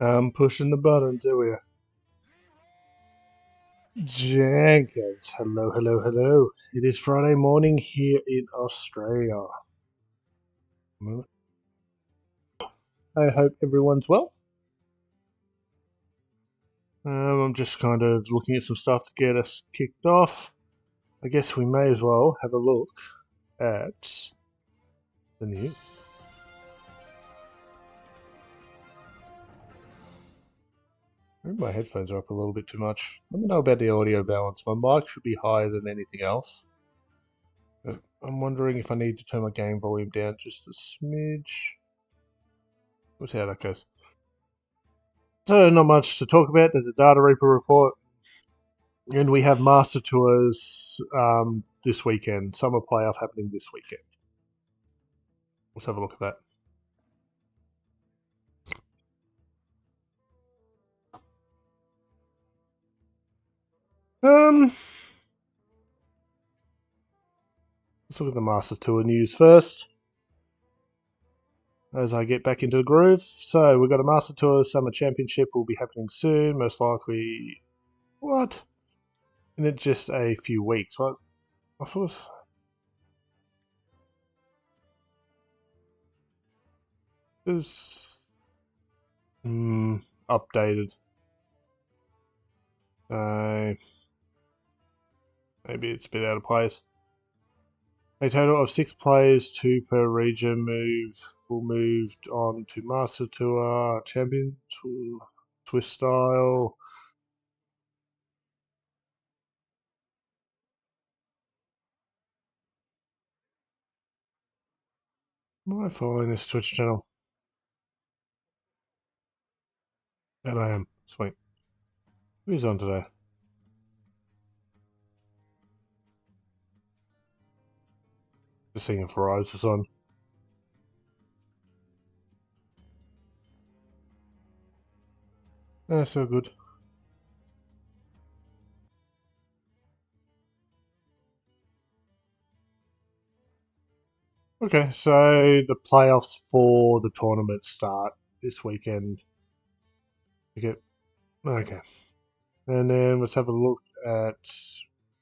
I'm pushing the buttons. There we are. Jenkins. Hello, hello, hello. It is Friday morning here in Australia. I hope everyone's well. I'm just kind of looking at some stuff to get us kicked off. I guess we may as well have a look at the news. Maybe my headphones are up a little bit too much. Let me know about the audio balance. My mic should be higher than anything else. But I'm wondering if I need to turn my game volume down just a smidge. We'll see how that goes. So, not much to talk about. There's a Data Reaper report. And we have Master Tours this weekend. Summer playoff happening this weekend. Let's have a look at that. Let's look at the Master Tour news first. As I get back into the groove. So, we've got a Master Tour Summer Championship will be happening soon. Most likely... What? In just a few weeks. What? I thought... It was... updated. Maybe it's a bit out of place. A total of 6 players, 2 per region, moved on to Master Tour, Champion Tour, Twist Style. Am I following this Twitch channel? And I am. Sweet. Who's on today? Just seeing if Rise is on. So good. Okay, so the playoffs for the tournament start this weekend. Okay. And then let's have a look at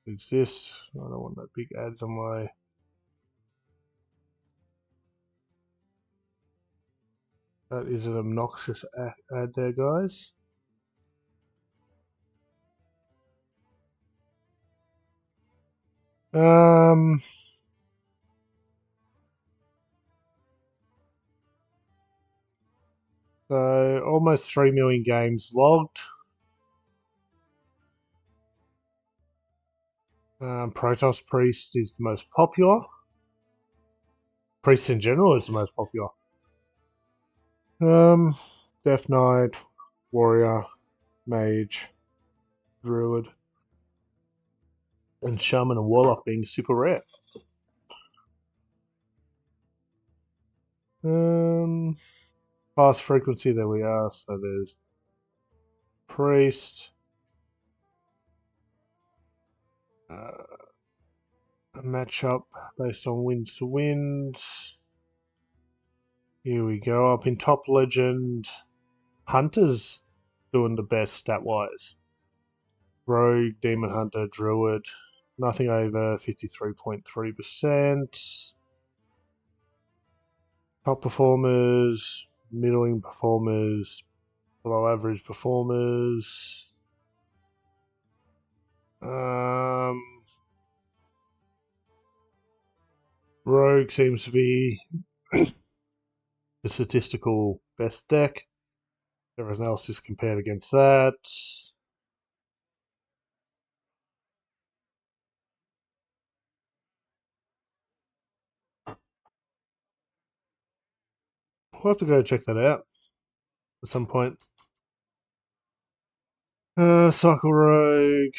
who's this. I don't want that big ads on my... That is an obnoxious ad there, guys. So almost 3 million games logged. Protoss Priest is the most popular. Priest in general is the most popular. Death Knight, Warrior, Mage, Druid, and Shaman and Warlock being super rare. Fast frequency, there we are. So there's Priest, a matchup based on wins to wins. Here we go. Up in top legend, Hunter's doing the best stat wise. Rogue, Demon Hunter, Druid, nothing over 53.3%. Top performers, middling performers, below average performers. Rogue seems to be the statistical best deck. Everything else is compared against that. We'll have to go check that out at some point. Cycle Rogue.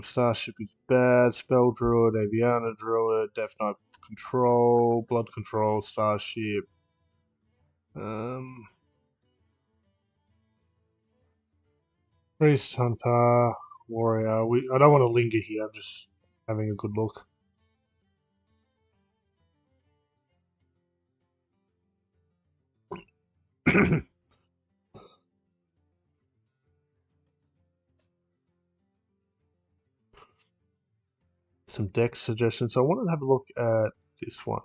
Starship is bad. Spell Druid, Aviana Druid, Death Knight Control, Blood Control, Starship. Priest, Hunter, Warrior. I don't want to linger here. I'm just having a good look. Some deck suggestions. So I wanted to have a look at this one.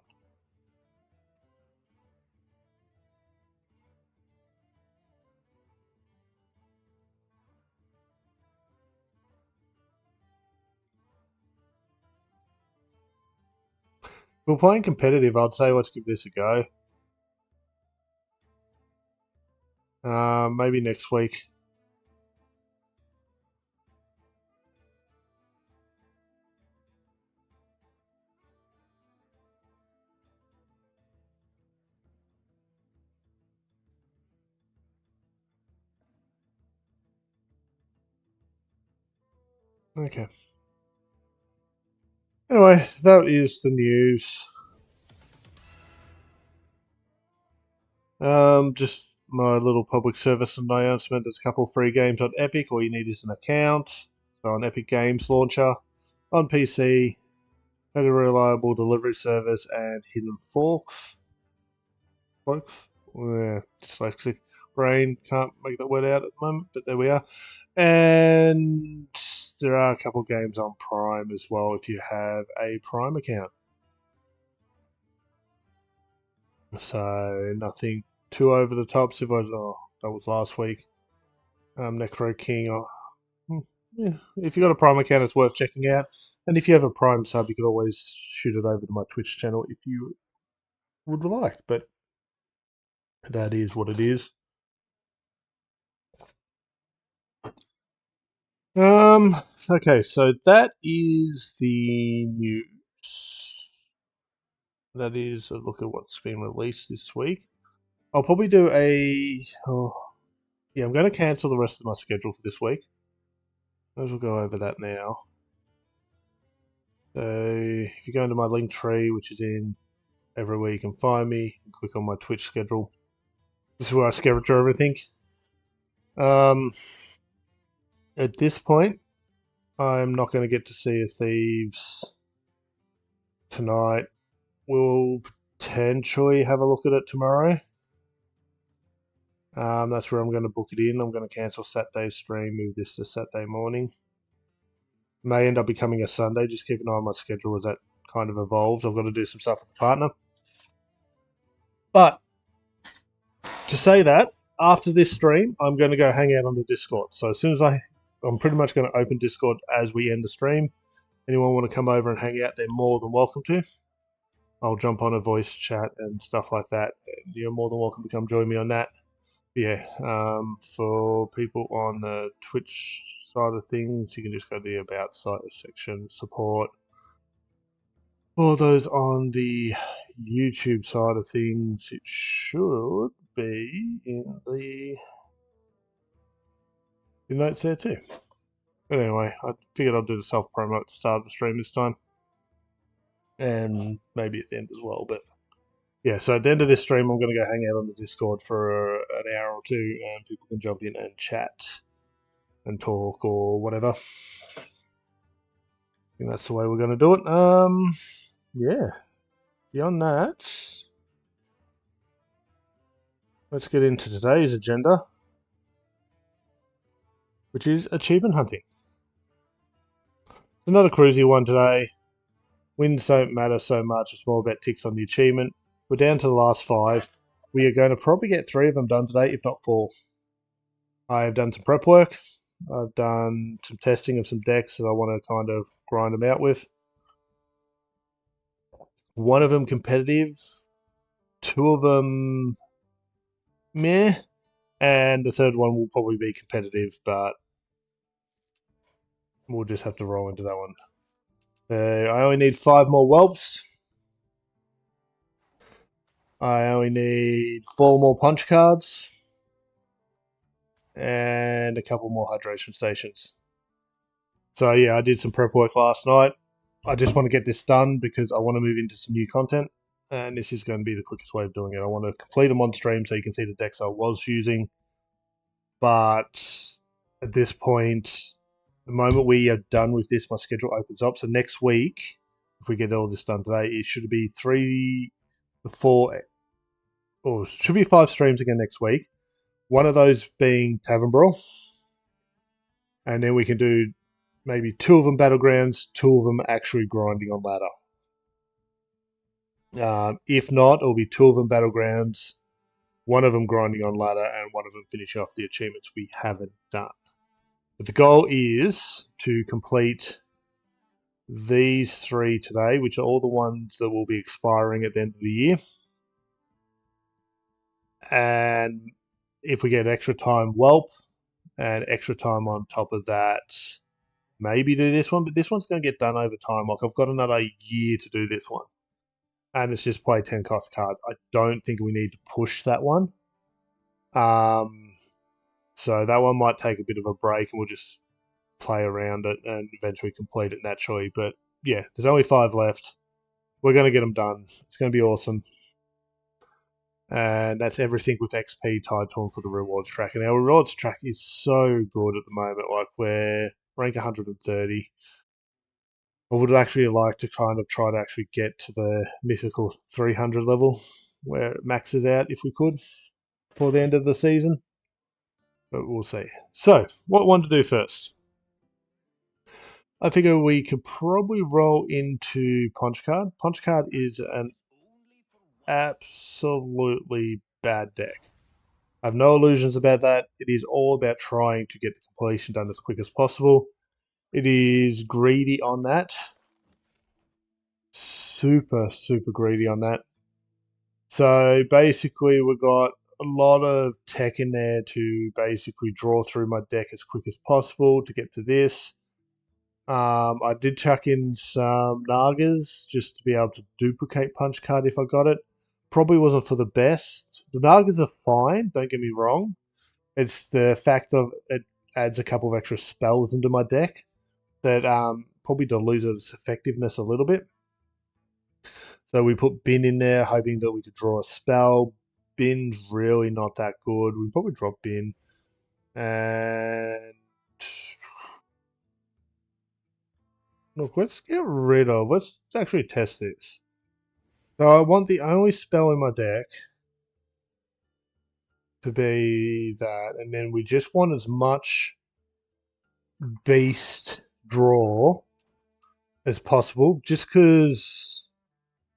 If we're playing competitive, I'd say let's give this a go. Maybe next week. Okay. Anyway, that is the news. Just my little public service announcement. There's a couple of free games on Epic. All you need is an account. So on Epic Games Launcher, on PC, had a reliable delivery service, and Hidden Forks. Folks, yeah, dyslexic brain can't make that word out at the moment, but there we are. And there are a couple of games on Prime as well if you have a Prime account. So nothing too over the top. So that was last week. Necro King. Yeah, if you got a Prime account, it's worth checking out. And if you have a Prime sub, you could always shoot it over to my Twitch channel if you would like. But that is what it is. Okay, so that is the news. That is a look at what's been released this week. I'll probably do yeah, I'm going to cancel the rest of my schedule for this week. We'll go over that now. So if you go into my link tree, which is in everywhere you can find me, and click on my Twitch schedule. This is where I schedule everything. At this point, I'm not going to get to Sea of Thieves tonight. We'll potentially have a look at it tomorrow. That's where I'm going to book it in. I'm going to cancel Saturday's stream, move this to Saturday morning. May end up becoming a Sunday. Just keep an eye on my schedule as that kind of evolves. I've got to do some stuff with the partner. But to say that, after this stream, I'm going to go hang out on the Discord. So as soon as I'm pretty much going to open Discord as we end the stream. Anyone want to come over and hang out, they're more than welcome to. I'll jump on a voice chat and stuff like that. You're more than welcome to come join me on that. Yeah, for people on the Twitch side of things, you can just go to the About site section, support. For those on the YouTube side of things, it should be in the notes there too. But anyway, I figured I'd do the self-promo at the start of the stream this time. And maybe at the end as well, but yeah, so at the end of this stream, I'm going to go hang out on the Discord for an hour or two, and people can jump in and chat and talk or whatever. I think that's the way we're going to do it. Yeah. Beyond that, let's get into today's agenda, which is achievement hunting. Another cruisy one today. Wins don't matter so much. It's more about ticks on the achievement. We're down to the last 5. We are going to probably get 3 of them done today, if not 4. I have done some prep work. I've done some testing of some decks that I want to kind of grind them out with. One of them competitive, 2 of them meh, and the third one will probably be competitive, but we'll just have to roll into that one. I only need 5 more whelps. I only need 4 more punch cards. And a couple more hydration stations. So yeah, I did some prep work last night. I just want to get this done because I want to move into some new content. And this is going to be the quickest way of doing it. I want to complete them on stream so you can see the decks I was using. But at this point, the moment we are done with this, my schedule opens up. So next week, if we get all this done today, it should be 3 to 4 or should be 5 streams again next week. One of those being Tavern Brawl, and then we can do maybe 2 of them battlegrounds, 2 of them actually grinding on ladder. If not, it'll be 2 of them battlegrounds, 1 of them grinding on ladder, and 1 of them finishing off the achievements we haven't done. But the goal is to complete these 3 today, which are all the ones that will be expiring at the end of the year. And if we get extra time, Whelp, and extra time on top of that, maybe do this one. But this one's going to get done over time. Like, I've got another year to do this one. And it's just play 10 cost cards. I don't think we need to push that one. So that one might take a bit of a break and we'll just play around it and eventually complete it naturally. But yeah, there's only 5 left. We're going to get them done. It's going to be awesome. And that's everything with XP tied to them for the rewards track. And our rewards track is so good at the moment. Like, we're rank 130. I would actually like to kind of try to actually get to the mythical 300 level where it maxes out if we could before the end of the season. But we'll see. So, what one to do first? I figure we could probably roll into Punch Card. Punch Card is an absolutely bad deck. I have no illusions about that. It is all about trying to get the completion done as quick as possible. It is greedy on that. Super, super greedy on that. So basically, we've got a lot of tech in there to basically draw through my deck as quick as possible to get to this. I did chuck in some Nagas just to be able to duplicate Punch Card if I got it. Probably wasn't for the best. The Nagas are fine, don't get me wrong. It's the fact of it adds a couple of extra spells into my deck that probably dilutes its effectiveness a little bit. So we put Bin in there, hoping that we could draw a spell. Bin's really not that good. We probably drop Bin. And look, let's get rid of. Let's actually test this. So I want the only spell in my deck to be that, and then we just want as much beast draw as possible. Just because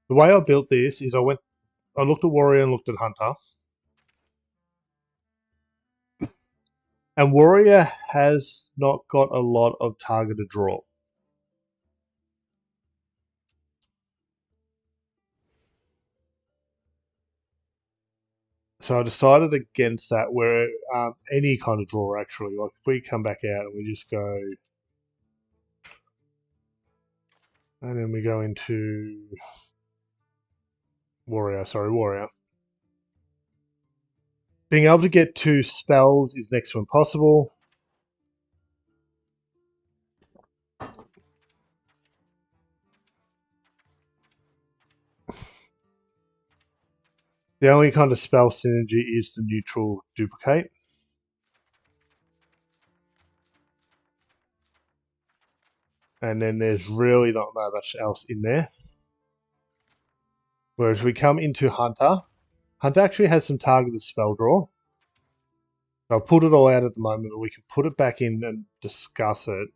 the way I built this is I looked at Warrior and looked at Hunter. And Warrior has not got a lot of targeted draw. So I decided against that, where any kind of draw actually. Like, if we come back out and we just go, and then we go into Warrior. Being able to get 2 spells is next to impossible. The only kind of spell synergy is the neutral duplicate. And then there's really not much else in there. Whereas we come into Hunter. Hunter actually has some targeted spell draw. So I've pulled it all out at the moment, but we can put it back in and discuss it.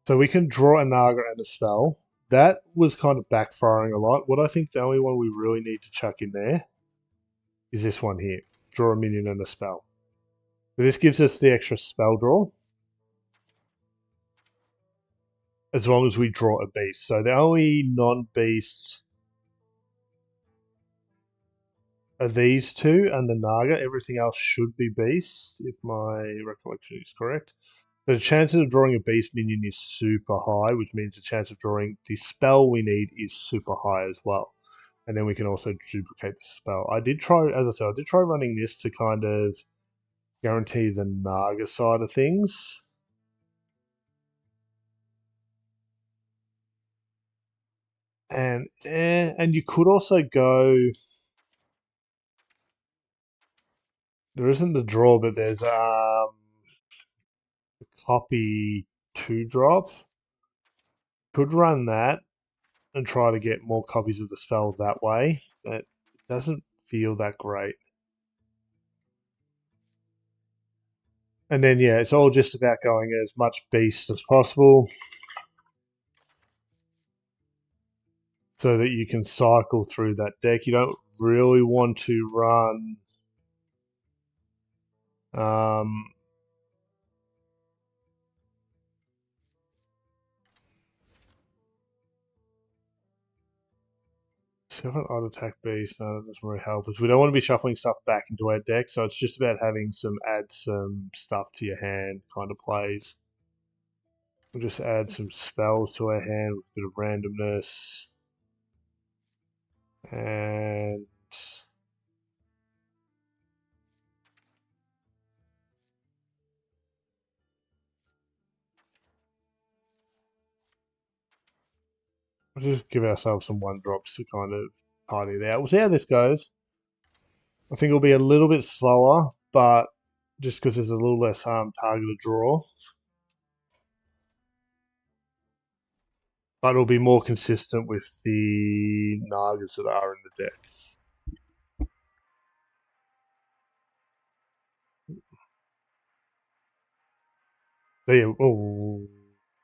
So we can draw a Naga and a spell. That was kind of backfiring a lot. What I think the only one we really need to chuck in there is this one here. Draw a minion and a spell. So this gives us the extra spell draw, as long as we draw a beast. So the only non-beasts are these 2 and the Naga. Everything else should be beasts, if my recollection is correct. The chances of drawing a beast minion is super high, which means the chance of drawing the spell we need is super high as well. And then we can also duplicate the spell. I did try, as I said, I did try running this to kind of guarantee the Naga side of things. And you could also go. There isn't the draw, but there's copy 2-drop. Could run that and try to get more copies of the spell that way. But it doesn't feel that great. And then, yeah, it's all just about going as much beast as possible so that you can cycle through that deck. You don't really want to run um, 7 odd attack beast. No, that doesn't really help us. We don't want to be shuffling stuff back into our deck, so it's just about having some add some stuff to your hand kind of plays. We'll just add some spells to our hand with a bit of randomness. And we'll just give ourselves some 1-drops to kind of party it out. We'll see how this goes. I think it'll be a little bit slower, but just because there's a little less targeted draw. But it'll be more consistent with the Nagas that are in the deck. So yeah, oh,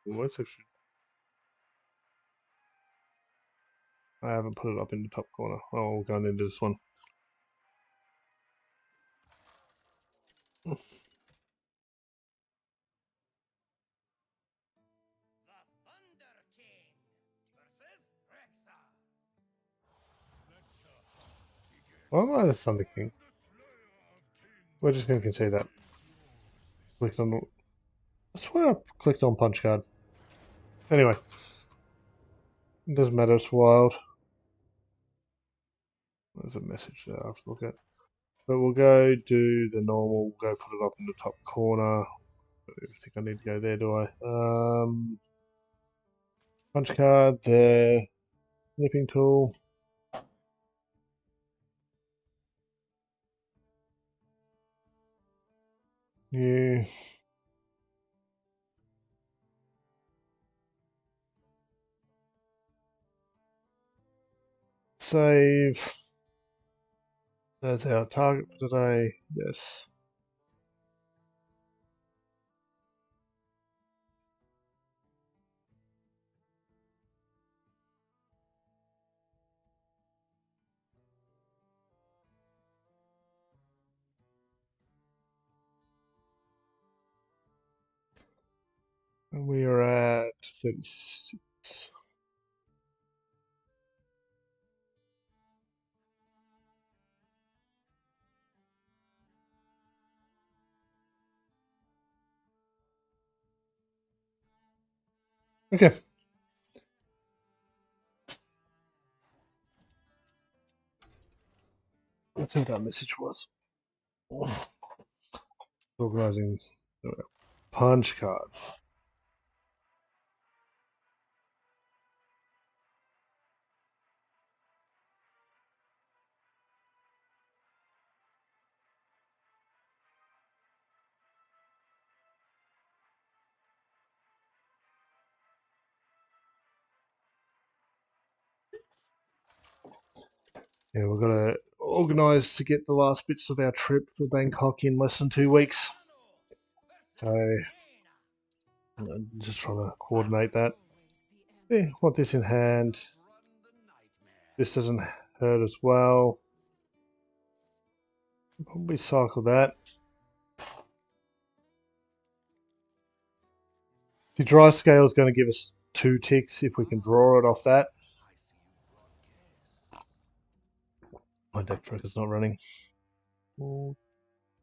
what's actually... I haven't put it up in the top corner. Oh, we're going into this one. Why am I the Thunder King? We're just going to concede that. Clicked on... I swear I clicked on punch card. Anyway, it doesn't matter, it's wild. There's a message there I have to look at. But we'll go do the normal, we'll go put it up in the top corner. I don't think I need to go there, do I? Punch card there. Nipping tool. New. Save. That's our target for today. Yes. And we are at 36. Okay. Let's see what that message was. Organizing punch card. Yeah, we're gonna organise to get the last bits of our trip for Bangkok in less than 2 weeks. So I'm just trying to coordinate that. Yeah, want this in hand. This doesn't hurt as well. Probably cycle that. The dry scale is going to give us 2 ticks if we can draw it off that. My deck track is not running. Good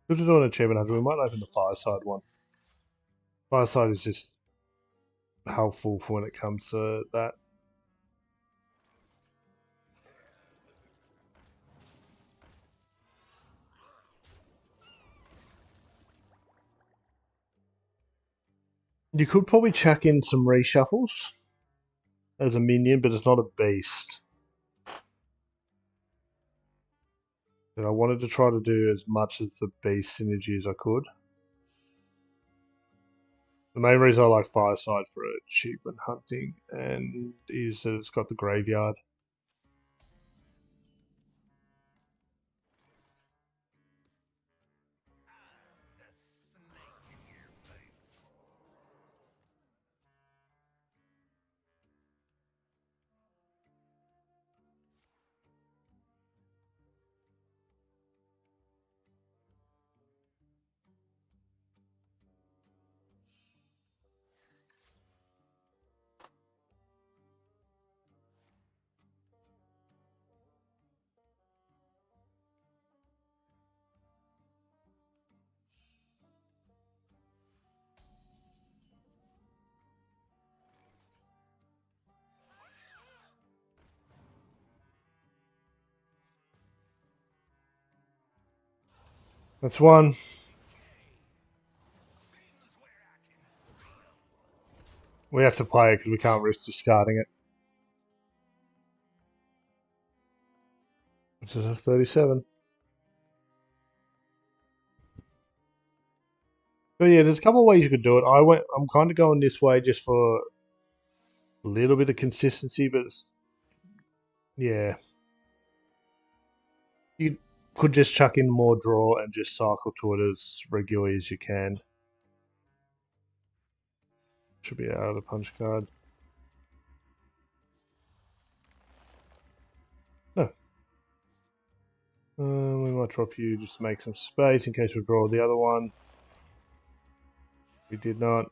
to do an achievement hunter. We might open the fireside one. Fireside is just helpful for when it comes to that. You could probably chuck in some reshuffles as a minion, but it's not a beast. And I wanted to try to do as much as the beast synergy as I could. The main reason I like Fireside for achievement hunting and is that it's got the graveyard. That's one. We have to play it because we can't risk discarding it. This is a 37. But yeah, there's a couple of ways you could do it. I'm kind of going this way just for a little bit of consistency, but yeah, you could just chuck in more draw and just cycle to it as regularly as you can. Should be out of the punch card. No. We might drop you just to make some space in case we draw the other one. We did not.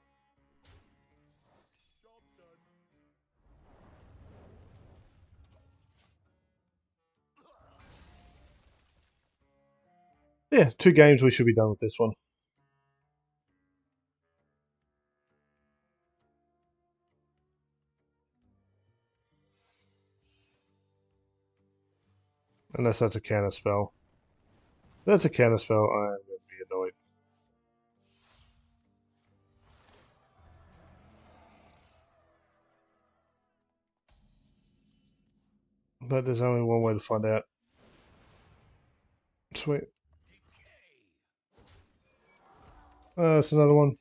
Yeah, 2 games we should be done with this one. Unless that's a counter spell. If that's a counter spell, I'm going to be annoyed. But there's only one way to find out. Sweet. That's another one.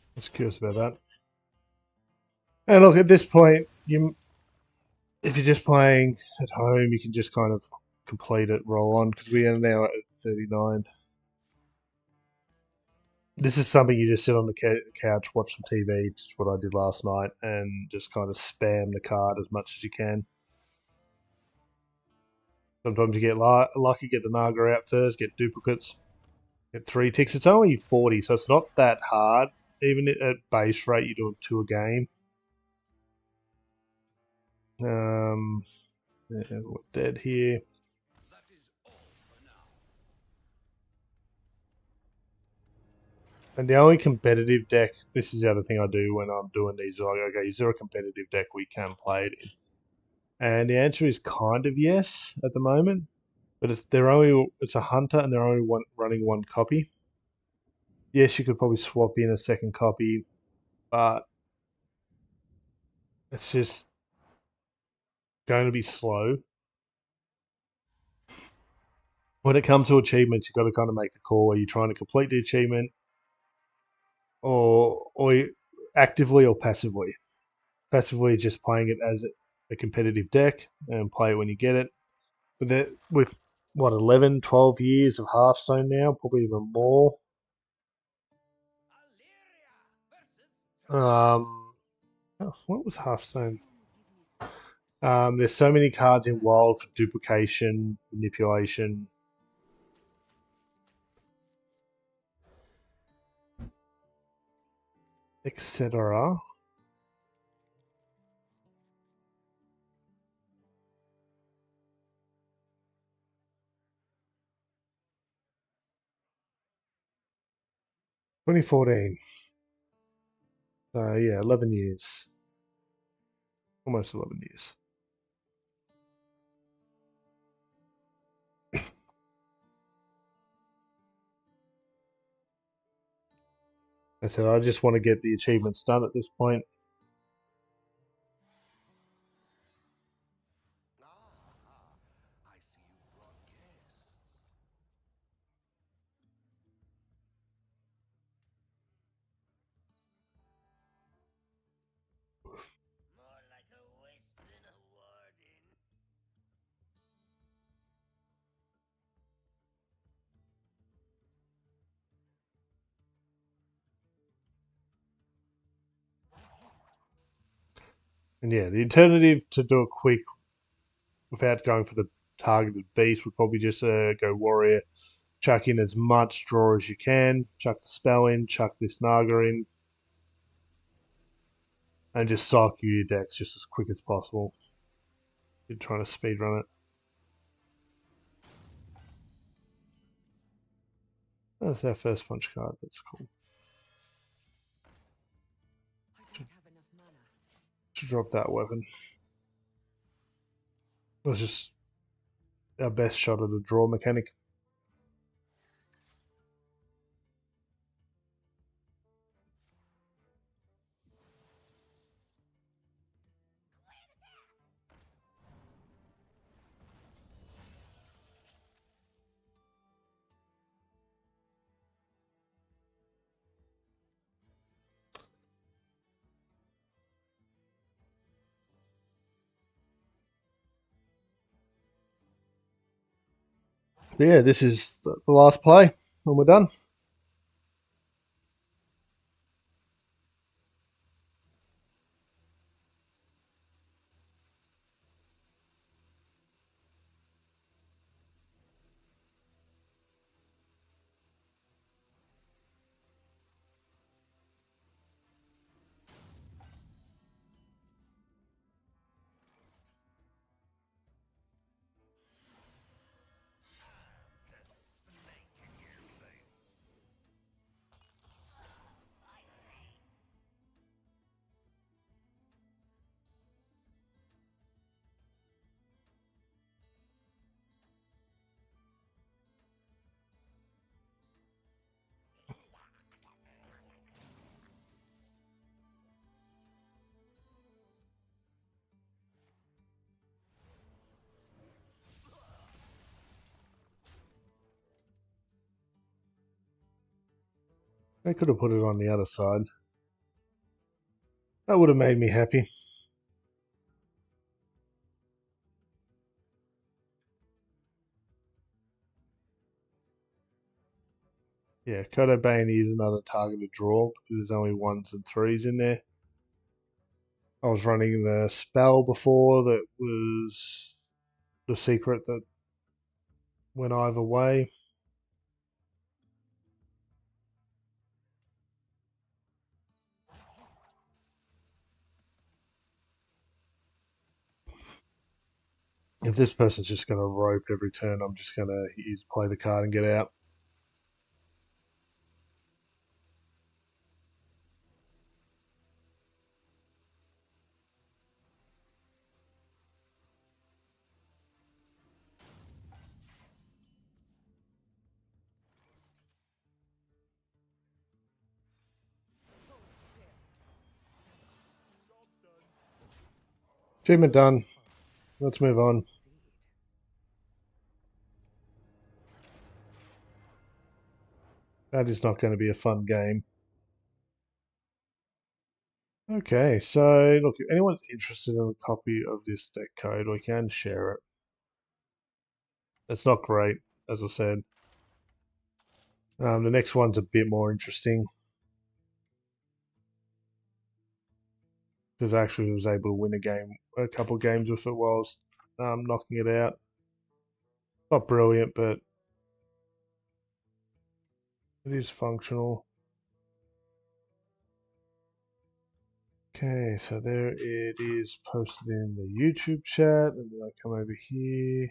I was curious about that. And look, at this point, if you're just playing at home, you can just kind of complete it, roll on, because we are now at 39. This is something you just sit on the couch, watch some TV, which is what I did last night, and just kind of spam the card as much as you can. Sometimes you get lucky, get the Naga out first, get duplicates, get 3 ticks. It's only 40, so it's not that hard. Even at base rate, you're doing 2 a game. Yeah, we're dead here. And the only competitive deck, this is the other thing I do when I'm doing these, like, okay, is there a competitive deck we can play it in? And the answer is kind of yes at the moment, but it's a hunter and they're only running 1 copy. Yes, you could probably swap in a second copy, but it's just going to be slow. When it comes to achievements, you've got to kind of make the call. Are you trying to complete the achievement, or actively or passively? Passively, just playing it as a competitive deck and play it when you get it. But with what 11, 12 years of Hearthstone now, probably even more. What was Hearthstone? There's so many cards in Wild for duplication, manipulation, etc. 2014. So yeah, 11 years, almost 11 years. I said I just want to get the achievements done at this point. And yeah, the alternative to do it quick without going for the targeted beast, would probably just go warrior, chuck in as much draw as you can, chuck the spell in, chuck this Naga in, and just cycle your decks just as quick as possible. You're trying to speed run it. That's our first punch card. That's cool. Should drop that weapon. That's just our best shot at a draw mechanic. But yeah, this is the last play, and we're done. They could have put it on the other side. That would have made me happy. Yeah, Kodo Bane is another targeted draw because there's only 1s and 3s in there. I was running the spell before that was the secret that went either way. If this person's just going to rope every turn, I'm just going to play the card and get out. Achievement done. Let's move on. That is not going to be a fun game. Okay, so look, if anyone's interested in a copy of this deck code, we can share it. It's not great, as I said. The next one's a bit more interesting because I actually was able to win a couple of games with it whilst knocking it out. Not brilliant, but it is functional. Okay, so there it is posted in the YouTube chat, and then I come over here.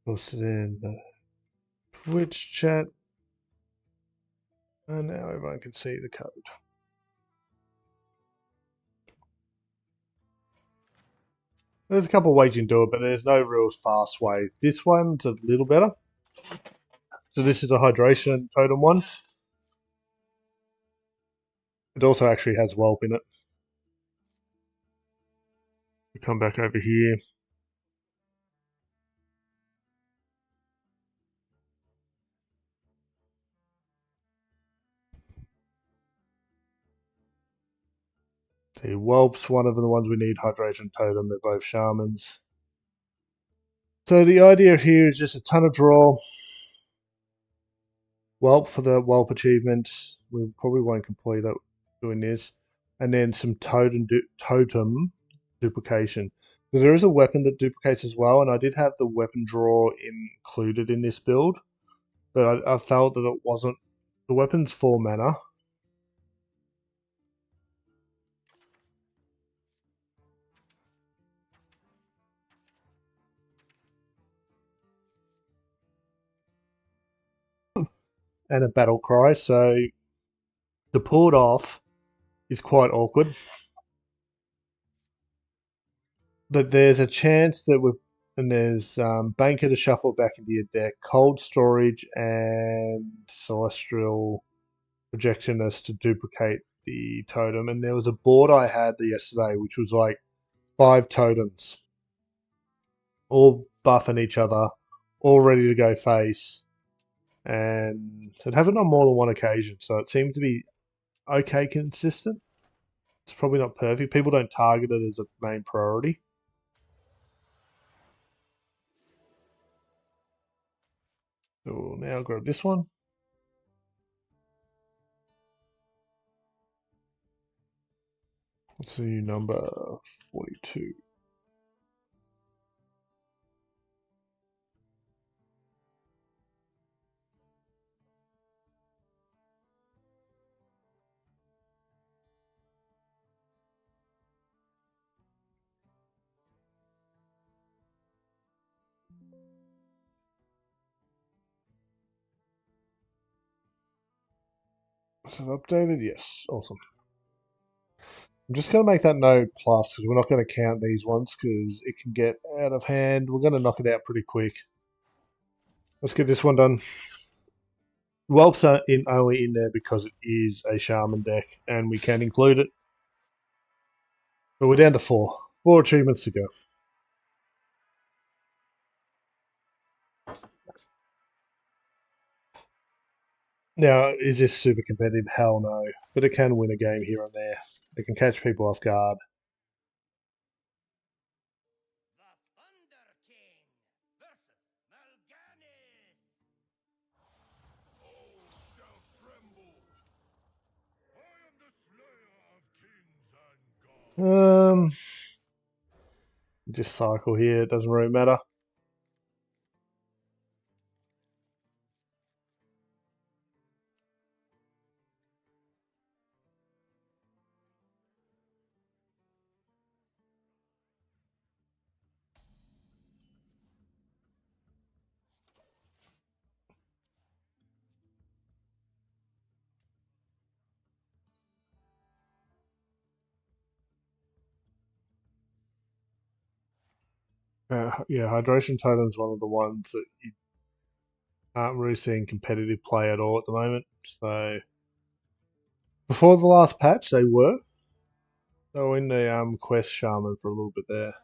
Posted in the Twitch chat, and now everyone can see the code. There's a couple of ways you can do it, but there's no real fast way. This one's a little better. So this is a hydration totem one. It also actually has whelp in it. We come back over here. See, whelp's one of the ones we need. Hydration totem. They're both shamans. So the idea here is just a ton of draw. Whelp for the whelp achievement. We probably won't complete it doing this. And then some totem duplication. So there is a weapon that duplicates as well, and I did have the weapon draw included in this build, but I felt that it wasn't. The weapon's 4 mana, and a battle cry, so to pull it off is quite awkward. But there's a chance that and there's Banker to shuffle back into your deck, Cold Storage, and Celestial Projectionist to duplicate the totem. And there was a board I had yesterday, which was like 5 totems, all buffing each other, all ready to go face. And it happened on more than one occasion, so it seemed to be okay consistent. It's probably not perfect. People don't target it as a main priority. So we'll now grab this one. Let's see, number 42. So updated? Yes. Awesome. I'm just going to make that node plus because we're not going to count these ones because it can get out of hand. We're going to knock it out pretty quick. Let's get this one done. Whelps are only in there because it is a Shaman deck and we can include it. But we're down to 4. 4 achievements to go. Now, is this super competitive? Hell no. But it can win a game here and there. It can catch people off guard. Just cycle here. It doesn't really matter. Yeah, hydration totem's one of the ones that you aren't really seeing competitive play at all at the moment. So before the last patch, they were. They were in the quest shaman for a little bit there.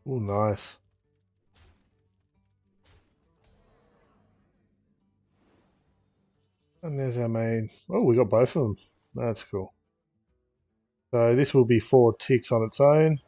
Oh, nice. And there's our main. Oh, we got both of them. That's cool. So this will be 4 ticks on its own.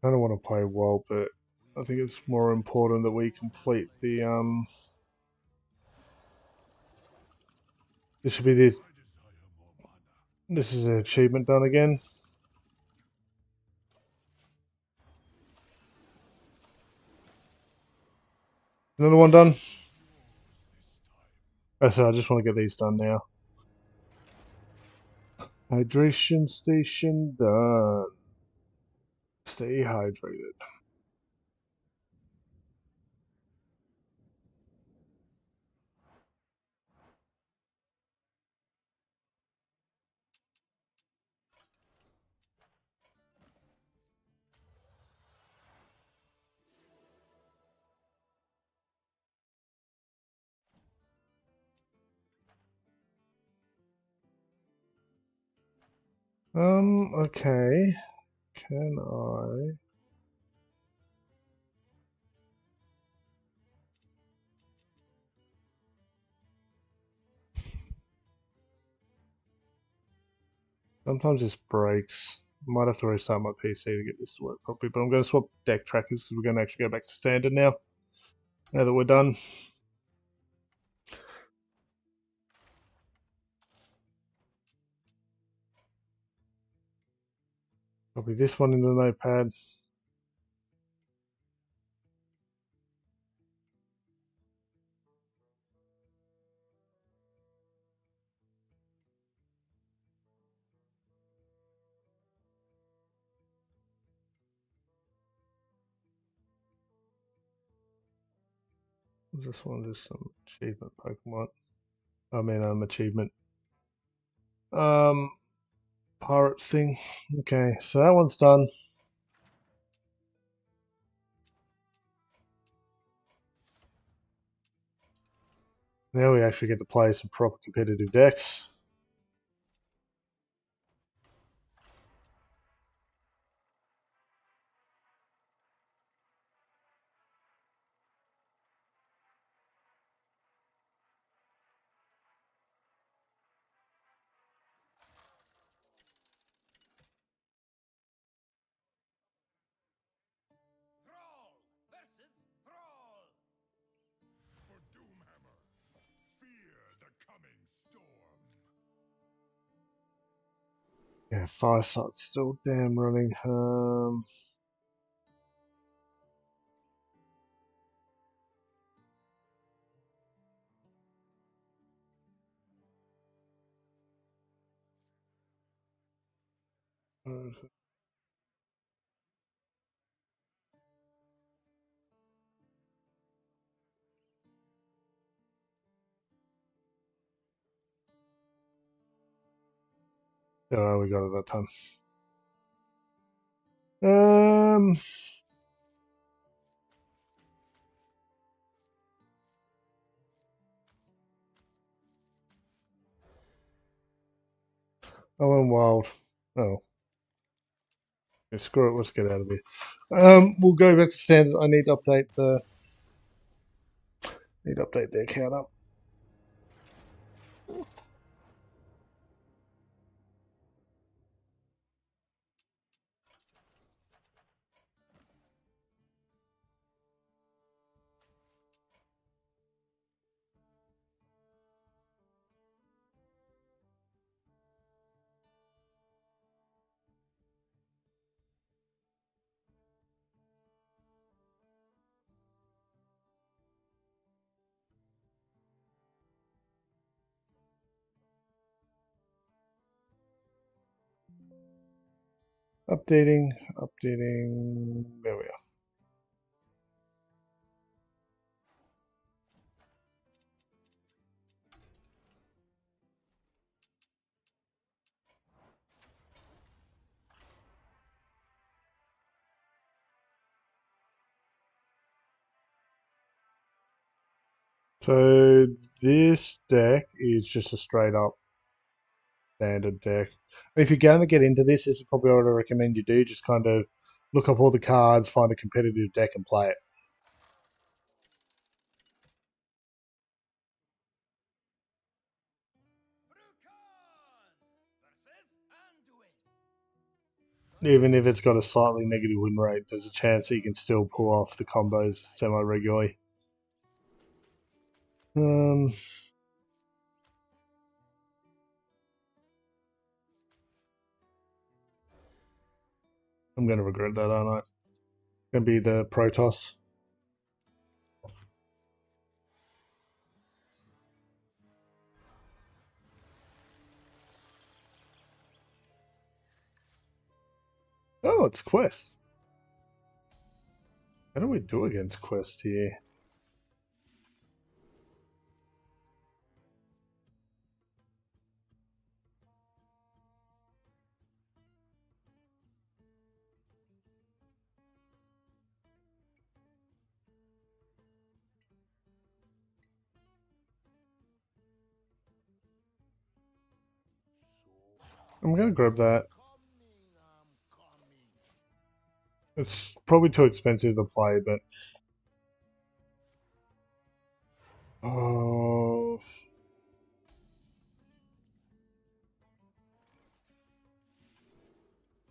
I don't want to play well, but I think it's more important that we complete the. This should be the. This is an achievement done again. Another one done. Oh, so I just want to get these done now. Hydration station done. Stay hydrated. Okay. Can I? Sometimes this breaks. Might have to restart my PC to get this to work properly, but I'm going to swap deck trackers because we're going to actually go back to standard now. Now that we're done. Copy this one in the notepad. This one is some achievement Pokemon. I mean, achievement. Um, pirate thing. Okay, so that one's done. Now we actually get to play some proper competitive decks. Yeah, Firesight's still damn running. Oh, we got it that time. Um, I went wild. Oh, yeah, screw it. Let's get out of here. We'll go back to standard. I need to update the account up. Updating, updating. There we are. So this deck is just a straight up standard deck. If you're going to get into this is probably what I recommend you do. Just kind of look up all the cards, find a competitive deck, and play it. Even if it's got a slightly negative win rate, there's a chance that you can still pull off the combos semi-regularly. I'm going to regret that, aren't I? Going to be the Protoss. Oh, it's Quest. How do we do against Quest here? I'm going to grab that. It's probably too expensive to play, but... Oh...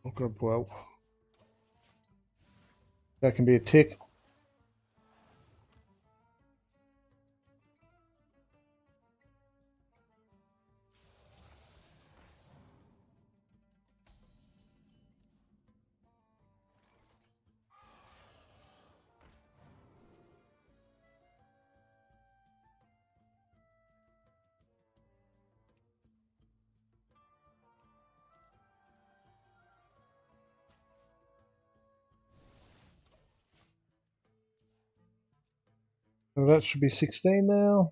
I'll grab well. That can be a tick. Well, that should be 16 now.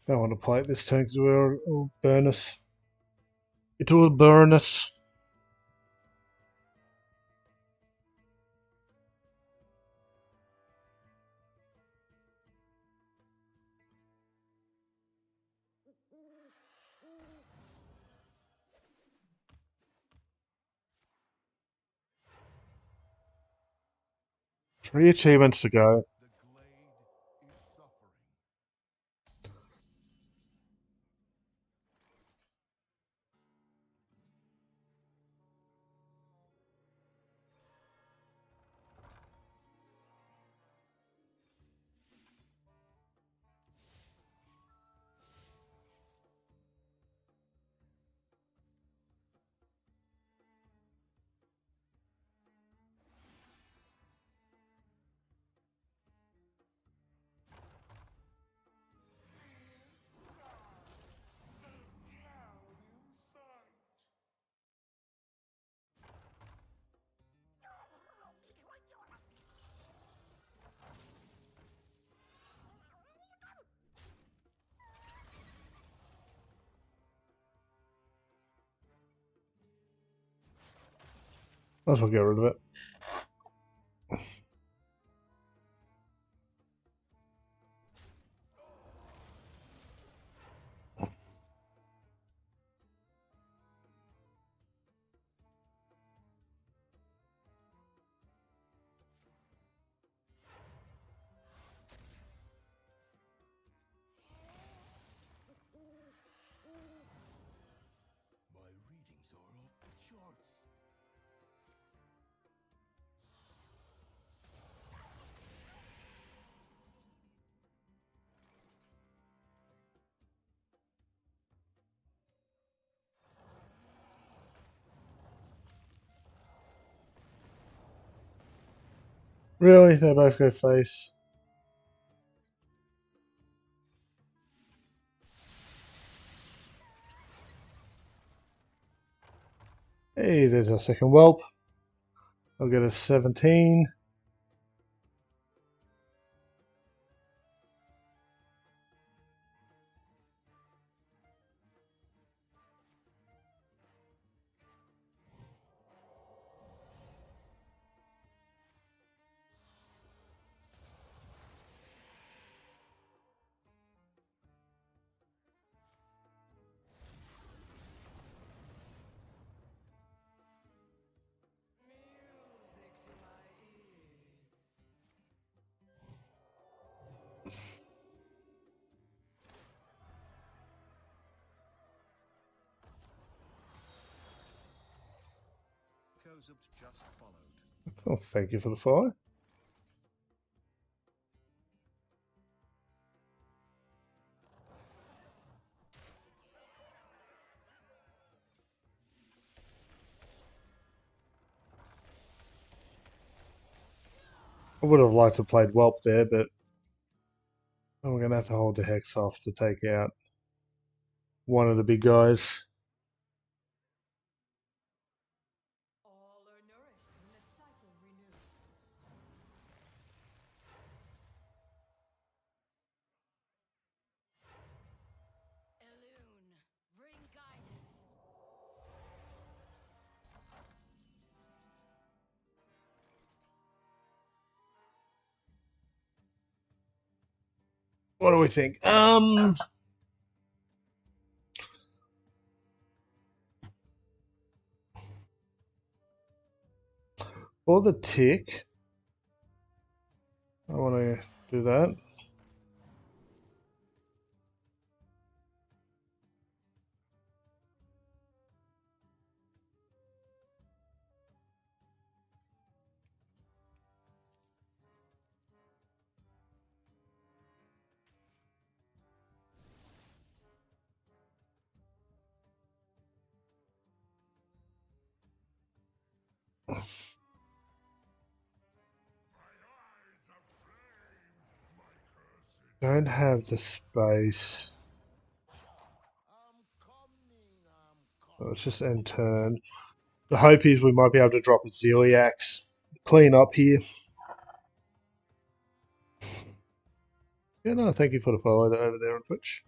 Don't want to play it this turn because it'll burn us. It will burn us. Three achievements to go. Might as well get rid of it. Really? They both go face. Hey, there's our second whelp. I'll get a 17. Just followed. Oh, thank you for the fire. I would have liked to played whelp there, but we're going to have to hold the hex off to take out one of the big guys. All are nourished when the cycle renews. Elune, bring guidance. What do we think? For the tick, I want to do that. Don't have the space. So let's just end turn. The hope is we might be able to drop a Zeliax. Clean up here. Yeah, no, thank you for the follow over there on Twitch.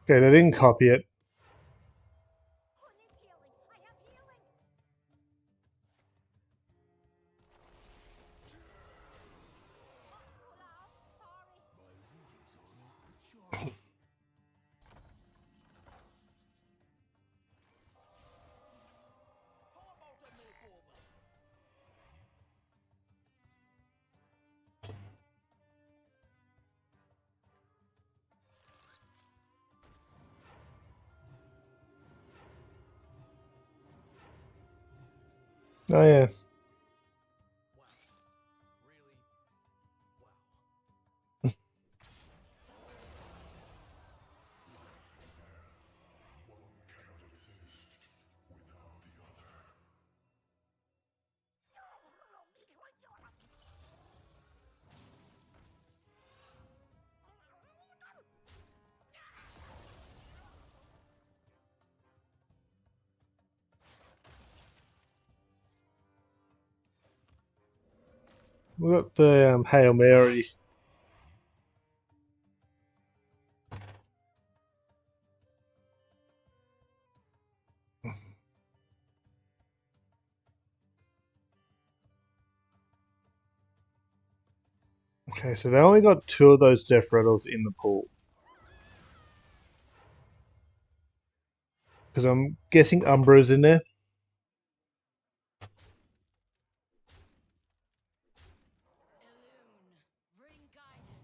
Okay, they didn't copy it. Oh yeah. We got the Hail Mary. Okay, so they only got 2 of those Death Rattles in the pool. Because I'm guessing Umbra's in there. Elune, bring guidance.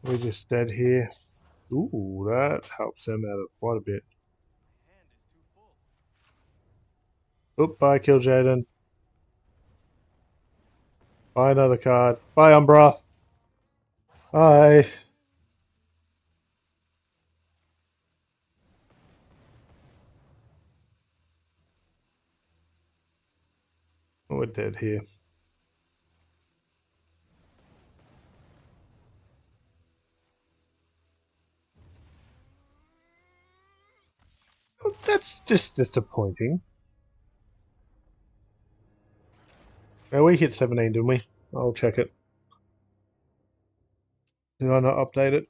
We're just dead here. Ooh, that helps them out quite a bit. Oop, bye, Kill Jaden. Buy another card. Bye, Umbra. Bye. Oh, we're dead here. Oh, that's just disappointing. Now we hit 17, didn't we? I'll check it. Did I not update it?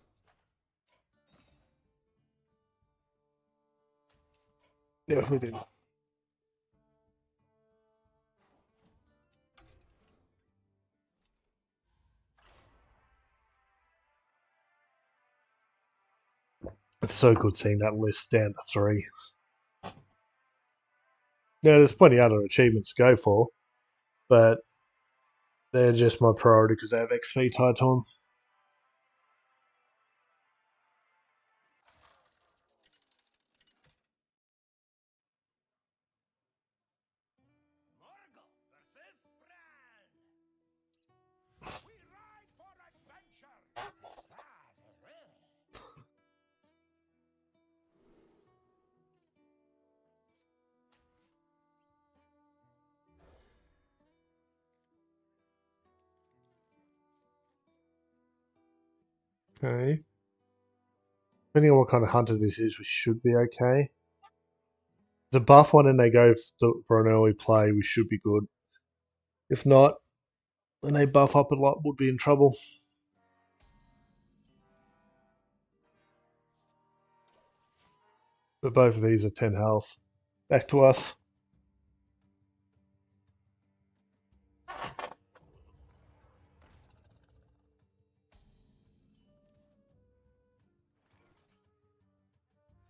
Yeah, we did. It's so good seeing that list down to 3. Now, there's plenty of other achievements to go for, but they're just my priority because they have XP tied to them. Okay. Depending on what kind of hunter this is, we should be okay. The buff one and they go for an early play, we should be good. If not, then they buff up a lot, would be in trouble. But both of these are 10 health. Back to us.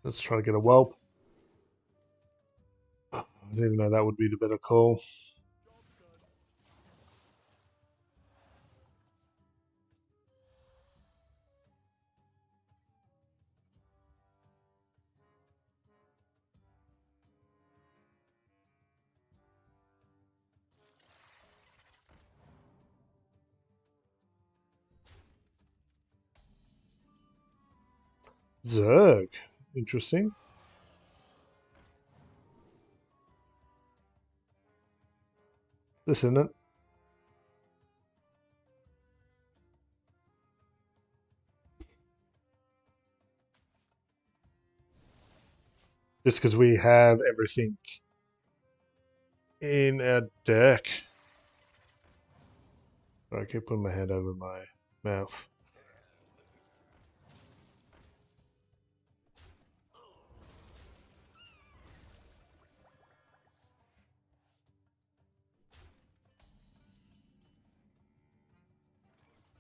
Let's try to get a whelp. I didn't even know that would be the better call. Zerg. Interesting. This isn't it. Just because we have everything in our deck. I keep putting my hand over my mouth.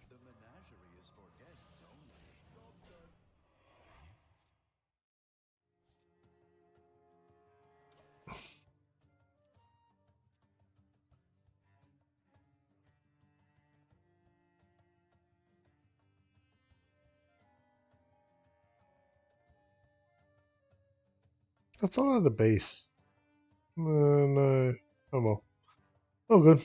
The menagerie is for guests only. I thought I had a base. No. Oh well. Oh good.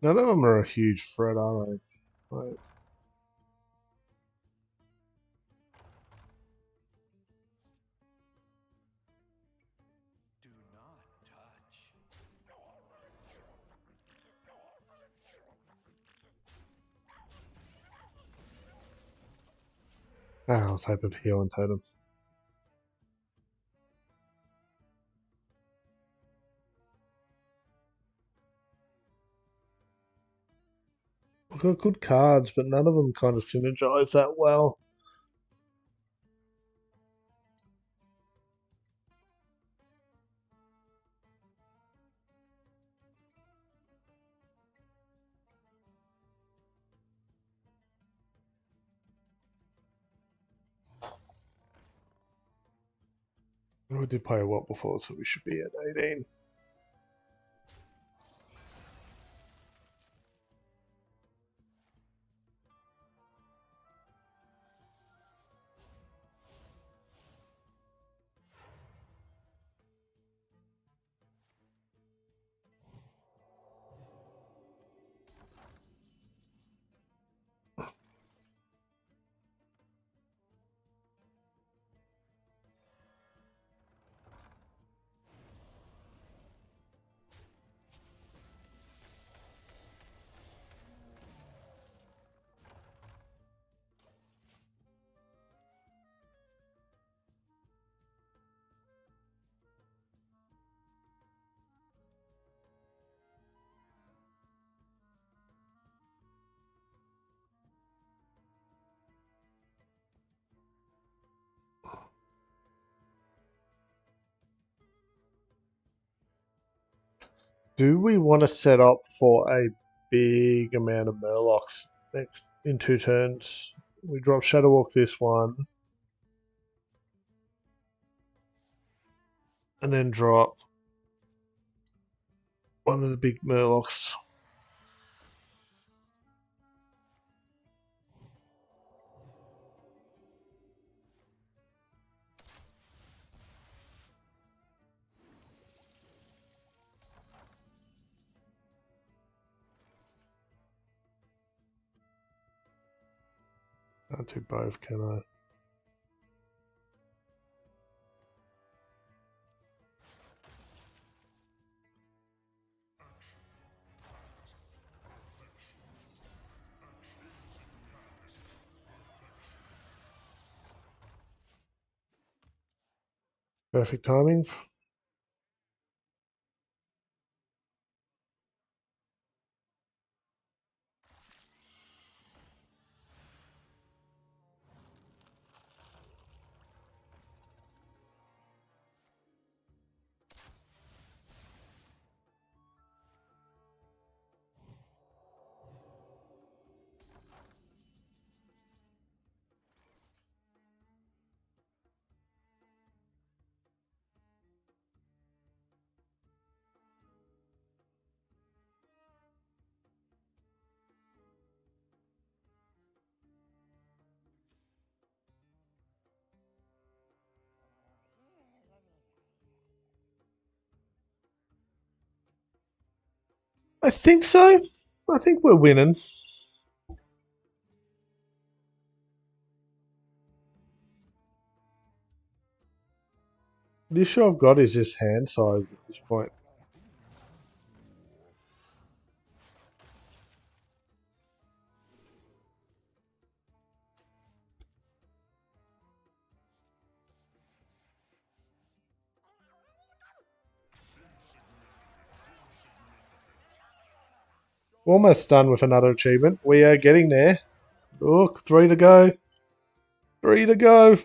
None of them are a huge threat, are they? Like, Do not touch. I was hoping for healing totem. We've got good cards, but none of them kind of synergize that well. We did play a lot before, so we should be at 18. Do we want to set up for a big amount of Murlocs next in 2 turns? We drop Shadow Walk this one, and then drop one of the big Murlocs. Can't do both, can I? Perfect timing. I think so. I think we're winning. The issue I've got is just hand size at this point. Almost done with another achievement. We are getting there. Look, 3 to go. 3 to go.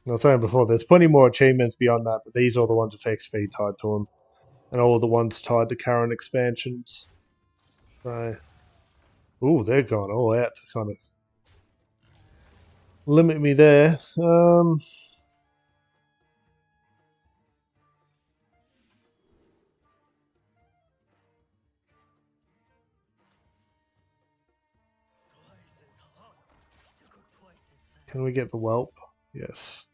I was saying before, there's plenty more achievements beyond that, but these are the ones with XP tied to them, and all the ones tied to current expansions. So, ooh, they're going all out to kind of limit me there. Can we get the whelp? Yes.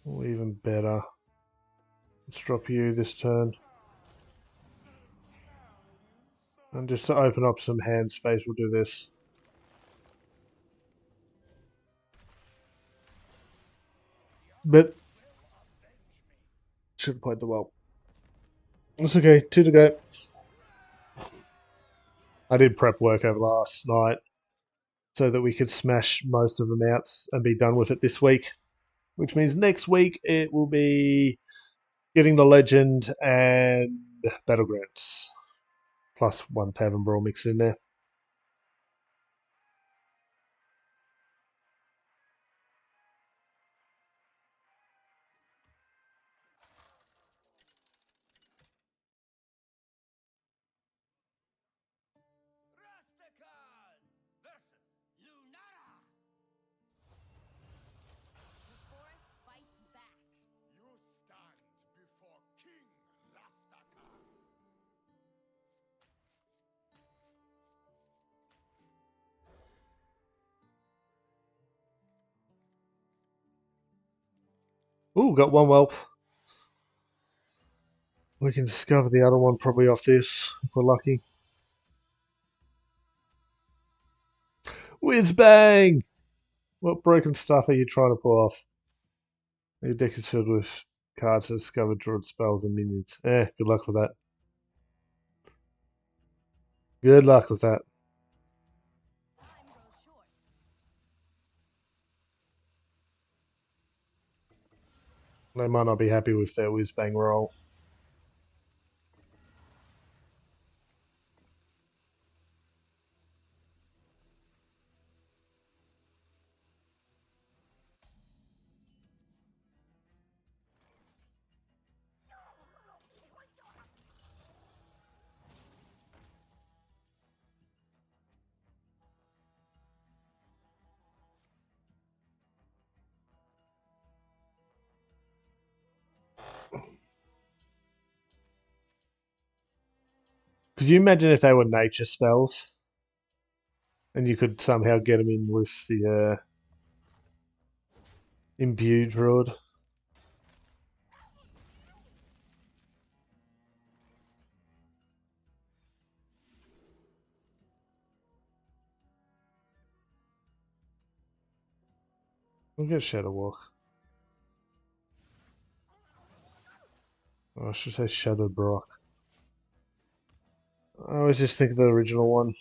Or even better. Let's drop you this turn. And just to open up some hand space, we'll do this. But should have played the whelp. It's okay. 2 to go. I did prep work over last night so that we could smash most of them out and be done with it this week. Which means next week it will be getting the legend and battlegrounds. Plus 1 tavern brawl mixed in there. Rastakan versus Lunara. The forest fights back. You stand before King Rastakan. Ooh, got 1 whelp. We can discover the other one probably off this, if we're lucky. Whiz bang! What broken stuff are you trying to pull off? Your deck is filled with cards that discover druid spells and minions. Good luck with that. Good luck with that. Time grows short. They might not be happy with their whiz bang roll. Could you imagine if they were nature spells? And you could somehow get them in with the imbued druid? We'll get Shadow Walk. Oh, I should say Shadow Brock. I always just think of the original one.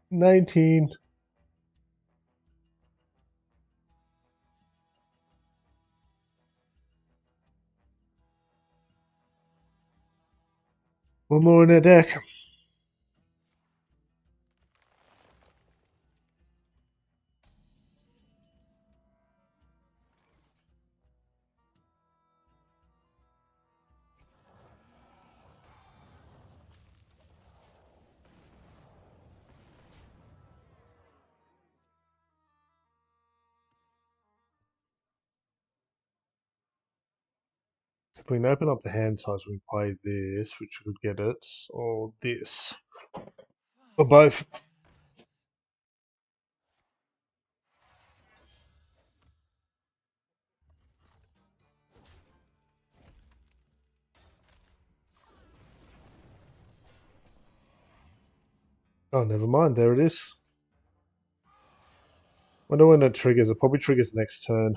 $19. One more in that deck. If we can open up the hand size, we can play this, which could get it, or this. Or both. Oh, never mind. There it is. Wonder when it triggers. It probably triggers next turn.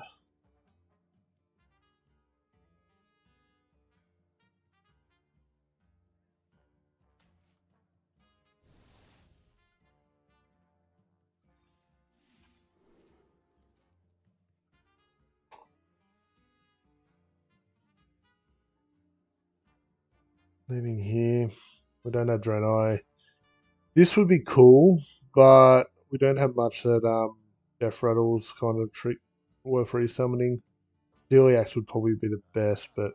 Leaving here. We don't have Draenei. This would be cool, but we don't have much that Death Rattle's kind of trick worth resummoning. Deliax would probably be the best, but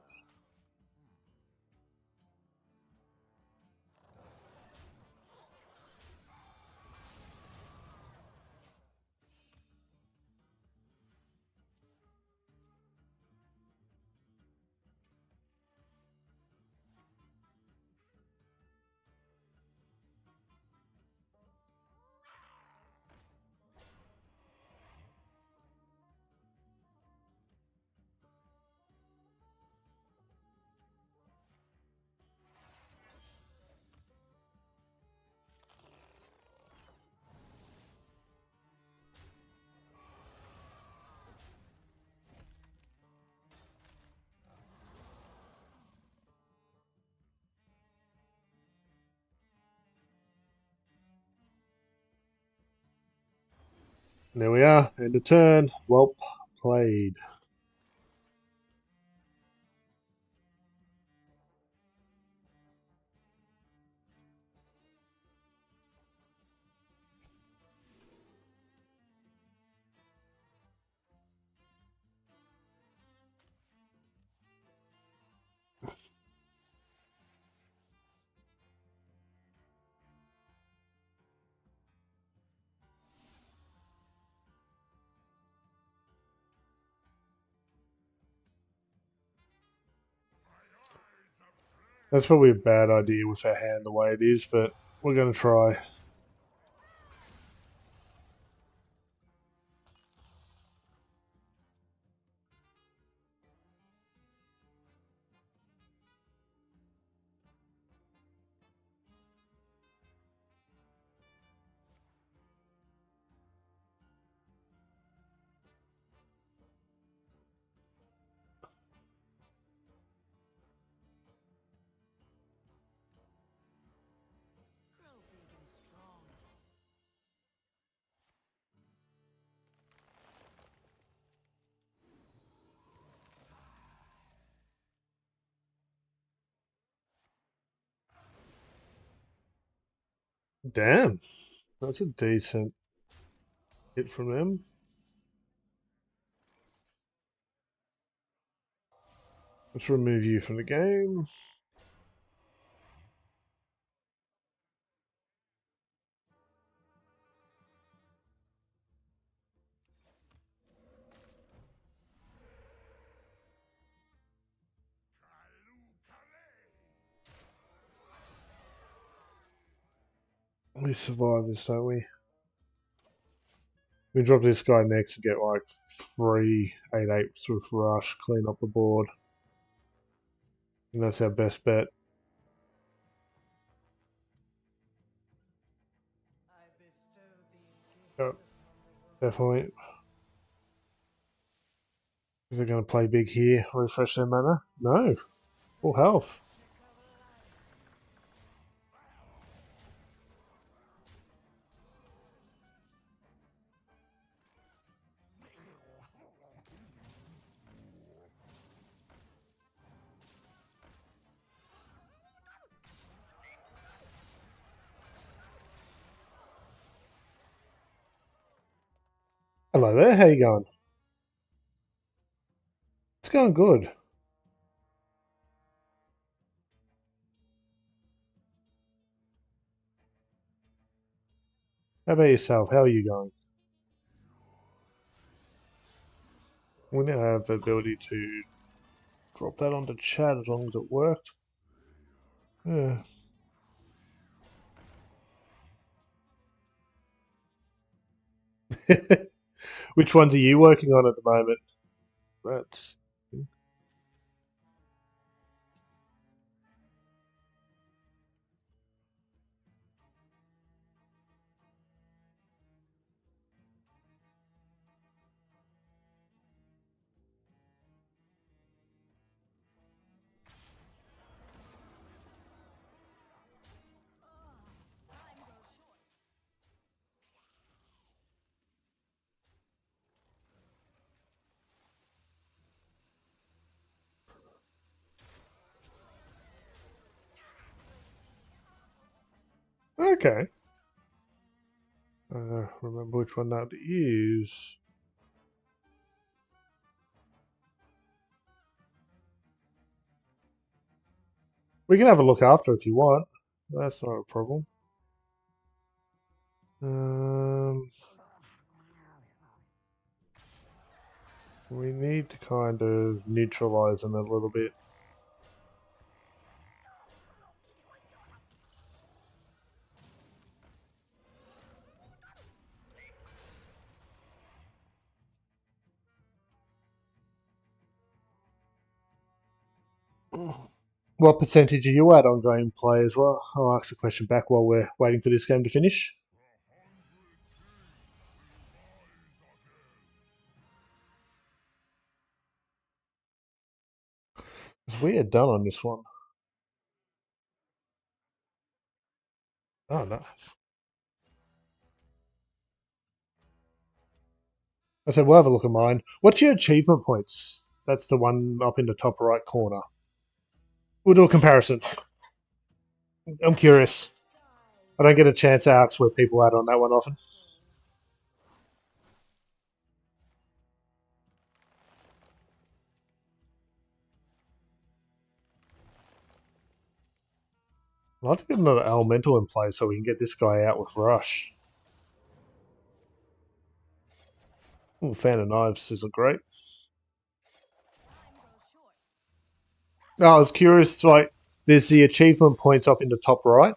there we are. End of turn. Well played. That's probably a bad idea with our hand the way it is, but we're going to try. Grow big and strong. Damn, that's a decent hit from them. Let's remove you from the game. We survive this, don't we? We drop this guy next and get like 3/8/8 with rush, clean up the board. And that's our best bet. I bestow these gifts Yep, upon the world. definitely. Is they going to play big here? Refresh their mana? No. Full health. Hello there, how you going? It's going good. How about yourself? How are you going? We now have the ability to drop that onto chat as long as it worked. Yeah. Which ones are you working on at the moment? That's Okay. Remember which one that is. We can have a look after if you want. That's not a problem. Um, we need to kind of neutralize them a little bit. What percentage are you at on gameplay as well? I'll ask the question back while we're waiting for this game to finish. We are done on this one. Oh, nice. I said, we'll have a look at mine. What's your achievement points? That's the one up in the top right corner. We'll do a comparison. I'm curious. I don't get a chance to ask where people are at on that one often. I'd like to get another elemental in play so we can get this guy out with Rush. Ooh, Fan of Knives isn't great. No, I was curious, like, there's the achievement points up in the top right.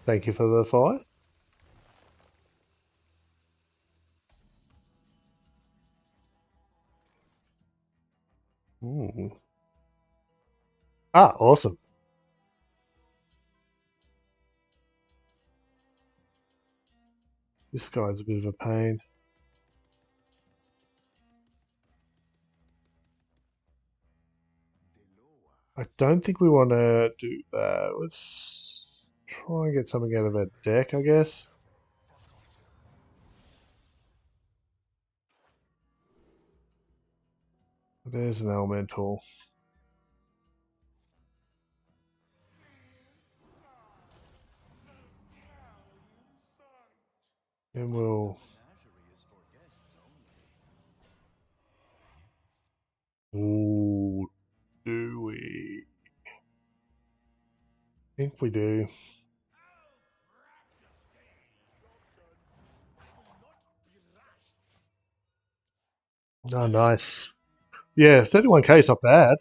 Thank you for the fire. Ooh. Ah, awesome. This guy's a bit of a pain. I don't think we want to do that. Let's try and get something out of our deck, I guess. There's an elemental. And we'll... Ooh, do we? I think we do. Oh, nice. Yeah, 31k is not bad.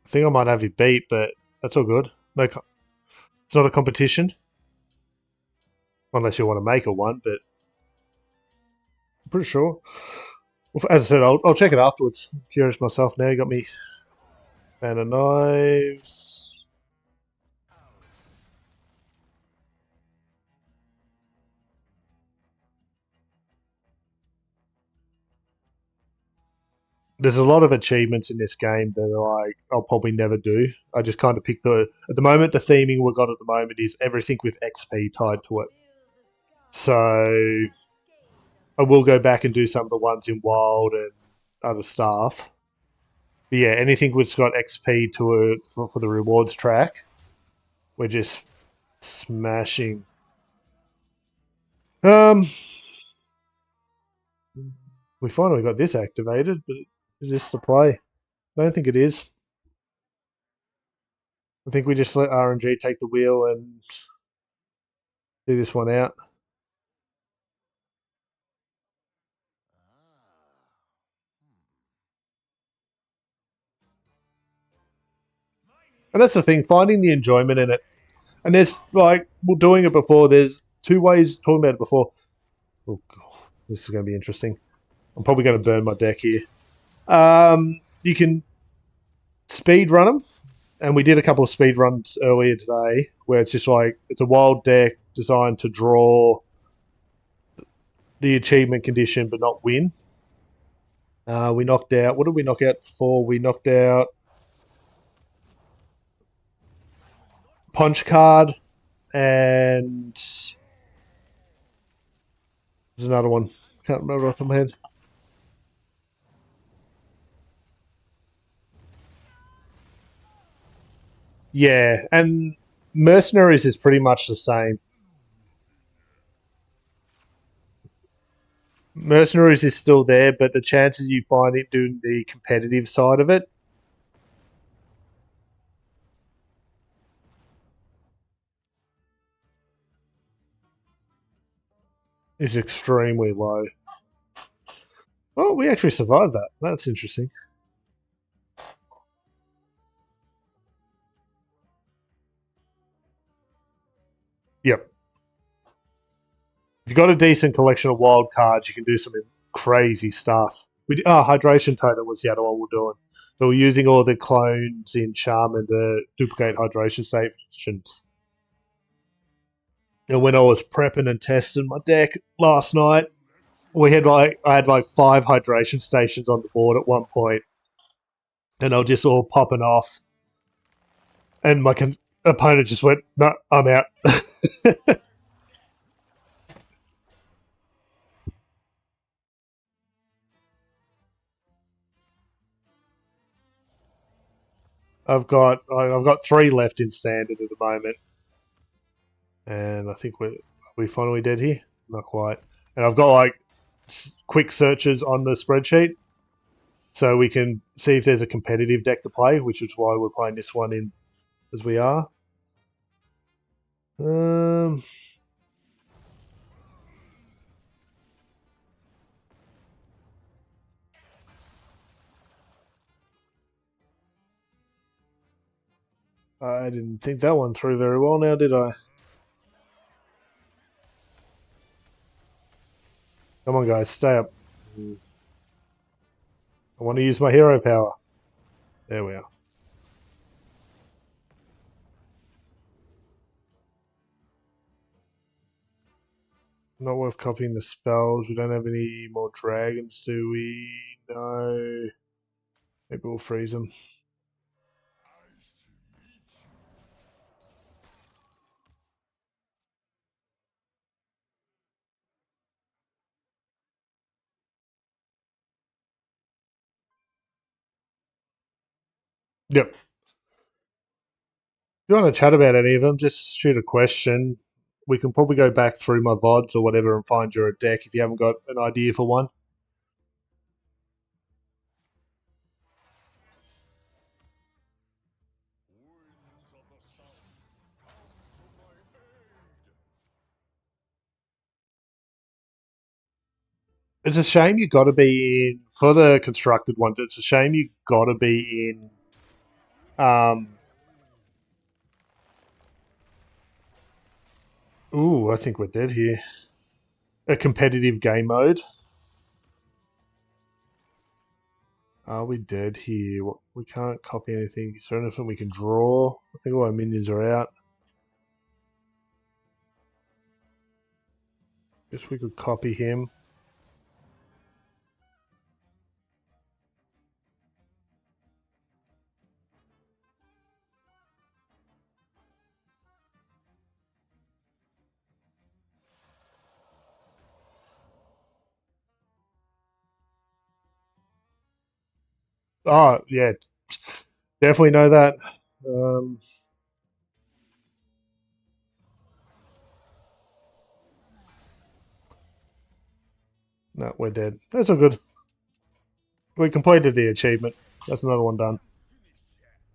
I think I might have you beat, but that's all good. No, it's not a competition. Unless you want to make a one, but I'm pretty sure. Well, as I said, I'll check it afterwards. I'm curious myself now. You got me Man of Knives. There's a lot of achievements in this game that are like I'll probably never do. I just kind of pick the at the moment the theming we've got at the moment is everything with XP tied to it. So I will go back and do some of the ones in Wild and other stuff. But yeah, anything which's got XP to it for the rewards track, we're just smashing. Um, we finally got this activated, but is this the play? I don't think it is. I think we just let RNG take the wheel and do this one out. And that's the thing, finding the enjoyment in it. And there's like, well, doing it before, there's two ways, talking about it before. Oh, God, this is going to be interesting. I'm probably going to burn my deck here. You can speed run them, and we did a couple of speed runs earlier today where it's just like, it's a wild deck designed to draw the achievement condition but not win. We knocked out, what did we knock out before? We knocked out Punch Card, and there's another one. Can't remember off my head. Yeah, and mercenaries is pretty much the same. Mercenaries is still there, but the chances you find it doing the competitive side of it is extremely low. Well, we actually survived that. That's interesting. Yep. If you've got a decent collection of wild cards, you can do some crazy stuff. Hydration totem was the other one we're doing. So we're using all the clones in Charmin to duplicate hydration stations. And when I was prepping and testing my deck last night, I had like 5 hydration stations on the board at one point, and they were just all popping off. And my opponent just went, "No, I'm out." I've got 3 left in standard at the moment, and I think we finally dead here. Not quite. And I've got like quick searches on the spreadsheet, so we can see if there's a competitive deck to play, which is why we're playing this one in as we are. Um, I didn't think that one through very well. Now, did I? Come on, guys, stay up. I want to use my hero power. There we are. Not worth copying the spells. We don't have any more dragons, do we? No. Maybe we'll freeze them. Yep. If you want to chat about any of them, just shoot a question. We can probably go back through my VODs or whatever and find your deck if you haven't got an idea for one. Winds of the south, come to my aid! It's a shame you got to be in for the constructed ones. It's a shame you got to be in. Ooh, I think we're dead here. A competitive game mode. Are we dead here? We can't copy anything. Is there anything we can draw? I think all our minions are out. Guess we could copy him. Oh, yeah. Definitely know that. Um, no, we're dead. That's all good. We completed the achievement. That's another one done.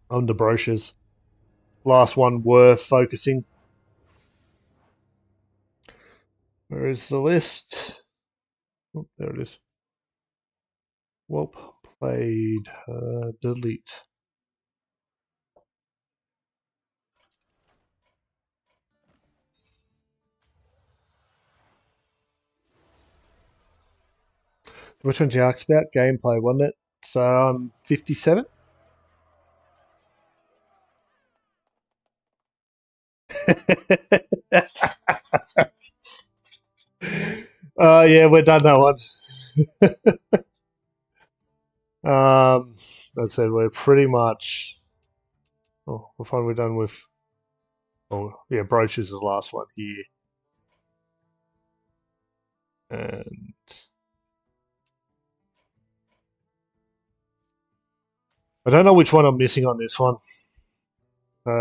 On the brochures. Last one worth focusing. Where is the list? Oh, there it is. Well played. Delete. Which one's you asked about? Gameplay, wasn't it? So I'm 57. Yeah, we're done that one. As I said, we're pretty much. Oh, we're finally done with. Oh, yeah, brochures is the last one here. And I don't know which one I'm missing on this one. So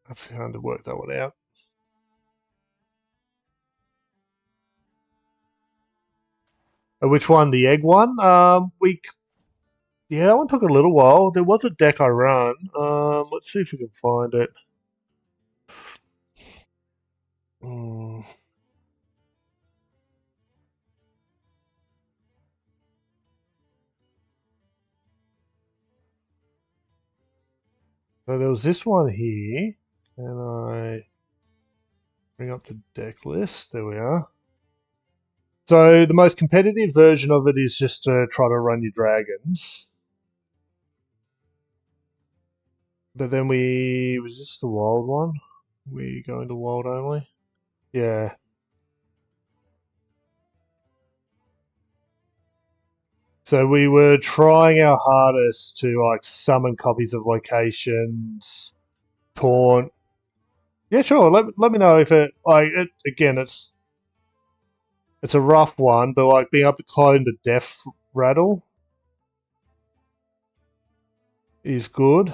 let's see how to work that one out. Which one? The egg one? Yeah, that one took a little while. There was a deck I run. Let's see if we can find it. Hmm. So there was this one here. Can I bring up the deck list? There we are. So the most competitive version of it is just to try to run your dragons. But then was this the wild one? We going to wild only? Yeah. So we were trying our hardest to like summon copies of locations, taunt. Yeah, sure. Let me know if it like it again. It's a rough one, but like being able to clone the death rattle is good.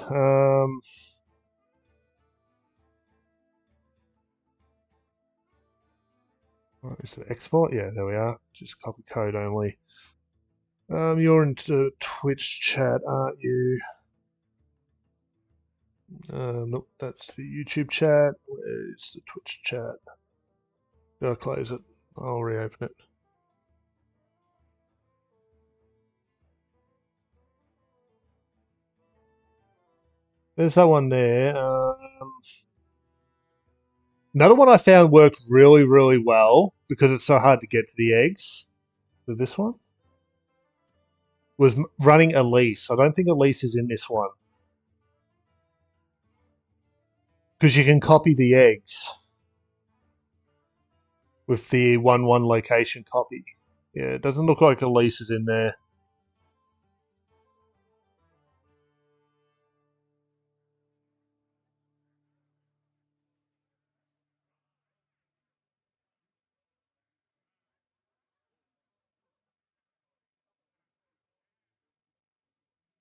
Is it export? Yeah, there we are. Just copy code only. You're into Twitch chat, aren't you? Nope, that's the YouTube chat. Where's the Twitch chat? Gotta close it. I'll reopen it. There's that one there. Another one I found worked really, really well because it's so hard to get to the eggs. So this one was running Elise. I don't think Elise is in this one because you can copy the eggs with the 1-1 location copy. Yeah, it doesn't look like Elise is in there.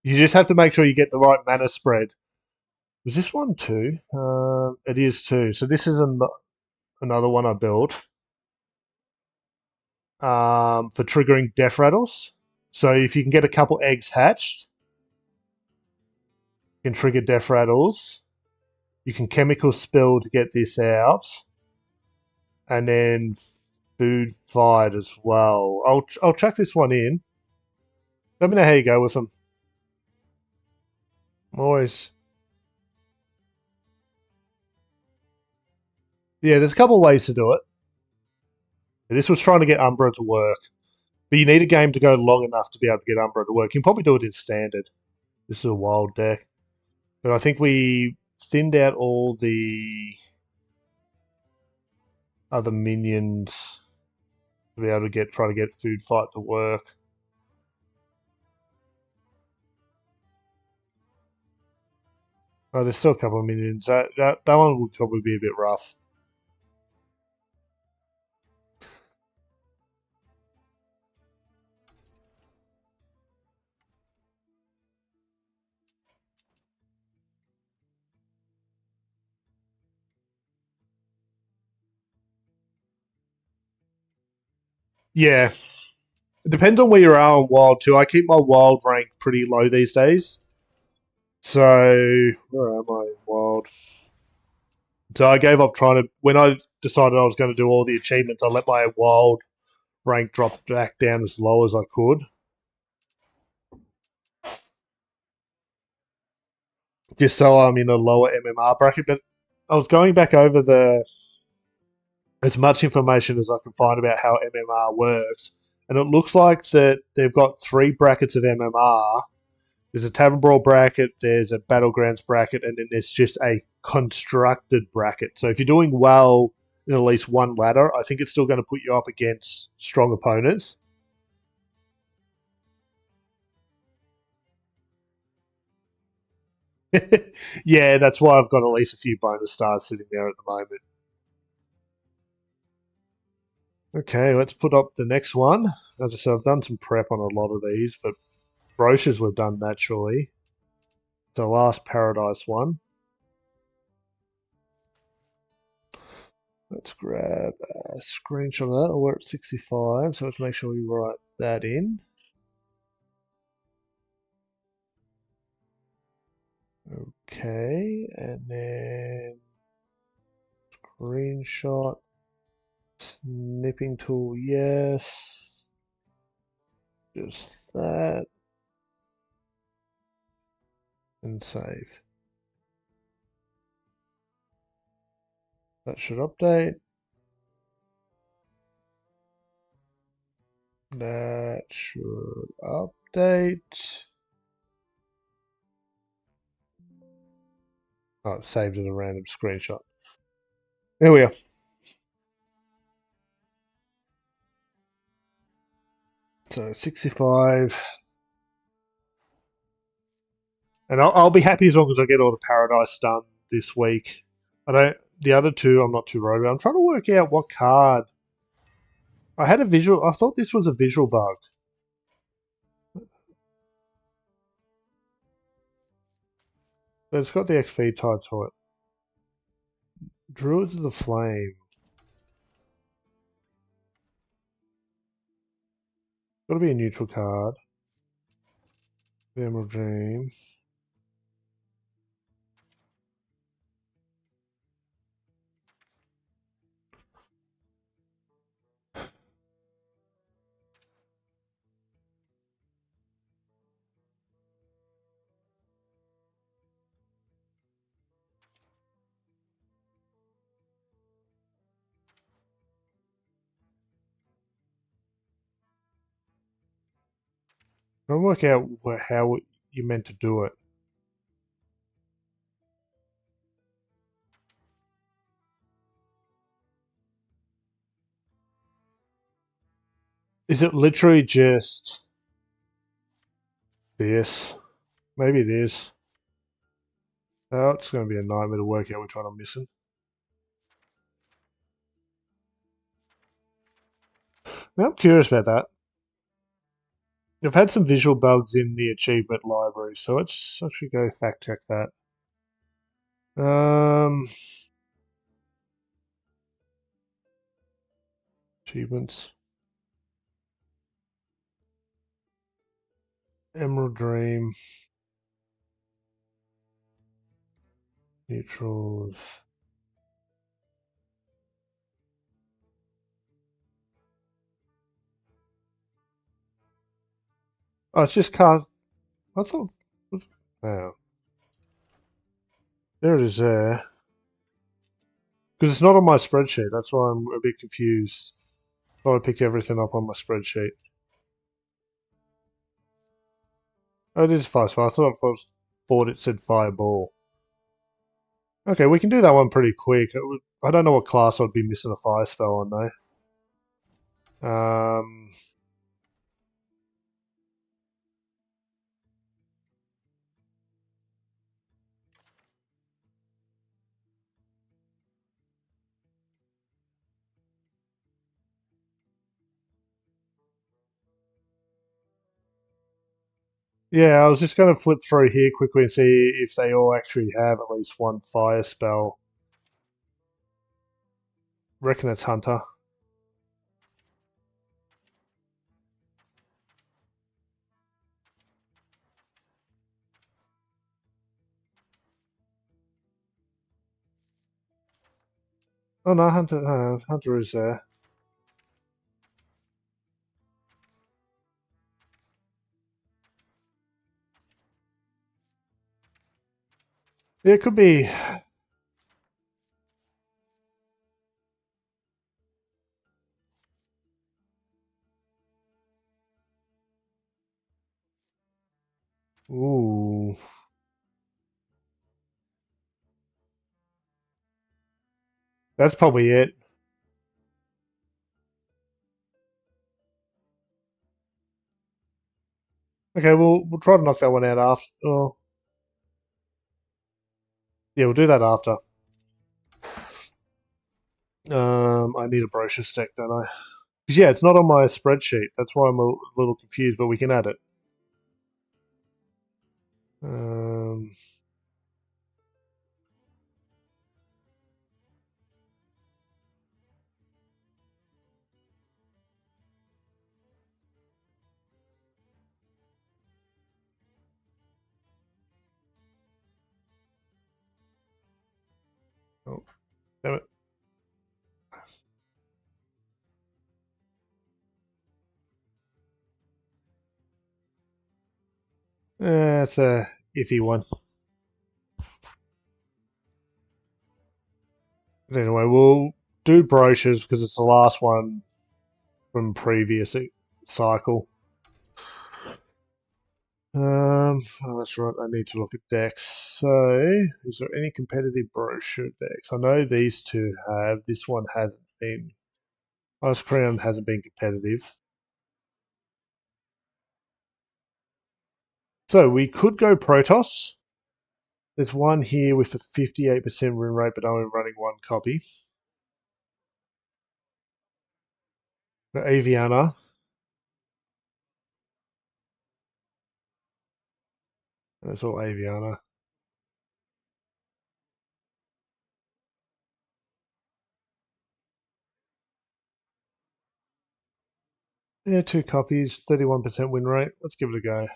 You just have to make sure you get the right mana spread. Was this one too? It is too. So this is another one I built for triggering death rattles. So if you can get a couple eggs hatched, you can trigger death rattles. You can chemical spill to get this out, and then food fight as well. I'll chuck this one in. Let me know how you go with them. Always. Yeah, there's a couple of ways to do it. This was trying to get Umbra to work, but you need a game to go long enough to be able to get Umbra to work. You can probably do it in standard. This is a wild deck, but I think we thinned out all the other minions to be able to try to get food fight to work. Oh, there's still a couple of minions. That one would probably be a bit rough. Yeah, it depends on where you are on wild too. I keep my wild rank pretty low these days. So where am I in wild? So I gave up trying to. When I decided I was going to do all the achievements, I let my wild rank drop back down as low as I could, just so I'm in a lower MMR bracket. But I was going back over the as much information as I can find about how MMR works, and it looks like that they've got three brackets of MMR. There's a Tavern Brawl bracket, there's a Battlegrounds bracket, and then there's just a constructed bracket. So if you're doing well in at least one ladder, I think it's still going to put you up against strong opponents. Yeah, that's why I've got at least a few bonus stars sitting there at the moment. Okay, let's put up the next one. As I said, I've done some prep on a lot of these, but brochures were done naturally. The last Paradise one. Let's grab a screenshot of that. We're at 65, so let's make sure we write that in. Okay, and then screenshot, snipping tool, yes. Just that, and save. That should update. That should update. Oh, it saved as a random screenshot. There we are. So 65. And I'll be happy as long as I get all the Paradise done this week. I don't. The other two, I'm not too worried about. I'm trying to work out what card. I had a visual. I thought this was a visual bug, but it's got the XP tied to it. Druids of the Flame. Got to be a neutral card. The Emerald Dream. I'm trying to work out how you meant to do it. Is it literally just this? Maybe it is. Oh, it's going to be a nightmare to work out which one I'm missing. Now I'm curious about that. I've had some visual bugs in the achievement library, so let's actually go fact check that. Achievements. Emerald Dream. Neutrals. Oh, it's just card. I thought. Oh, there it is there. Because it's not on my spreadsheet. That's why I'm a bit confused. Thought I picked everything up on my spreadsheet. Oh, it is fire spell. Thought it said fireball. Okay, we can do that one pretty quick. I don't know what class I'd be missing a fire spell on though. Yeah, I was just going to flip through here quickly and see if they all actually have at least one fire spell. Reckon it's Hunter. Oh no, Hunter is there. Yeah, it could be. Ooh. That's probably it. Okay, we'll try to knock that one out after. Oh, yeah, we'll do that after. I need a brochure stack, don't I? Because yeah, it's not on my spreadsheet. That's why I'm a little confused. But we can add it. Um, oh, damn it. It's a iffy one. But anyway, we'll do brochures because it's the last one from previous cycle. Oh, that's right. I need to look at decks. So, is there any competitive brochure decks? I know these two have. This one hasn't been. Ice Crown hasn't been competitive. So we could go Protoss. There's one here with a 58% win rate, but only running one copy. The Aviana. That's all Aviana. Yeah, two copies, 31% win rate. Let's give it a go.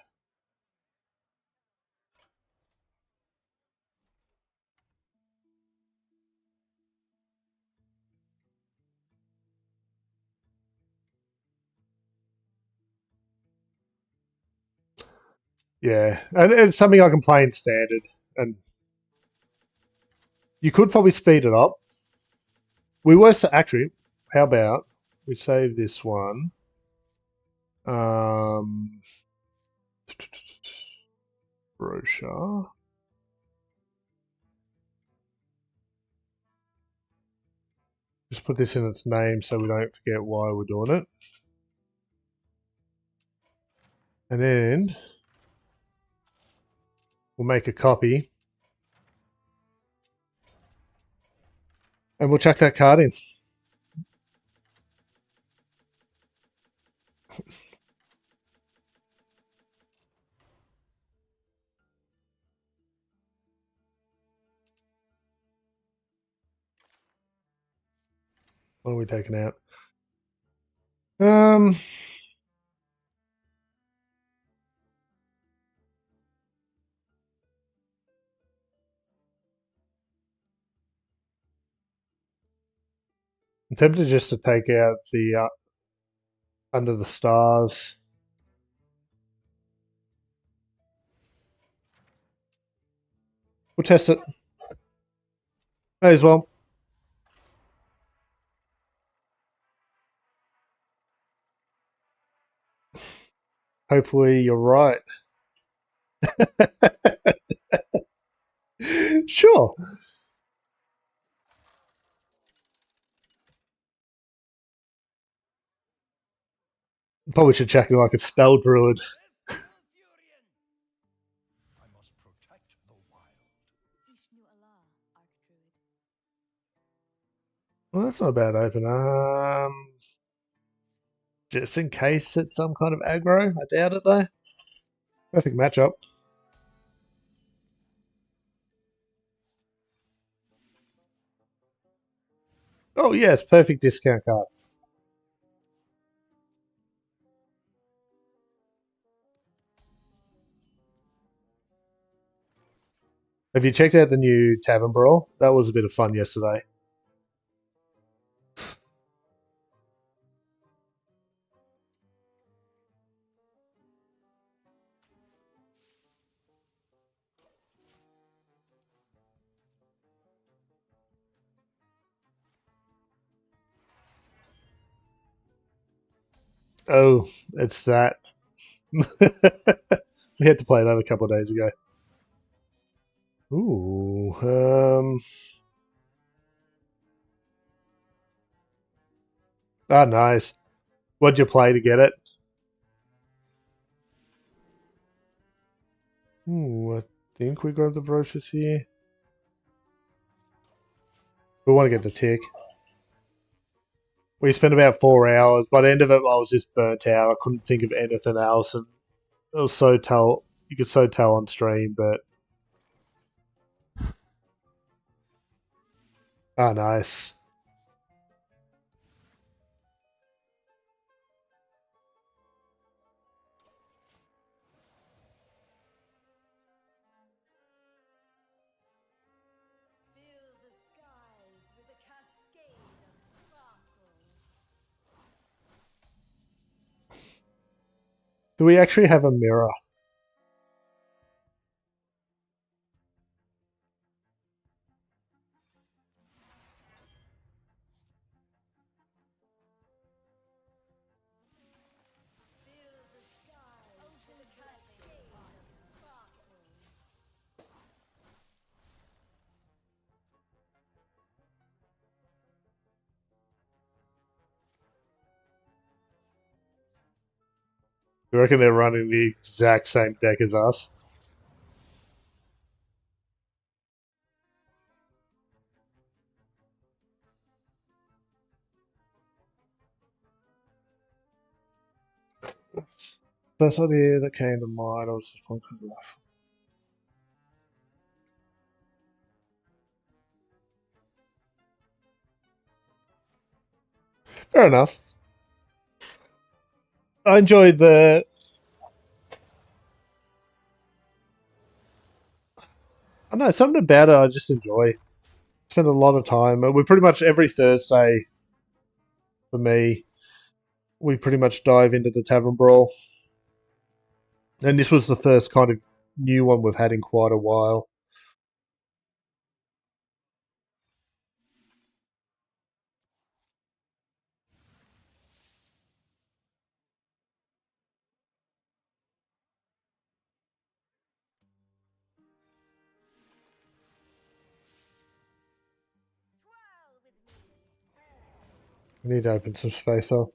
Yeah, and it's something I can play in standard. And you could probably speed it up. We were actually. How about we save this one? Um, brochure. Just put this in its name so we don't forget why we're doing it. And then we'll make a copy and we'll chuck that card in. What are we taking out? Um, I'm tempted just to take out the Under the Stars. We'll test it. May as well. Hopefully you're right. Sure. Probably should check it like a spell druid. Furion! I must protect the wild. Ishnu Allah, Archdruid. Well, that's not a bad opener. Just in case it's some kind of aggro. I doubt it though. Perfect matchup. Oh yes, perfect discount card. Have you checked out the new Tavern Brawl? That was a bit of fun yesterday. Oh, it's that. We had to play that a couple of days ago. Ooh, nice. What'd you play to get it? Ooh, I think we grabbed the brochures here. We want to get the tick. We spent about 4 hours. By the end of it, I was just burnt out. I couldn't think of anything else, and it was so tell. You could so tell on stream, but oh, nice. Fill the skies with a cascade of sparkles. Do we actually have a mirror? Fill the skies with a cascade of sparkles. You reckon they're running the exact same deck as us? First idea that came to mind, I was just one kind of life. Fair enough. I enjoyed the. I don't know, something about it I just enjoy. Spend a lot of time. We pretty much every Thursday for me, we pretty much dive into the Tavern Brawl. And this was the first kind of new one we've had in quite a while. Twirl with me. We need to open some space up.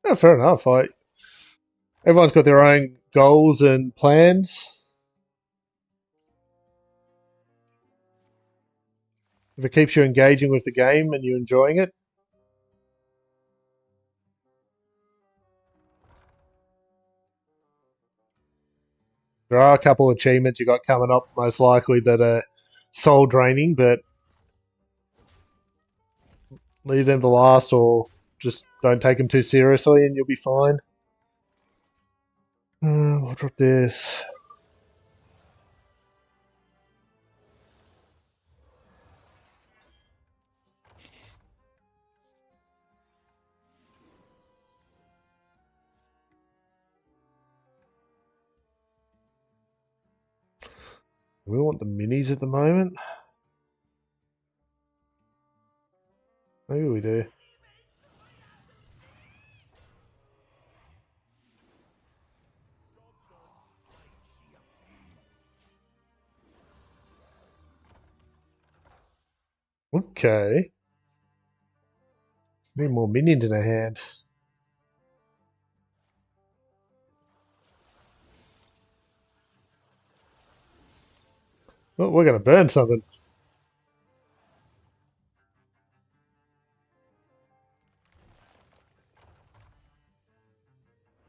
Yeah, fair enough. Everyone's got their own goals and plans. If it keeps you engaging with the game and you're enjoying it, there are a couple of achievements you got coming up, most likely that are soul draining, but leave them to last or just don't take them too seriously and you'll be fine. I'll drop this. We want the minis at the moment. Maybe we do. Okay. Need more minions in our hand. Oh, we're going to burn something.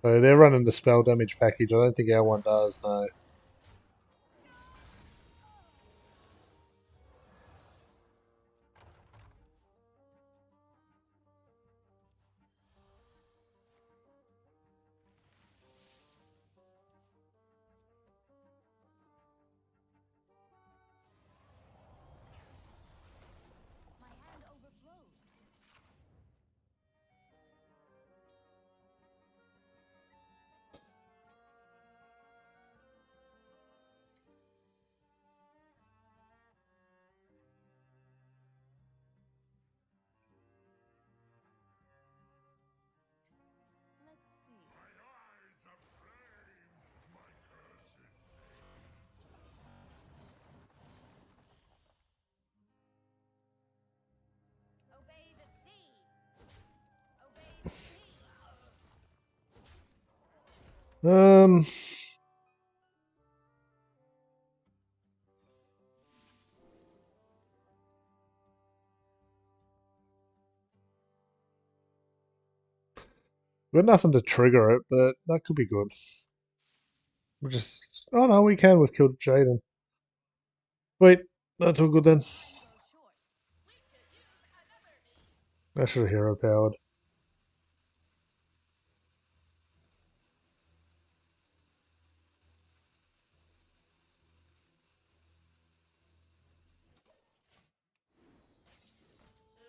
So they're running the spell damage package. I don't think our one does, no. My hand overflows. Let's see. My eyes aflame! My curses! Obey the sea. Obey the sea. Um, We've got nothing to trigger it, but that could be good. We'll just. Oh no, we can. We've killed Jaden. Wait, that's all good then. I should have hero powered.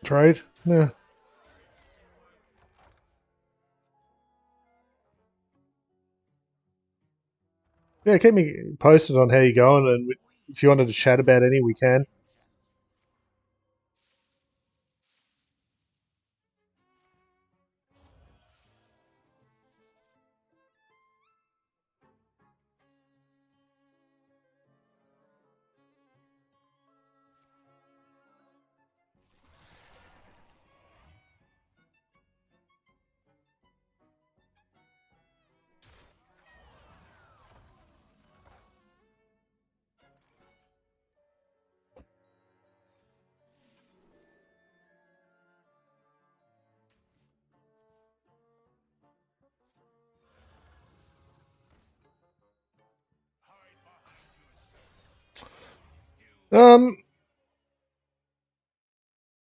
Trade? Yeah. Yeah, keep me posted on how you're going, and if you wanted to chat about any, we can. Um,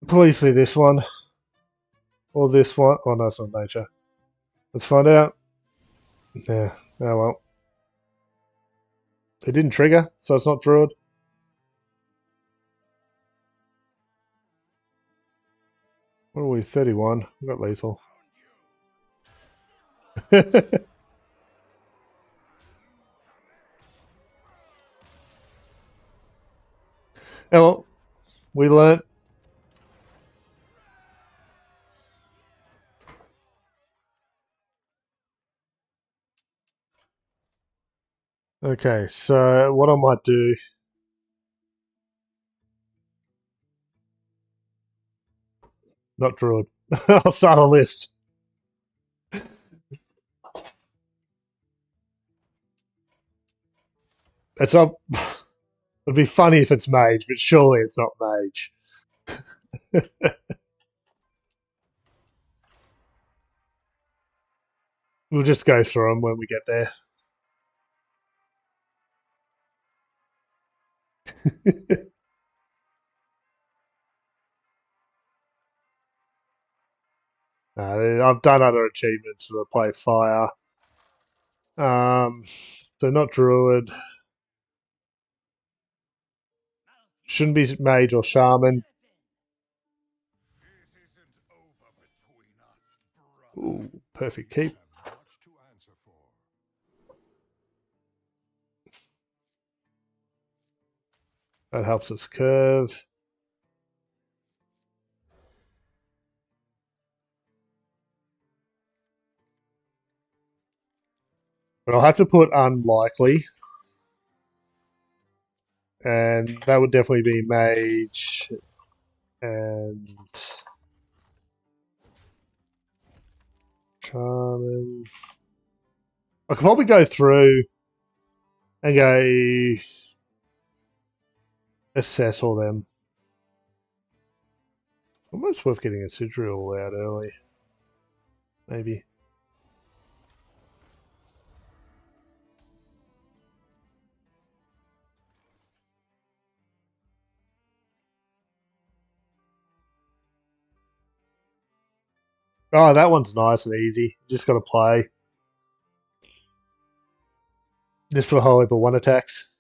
please be this one or this one. Oh no, it's not nature. Let's find out. Yeah. Oh well. It didn't trigger, so it's not druid. What are we? 31. We got lethal. Oh well, we learnt. Okay, so what I might do. Not druid. I'll start a list. It's not. It'd be funny if it's mage, but surely it's not mage. We'll just go through them when we get there. I've done other achievements that play fire. So not druid. Shouldn't be mage or shaman. It isn't over between us, brother. Ooh, perfect keep. Have much to answer for. That helps us curve. But I'll have to put unlikely. And that would definitely be mage and shaman. I could probably go through and go assess all them. Almost worth getting a Sidriel out early. Maybe. Oh, that one's nice and easy. Just got to play. Just for a whole heap of one attacks.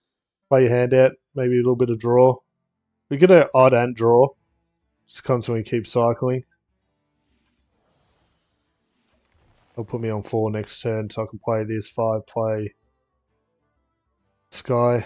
Play your hand out. Maybe a little bit of draw. We get an odd and draw. Just constantly keep cycling. They'll put me on 4 next turn so I can play this 5 play Sky.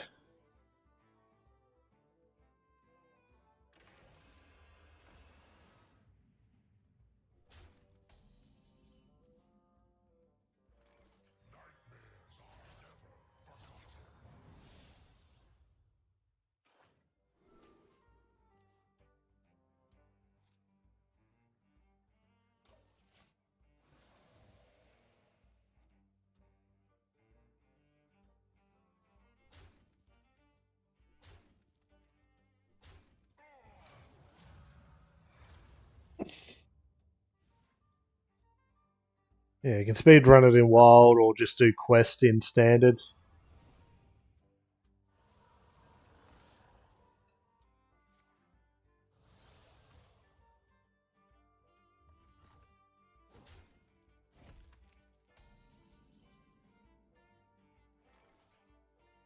Yeah, you can speed run it in wild or just do quest in standard.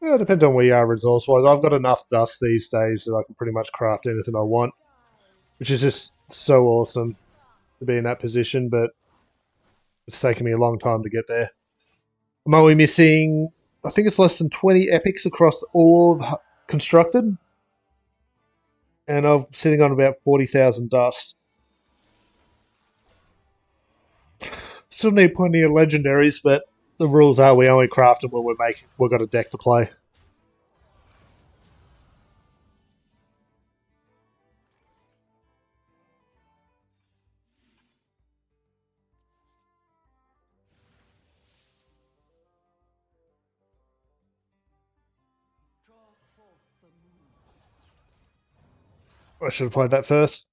Yeah, it depends on where you are resource wise. I've got enough dust these days that I can pretty much craft anything I want, which is just so awesome to be in that position, but it's taken me a long time to get there. I'm only missing, I think it's less than 20 epics across all of constructed, and I'm sitting on about 40,000 dust. Still need plenty of legendaries, but the rules are we only craft them when we've got a deck to play. Draw forth the moon. I should have played that first.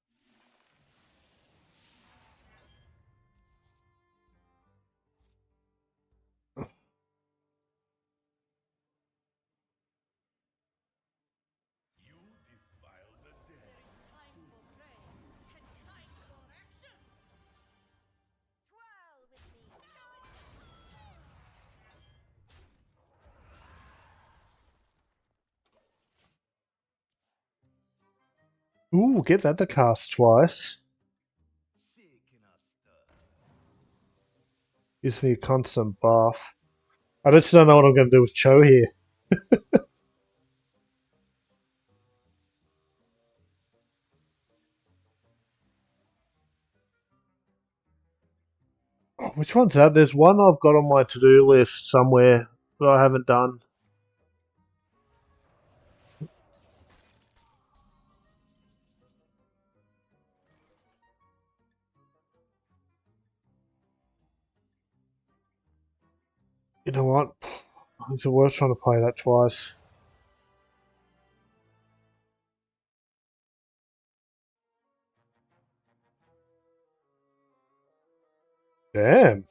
You defile the dead. There is time for prayer and time for action. Twirl with me. Ooh, get that to cast twice. Shaking a stir. Gives me a constant buff. I just don't know what I'm going to do with Cho here. Oh, which one's that? There's one I've got on my to-do list somewhere that I haven't done. You know what? It's worth trying to play that twice. Damn.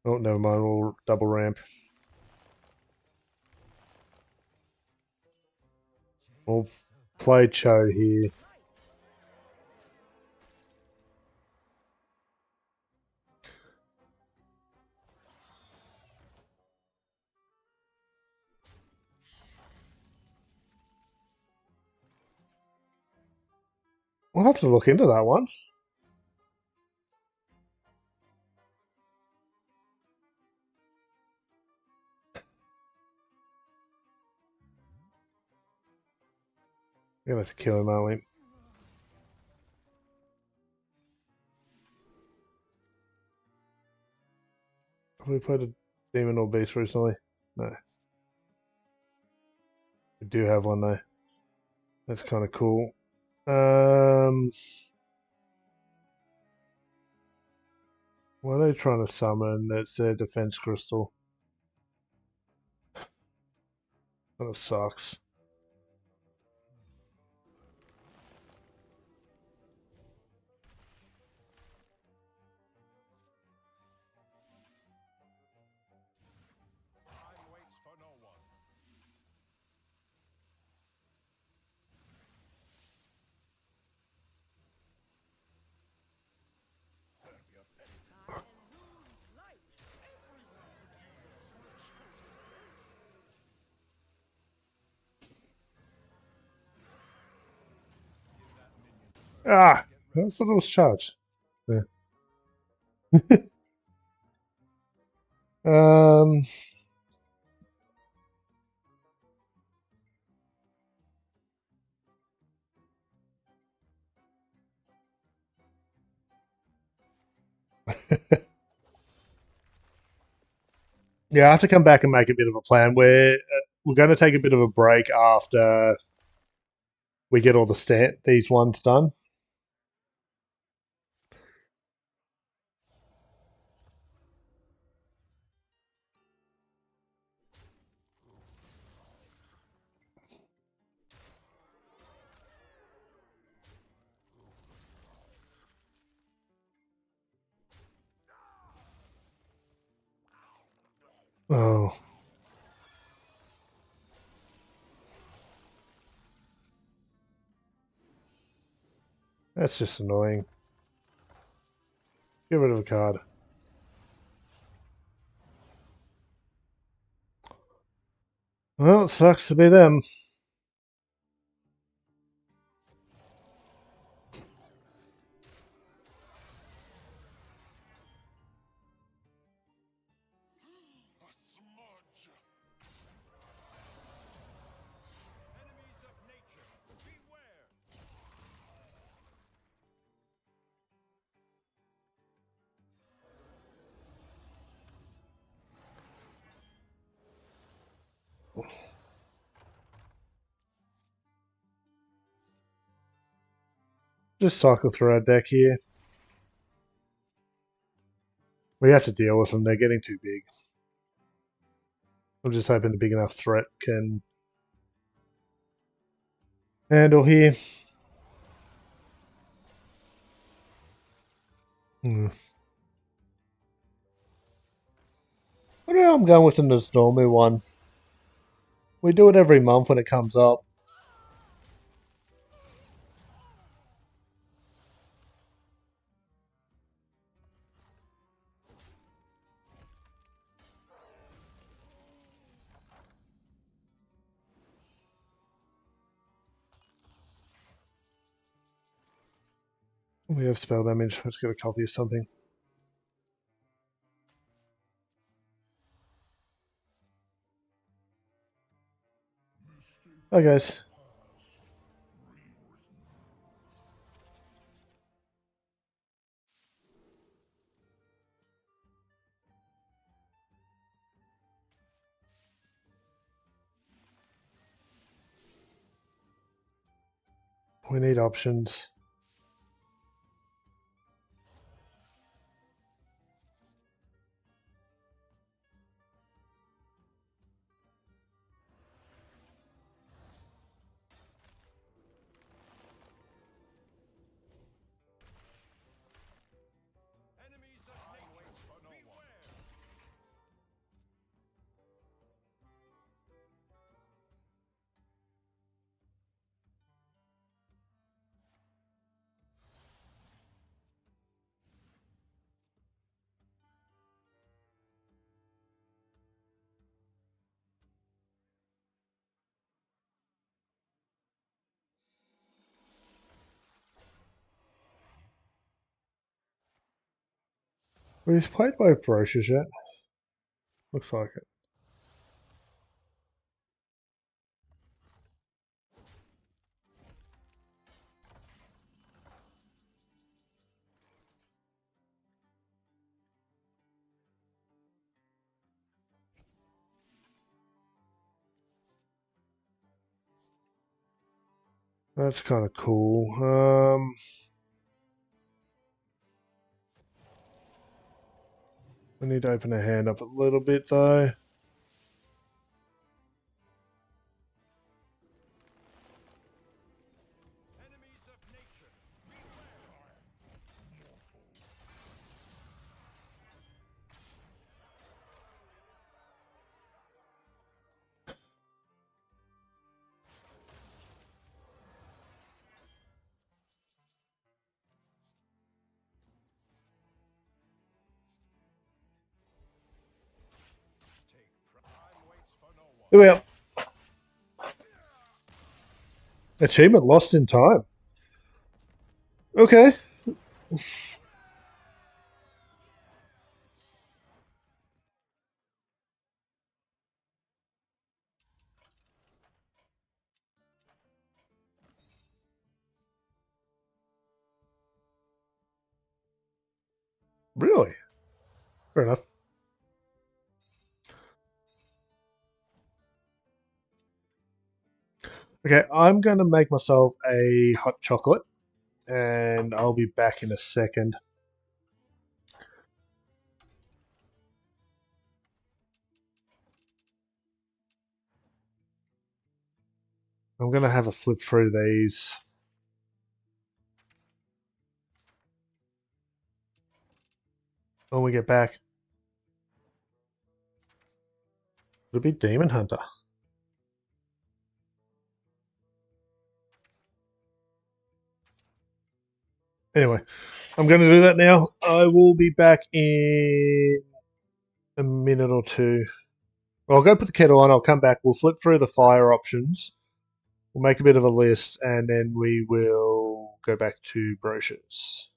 Oh, never mind. We'll double ramp. We'll play Cho here. We'll have to look into that one. We're going to have to kill him, aren't we? Have we played a demon or beast recently? No. We do have one, though. That's kind of cool. What are they trying to summon? That's their defense crystal. Kind of sucks. Time waits for no one. Serve your petty. I lose light. Everyone could use a fresh coat of paint. Give that minion first. Ah! Get I ready. thought it was charged. Yeah. Um, yeah, I have to come back and make a bit of a plan. We're going to take a bit of a break after we get all these ones done. Oh. That's just annoying. Get rid of a card. Well, it sucks to be them. A smudge. Enemies of nature, beware. Just cycle through our deck here. We have to deal with them. They're getting too big. I'm just hoping a big enough threat can handle here. Hmm. I don't know. I'm going with the Nostormu one. We do it every month when it comes up. We have spell damage. Let's get a copy of something. Hi guys. We need options. Enemies of nature, beware. We've played both brochures yet. Looks like it. That's kind of cool. We need to open a hand up a little bit though. Enemies of nature, beware. Time waits for no one. Here we are. Achievement lost in time. Okay. Really? Fair enough. Okay, I'm going to make myself a hot chocolate and I'll be back in a second. I'm going to have a flip through these. When we get back. Would it be Demon Hunter? Anyway, I'm going to do that now. I will be back in a minute or two. Well, I'll go put the kettle on. I'll come back. We'll flip through the fire options. We'll make a bit of a list, and then we will go back to brochures.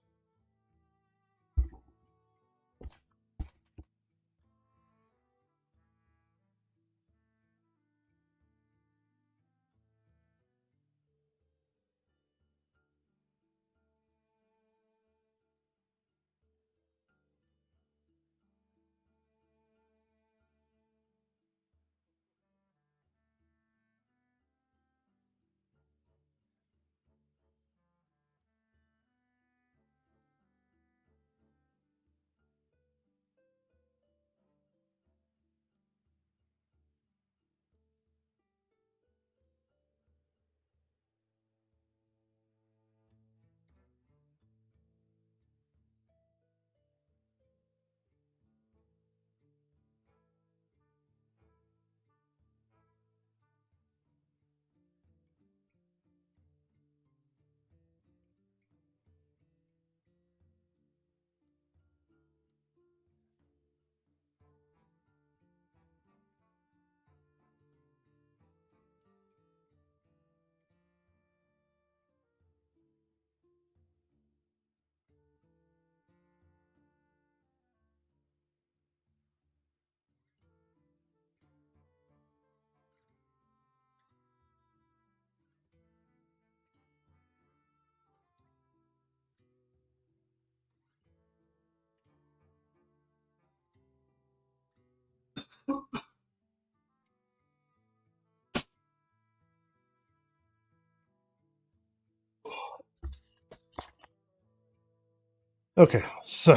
Okay, so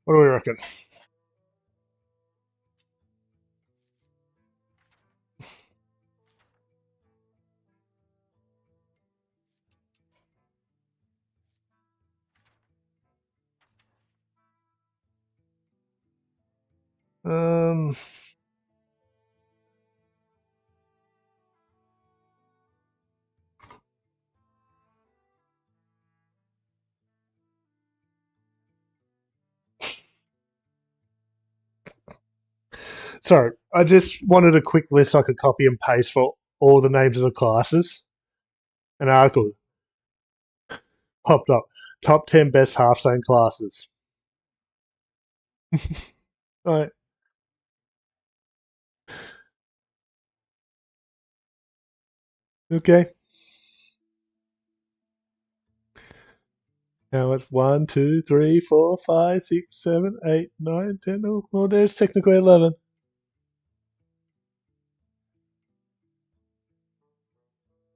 what do we reckon? Um, sorry, I just wanted a quick list I could copy and paste for all the names of the classes. An article popped up. Top 10 best Hearthstone classes. Right, okay. Now it's 1, 2, 3, 4, 5, 6, 7, 8, 9, 10. Oh, well, there's technically 11.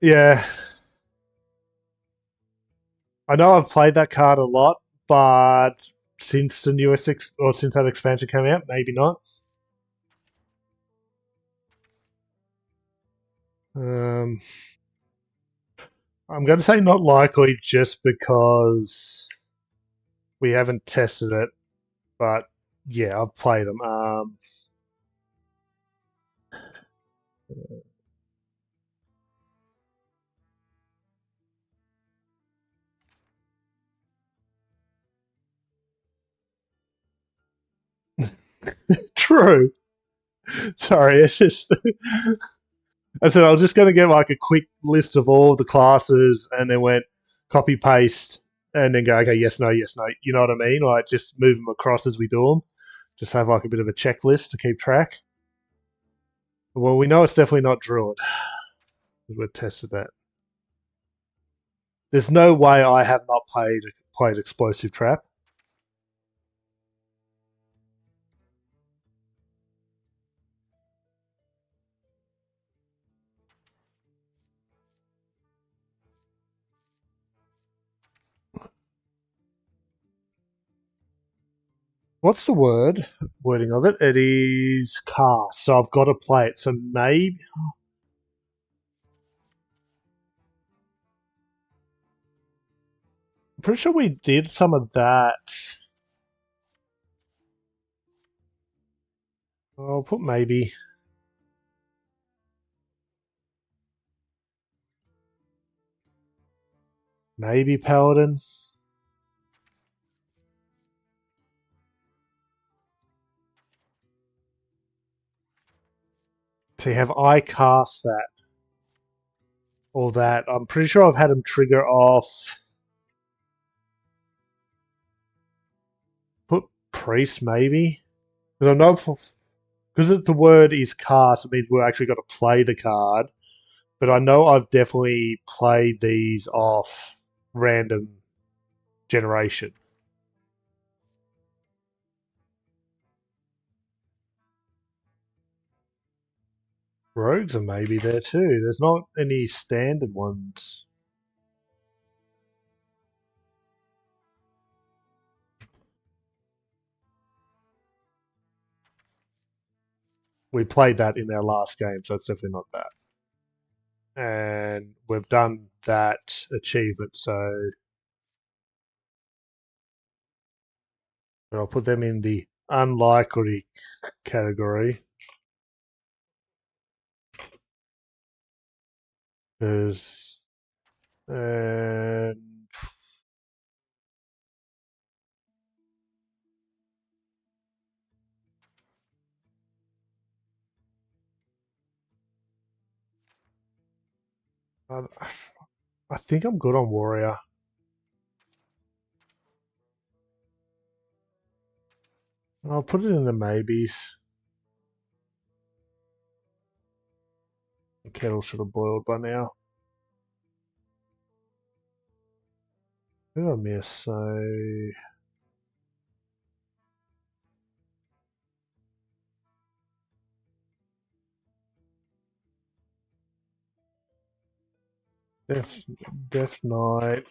Yeah, I know I've played that card a lot, but since the newest or since that expansion came out, maybe not. Um, I'm going to say not likely just because we haven't tested it, but yeah, I've played them. True. Sorry, it's just I said I was just going to get like a quick list of all the classes, and then went copy paste, and then go okay, yes, no, yes, no. You know what I mean? Like just move them across as we do them. Just have like a bit of a checklist to keep track. Well, we know it's definitely not Druid. We've tested that. There's no way I have not played Explosive Trap. What's the wording of it? It is cast, so I've got to play it. So maybe I'm pretty sure we did some of that. I'll put maybe. Maybe Paladin. See, have I cast that or that? I'm pretty sure I've had him trigger off. Put Priest, maybe? Because I know because the word is cast, it means we've actually got to play the card. But I know I've definitely played these off random generation. Rogues are maybe there too. There's not any standard ones. We played that in our last game, so it's definitely not that. And we've done that achievement, so I'll put them in the unlikely category because and I, I think I'm good on Warrior. I'll put it in the maybes. The kettle should have boiled by now. Who did I miss? So Death, Death Knight.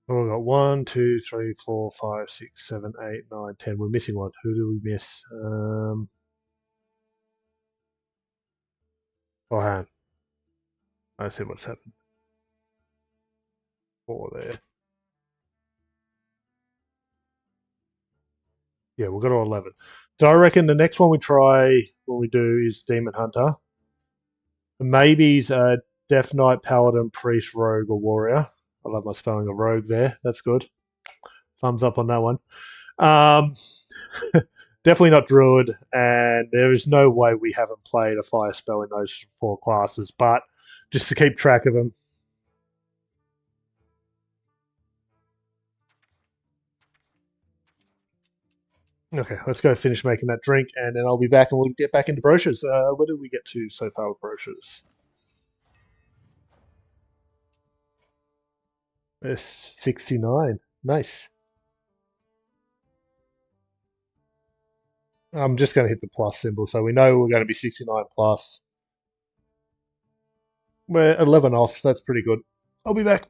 Oh, we got 1, 2, 3, 4, 5, 6, 7, 8, 9, 10. We're missing one. Who do we miss? Oh, hang on. I see what's happened. 4 there. Yeah, we've got to 11. So I reckon the next one we try, when we do, is Demon Hunter. The maybes are Death Knight, Paladin, Priest, Rogue, or Warrior. I love my spelling of Rogue there. That's good. Thumbs up on that one. Um, definitely not Druid, and there is no way we haven't played a fire spell in those 4 classes, but just to keep track of them. Okay, let's go finish making that drink, and then I'll be back and we'll get back into brochures. Where did we get to so far with brochures? 69. Nice. I'm just going to hit the plus symbol, so we know we're going to be 69 plus. We're 11 off. That's pretty good. I'll be back.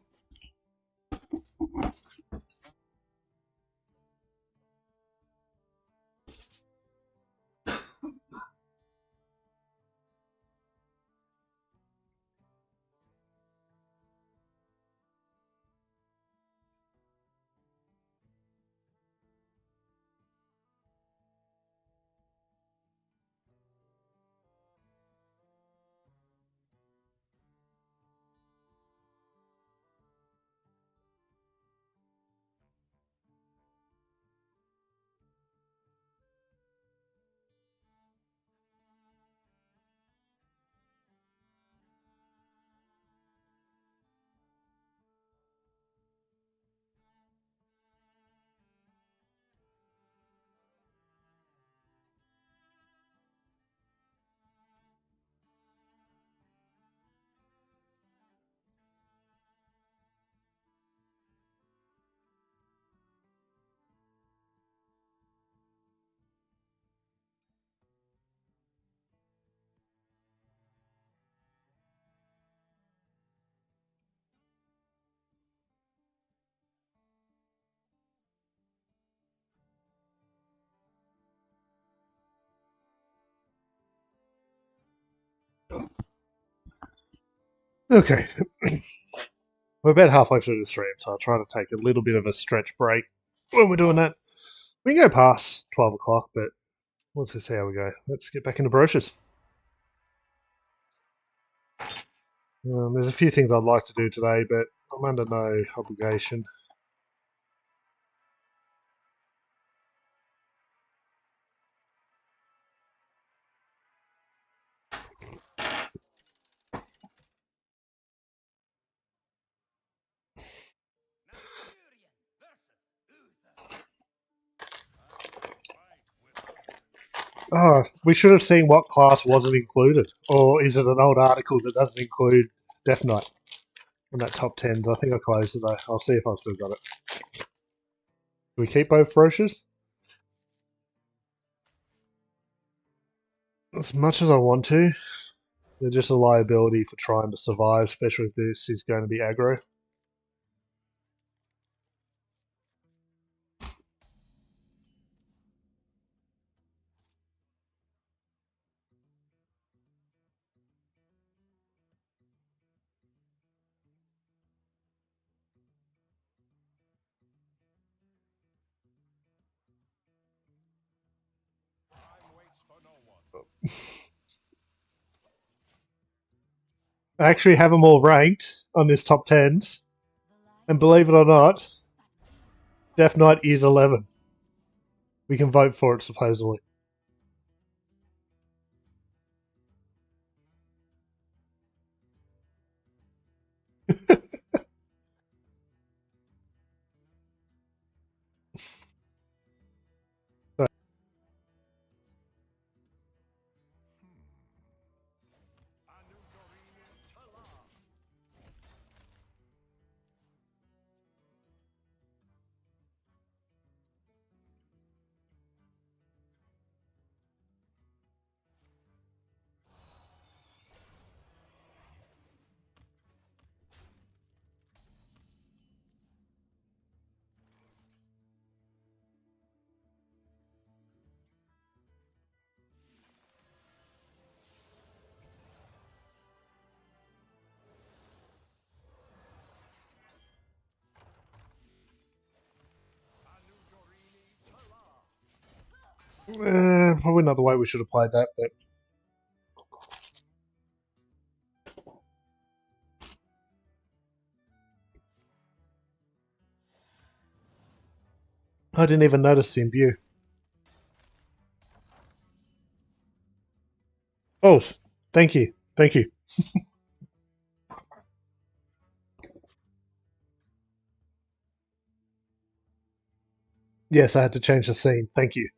Okay. We're about halfway through the stream, so I'll try to take a little bit of a stretch break. when we're doing that. We can go past 12 o'clock, but we'll just see how we go. Let's get back into brochures. There's a few things I'd like to do today, but I'm under no obligation. Nigerian versus Uther. I will fight with honor. Oh, we should have seen what class wasn't included. Or is it an old article that doesn't include Death Knight in that top 10s? I think I closed it though. I'll see if I've still got it. Do we keep both brochures? As much as I want to, they're just a liability for trying to survive, especially if this is going to be aggro. Time waits for no one. I actually have them all ranked on this top 10s, and believe it or not, Death Knight is 11. We can vote for it, supposedly. Anudorine Tala. Anudorine Tala. Probably not the way we should have played that, but I didn't even notice the imbue. Oh, thank you. Thank you. Yes, I had to change the scene. Thank you.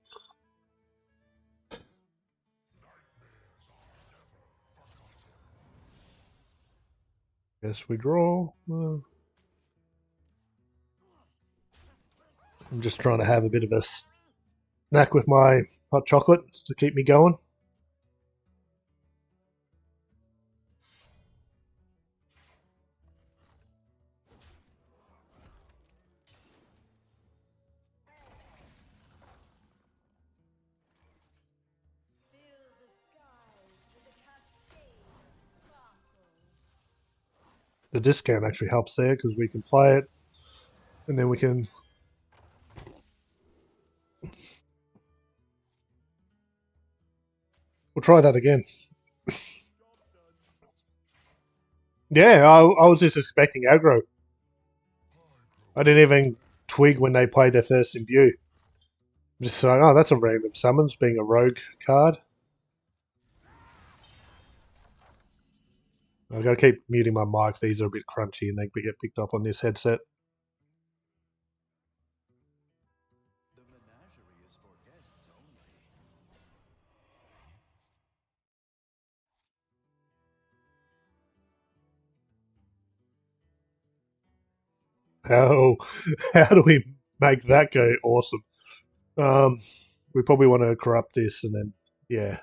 Yes, we draw. I'm just trying to have a bit of a snack with my hot chocolate to keep me going. Fill the skies with a cascade of sparkles. The discount actually helps there because we can play it, and then we can. We'll try that again. Job done. Yeah, I was just expecting aggro. I didn't even twig when they played their first imbue. Just saying, oh, that's a random summons, being a rogue card. I've got to keep muting my mic. These are a bit crunchy and they get picked up on this headset. The menagerie is for guests only. How how do we make that go awesome? Um, we probably want to corrupt this and then yeah.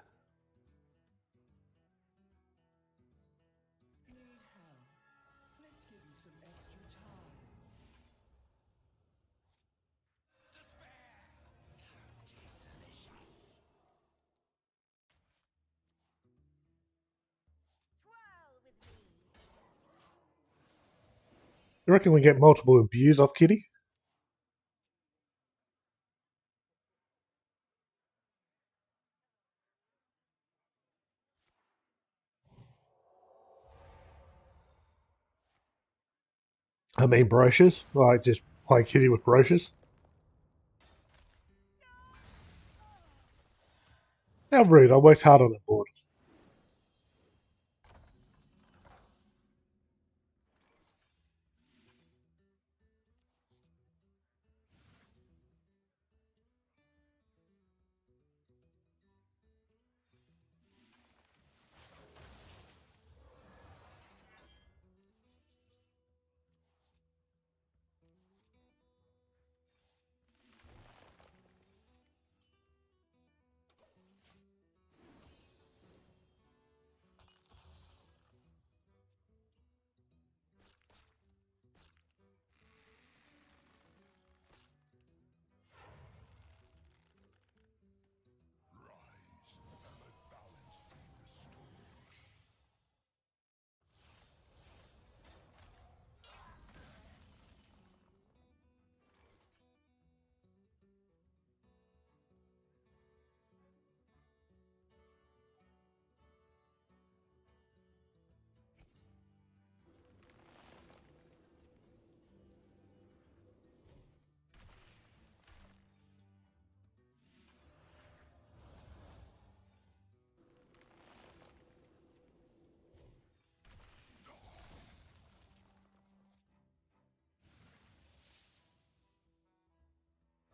Need help? Let's give you some extra time. Twirl with me. You reckon we get multiple imbues off Kitty? I mean brochures. Like just play kitty with brochures. How rude! I worked hard on that board.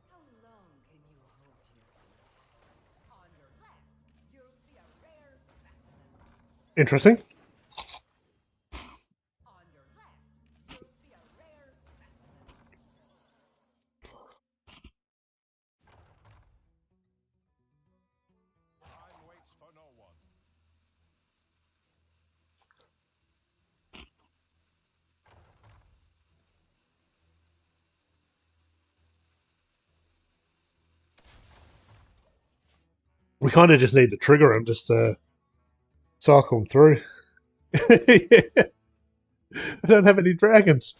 How long can you hold here? On your left, you'll see a rare specimen. Interesting. On your left, you'll see a rare specimen. Time waits for no one. We kind of just need to trigger him just to cycle him through. Yeah. I don't have any dragons.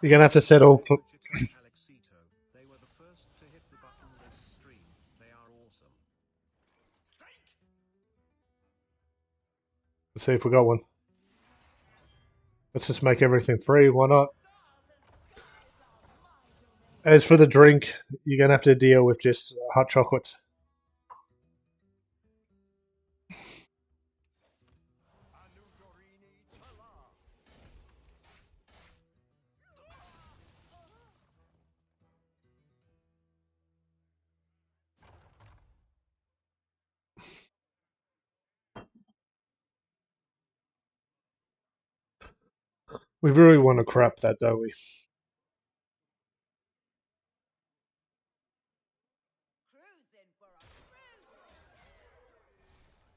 You're gonna have to settle for. Alexito. They were the first to hit the button this stream. They are awesome. Let's see if we got one. Let's just make everything free. Why not? As for the drink, you're gonna have to deal with just hot chocolates. Anudorini Tala. We really want to crap that, don't we? Cruising for a cruise.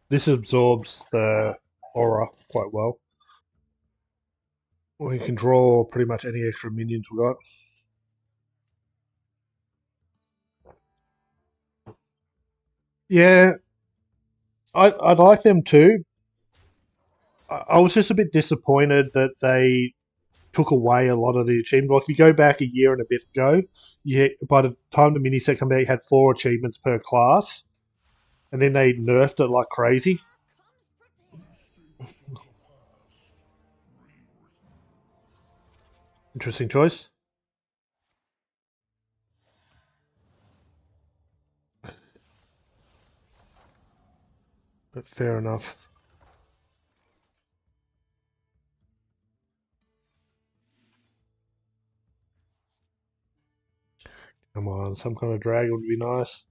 This absorbs the aura quite well. We can draw pretty much any extra minions we got. Yeah, I'd like them too. I was just a bit disappointed that they took away a lot of the achievements. Like if you go back a year and a bit ago, by the time the mini set came out, you had 4 achievements per class, and then they nerfed it like crazy. Interesting choice, but fair enough. Come on, some kind of dragon would be nice.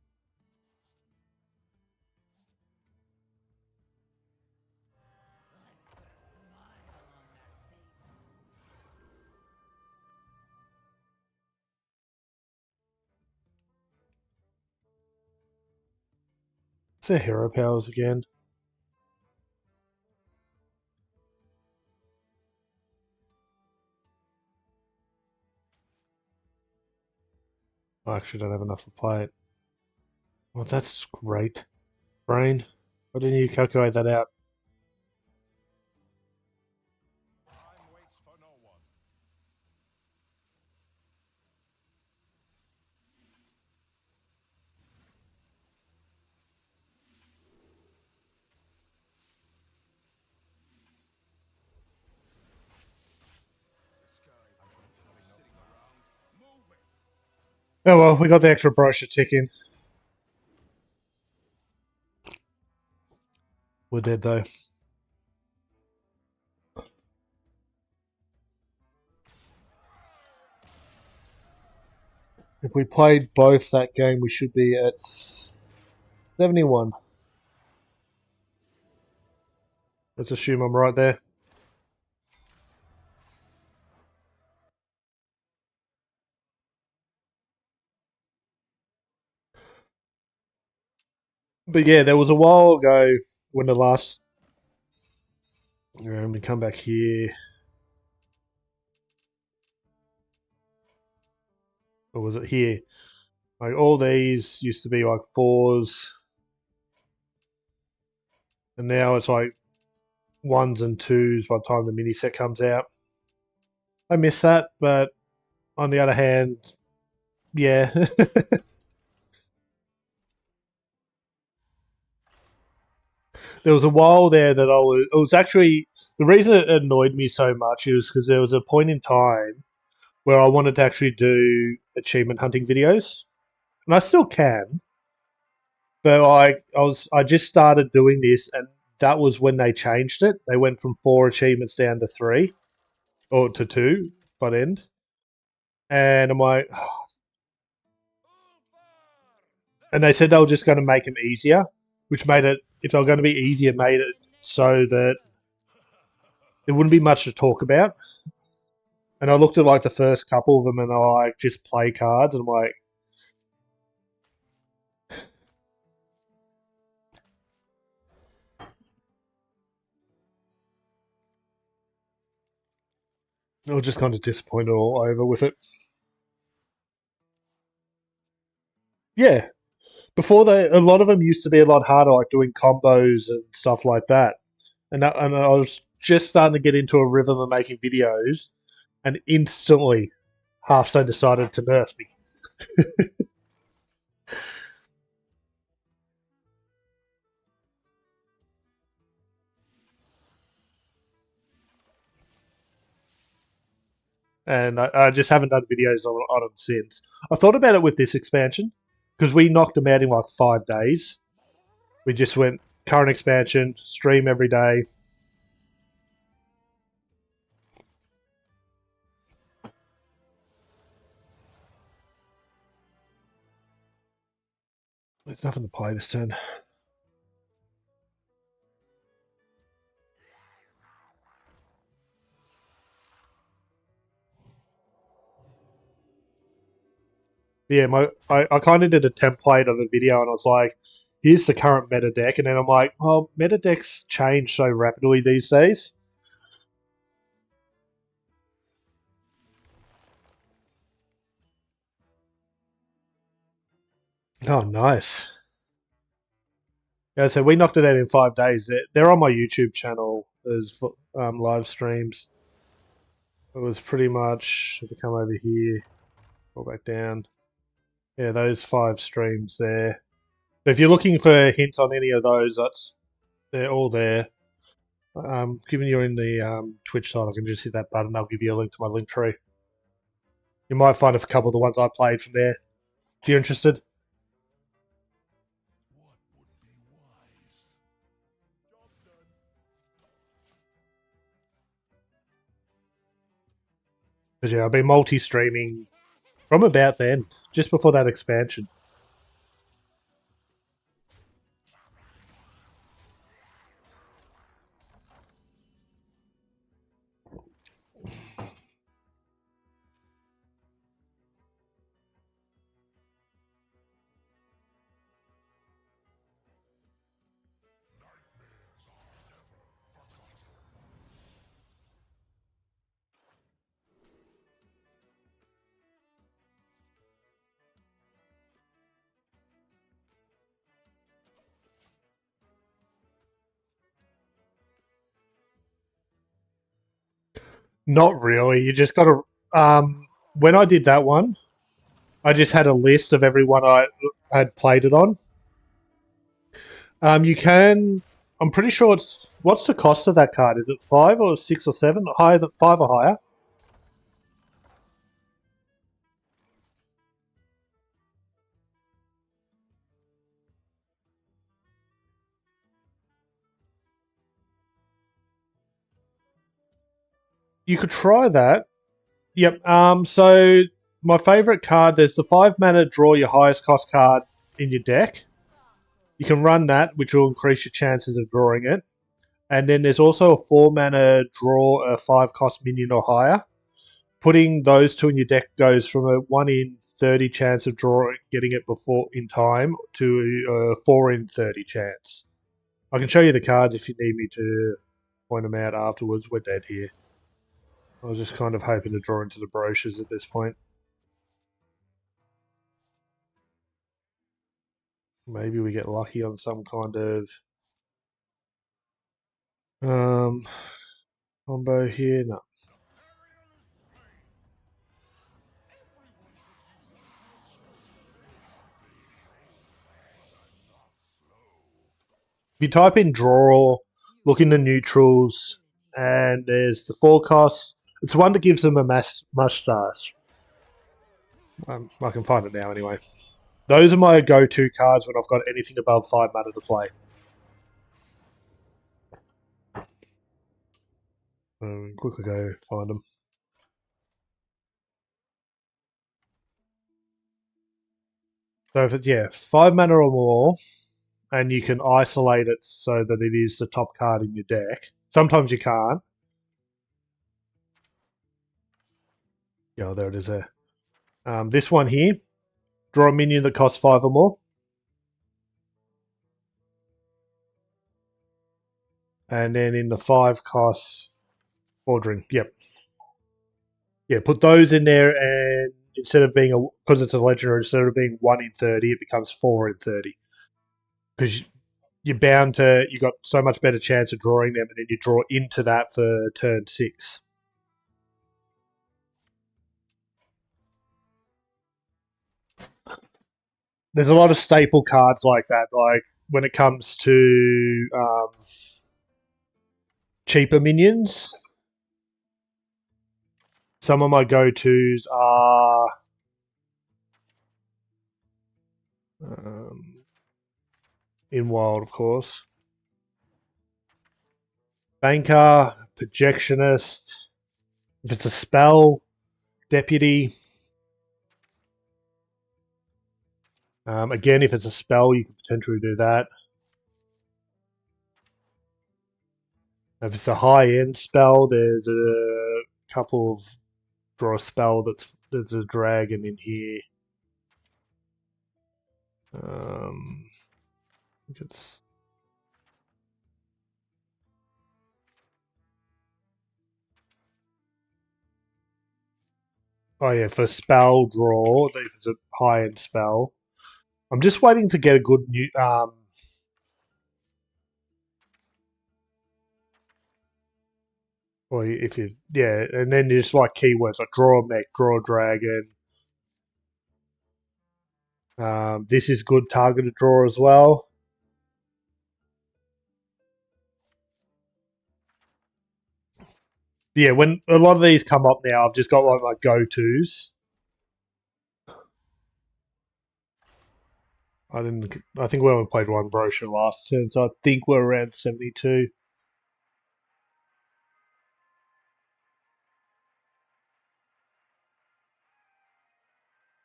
It's their hero powers again. I actually don't have enough to play it. Well, that's great. Brain, why didn't you calculate that out? Oh well, we got the extra brochure tick in. We're dead though. If we played both that game, we should be at 71. Let's assume I'm right there. But yeah, there was a while ago when the last. Let me come back here. Or was it here? Like all these used to be like fours, and now it's like ones and twos by the time the mini set comes out. I miss that, but on the other hand, yeah. There was a while there that it was actually, the reason it annoyed me so much is because there was a point in time where I wanted to actually do achievement hunting videos, and I still can, but I just started doing this, and that was when they changed it. They went from 4 achievements down to 3 or to 2 by the end, and I'm like, and they said they were just going to make them easier, which made it, if they were going to be easier, made it so that there wouldn't be much to talk about. And I looked at like the first couple of them, and they were like just play cards, and I'm like, I was just kind of disappointed all over with it. Yeah, before they, a lot of them used to be a lot harder, like doing combos and stuff like that. And I was just starting to get into a rhythm of making videos, and instantly, Hearthstone decided to nerf me. And I just haven't done videos on them since. I thought about it with this expansion because we knocked them out in like 5 days. We just went current expansion, stream every day. There's nothing to play this turn. Yeah, I kind of did a template of a video, and I was like, here's the current meta deck, and then I'm like, well, meta decks change so rapidly these days. Oh, nice. Yeah, so we knocked it out in 5 days. They're on my YouTube channel as live streams. It was pretty much, if I come over here, go back down. Yeah, those 5 streams there. If you're looking for hints on any of those, they're all there. Given you're in the Twitch side, I can just hit that button. I'll give you a link to my link tree. You might find a couple of the ones I played from there. If you're interested. What would be wise? Job done. Because yeah, I've been multi-streaming from about then, just before that expansion. Not really. You just got to. When I did that one, I just had a list of everyone I had played it on. You can. I'm pretty sure it's. What's the cost of that card? Is it 5 or 6 or 7? Higher than 5 or higher? You could try that. Yep. So my favorite card. There's the 5 mana draw your highest cost card in your deck. You can run that, which will increase your chances of drawing it. And then there's also a 4 mana draw a 5 cost minion or higher. Putting those two in your deck goes from a 1 in 30 chance of drawing getting it before in time to a 4 in 30 chance. I can show you the cards if you need me to point them out afterwards. We're dead here. I was just kind of hoping to draw into the brochures at this point. Maybe we get lucky on some kind of um, combo here. No. If you type in draw, look in the neutrals, and there's the forecast. It's the one that gives them a mustache. I can find it now anyway. Those are my go-to cards when I've got anything above 5 mana to play. Quickly go find them. So if it's 5 mana or more, and you can isolate it so that it is the top card in your deck. Sometimes you can't. Yeah, there it is there. This one here, draw a minion that costs 5 or more. And then in the 5 costs ordering. Yep. Yeah, put those in there, and instead of being because it's a legendary, instead of being 1 in 30, it becomes 4 in 30. Because you're bound to, you got so much better chance of drawing them, and then you draw into that for turn 6. There's a lot of staple cards like that. Like when it comes to cheaper minions, some of my go-tos are in Wild, of course. Banker, Projectionist. If it's a spell, Deputy. Again, if it's a spell, you could potentially do that. If it's a high-end spell, there's a couple of draw a spell there's a dragon in here. I think it's oh yeah, for spell draw, if it's a high-end spell. I'm just waiting to get a good new or if you and then there's like keywords like draw a mech, draw a dragon. This is good targeted draw as well. Yeah, when a lot of these come up now, I've just got like my go-tos. I think we only played one brochure last turn, so I think we're around 72.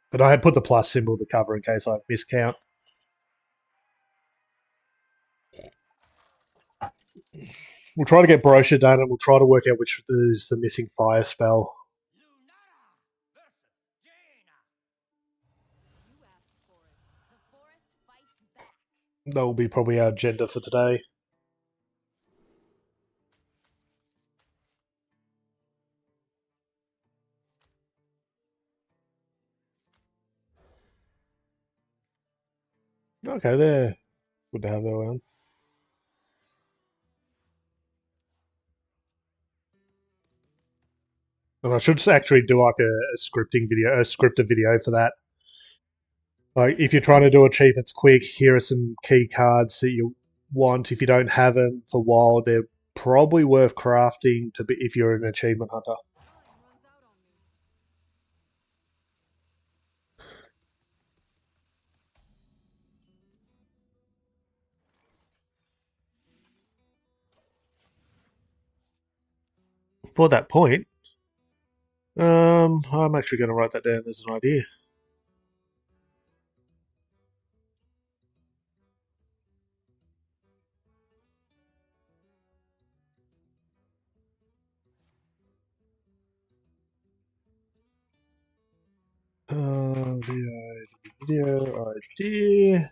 But I had put the plus symbol to cover in case I miscount. We'll try to get brochure done, and we'll try to work out which is the missing fire spell. Lunara versus Jaina. You asked for it. The forest fights back. That will be probably our agenda for today. Okay, there. Good to have that one. And I should actually do like a scripting video, a scripted video for that. Like, if you're trying to do achievements quick, here are some key cards that you want. If you don't have them for wild, they're probably worth crafting to be if you're an achievement hunter. Time runs out on me. For that point, I'm actually going to write that down as an idea. Video idea.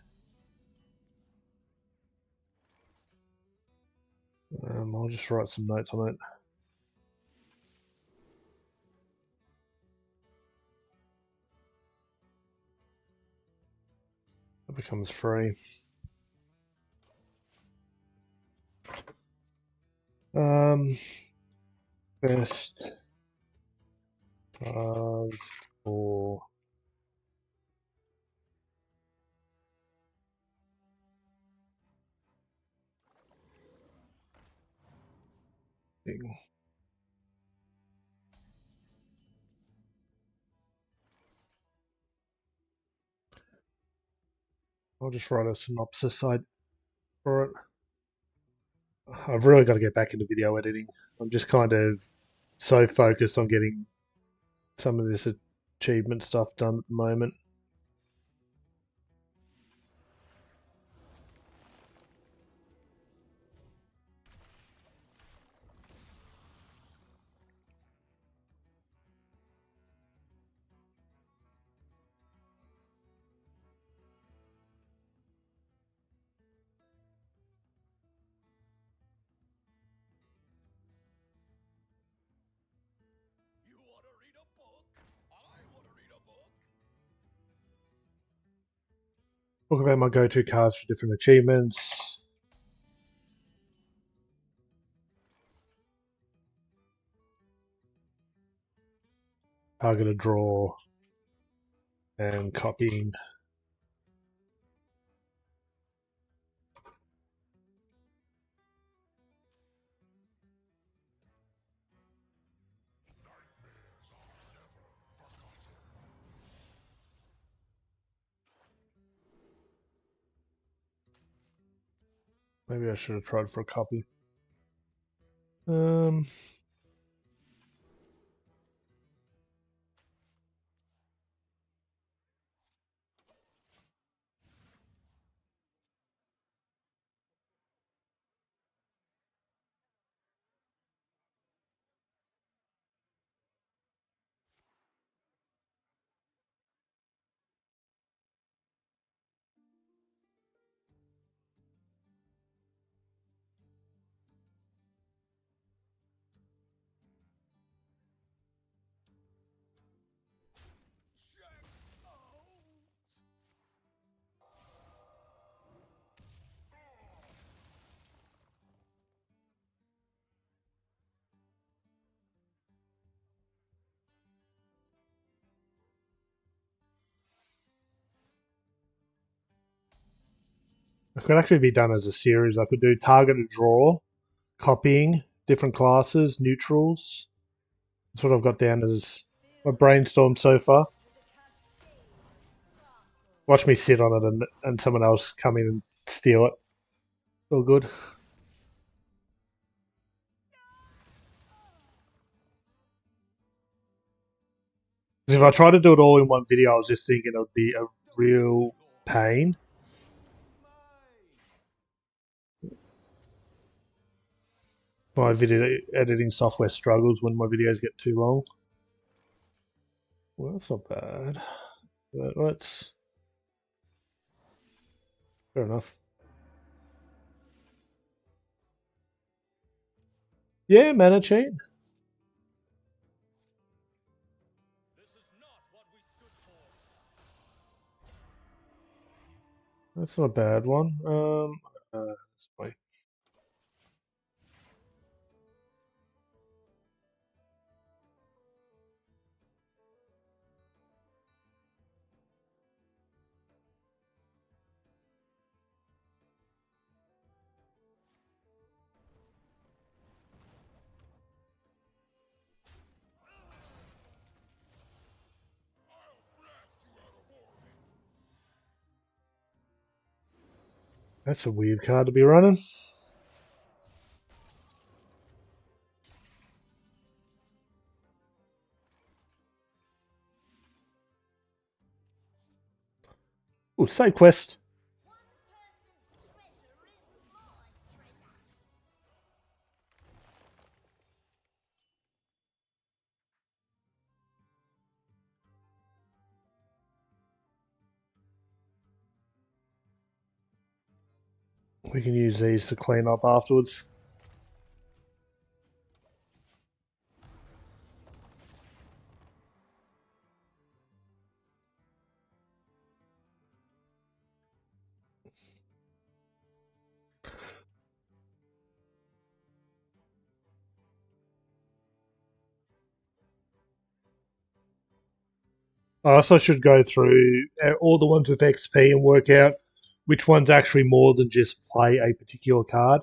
I'll just write some notes on it. It becomes free. Best cards for thing. I'll just write a synopsis side for it. I've really got to get back into video editing. I'm just kind of so focused on getting some of this achievement stuff done at the moment. You want to read a book? I want to read a book. Talk about my go-to cards for different achievements. Targeted draw and copying. Maybe I should have tried for a copy. Um, Check out. it could actually be done as a series. I could do targeted draw, copying, different classes, neutrals. That's what I've got down as my brainstorm so far. Watch me sit on it and someone else come in and steal it. All good. 'Cause if I try to do it all in one video, I was just thinking it would be a real pain. My video editing software struggles when my videos get too long. Well, that's not bad. But let's. Fair enough. Yeah, mana chain. This is not what we stood for. That's not a bad one. Wait. I'll blast you out of orbit. That's a weird card to be running. Oh, side quest. We can use these to clean up afterwards. I also should go through all the ones with XP and work out which one's actually more than just play a particular card.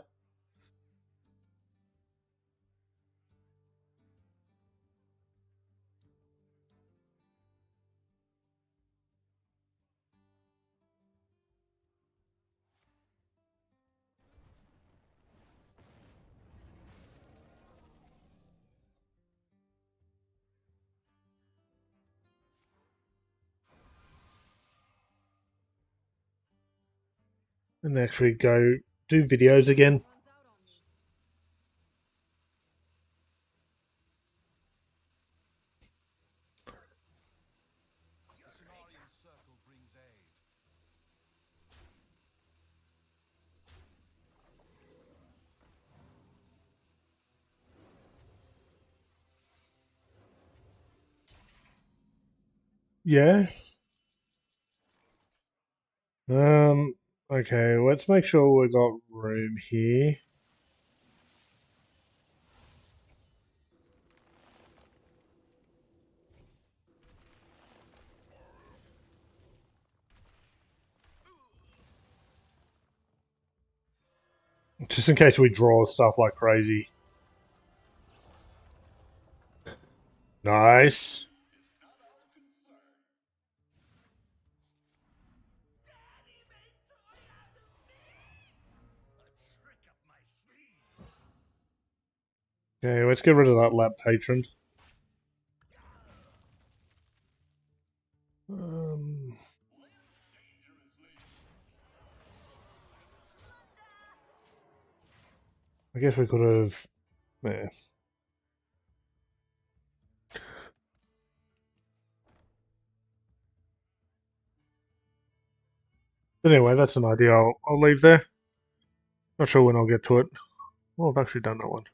And actually go do videos again. Runs out on me. The Cenarian circle brings aid. Yeah. Um. Okay. Let's make sure we got room here. Just in case we draw stuff like crazy. Nice. A trick up my sleeve. Okay, let's get rid of that lab patron. Um, I guess we could have. Yeah. But anyway, that's an idea I'll leave there. Not sure when I'll get to it. Well, I've actually done that one.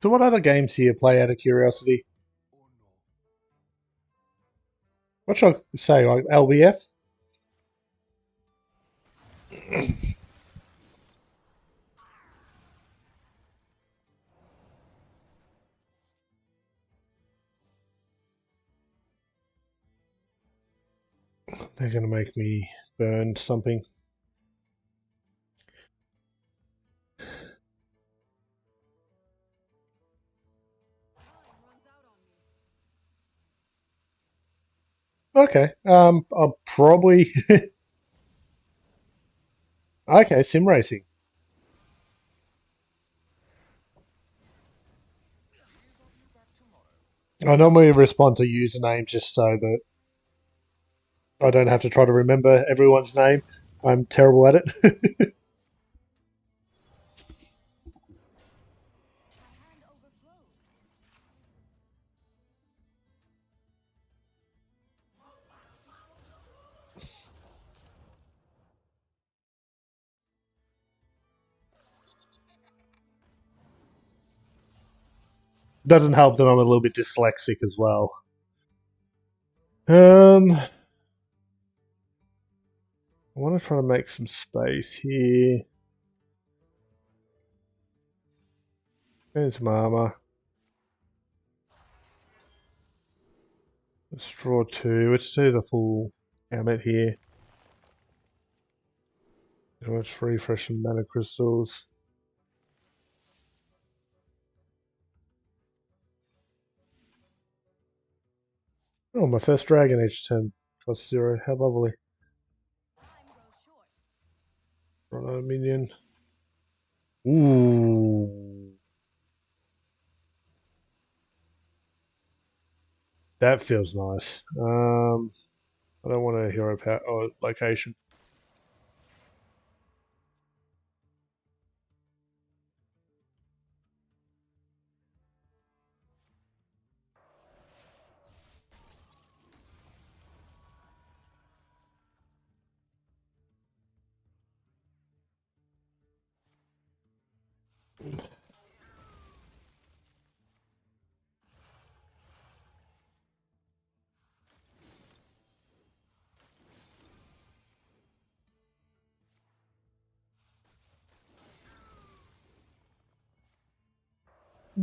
So, what other games do you play out of curiosity? Oh no. What should I say? Like LBF? They're going to make me burn something. Time runs out on me. Okay. I'll probably. Okay, sim racing. Here's of you back tomorrow. I normally respond to usernames just so that I don't have to try to remember everyone's name. I'm terrible at it. My hand overflows. Doesn't help that I'm a little bit dyslexic as well. I want to try to make some space here. Get some armor. Let's draw two. Let's do the full gamut here. Let's refresh some mana crystals. Oh, my first dragon each turn costs 0. How lovely. Time grows short. Run a minion. Ooh. That feels nice. I don't want a hero power or location.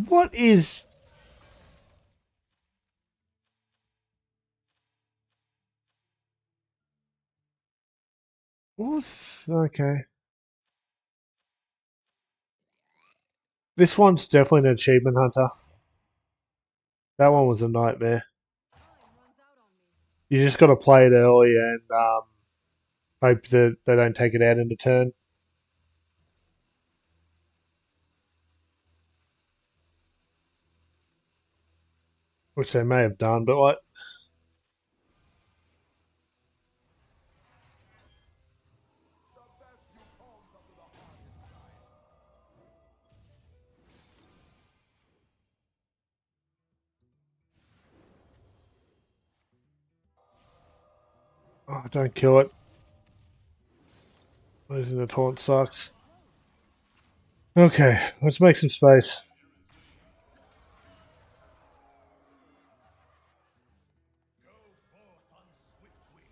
What is? What's okay? This one's definitely an achievement hunter. That one was a nightmare. Time runs out on me. You just got to play it early and hope that they don't take it out in the turn, which they may have done. But like, oh, don't kill it. Losing the taunt sucks. Okay, let's make some space. Go forth on swift wings.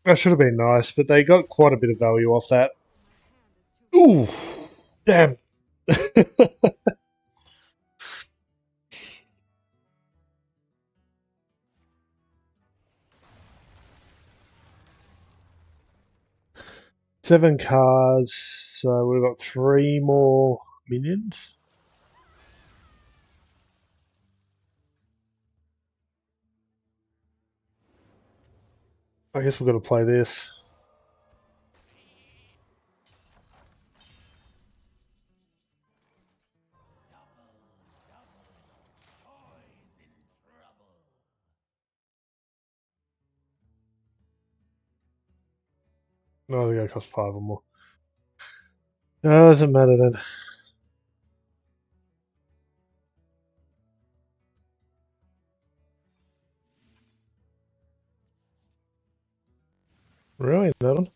That should have been nice, but they got quite a bit of value off that. My hand is too Ooh, damn. 7 cards, so we've got 3 more minions. I guess we've got to play this. No, they're going to cost 5 or more. No, doesn't matter then. Really? That one?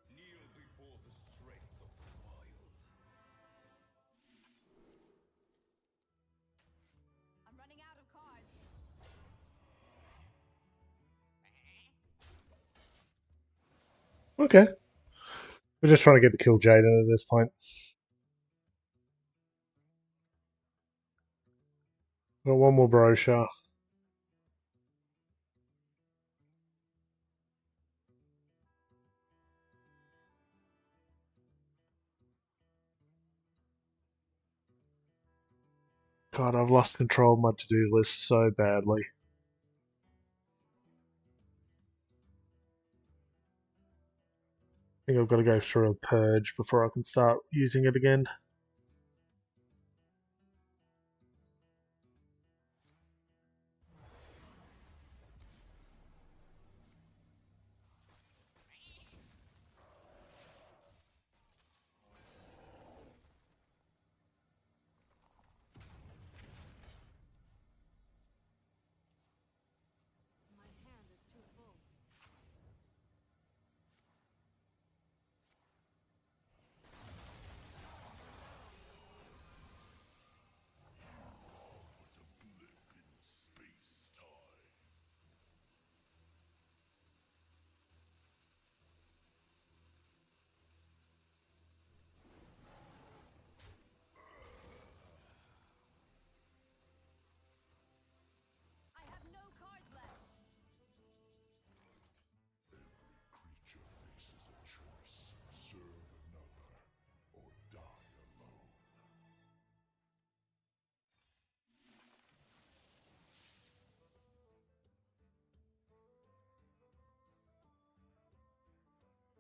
Kneel before the strength of the wild. I'm running out of cards. Okay. We're just trying to get the kill Jaden at this point. Got 1 more brochure. God, I've lost control of my to-do list so badly. I think I've got to go through a purge before I can start using it again.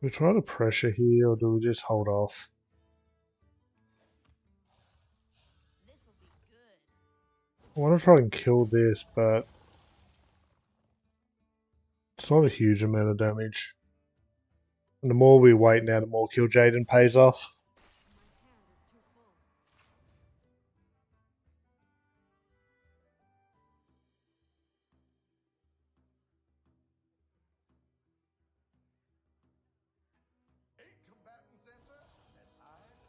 We try to pressure here, or do we just hold off? This'll be good. I want to try and kill this, but it's not a huge amount of damage. And the more we wait now, the more Kill Jaden pays off. My hand is too full.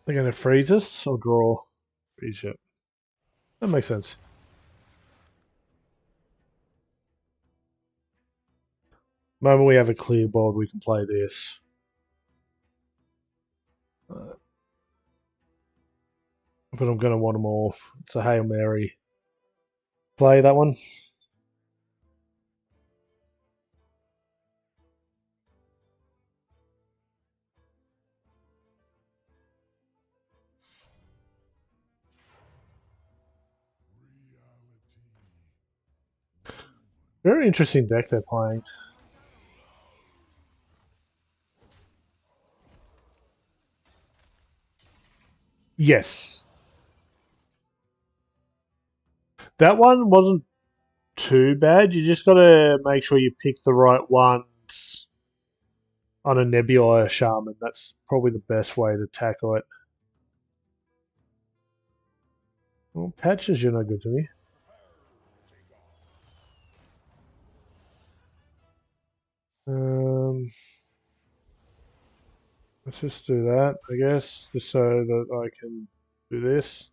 They're going to freeze us or draw? Freeze it. That makes sense. The moment we have a clear board, we can play this. But I'm going to want them all. It's a Hail Mary. Play that one. Very interesting deck they're playing. Yes. That one wasn't too bad. You just got to make sure you pick the right ones on a Nebula Shaman. That's probably the best way to tackle it. Well, patches, you're no good to me. Let's just do that, I guess, just so that I can do this.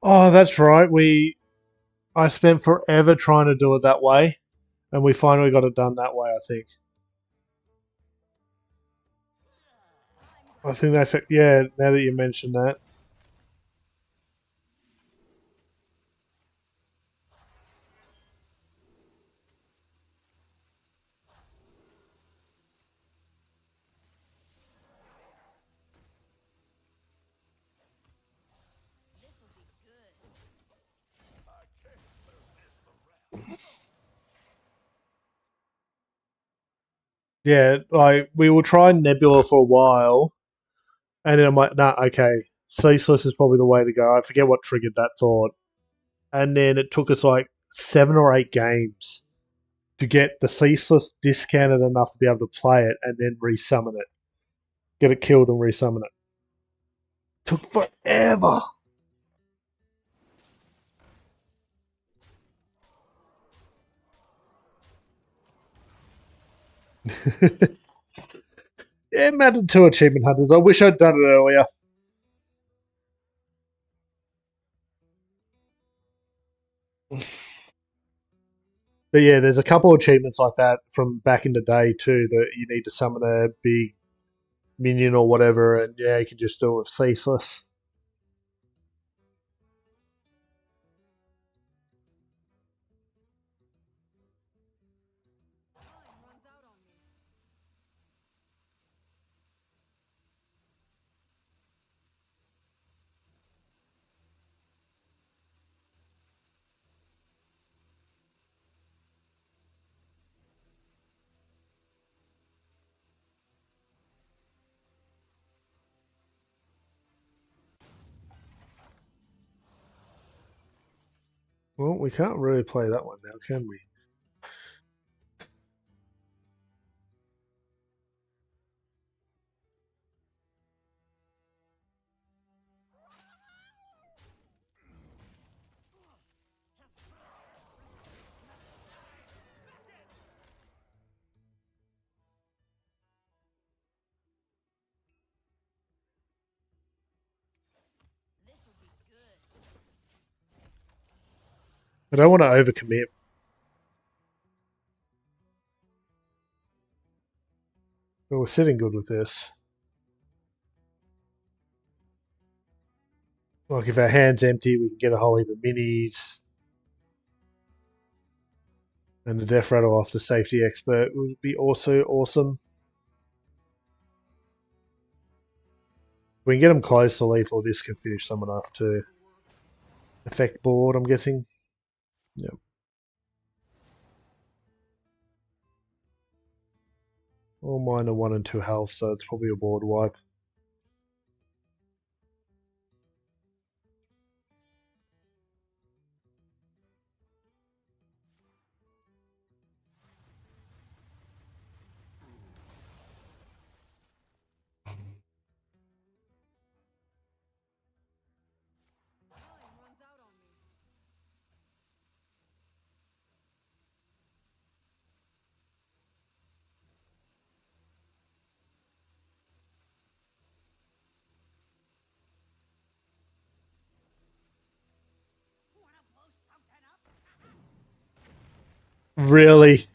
Oh, that's right. I spent forever trying to do it that way, and we finally got it done that way, I think. I think that's it. Yeah, now that you mention that. This'll be good. Yeah, like we will try Nebula for a while, and then I'm like, nah, okay, Ceaseless is probably the way to go. I forget what triggered that thought. And then it took us like 7 or 8 games to get the Ceaseless discounted enough to be able to play it and then resummon it. Get it killed and resummon it. Took forever. It mattered to achievement hunters. I wish I'd done it earlier. But yeah, there's a couple of achievements like that from back in the day too that you need to summon a big minion or whatever, and yeah, you can just do it with Ceaseless. Time runs out on me. Well, we can't really play that one now, can we? This'll be good. I don't want to overcommit. But we're sitting good with this. Like if our hand's empty, we can get a whole heap of minis. And the death rattle off the safety expert would be also awesome. We can get them close to lethal. This can finish them enough to affect board, I'm guessing. Yep. All mine are 1 and 2 health, so it's probably a board wipe. Time runs out on me. Wanna blow something up? Really?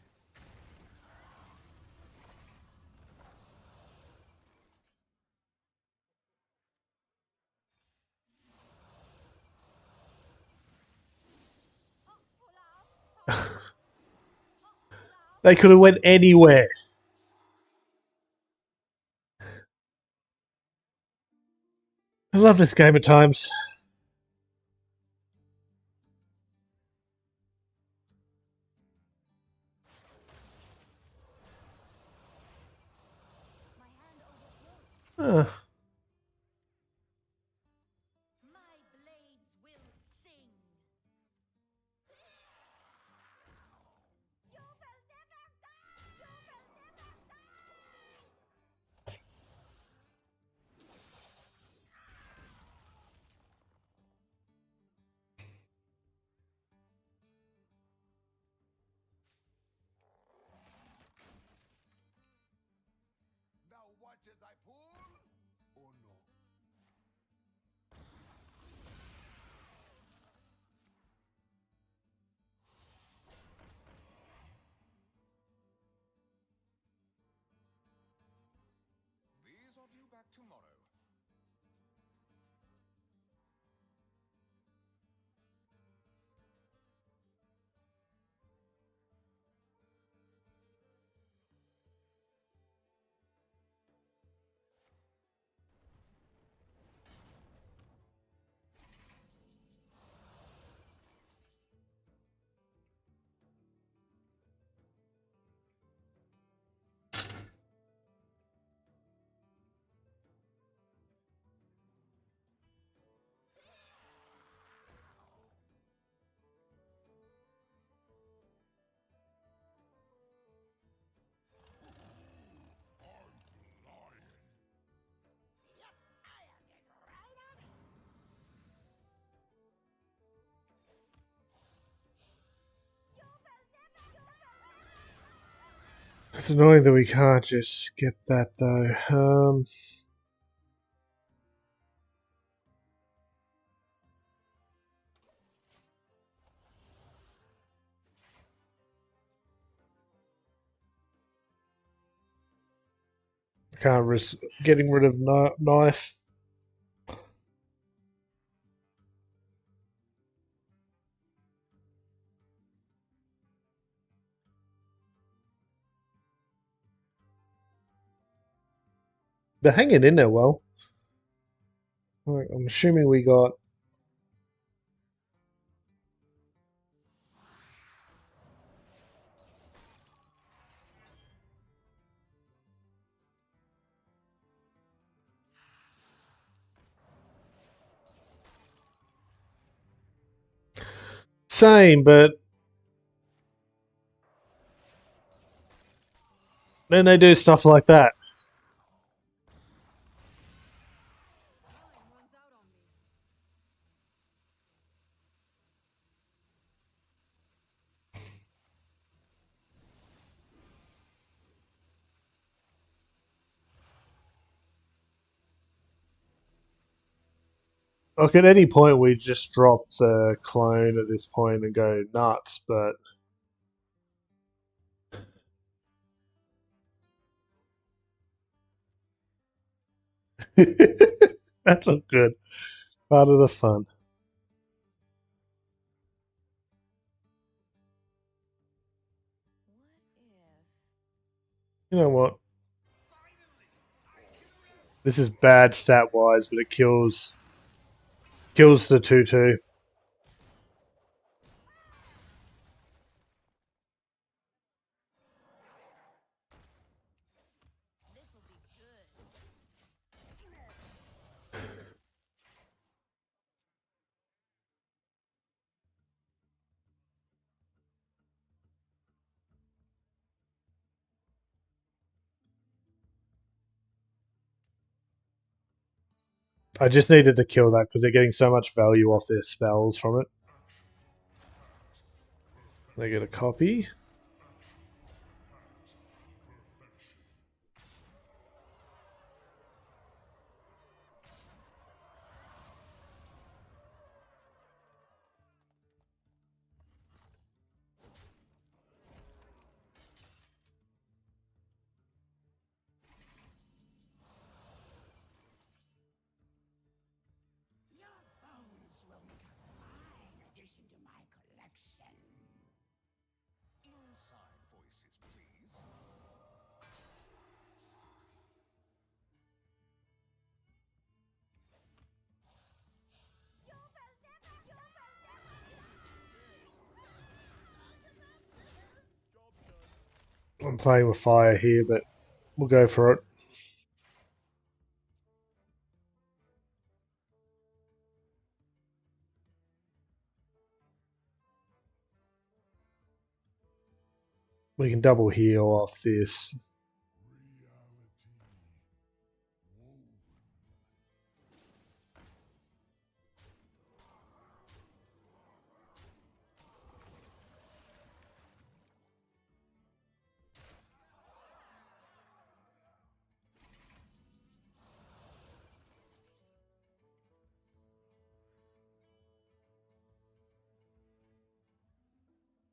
They could have went anywhere. I love this game at times. My hand overflows. My blades will sing. You will never die! You will never die! Now watch as I pull. Oh no. These are due back tomorrow. It's annoying that we can't just skip that though. I can't risk getting rid of knife. They're hanging in there well. I'm assuming we got same, but then they do stuff like that. Time runs out on me. Like at any point we just drop the clone at this point and go nuts, but that's not good. Part of the fun. What if? You know what? This is bad stat wise, but it kills the 2/2. This'll be good. I just needed to kill that because they're getting so much value off their spells from it. They get a copy. Your bones will make a fine addition to my collection. Inside voices, please. I'm playing with fire here, but we'll go for it. We can double heal off this.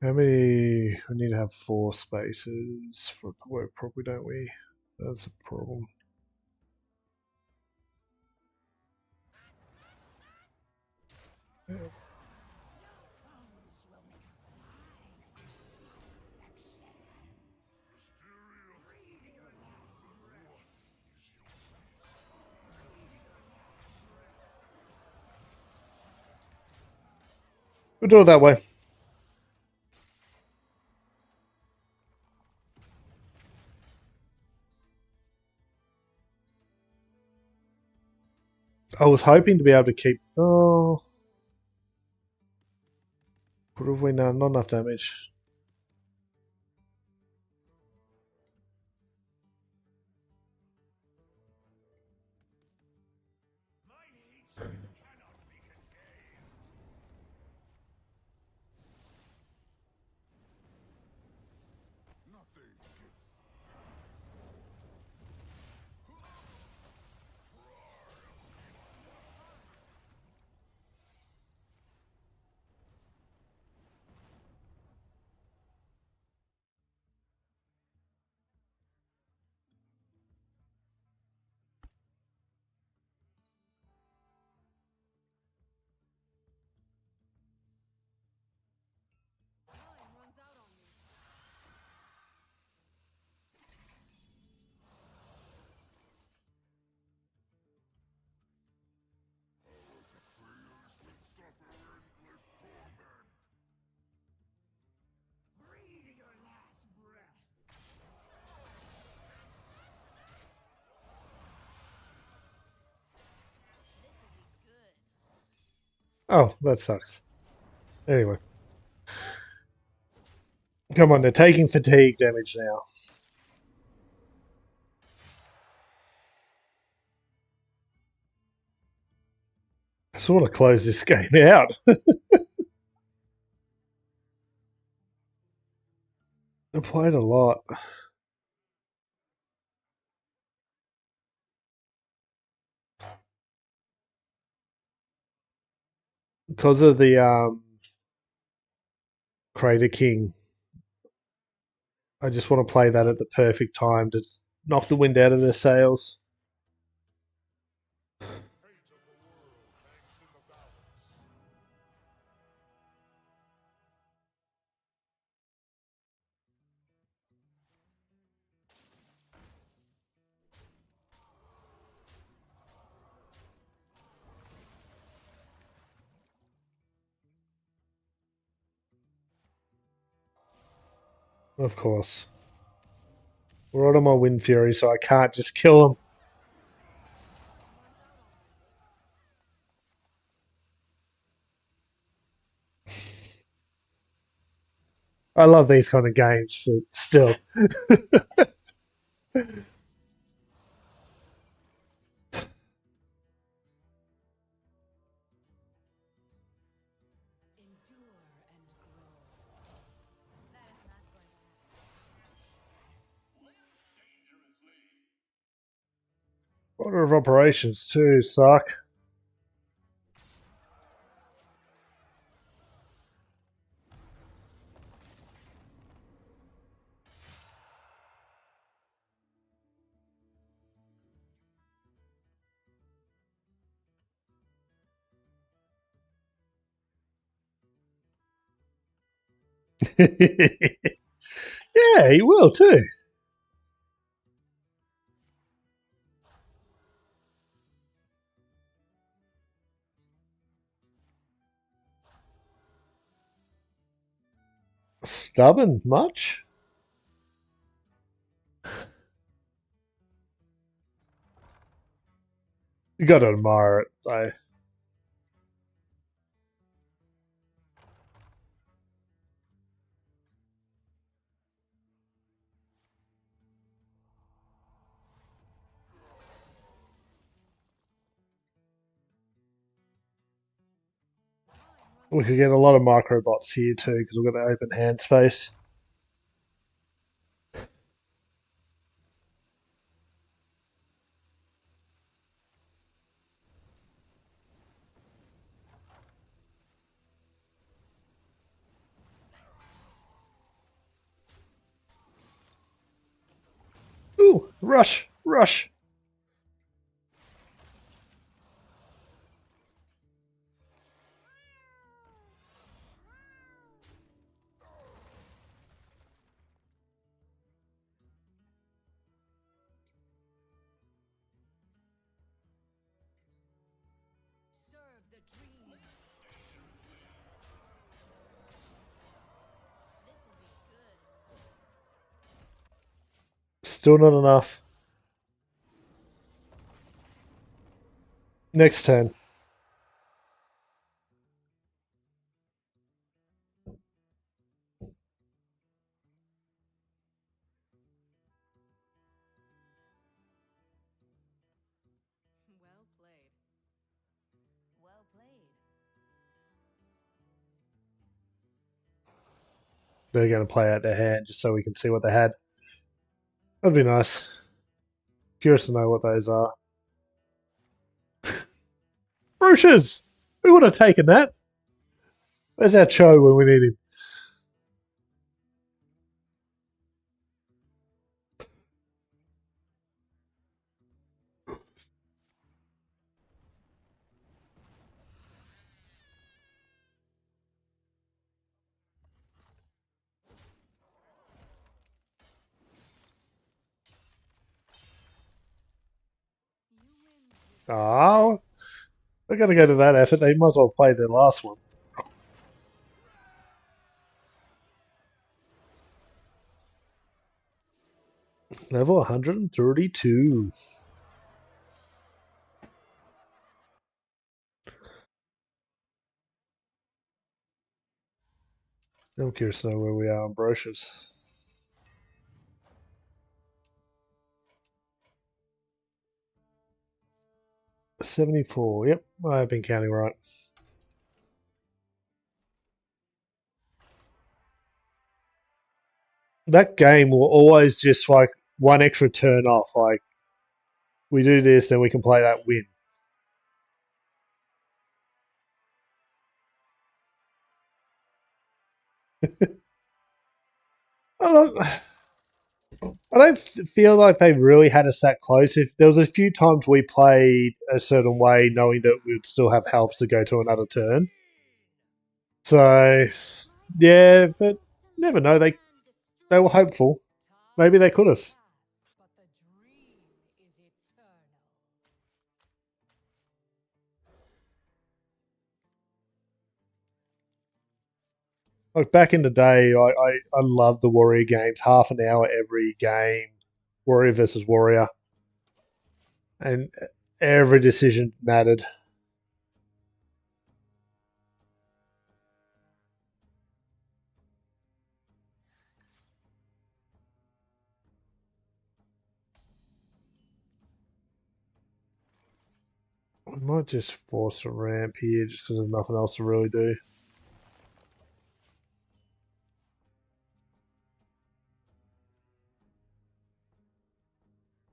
How many? We need to have 4 spaces for it to work properly, don't we? That's a problem. Yeah. We'll do it that way. I was hoping to be able to keep. Oh, what have we done? Not enough damage. My hatred cannot be contained. Nothing gets Time runs out on me. breathe your last breath. This'll be good. Oh, that sucks. Anyway, come on, they're taking fatigue damage now. I just want to close this game out. I played a lot because of the Crater King. I just want to play that at the perfect time to knock the wind out of their sails. The fate of the world hangs in the balance. Of course. We're on my Wind Fury, so I can't just kill him. I love these kind of games, but still. Endure and grow. That is not going to Order of operations too suck. Yeah, he will too. Stubborn much? You gotta admire it, though. We could get a lot of microbots here too, because we've got the open hand space. Ooh, rush, rush. serve the dream. This will be good. Still not enough. Next turn. Well played. Well played. They're going to play out their hand just so we can see what they had. That'd be nice. Curious to know what those are. Brooches! We would have taken that. Where's our Cho when we need him? You win this. Oh, we're going to go to that effort. They might as well play their last one. Level 132. I'm curious to know where we are on brochures. 74. Yep, I've been counting right. That game will always just like one extra turn off. Like, we do this, then we can play that win. I don't, I don't feel like they really had us that close. If there was a few times we played a certain way, knowing that we'd still have health to go to another turn. So yeah, but never know. They were hopeful. Maybe they could have. But the dream is eternal. Like back in the day, I loved the Warrior games. Half an hour every game, Warrior versus Warrior, and every decision mattered. I might just force a ramp here just because there's nothing else to really do.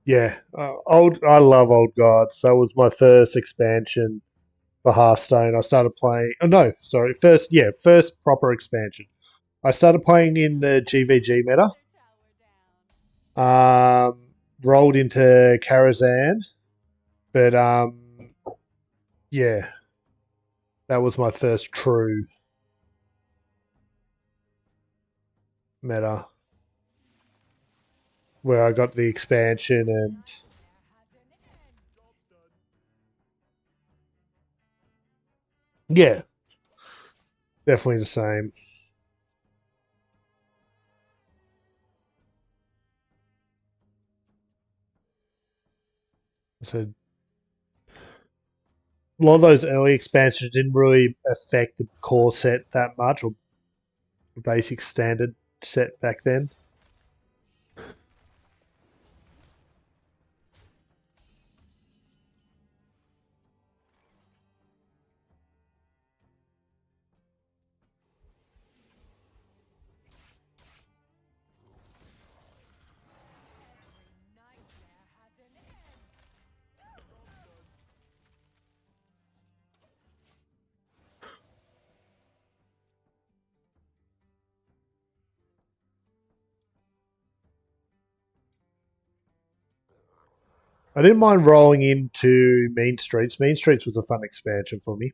Yeah, old. I love Old Gods. So it was my first expansion for Hearthstone. I started playing. Oh no, sorry. First proper expansion. I started playing in the GVG meta. Rolled into Karazhan, but yeah, that was my first true meta where I got the expansion and yeah, definitely the same. So a lot of those early expansions didn't really affect the core set that much, or the basic standard set back then. I didn't mind rolling into Mean Streets. Mean Streets was a fun expansion for me.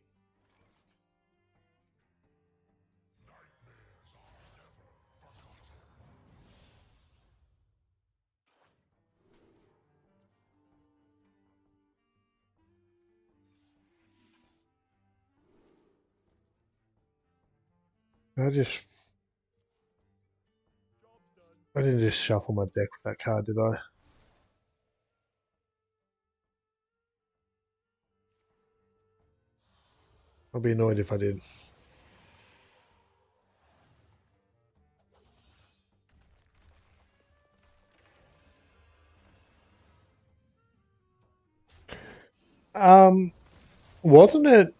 I just I didn't just shuffle my deck with that card, did I? I'll be annoyed if I did. Um, wasn't it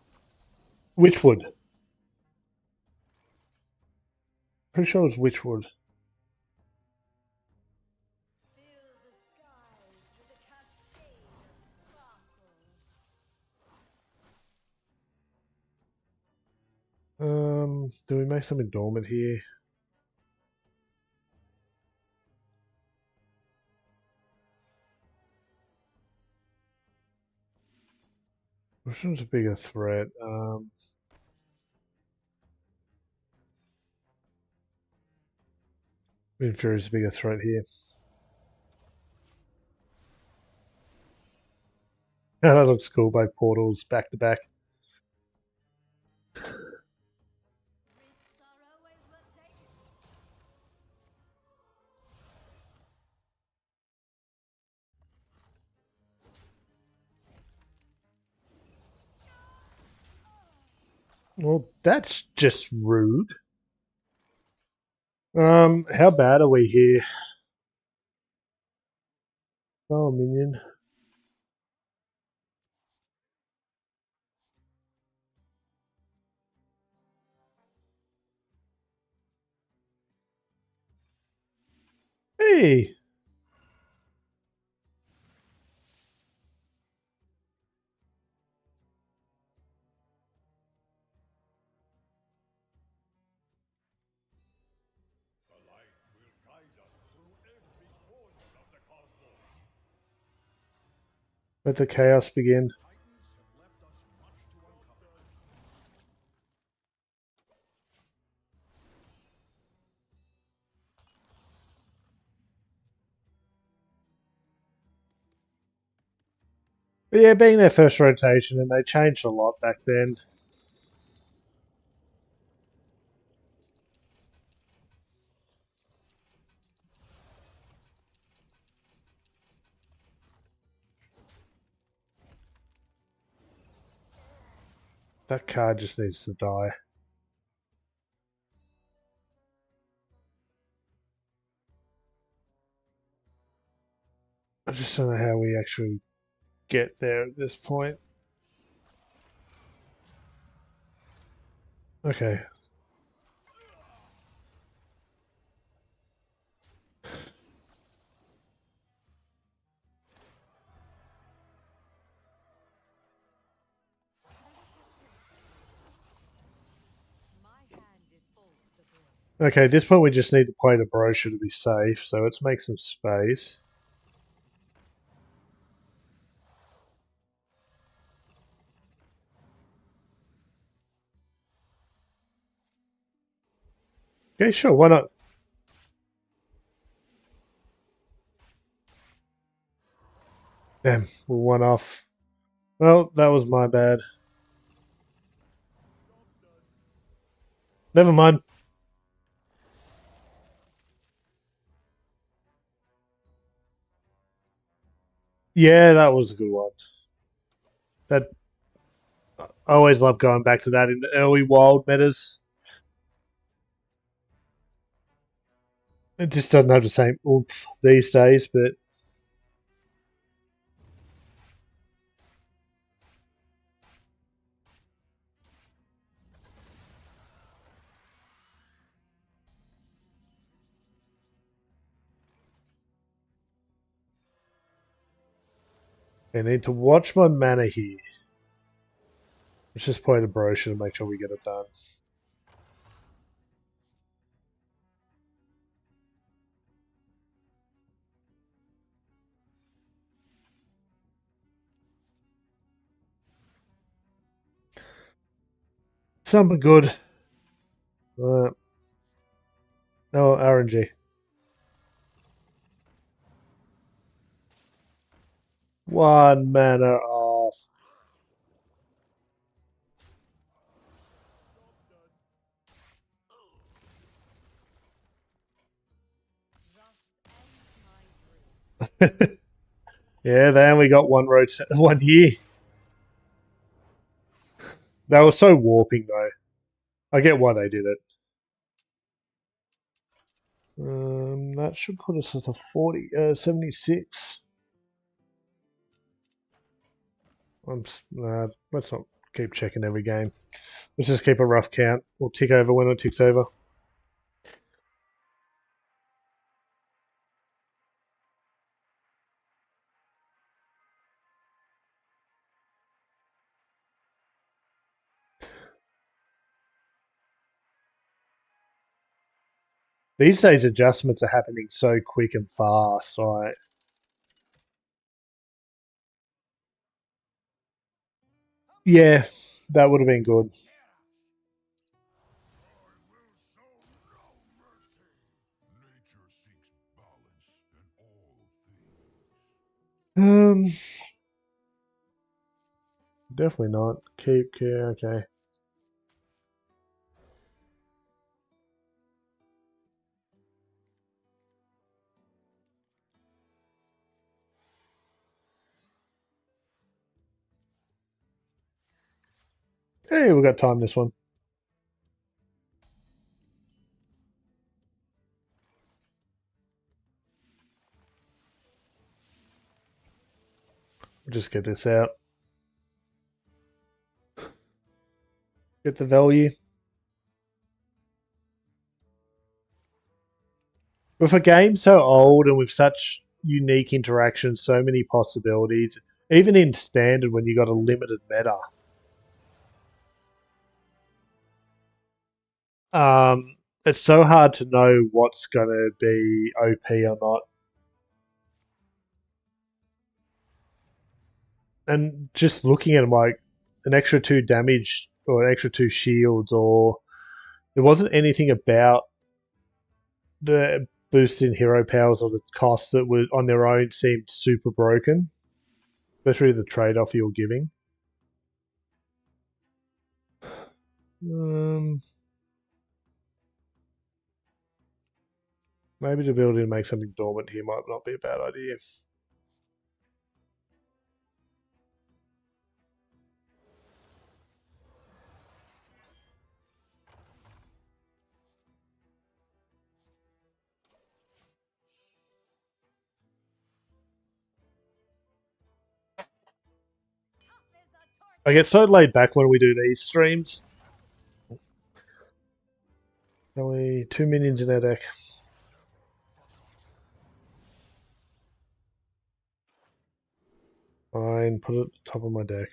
Witchwood? Pretty sure it was Witchwood. Fill the skies with a cascade of sparkles. Do we make something dormant here? Which one's a bigger threat? Infer is a bigger threat here. That looks cool. Both portals back to back. Risks are always worth taking. Well, that's just rude. How bad are we here? Oh, minion. Hey, The light will guide us through every corner of the cosmos. let the chaos begin. Titans have left us much to uncover. But yeah, being their first rotation, and they changed a lot back then. That card just needs to die. I just don't know how we actually get there at this point. Okay. My hand is full of the void. Okay, at this point we just need to play the brochure to be safe, so let's make some space. Okay, sure, why not? Damn, we're one off. Well, that was my bad. Never mind. Yeah, that was a good one. That I always love going back to that in the early wild metas. It just doesn't have the same oomph these days, but I need to watch my mana here. Let's just play the brochure to make sure we get it done. Something good. Uh, oh, RNG. One mana off. Thus ends my brew. Yeah, they only got one year. They were so warping though. I get why they did it. That should put us at a 76. Let's not keep checking every game. Let's just keep a rough count. We'll tick over when it ticks over. These days, adjustments are happening so quick and fast. Like, yeah, that would have been good. I will show no mercy. Nature seeks balance in all things. Um, definitely not. Keep care. Okay. Hey, we got time this one. We'll just get this out. Get the value. With a game so old and with such unique interactions, so many possibilities, even in standard when you got a limited meta, it's so hard to know what's going to be OP or not. And just looking at them like an extra 2 damage or an extra 2 shields, or there wasn't anything about the boost in hero powers or the costs that were on their own seemed super broken, especially the trade off you're giving. Um, Maybe the ability to make something dormant here might not be a bad idea. I get so laid back when we do these streams. Only 2 minions in our deck. Fine, put it at the top of my deck.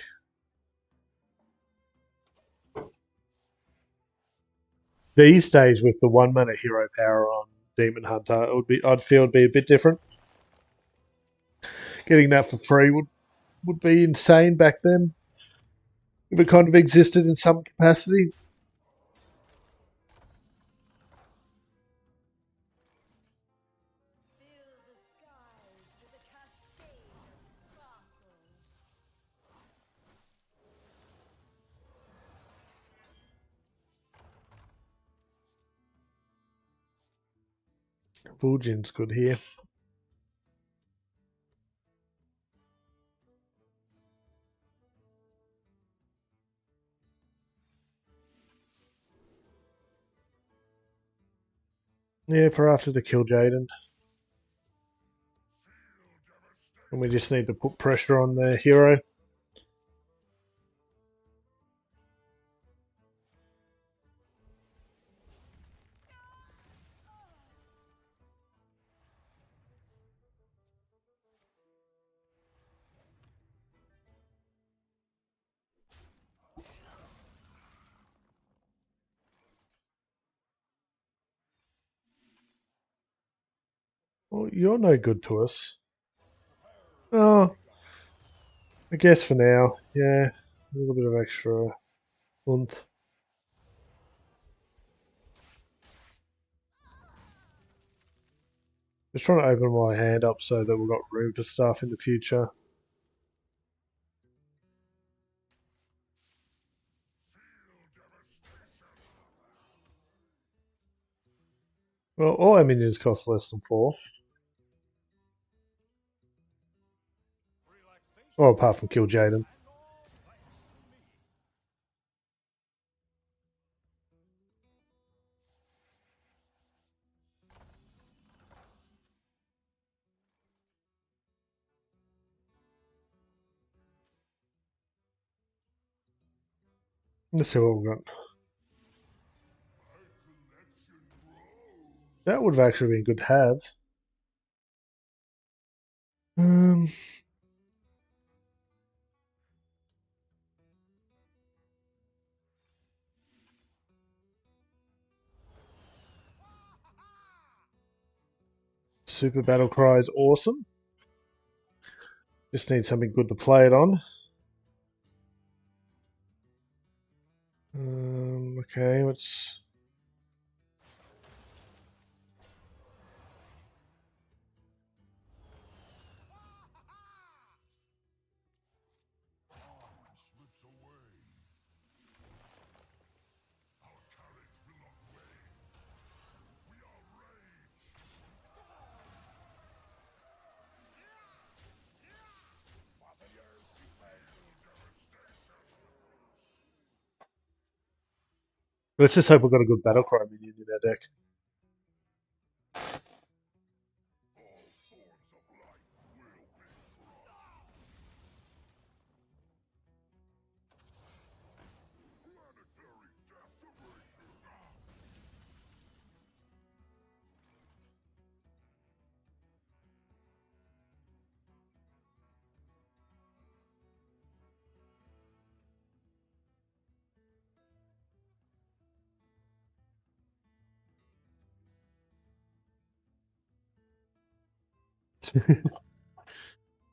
These days, with the 1 mana hero power on Demon Hunter, I'd feel it'd be a bit different. Getting that for free would be insane back then. If it kind of existed in some capacity. Fill the skies with a cascade of sparkles. Fulgin's good here. Yeah, for after the kill Jaden. And we just need to put pressure on the hero. Well, you're no good to us. Oh, I guess for now. Yeah, a little bit of extra oomph. Just trying to open my hand up so that we've got room for stuff in the future. Well, all our minions cost less than 4. Well, apart from kill Jaden. Let's see what we've got. That would have actually been good to have. Um, Super Battle Cry is awesome. Just need something good to play it on. Okay, let's. Slips away. Our carriage will not wait. We are rage. Warriors defend. Devastation. Let's just hope we've got a good Battle Cry minion in our deck. All forms of life will be crushed. Planetary decimation.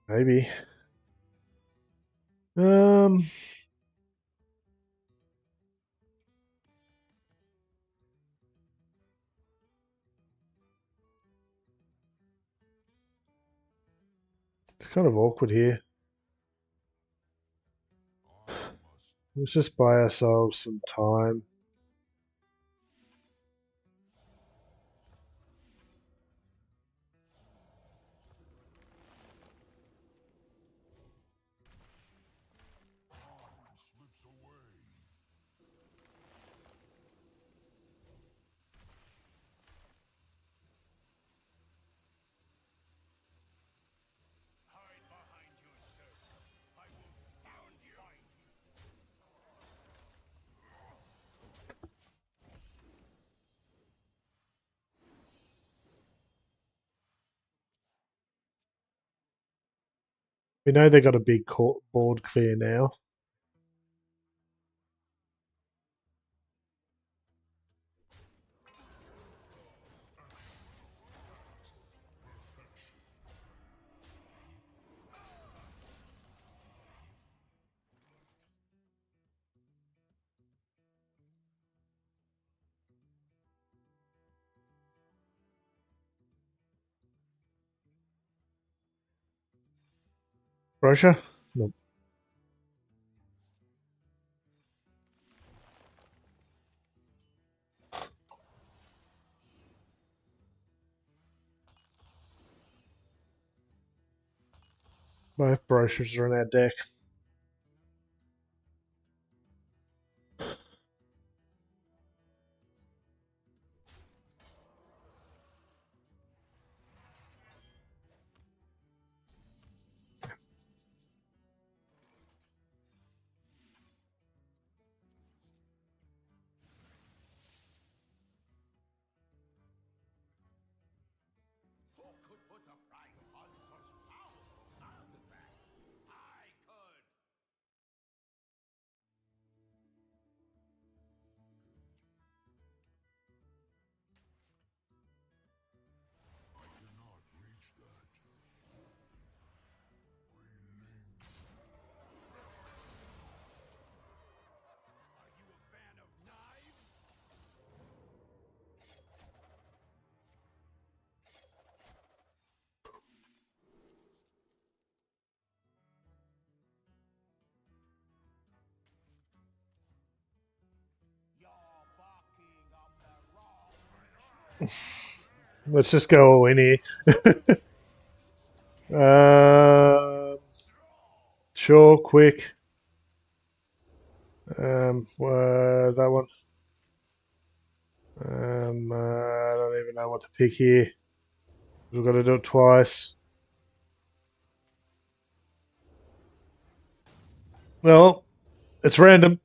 Maybe. Um, it's kind of awkward here. I must Let's just buy ourselves some time. slips away. Hide behind your circles. I will stand you. Find you. We know they got a big board clear now. Russia? Nope. Both brochures are in our deck. Who could put a price on such powerful artifacts? I could. I cannot reach that. Are you a fan of knives? You're barking up the wrong. Let's just go all in here. Sure, quick. That one. I don't even know what to pick here. We've got to do it twice. Well, it's random.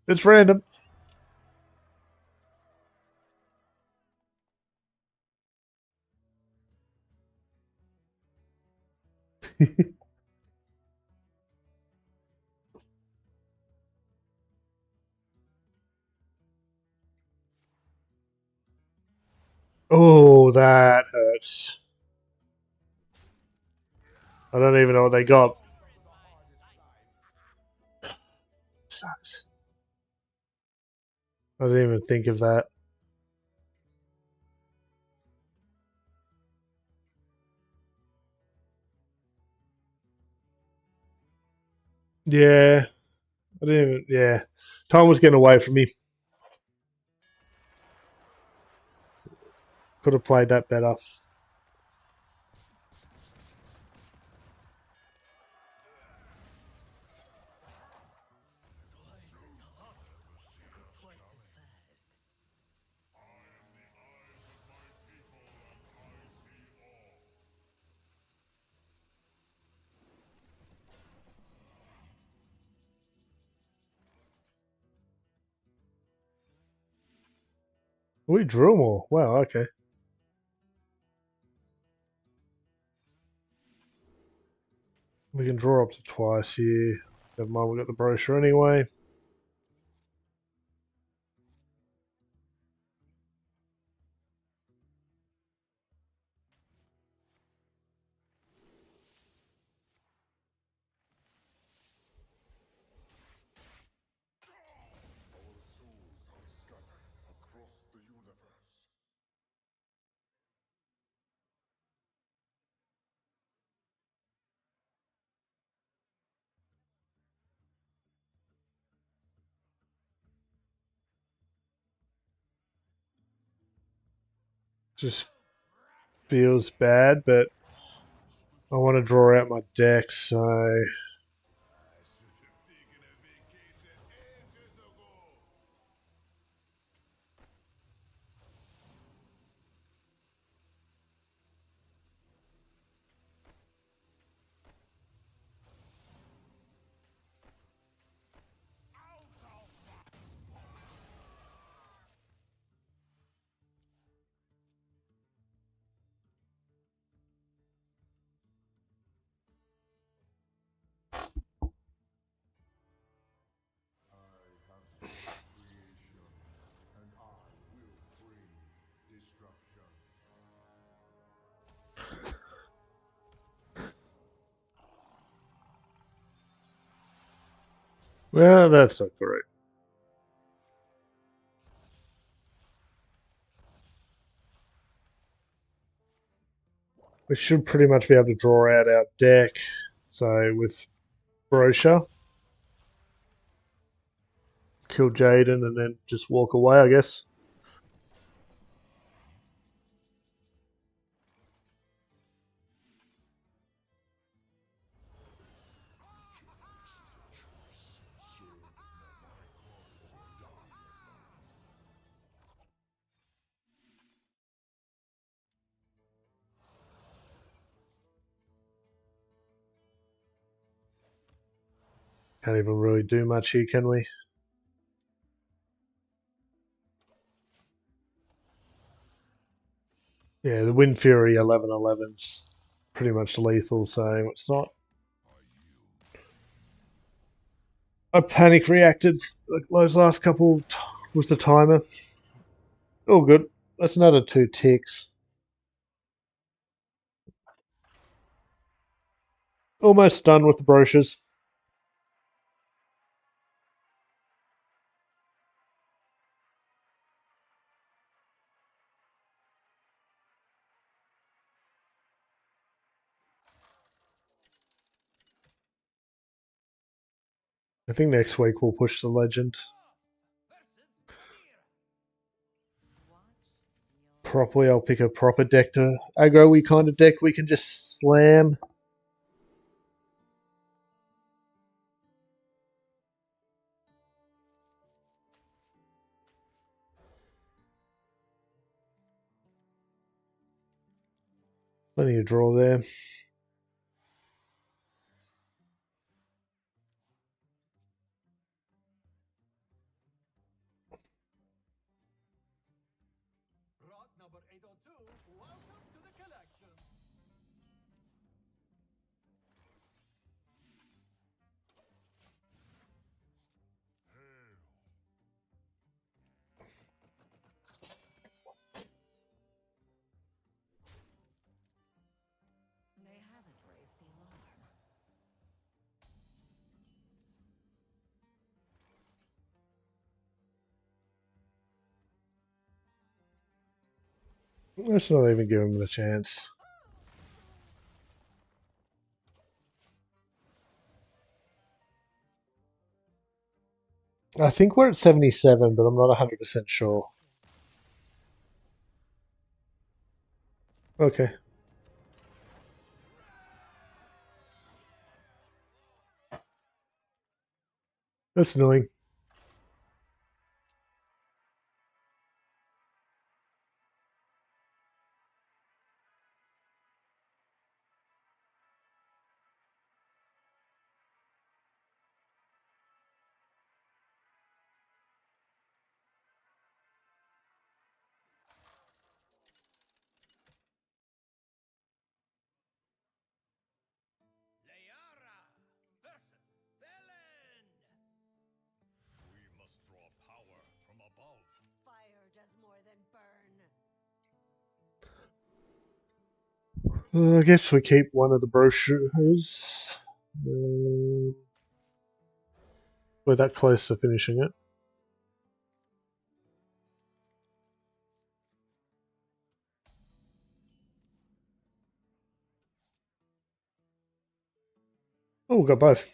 It's random. Oh, that hurts. I don't even know what they got. Sucks. I didn't even think of that. Yeah, I didn't even. Yeah, time was getting away from me. Could have played that better. We drew more. Wow. Okay. We can draw up to twice here. Never mind. We got the brochure anyway. Our souls are scattered across the universe. Just feels bad, but I want to draw out my deck, so I should have taken a vacation ages ago. Well, that's not correct. We should pretty much be able to draw out our deck. So with Brochure, kill Jaden, and then just walk away, I guess. Can't even really do much here, can we? Yeah, the Wind Fury 11/11 is pretty much lethal, so it's not. I panic reacted those last couple with the timer. All good. That's another 2 ticks. Almost done with the brochures. I think next week we'll push the legend. Properly, I'll pick a proper deck to aggro we kind of deck we can just slam. Plenty of draw there. Rot number 802, welcome to the collection. They haven't raised the alarm. Let's not even give him the chance. I think we're at 77, but I'm not 100% sure. Okay. That's annoying. Layara versus Velen. We must draw power from above. Fire does more than burn. I guess we keep one of the brochures. We're that close to finishing it. Oh, we got both.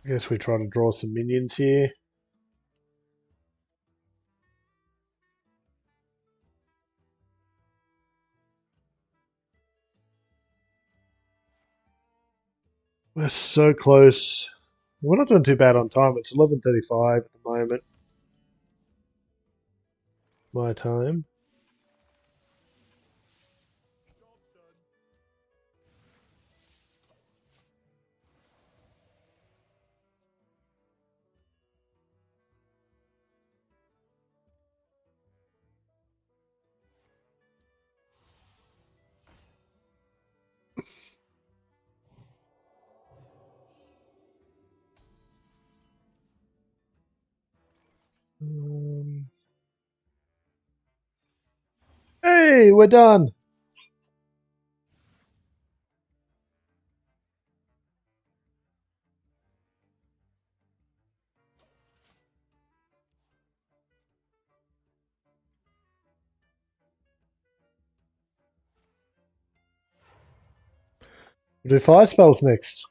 I guess we try to draw some minions here. We're so close. We're not doing too bad on time. It's 11:35 at the moment. My time. Hey, we're done. We'll do fire spells next.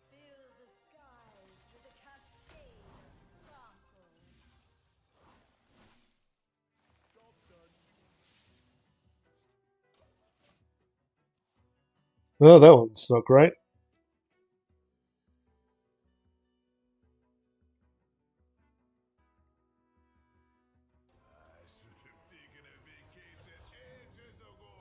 Fill the skies with a cascade of sparkles. Oh, that one's not great. I should have taken a vacation ages ago.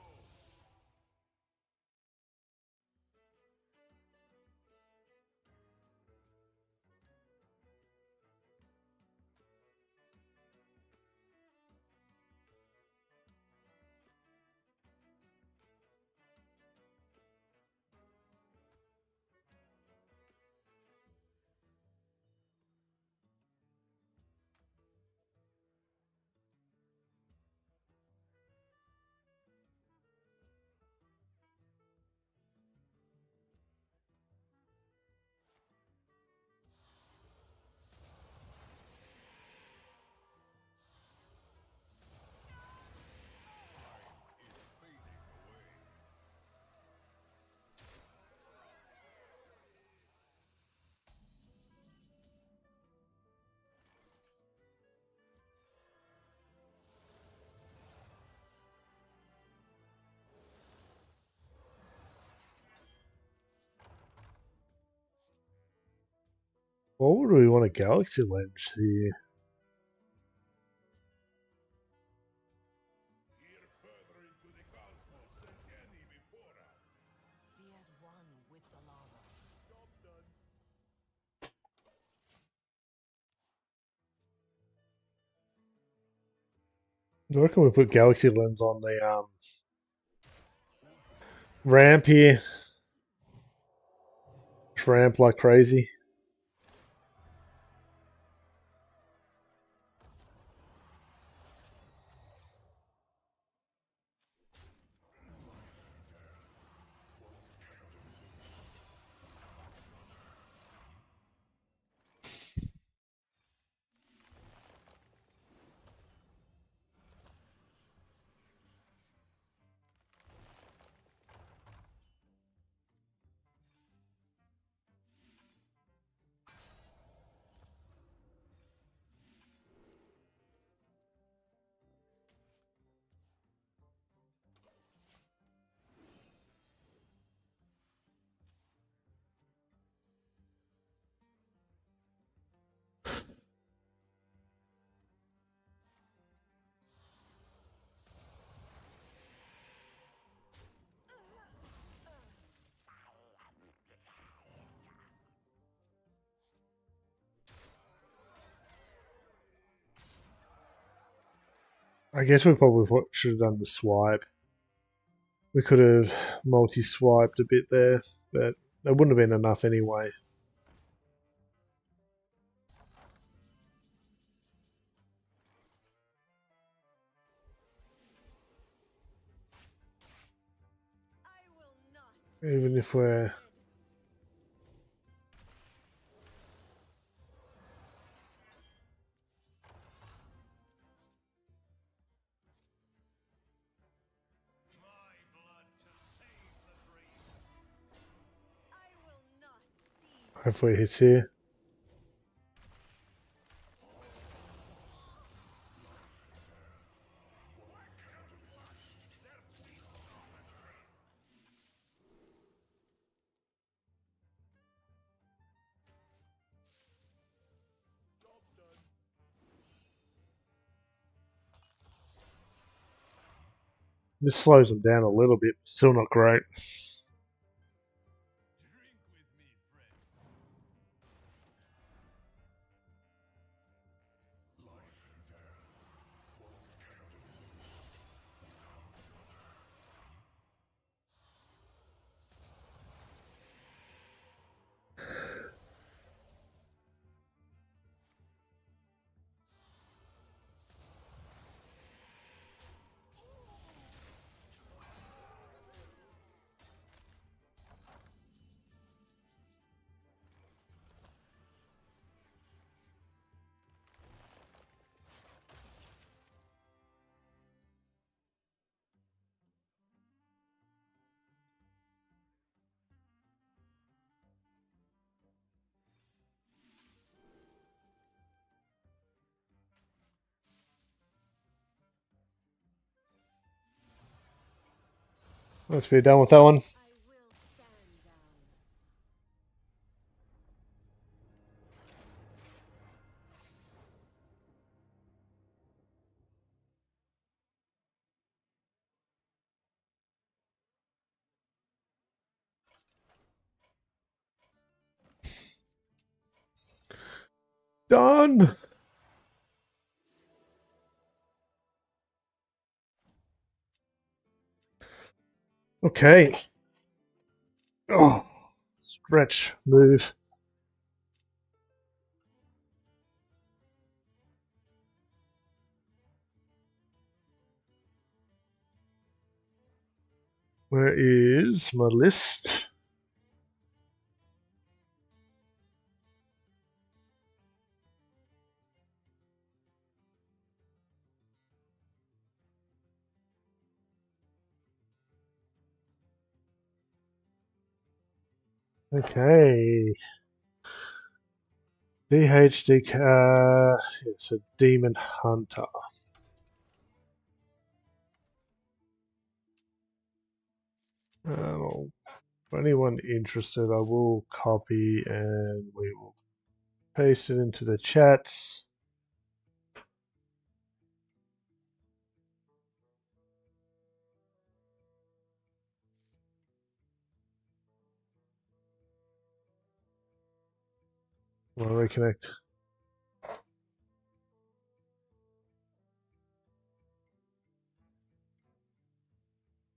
What would we want a galaxy lens here? Here further into the cosmos than any before us. Be as one with the lava. Job done. I reckon we put galaxy lens on the ramp here. Just ramp like crazy. I guess we probably should have done the swipe. We could have multi-swiped a bit there, but it wouldn't have been enough anyway. I will not. Even if we're... My blood to save the dream. I will not be. Hopefully it hits here. This slows them down a little bit, still not great. Drink with me, friend. Let's be done with that one. I will stand down. Done. Okay. Oh, stretch, move. Where is my list? Okay. DHD, it's a demon hunter. Um, for anyone interested, I will copy and we will paste it into the chats. We'll reconnect.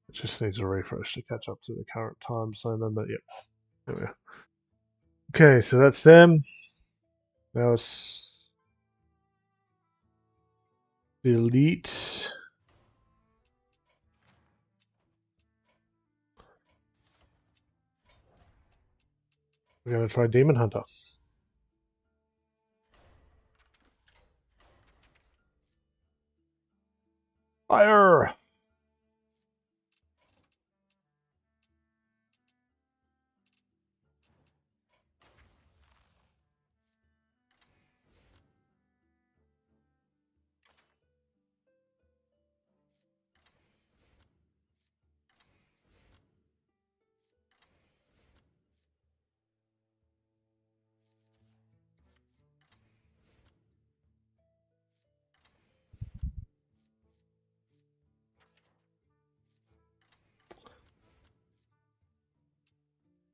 It just needs a refresh to catch up to the current time zone, but yep, there we are. Okay, so that's them. Now it's delete. We're gonna try Demon Hunter. Fire!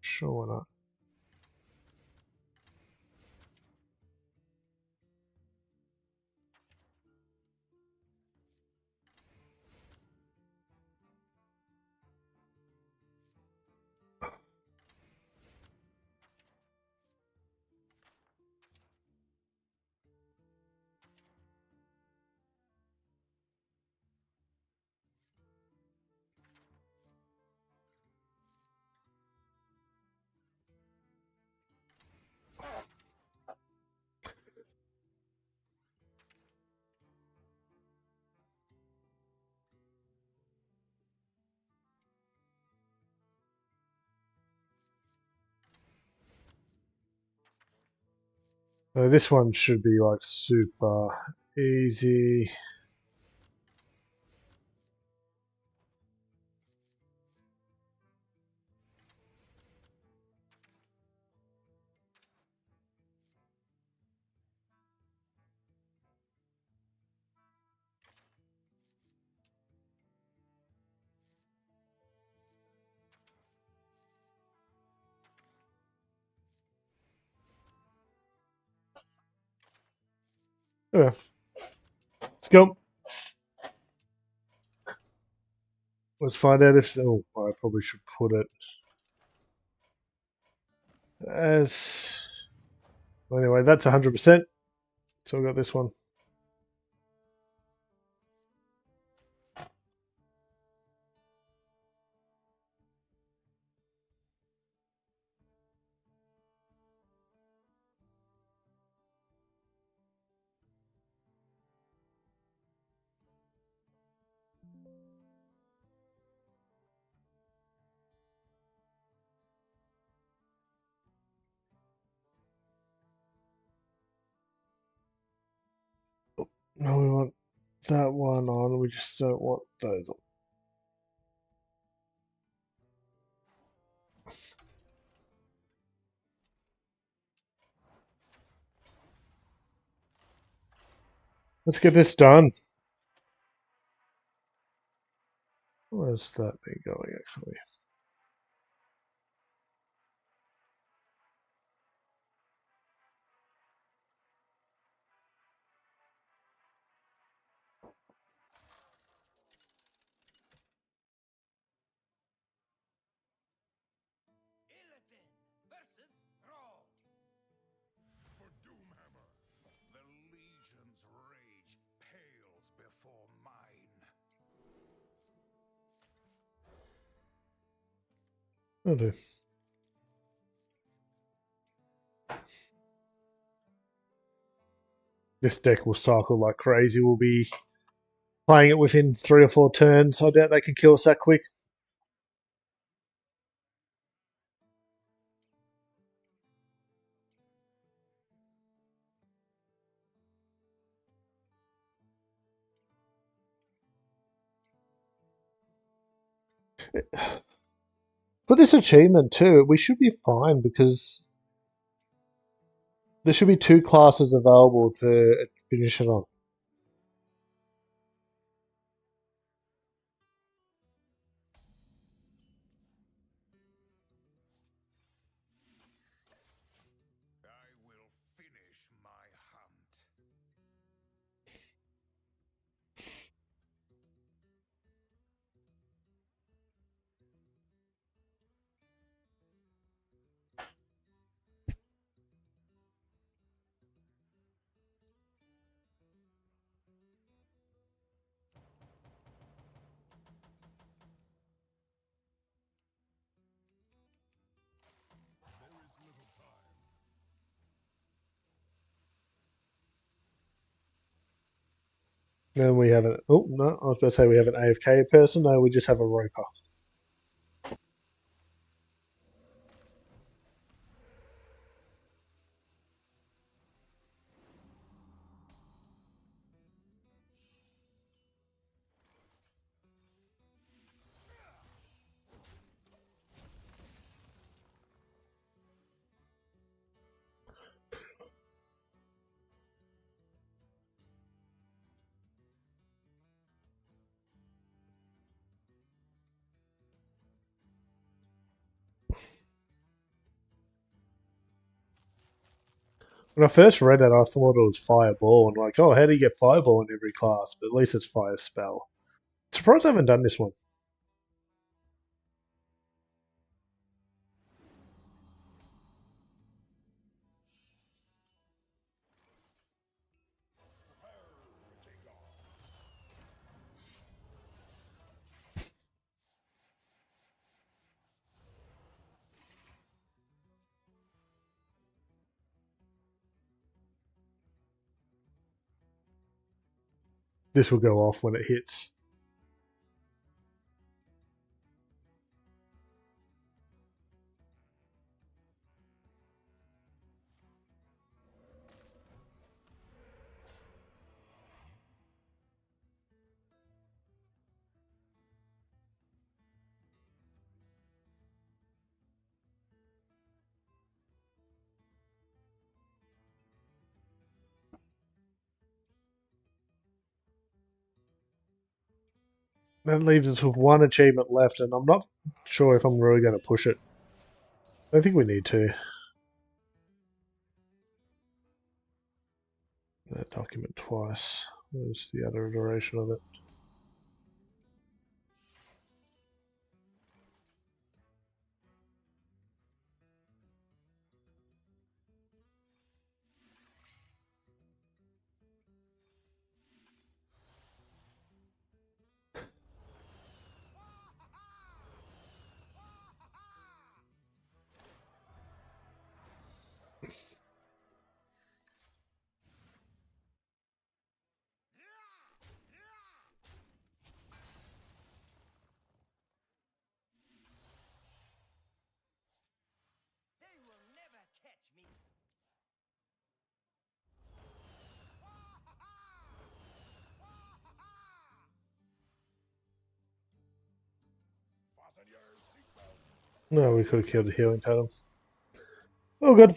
Sure, why not? This one should be like super easy. Yeah, let's go. Let's find out if. Oh, I probably should put it as. Well, anyway, that's 100%. So I got this one. No, we want that one on. We just don't want those on. Let's get this done. Where's that been going, actually? Illidan versus Thrall. For Doomhammer. The Legion's rage pales before mine. Oh dear. This deck will cycle like crazy. We'll be playing it within 3 or 4 turns. I doubt they can kill us that quick. For this achievement too, we should be fine because there should be 2 classes available to finish it on. I will finish my hunt. There is little time. Then we have an. Oh, no, I was about to say we have an AFK person. No, we just have a roper. When I first read that, I thought it was Fireball. And like, oh, how do you get Fireball in every class? But at least it's Fire Spell. Surprised I haven't done this one. This will go off when it hits. That leaves us with 1 achievement left, and I'm not sure if I'm really going to push it. I think we need to. That document twice. Where's the other iteration of it? They will never catch me. Fasten your seatbelt. No, we could have killed the healing totem. Oh, good.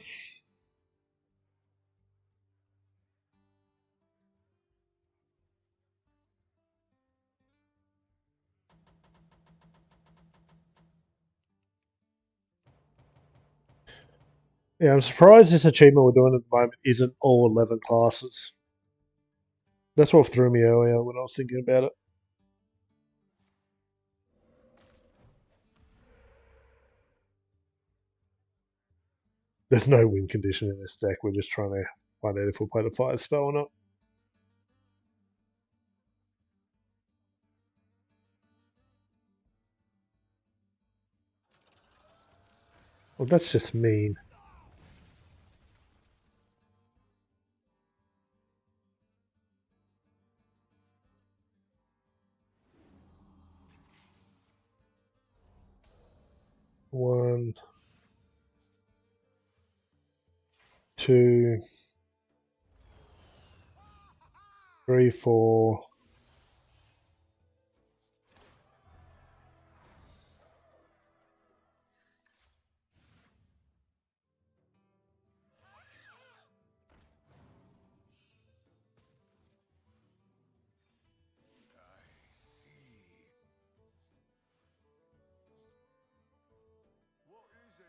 Yeah, I'm surprised this achievement we're doing at the moment isn't all 11 classes. That's what threw me earlier when I was thinking about it. There's no win condition in this deck. We're just trying to find out if we'll play the fire spell or not. Well, that's just mean. One, two, three, four. What is it?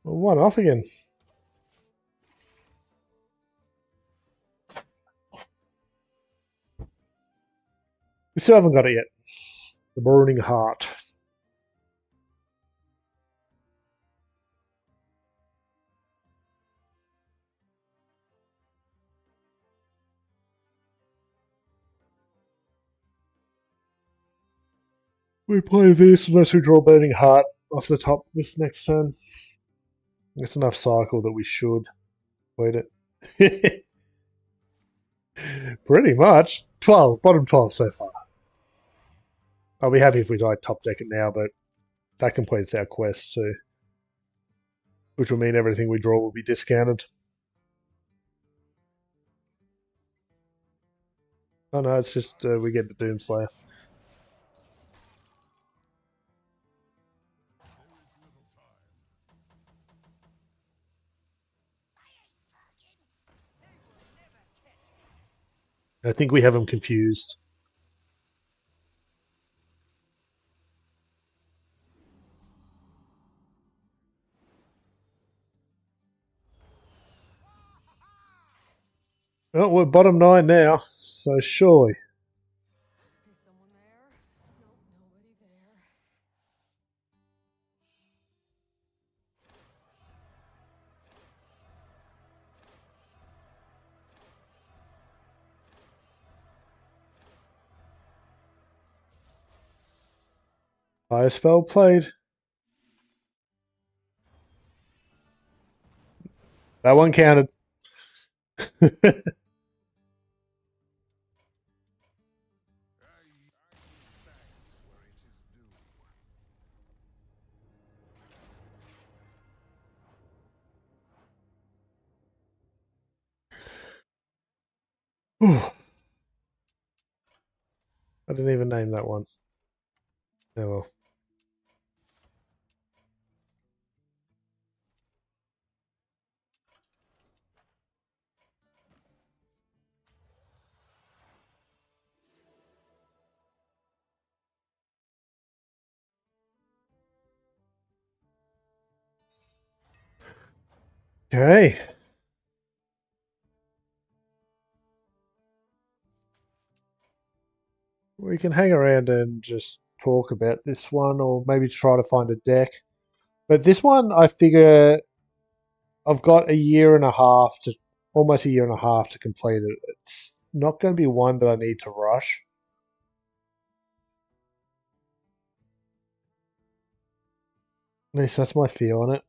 Well, one off again. We still haven't got it yet. The Burning Heart. We play this unless we draw Burning Heart off the top this next turn. It's enough cycle that we should wait it. Pretty much. 12, bottom 12 so far. I'll be happy if we like top deck it now, but that completes our quest too. Which will mean everything we draw will be discounted. Oh no, it's just we get the Doomslayer. I think we have them confused. Oh, we're bottom 9 now, so surely. Is someone there? Nope, nobody there. Fire spell played. That one counted. I didn't even name that one. Oh well. Okay. We can hang around and just talk about this one or maybe try to find a deck. But this one, I figure I've got a year and a half to almost a year and a half to complete it. It's not going to be one that I need to rush. At least that's my feel on it.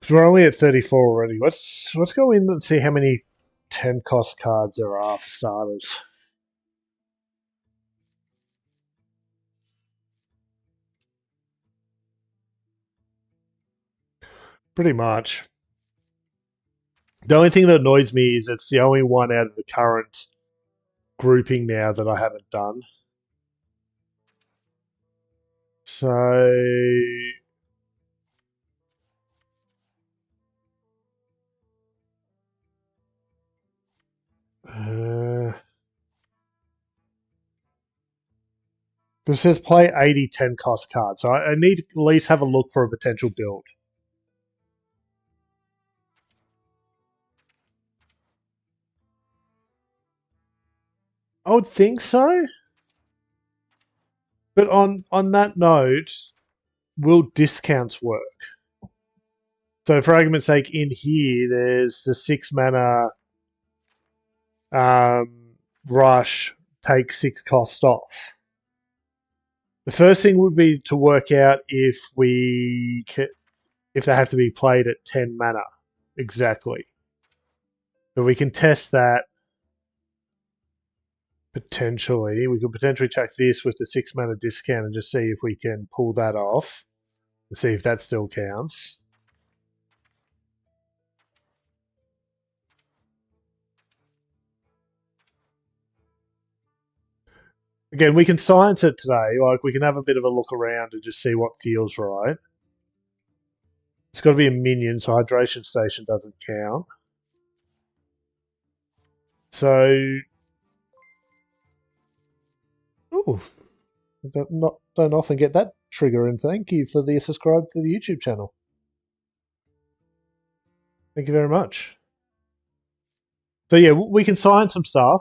'Cause we're only at 34 already. Let's go in and see how many 10 cost cards there are for starters. Pretty much. The only thing that annoys me is it's the only one out of the current grouping now that I haven't done. So because it says play 80 10 cost cards. So I need to at least have a look for a potential build. I would think so. But on that note, will discounts work? So for argument's sake, in here there's the 6 mana rush, take 6 cost off. The first thing would be to work out if if they have to be played at 10 mana exactly. So we can test that potentially. We could potentially check this with the 6 mana discount and just see if we can pull that off and see if that still counts. Again, we can science it today. Like, we can have a bit of a look around and just see what feels right. It's got to be a minion, so hydration station doesn't count. So, oh, don't often get that trigger, and thank you for the subscribe to the YouTube channel. Thank you very much. So yeah, we can sign some stuff.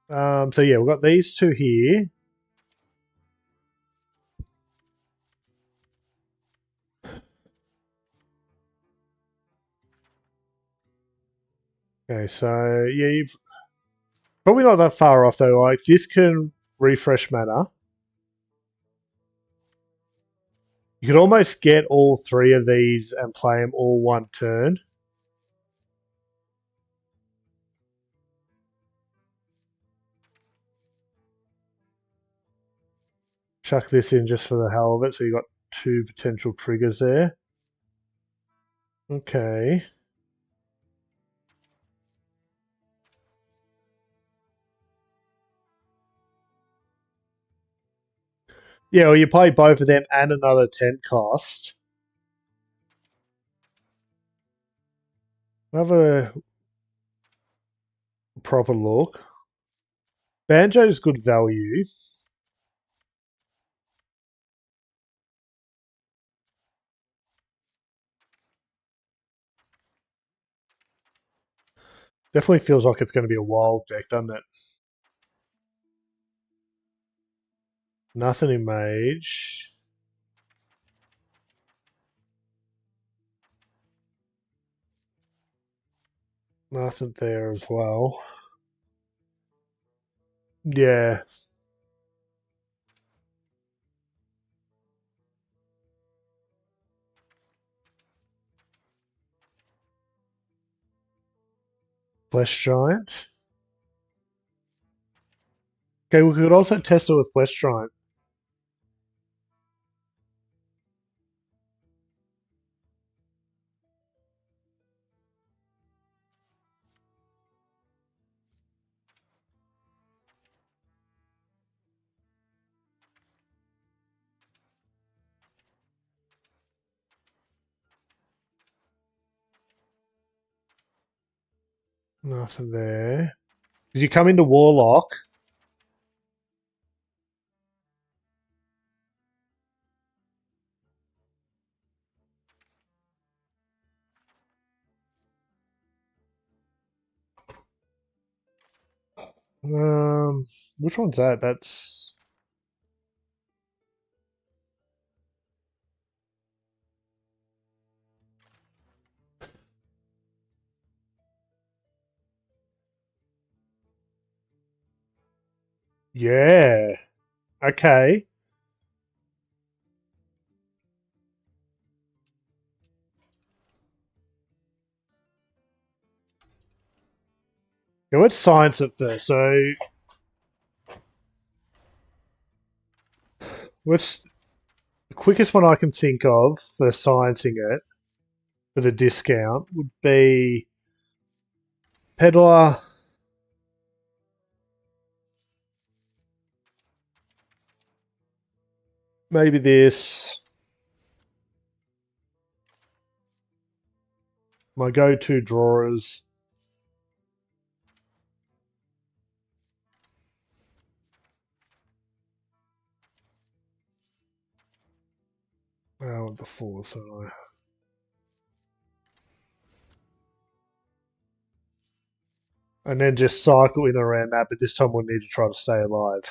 So yeah, we've got these two here. Okay, so yeah, you've probably not that far off though. Like this can refresh mana. You could almost get all 3 of these and play them all one turn. Chuck this in just for the hell of it, so you got 2 potential triggers there. Okay. Yeah, well, you play both of them and another 10 cost. Have a proper look. Banjo's good value. Definitely feels like it's going to be a wild deck, doesn't it? Nothing in Mage. Nothing there as well. Yeah. Flesh Giant. Okay, we could also test it with Flesh Giant. Nothing there. Did you come into Warlock? Which one's that? That's yeah. Okay. Yeah, let's science it first. So let's the quickest one I can think of for sciencing it for the discount would be Peddler. Maybe this. My go-to drawers. Oh, the fourth. And then just cycle in around that, but this time we'll need to try to stay alive.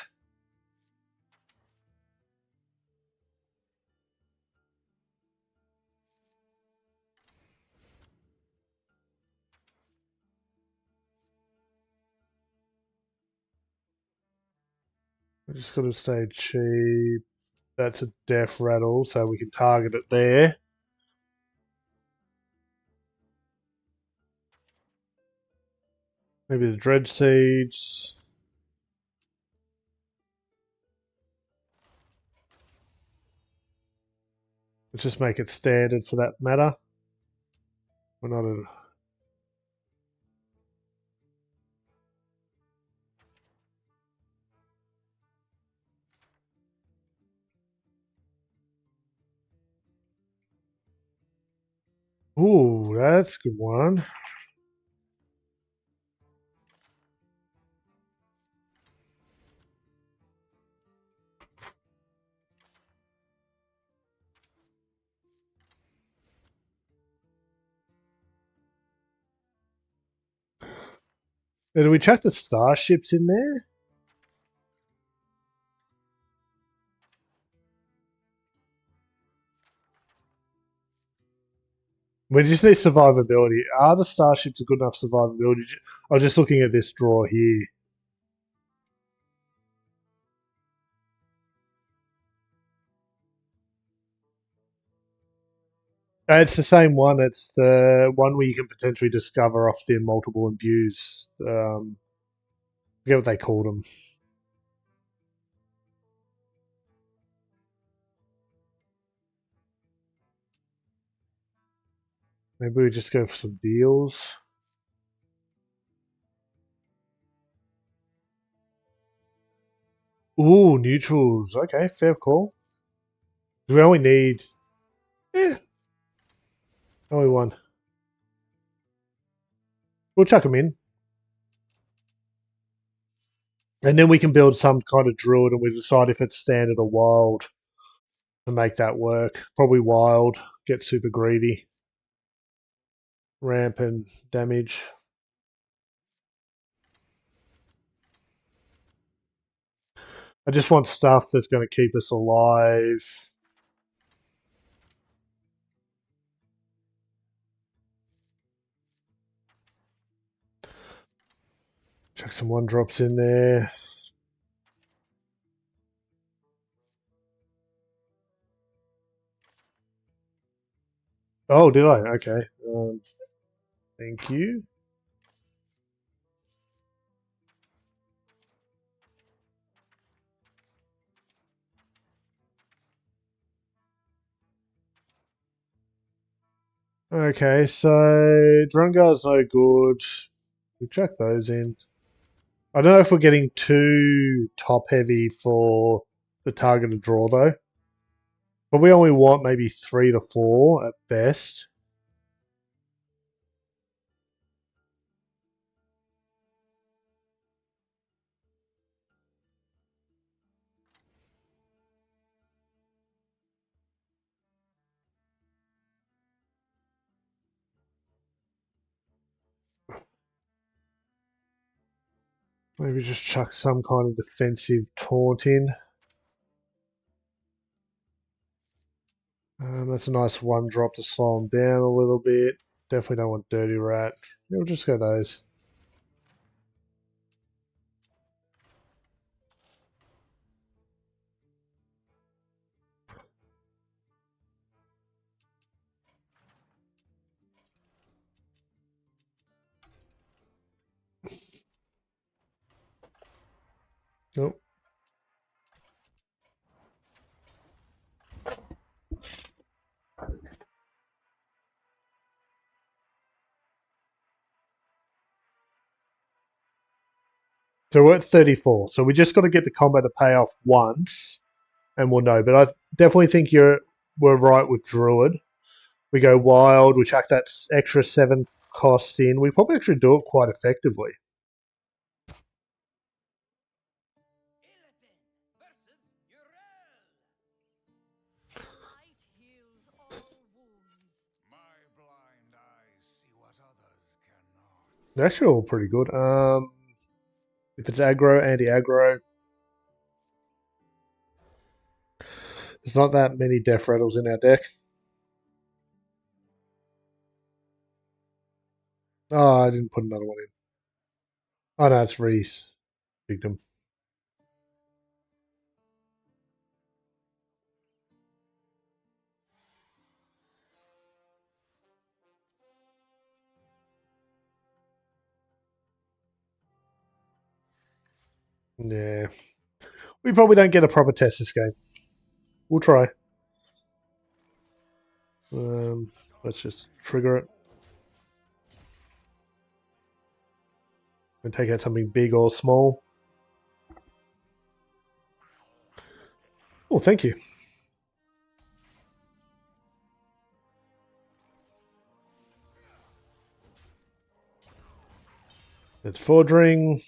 We just got to stay cheap. That's a death rattle, so we can target it there. Maybe the dread seeds. Let's just make it standard for that matter. We're not a. Ooh, that's a good one. Do we chuck the starships in there? We just need survivability. Are the starships a good enough survivability? I was just looking at this draw here. It's the same one. It's the one where you can potentially discover off their multiple imbues. I forget what they called them. Maybe we just go for some deals. Ooh, neutrals. Okay, fair call. We only need, only one. We'll chuck them in. And then we can build some kind of druid and we decide if it's standard or wild to make that work. Probably wild. Get super greedy. Ramp and damage. I just want stuff that's going to keep us alive. Chuck some one drops in there. Oh, did I? Okay. Thank you. Okay, so Drungar's no good. We chuck those in. I don't know if we're getting too top heavy for the targeted draw though. But we only want maybe 3 to 4 at best. Maybe just chuck some kind of defensive taunt in. That's a nice one drop to slow them down a little bit. Definitely don't want Dirty Rat. Yeah, we'll just go those. Nope. So we're at 34. So we just got to get the combo to pay off once. and we'll know. But I definitely think we're right with Druid. We go wild. We chuck that extra 7 cost in. We probably actually do it quite effectively. Illidan versus Uriel. Light heals all wounds. My blind eyes see what others cannot. They're actually all pretty good. If it's aggro, anti-aggro, there's not that many Death Rattles in our deck. Oh, I didn't put another one in. Oh no, it's Reese. Victim. Yeah. We probably don't get a proper test this game. We'll try. Let's just trigger it. And take out something big or small. Oh, thank you. It's Fordring.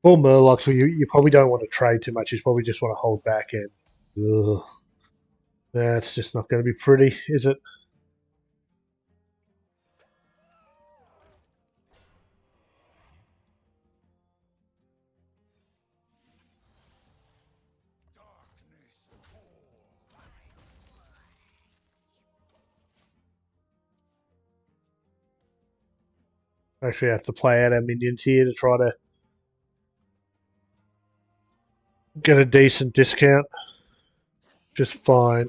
Or Murloc, so you probably don't want to trade too much. You probably just want to hold back and. Ugh. That's just not going to be pretty, is it? Darkness calls. Actually, have to play out our minions here to try to get a decent discount. Just fine.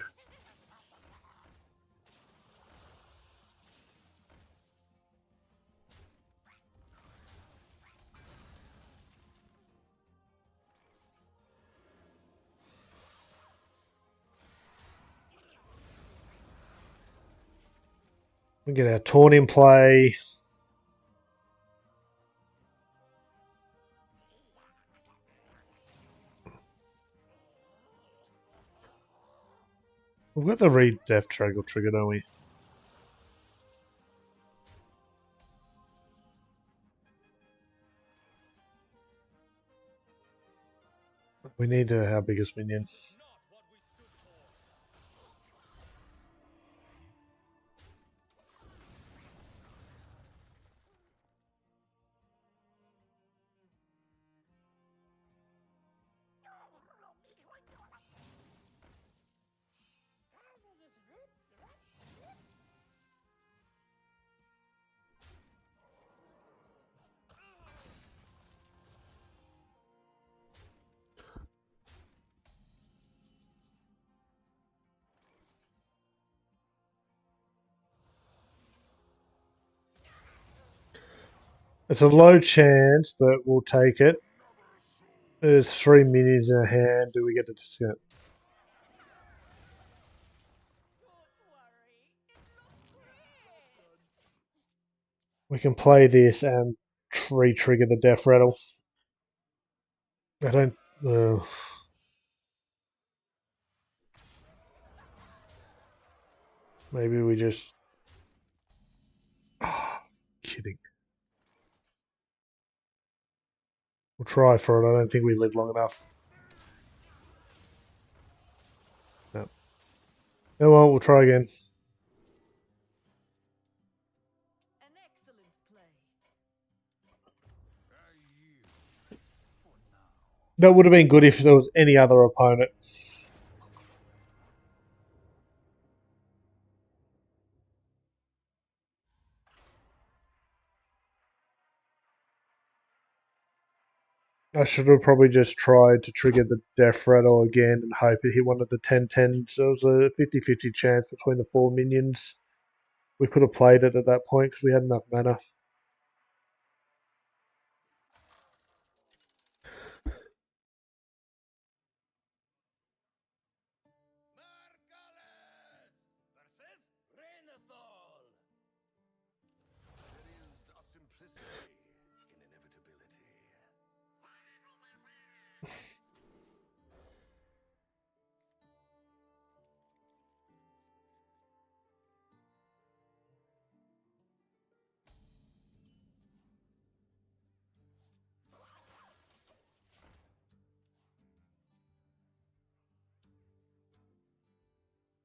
We get our Taunt in play. We've got the read Death Trigger, don't we? We need our biggest minion. Not what we stood for. It's a low chance, but we'll take it. There's 3 minions in our hand. Do we get the discount? Don't worry, it looks great. We can play this and re-trigger the Death Rattle. I don't. Maybe we just. Oh, kidding. We'll try for it. I don't think we live long enough. No. Oh well, we'll try again. An excellent play. I yield for now. That would have been good if there was any other opponent. I should have probably just tried to trigger the Death Rattle again and hope it hit one of the 10-10s. So it was a 50-50 chance between the 4 minions. We could have played it at that point because we had enough mana. Margales versus Renathal. There is a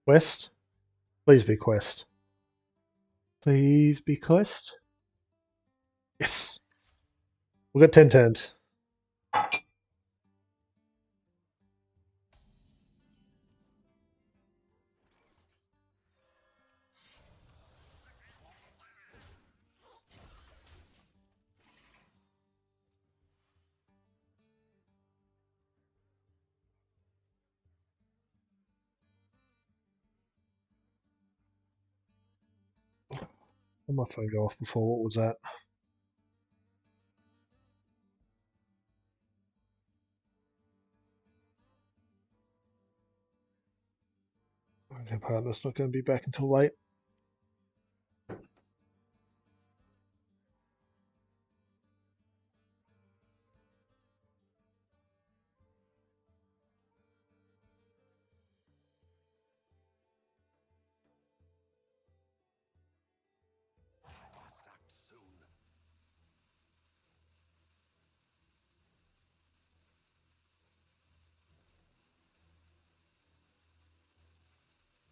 Quest? Please be quest. Please be quest. Yes. We've got 10 turns. Let my phone go off before. What was that? Okay, partner's not going to be back until late. Must act soon.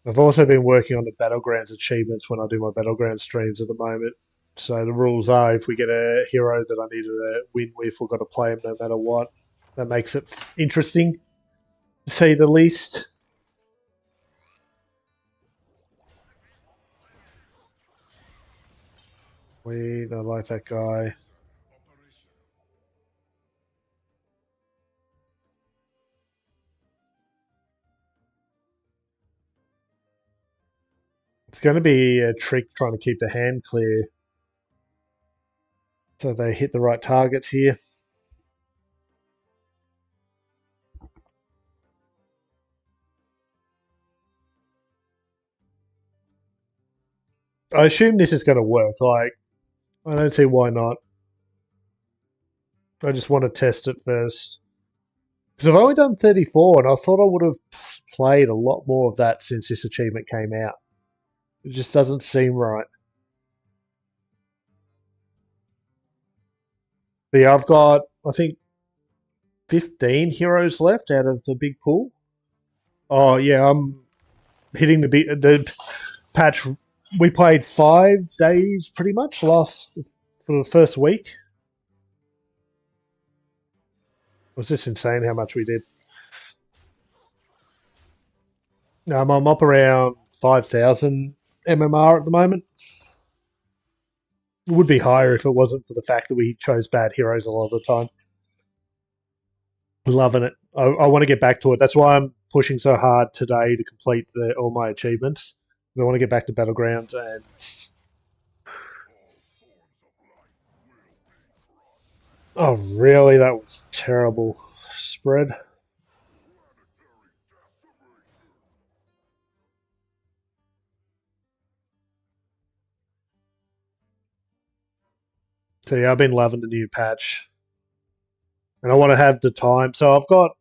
I've also been working on the Battlegrounds achievements when I do my Battleground streams at the moment. So the rules are if we get a hero that I need to win with, we've got to play him no matter what. That makes it interesting, to say the least. We don't like that guy. It's going to be a trick trying to keep the hand clear so they hit the right targets here. I assume this is going to work. Like, I don't see why not. I just want to test it first. Because I've only done 34, and I thought I would have played a lot more of that since this achievement came out. It just doesn't seem right. But yeah, I've got, I think, 15 heroes left out of the big pool. Oh, yeah, I'm hitting the patch. We played 5 days pretty much for the first week. It was just insane how much we did. I'm up around 5,000 MMR at the moment. It would be higher if it wasn't for the fact that we chose bad heroes a lot of the time. Loving it. I want to get back to it. That's why I'm pushing so hard today to complete all my achievements. I want to get back to Battlegrounds and. Oh, really? That was terrible spread. So yeah, I've been loving the new patch, and I want to have the time. So I've got,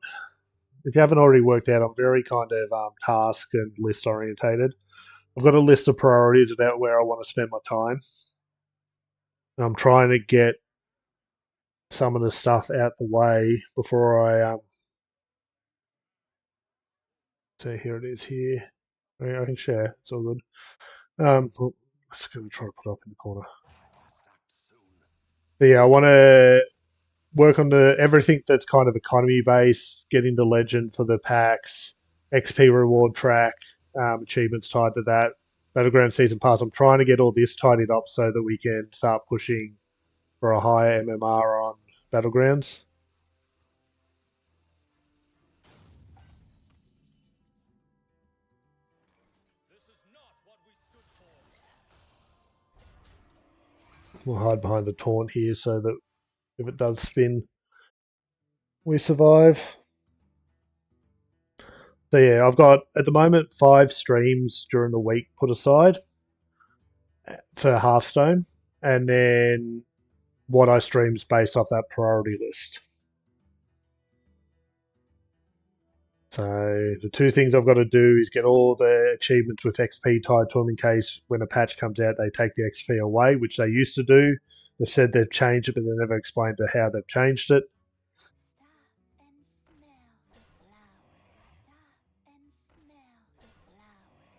if you haven't already worked out, I'm very kind of task and list orientated. I've got a list of priorities about where I want to spend my time, and I'm trying to get some of the stuff out the way before I. So here it is here. I can share. It's all good. I'm just going to try to put it up in the corner. But yeah, I want to work on the everything that's kind of economy based, get into legend for the packs, XP reward track, achievements tied to that, Battleground season pass. I'm trying to get all this tidied up so that we can start pushing for a higher MMR on Battlegrounds. This is not what we stood for. We'll hide behind the taunt here so that if it does spin, we survive. So yeah, I've got at the moment 5 streams during the week put aside for Hearthstone, and then what I stream's based off that priority list. So the two things I've got to do is get all the achievements with XP tied to them in case when a patch comes out they take the XP away, which they used to do. They've said they've changed it, but they never explained how they've changed it. Stop and smell the flowers. Stop and smell the flowers.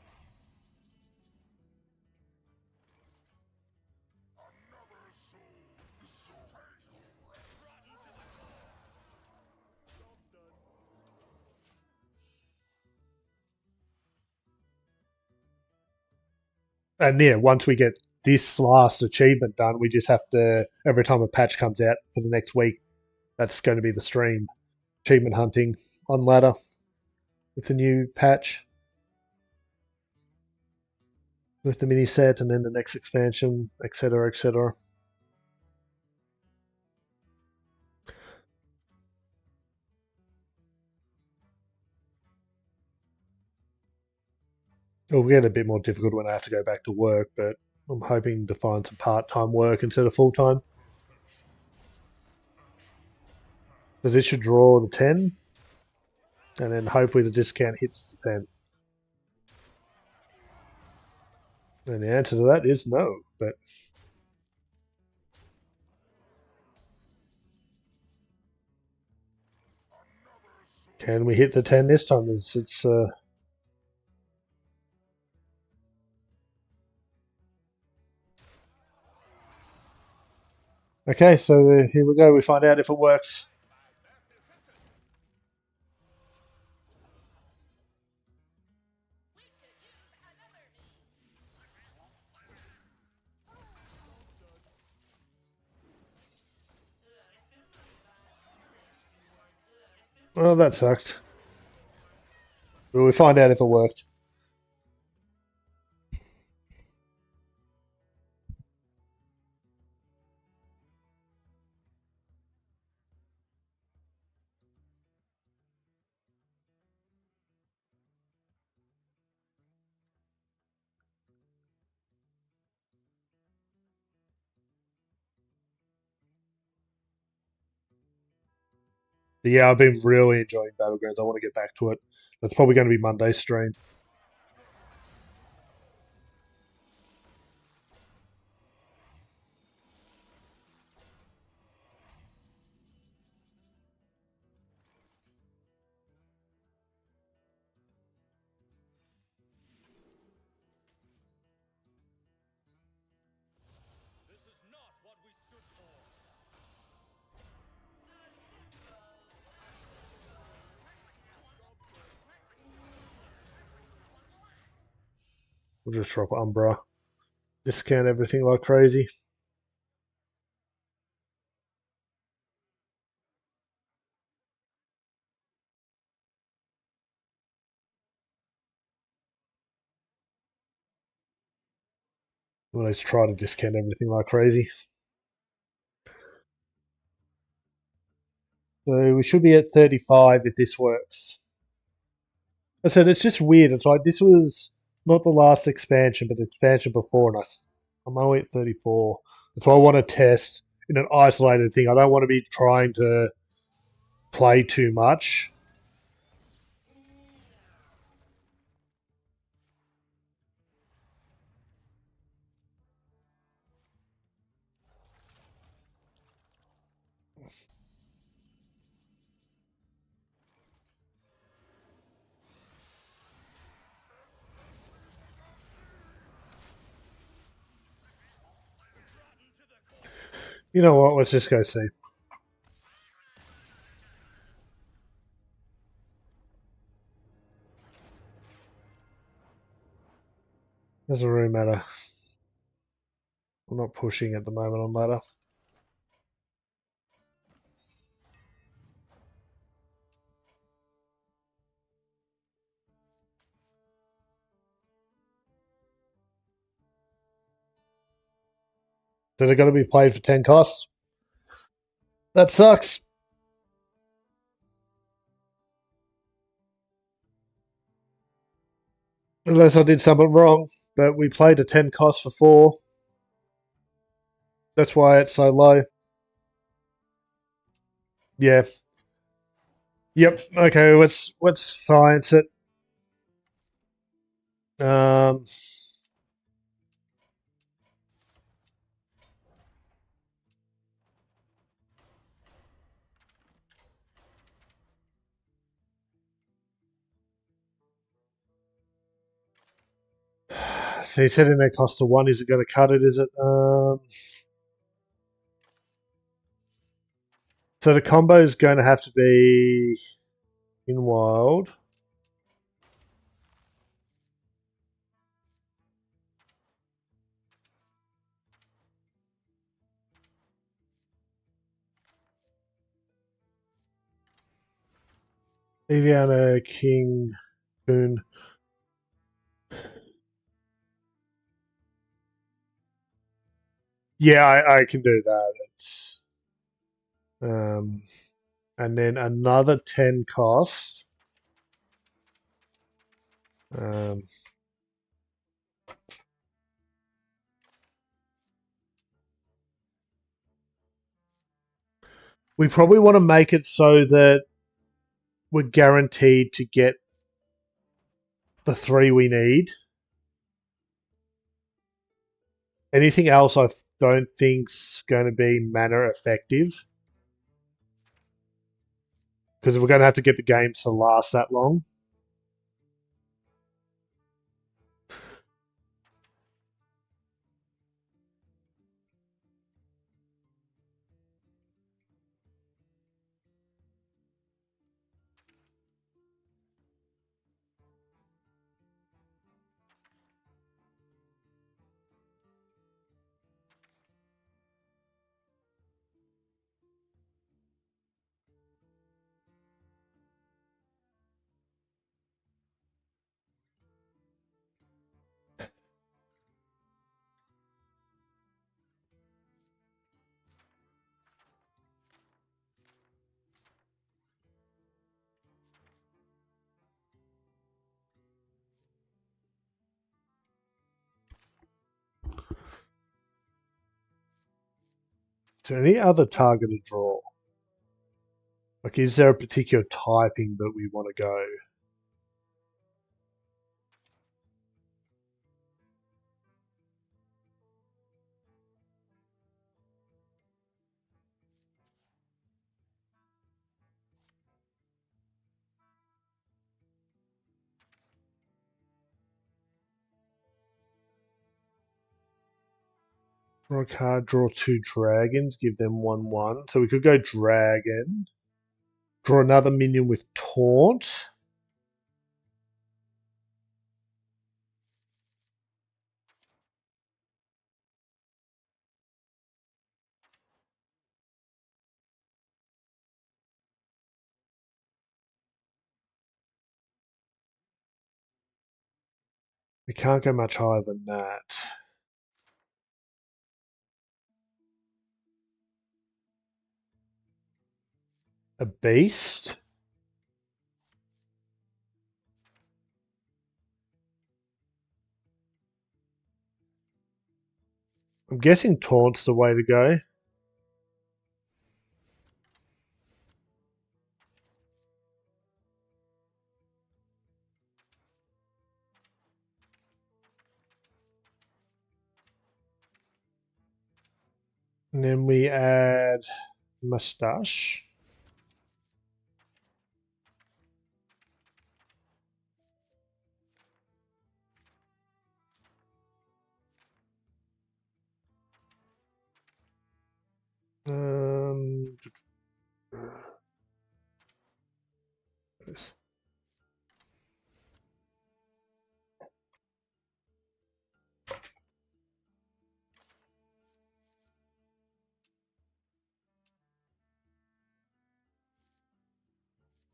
And yeah, once we get this last achievement done, we just have to, every time a patch comes out for the next week, that's going to be the stream. Achievement hunting on ladder with the new patch, with the mini set, and then the next expansion, etc., etc. It'll get a bit more difficult when I have to go back to work, but I'm hoping to find some part-time work instead of full-time. Because it should draw the 10, and then hopefully the discount hits the 10. And the answer to that is no, but can we hit the 10 this time? It's okay, so here we go. We find out if it works. Well, that sucked. But we find out if it worked. But yeah, I've been really enjoying Battlegrounds. I want to get back to it. That's probably going to be Monday's stream. This is not what we stood for. We'll just drop Umbra. Discount everything like crazy. Well, let's try to discount everything like crazy. So we should be at 35 if this works. I said it's just weird. It's like this was not the last expansion, but the expansion before, and I'm only at 34. That's why I want to test in an isolated thing. I don't want to be trying to play too much. You know what? Let's just go see. Doesn't really matter. I'm not pushing at the moment on ladder. So they're going to be played for 10 costs. That sucks. Unless I did something wrong. But we played a 10 cost for 4. That's why it's so low. Yeah. Yep. Okay, let's science it. Um so you said in their cost of 1, is it going to cut it, is it? So the combo is going to have to be in wild. Eviana King Boon. Yeah, I can do that. It's and then another 10 cost. Um, we probably want to make it so that we're guaranteed to get the 3 we need. Anything else I don't think's going to be mana effective. Because we're going to have to get the games to last that long. Is there any other targeted draw? Like, is there a particular typing that we want to go? Draw a card, draw 2 dragons, give them 1/1. So we could go dragon. Draw another minion with taunt. We can't go much higher than that. A beast. I'm guessing taunt's the way to go. And then we add mustache. Um,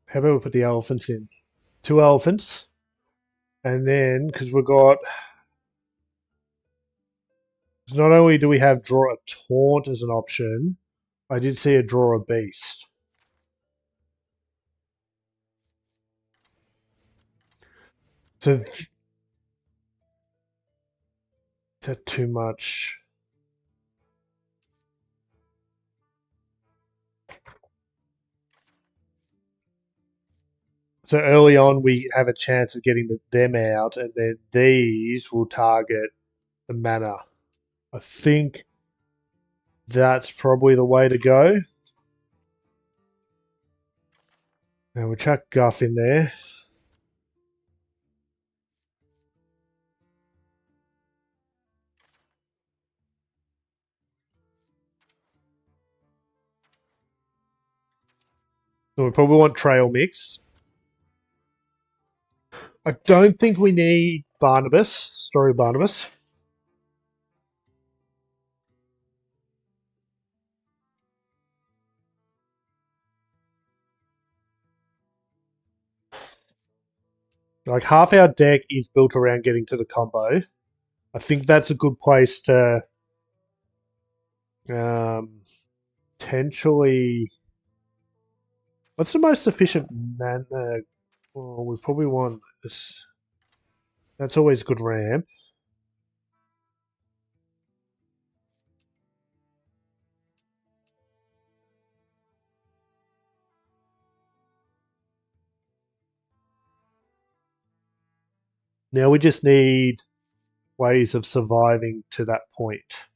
how about we put the elephants in? 2 elephants. And then, because we've got. Not only do we have draw a taunt as an option, I did see a draw a beast. So, is that too much? So early on, we have a chance of getting them out, and then these will target the mana. I think that's probably the way to go. Now we'll chuck Guff in there. So we probably want Trail Mix. I don't think we need Barnabas, Story of Barnabas. Like half our deck is built around getting to the combo. I think that's a good place to um, potentially. What's the most efficient mana? Well, we probably want this. That's always a good ramp. Now we just need ways of surviving to that point.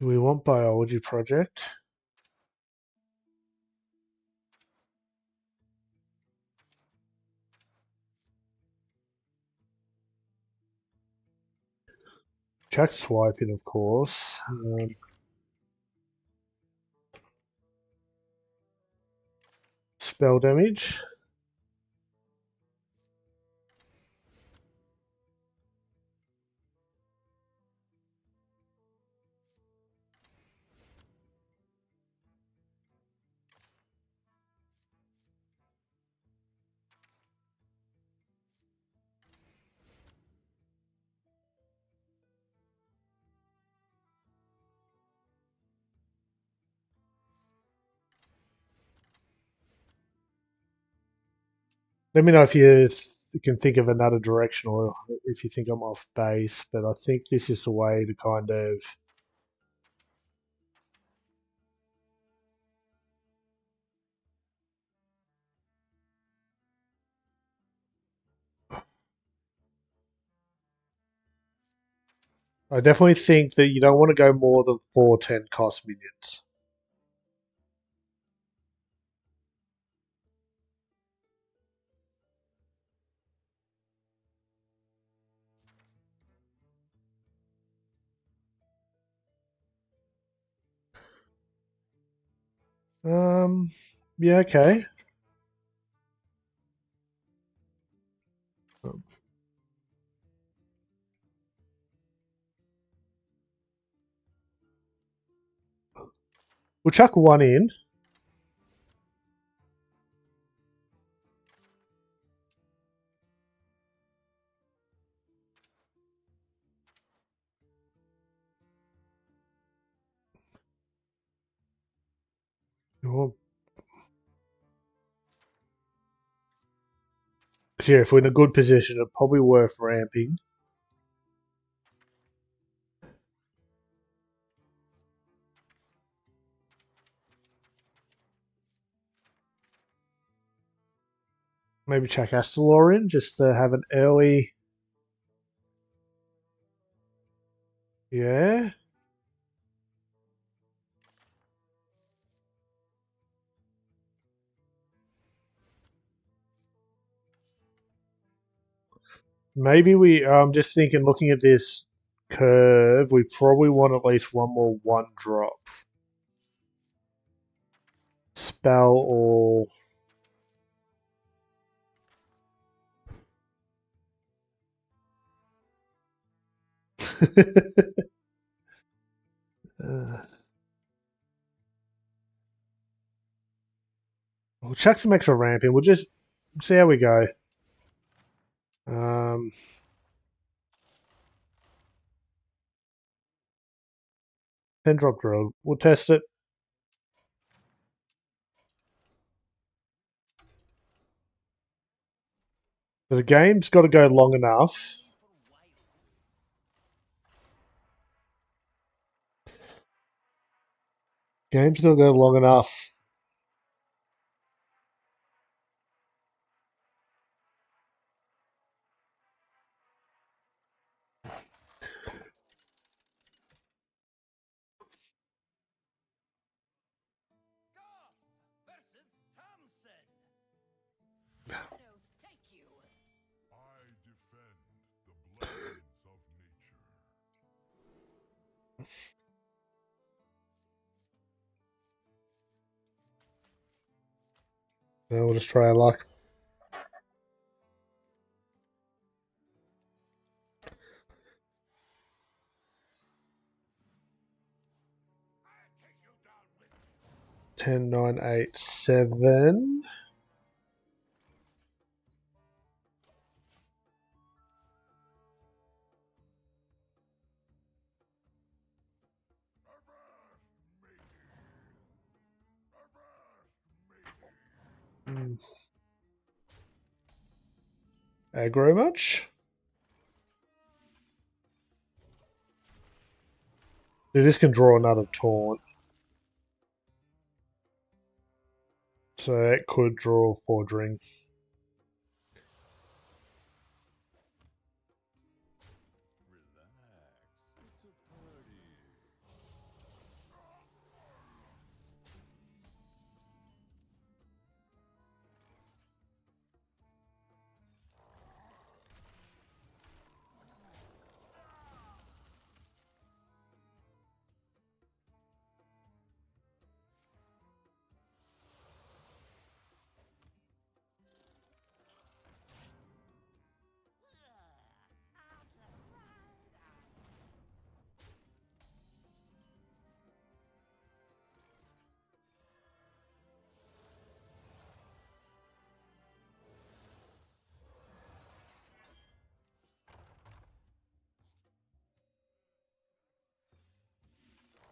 Do we want biology project? Jack swiping, of course. Spell damage. Let me know if you can think of another direction or if you think I'm off base, but I think this is the way to kind of. I definitely think that you don't want to go more than 4 10 cost minions. Um, yeah, okay. We'll chuck one in. Oh, 'cause yeah, if we're in a good position, it's probably worth ramping. Maybe chuck Astalor in just to have an early. Yeah. Maybe I'm just thinking, looking at this curve, we probably want at least one more one drop spell or. uh, we'll chuck some extra ramp in. We'll just see how we go. Um, 10 drop drill. We'll test it. The game's got to go long enough. Game's got to go long enough. Goff versus Thompson. Shadows take you. I defend the blessings of nature. We'll just try our luck. 10, 9, 8, 7. Aggro much? So this can draw another taunt. So it could draw Fordring.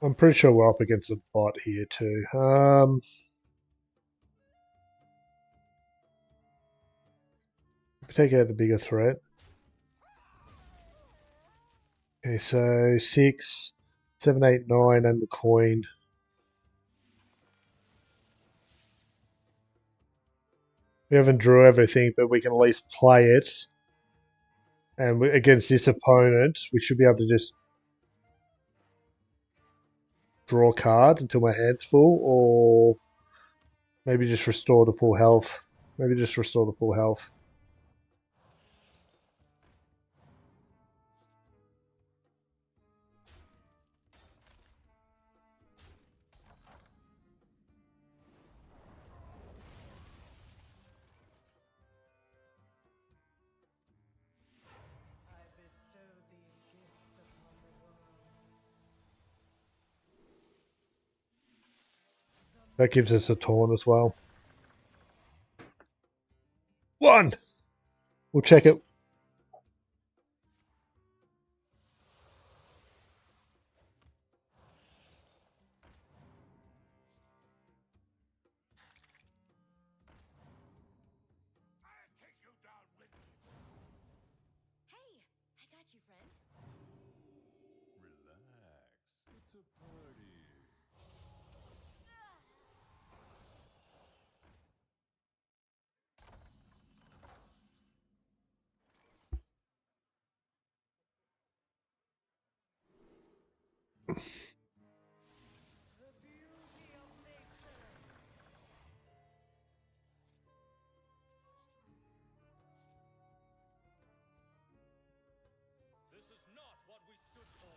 I'm pretty sure we're up against a bot here too. Take out the bigger threat. Okay, so 6, 7, 8, 9, and the coin. We haven't drew everything, but we can at least play it. And against this opponent, we should be able to just draw cards until my hand's full, or maybe just restore to full health. Maybe just restore to full health. I bestow these gifts upon the world. That gives us a taunt as well. 1! We'll check it. I'll take you down with me. Hey, I got you, friend. Relax. It's a party. The beauty of nature. This is not what we stood for.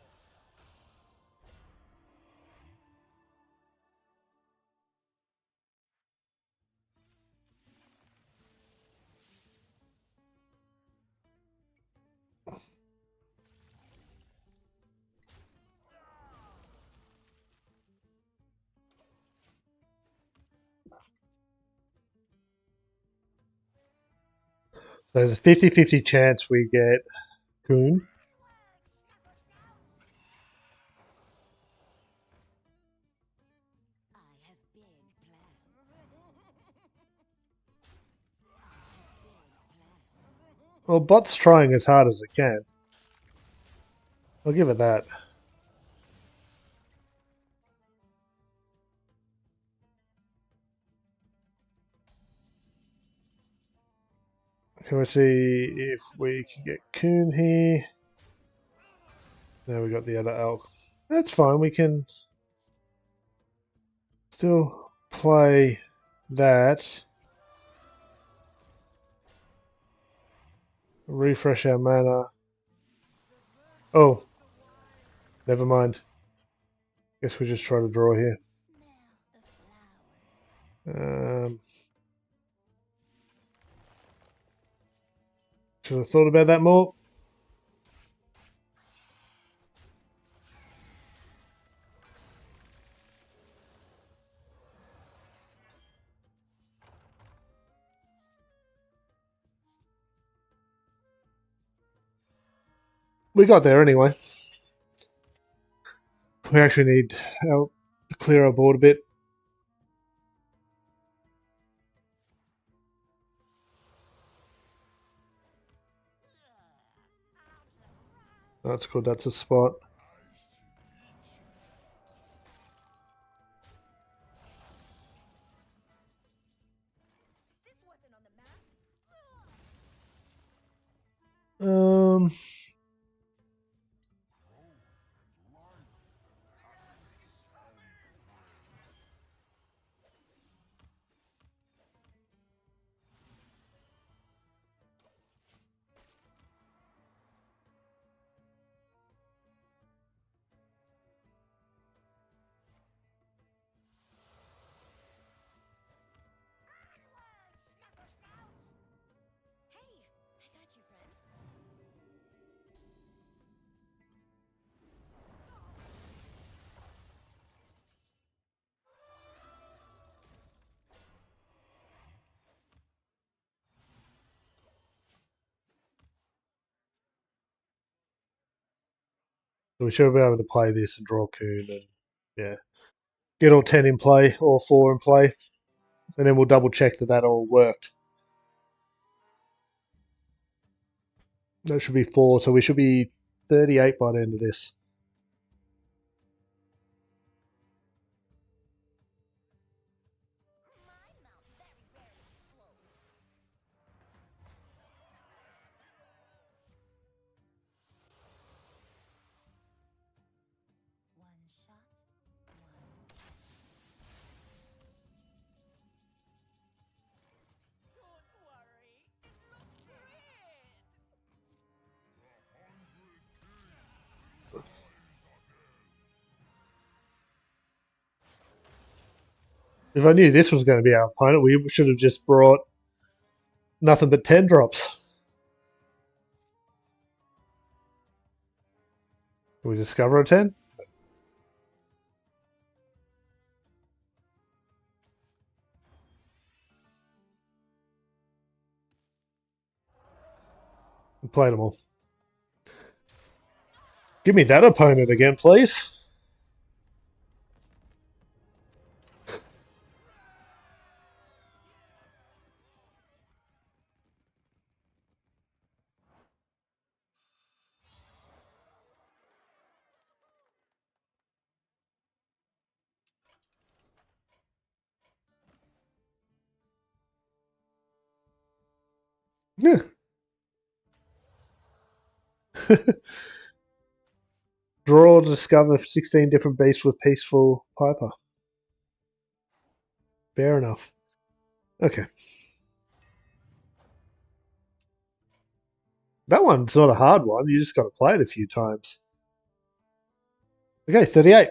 There's a 50-50 chance we get Coon. I have big plans. Well, bot's trying as hard as it can. I'll give it that. Can we see if we can get Coon here? Now we got the other elk. That's fine. We can still play that. Refresh our mana. Oh, never mind. Guess we just try to draw here. Smell the flowers. Should have thought about that more. We got there anyway. We actually need to clear our board a bit. That's good. That's a spot. This wasn't on the map. Um, Hey, I got you, friend. we should be able to play this and draw Coon and yeah, get all 10 in play, all 4 in play, and then we'll double check that that all worked. That should be 4, so we should be 38 by the end of this. My mouth very rarely explodes. One shot, one kill. Don't worry, it looks great. If I knew this was going to be our opponent, we should have just brought nothing but 10 drops. Can we discover a 10? We played them all. Give me that opponent again, please. Yeah. Draw to discover 16 different beasts with peaceful Piper. Fair enough. Okay. That one's not a hard one. You just got to play it a few times. Okay, 38.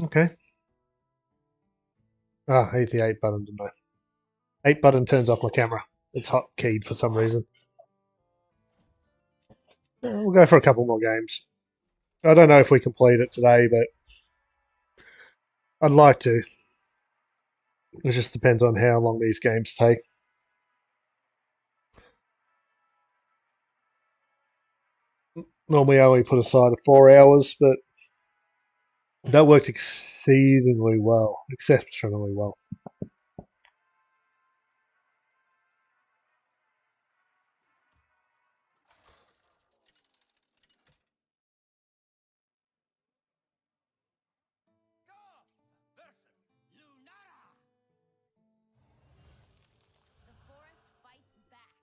Okay. Ah, I hit the 8 button, didn't I? 8 button turns off my camera. It's hot keyed for some reason. We'll go for a couple more games. I don't know if we complete it today, but I'd like to. It just depends on how long these games take. Normally, I only put aside 4 hours, but that worked exceedingly well, exceptionally well. Golf versus Lunara. The forest fights back.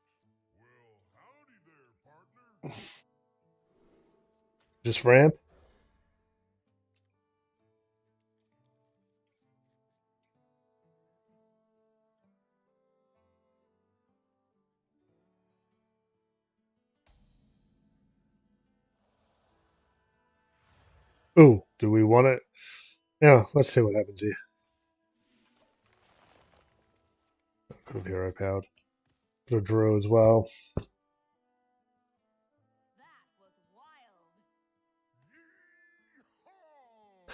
Well, howdy there, partner. Just ramp. Ooh, do we want it? Now, let's see what happens here. Could have hero powered. Could have drew as well. That was wild. Yeehaw!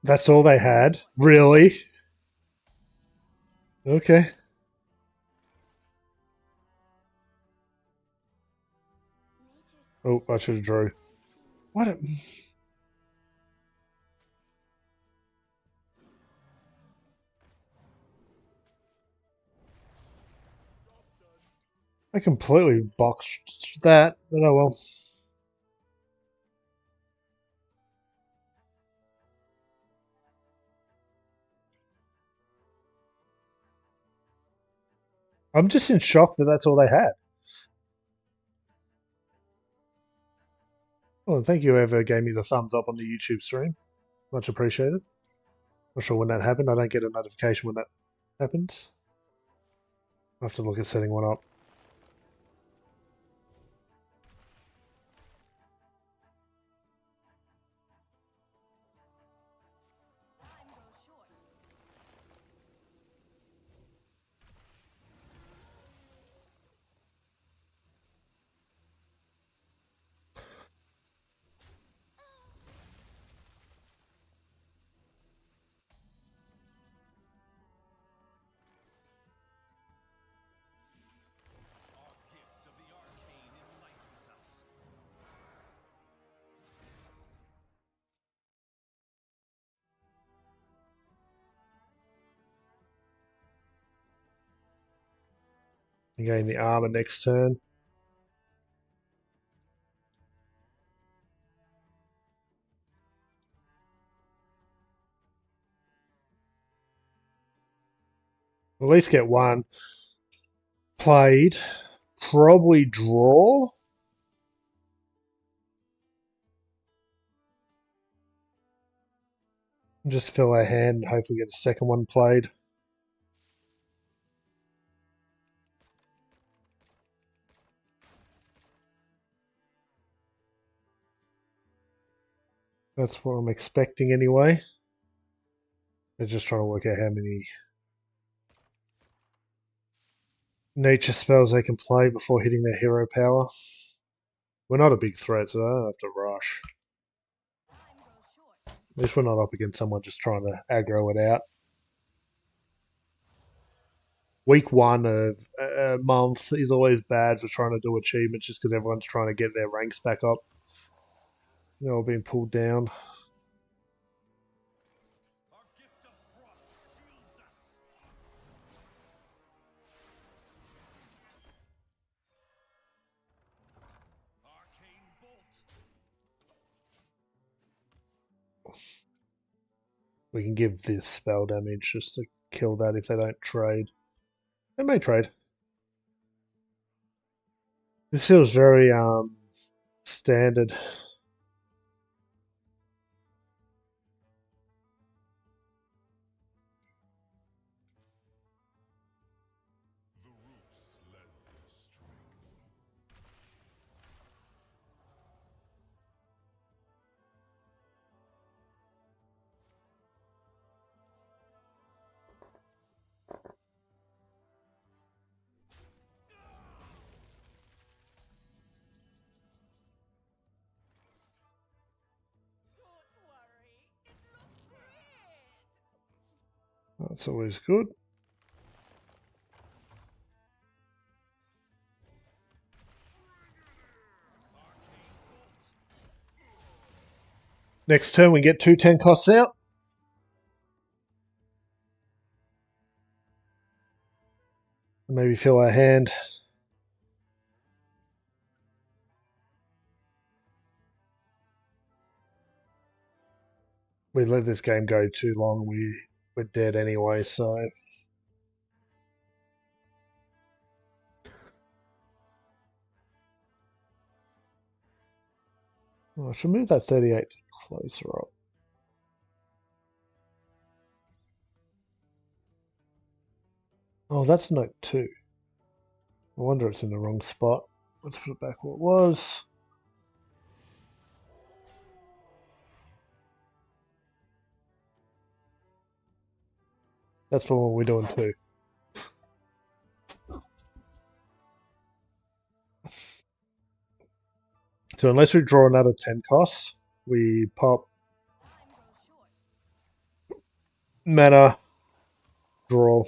That's all they had? Really? Okay. Oh, I should have drew. What? I completely botched that, but oh well. I'm just in shock that that's all they had. Well, thank you whoever gave me the thumbs up on the YouTube stream. Much appreciated. Not sure when that happened. I don't get a notification when that happens. I have to look at setting one up. Time goes short. Our gift of the arcane enlightens us. Gain the armor next turn. At least get one. Played. Probably draw. Just fill our hand and hopefully get a second one played. That's what I'm expecting anyway. They're just trying to work out how many nature spells they can play before hitting their hero power. We're not a big threat, so I don't have to rush. Time goes short. At least we're not up against someone just trying to aggro it out. Week one of a month is always bad for trying to do achievements just because everyone's trying to get their ranks back up. They're all being pulled down. Our gift of frost shields us. Arcane bolt. We can give this spell damage just to kill that if they don't trade. They may trade. This feels very standard. The roots lend their strength. Don't worry. It looks great. That's always good. Next turn we get 2 10 costs out. Maybe fill our hand. We let this game go too long. We're dead anyway, so I should move that 38 closer up. Oh, that's note 2. I wonder it's in the wrong spot. Let's put it back where it was. That's the one we're doing too. So unless we draw another 10 costs, we pop. Time goes short. Mana. Draw.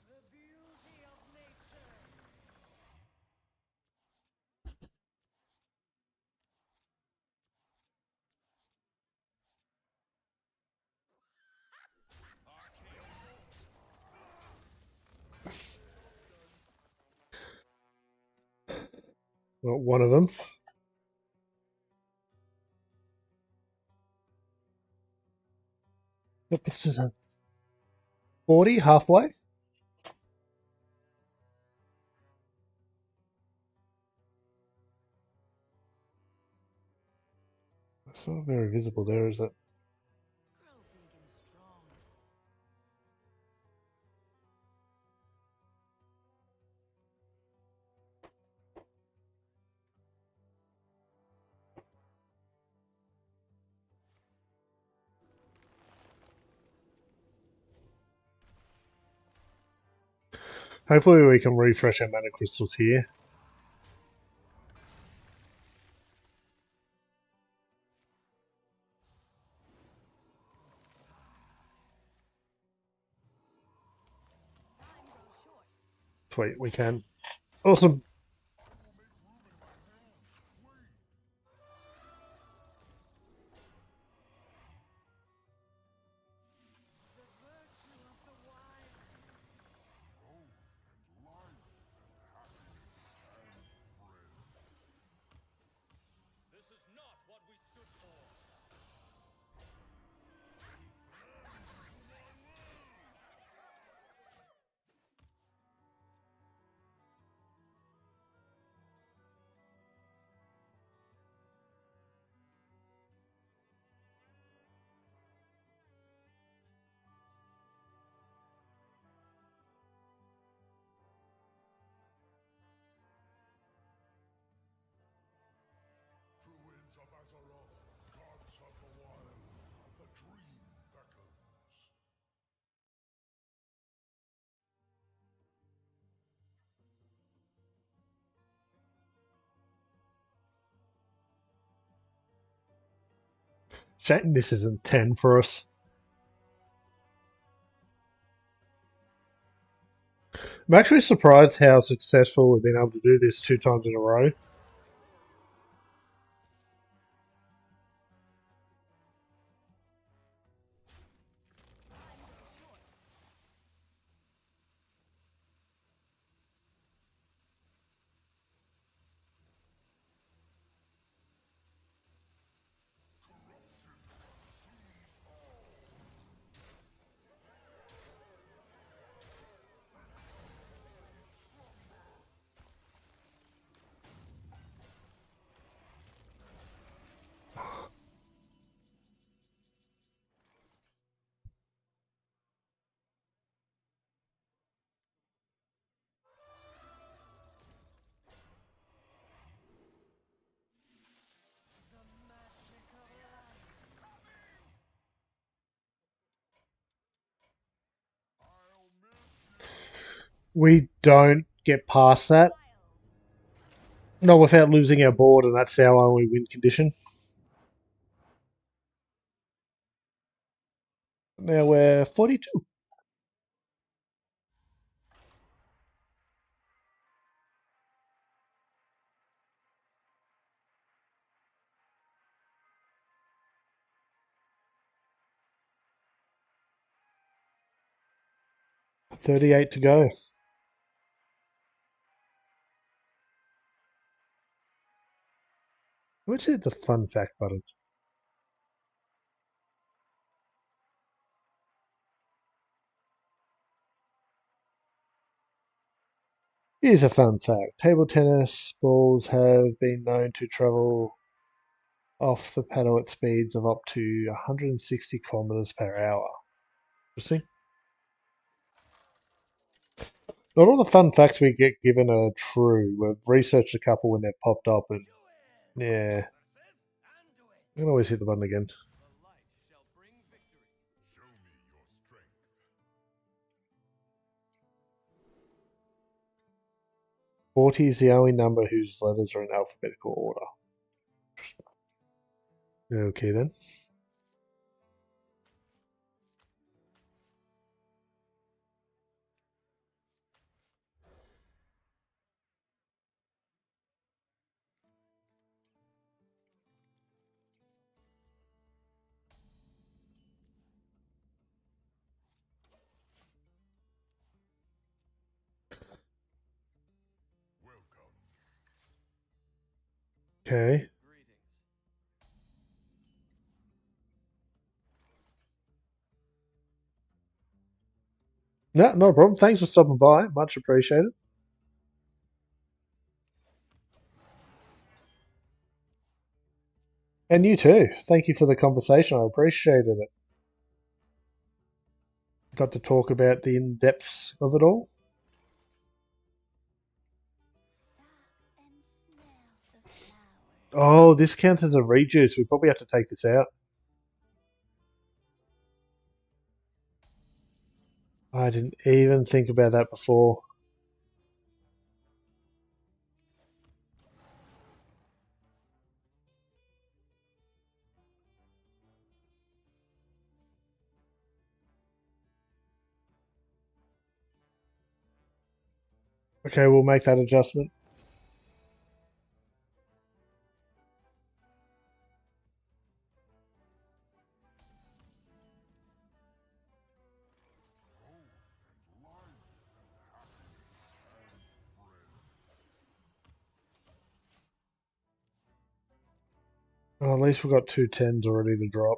The beauty of nature. Well, one of them. What puts us at 40, halfway? It's not very visible there, is it? Grow big and strong. Hopefully we can refresh our mana crystals here. Time grows short. Sweet, we can. Awesome. The virtue of the wild. This is not what we stood for. Druids of Azeroth, gods of the wild, the dream beckons. Shame this isn't 10 for us. I'm actually surprised how successful we've been able to do this 2 times in a row. Time grows short. We don't get past that. Not without losing our board, and that's our only win condition. Now we're 42. 38 to go. Let's hit the fun fact button. Here's a fun fact. Table tennis balls have been known to travel off the paddle at speeds of up to 160 kilometers per hour. Interesting. Not all the fun facts we get given are true. We've researched a couple when they've popped up, and yeah, I can always hit the button again. The light shall bring victory. Show me your strength. 40 is the only number whose letters are in alphabetical order. Okay then. Welcome. Okay. Greetings. No, no problem. Thanks for stopping by. Much appreciated. And you too. Thank you for the conversation. I appreciated it. Got to talk about the in depths of it all. Stop and smell the flowers. Oh, this counts as a rejuice. We probably have to take this out. I didn't even think about that before. Okay, we'll make that adjustment. Growth and life and happiness and friends. Oh, at least we've got two tens already to drop.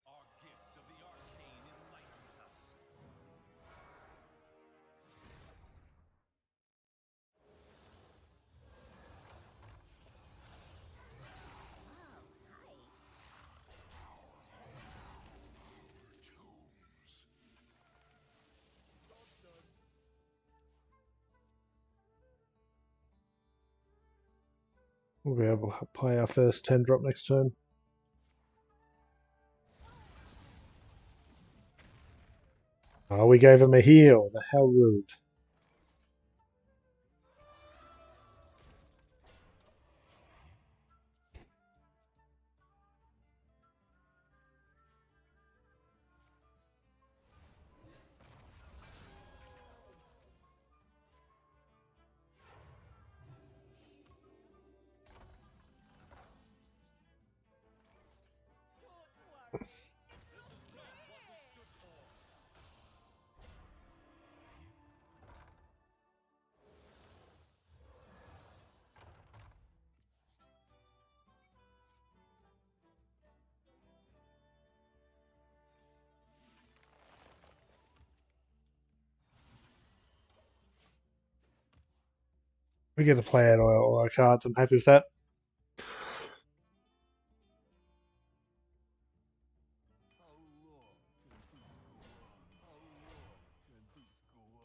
Our gift of the arcane enlightens us. We'll be able to play our first 10 drop next turn. Oh, we gave him a heal. The hell rude. We get to play out all our cards. I'm happy with that. How long can this go on? How long can this go on?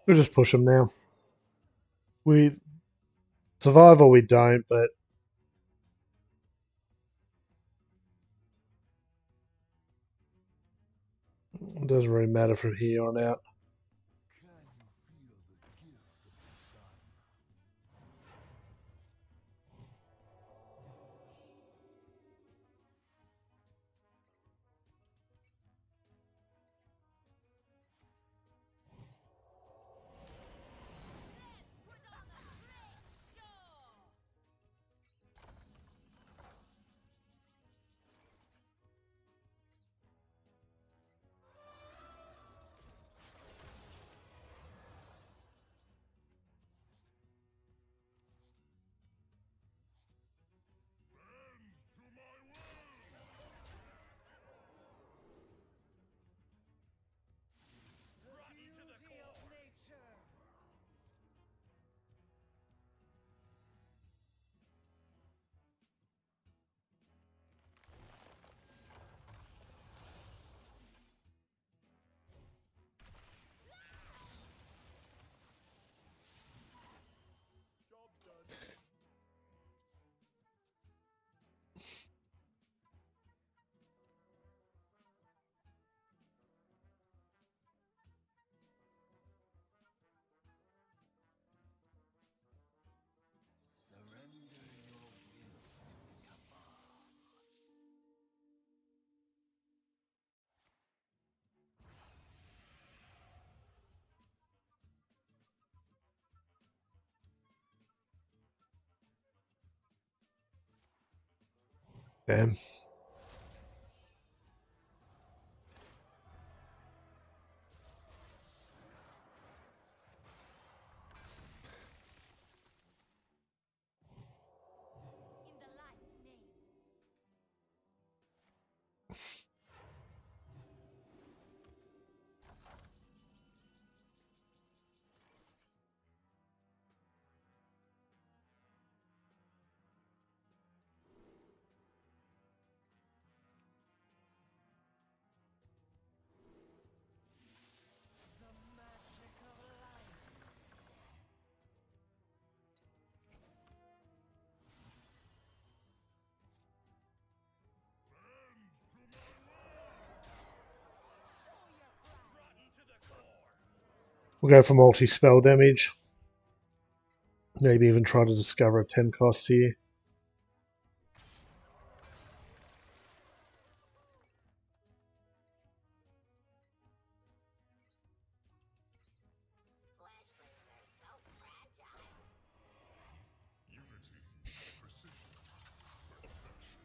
We'll just push them now. We survive or we don't, but it doesn't really matter from here on out. Can you feel the gift of the sun? Put on the great show! Bend to my will! Rotten to the core. nature. Job's done. Surrender your will to Kabal. Damn. In the light's name. The magic of life. Rotten to the core. We'll go for multi-spell damage. Maybe even try to discover a 10 cost here. Flashlings are so fragile. Unity, precision, perfection.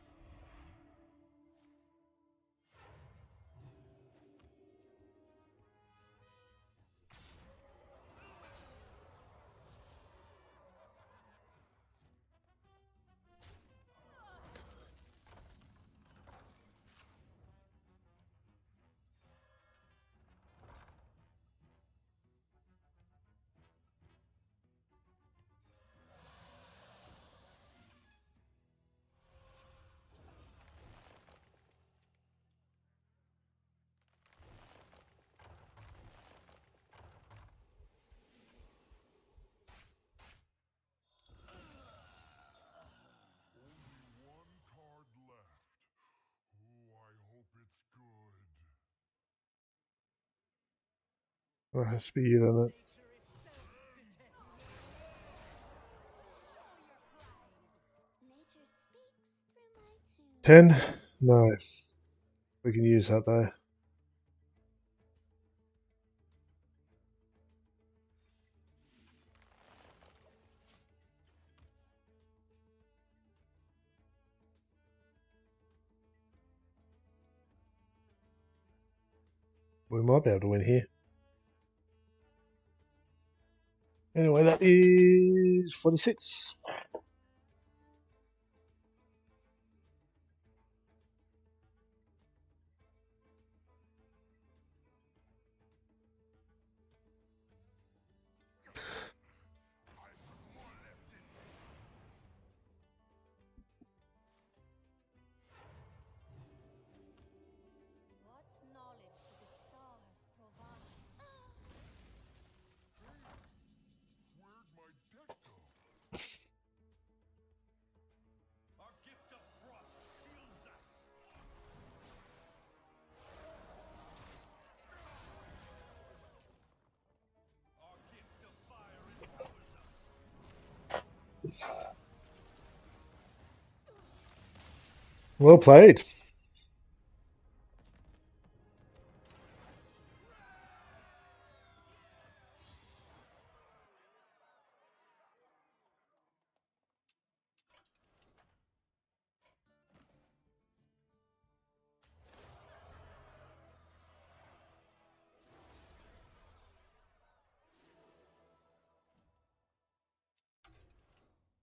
Only one card left. Oh, I hope it's good. Oh, it has to be you, doesn't it? Nature itself detests. Show your pride. Nature speaks through my tune. 10? No. We can use that though. We might be able to win here. Anyway, that is 46. I've got more left in me. What knowledge do the stars provide? Well played.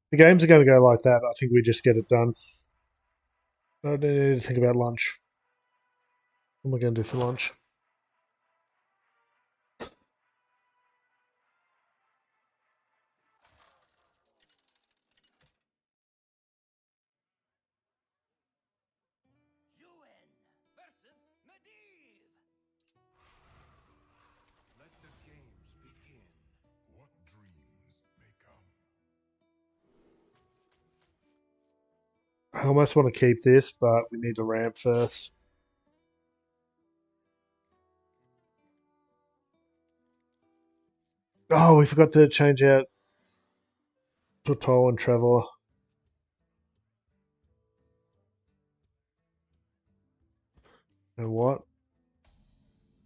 The games are going to go like that. I think we just get it done. I don't need to think about lunch. What am I going to do for lunch? Yuan versus Medivh. Let the games begin. What dreams may come. I almost want to keep this, but we need to ramp first. Oh, we forgot to change out Toto and Trevor. You know what?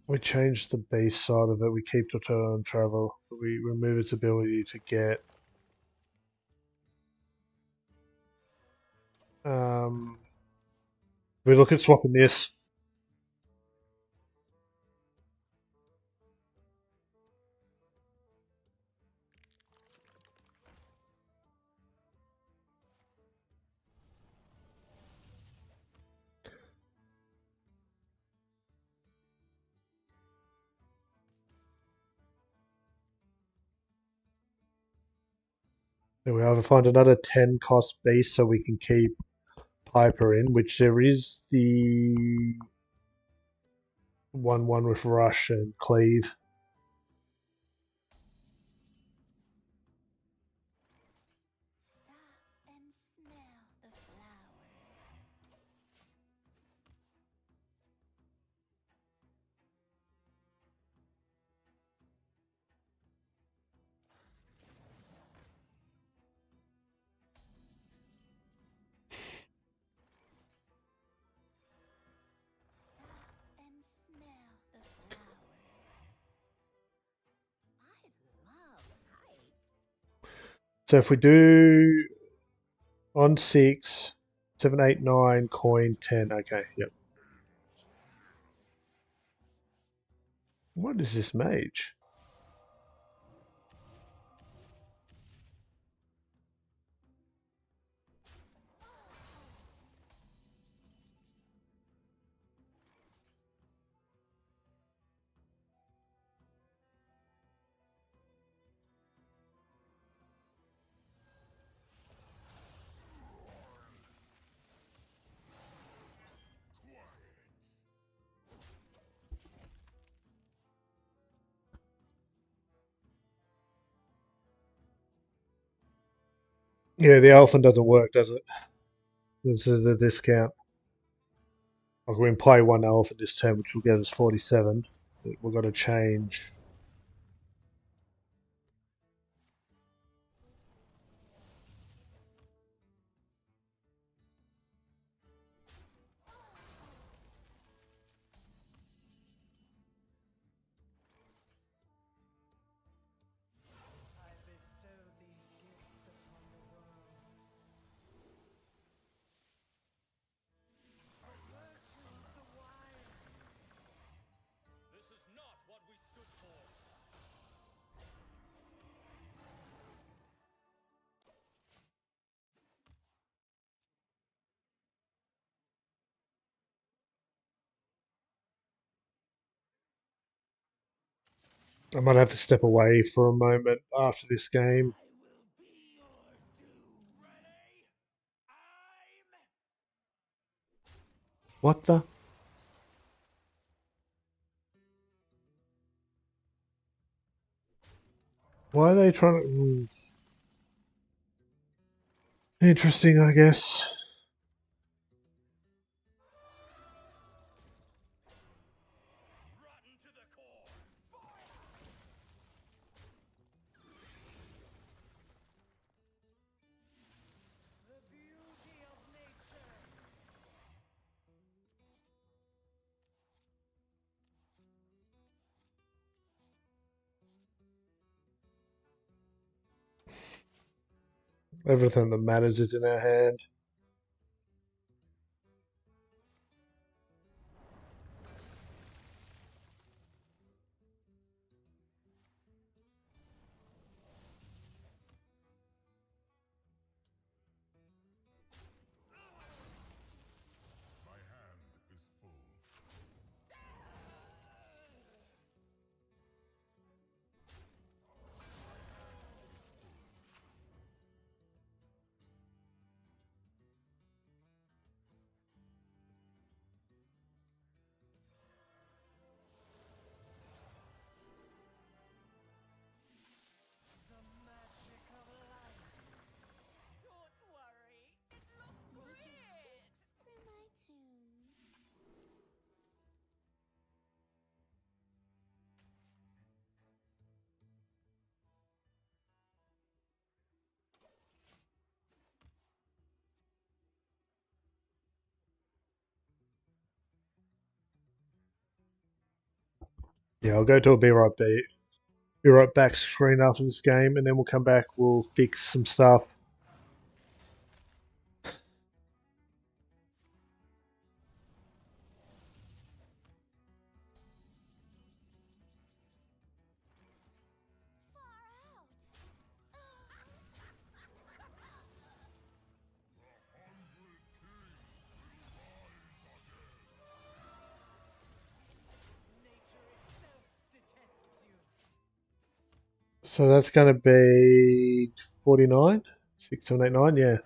We changed the base side of it. We keep Toto and Trevor. We remove its ability to get we look at swapping this. Then we have to find another 10 cost base so we can keep Piper in, which there is the 1-1 with Rush and Cleave. Stop and smell the flowers. Stop and smell the flowers. I love heights. So if we do on 6, 7, 8, 9, coin 10. Okay, yep. What is this mage? Yeah, the elephant doesn't work, does it? This is the discount. Like we're going to play one elephant this turn, which will get us 47. We've got to change. I bestow these gifts upon the world. Virtue of the wild. This is not what we stood for. I might have to step away for a moment after this game. I will be your doom. Ready? I'm What the? Why are they trying to... Interesting, I guess. rotten to the core. The beauty of nature. Everything that matters is in our hand. My hand is full. The magic of life. Don't worry, it looks Nature great. speaks through my tunes. Yeah, I'll go to a be right back screen after this game, and then we'll come back. We'll fix some stuff. Far out. Nature itself detests you. So that's going to be 49, 6, 7, 8, 9. Yeah.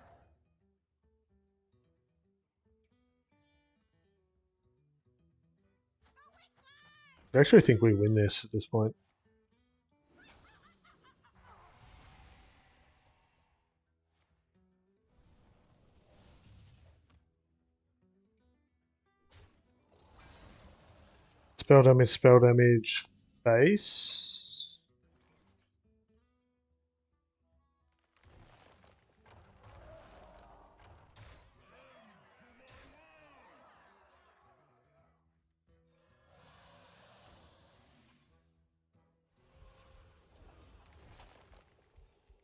I actually think we win this at this point. Spell damage, face.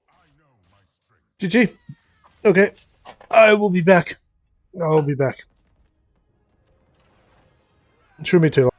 I know my strength. GG. Okay. I will be back. I'll be back. It shouldn't be too long.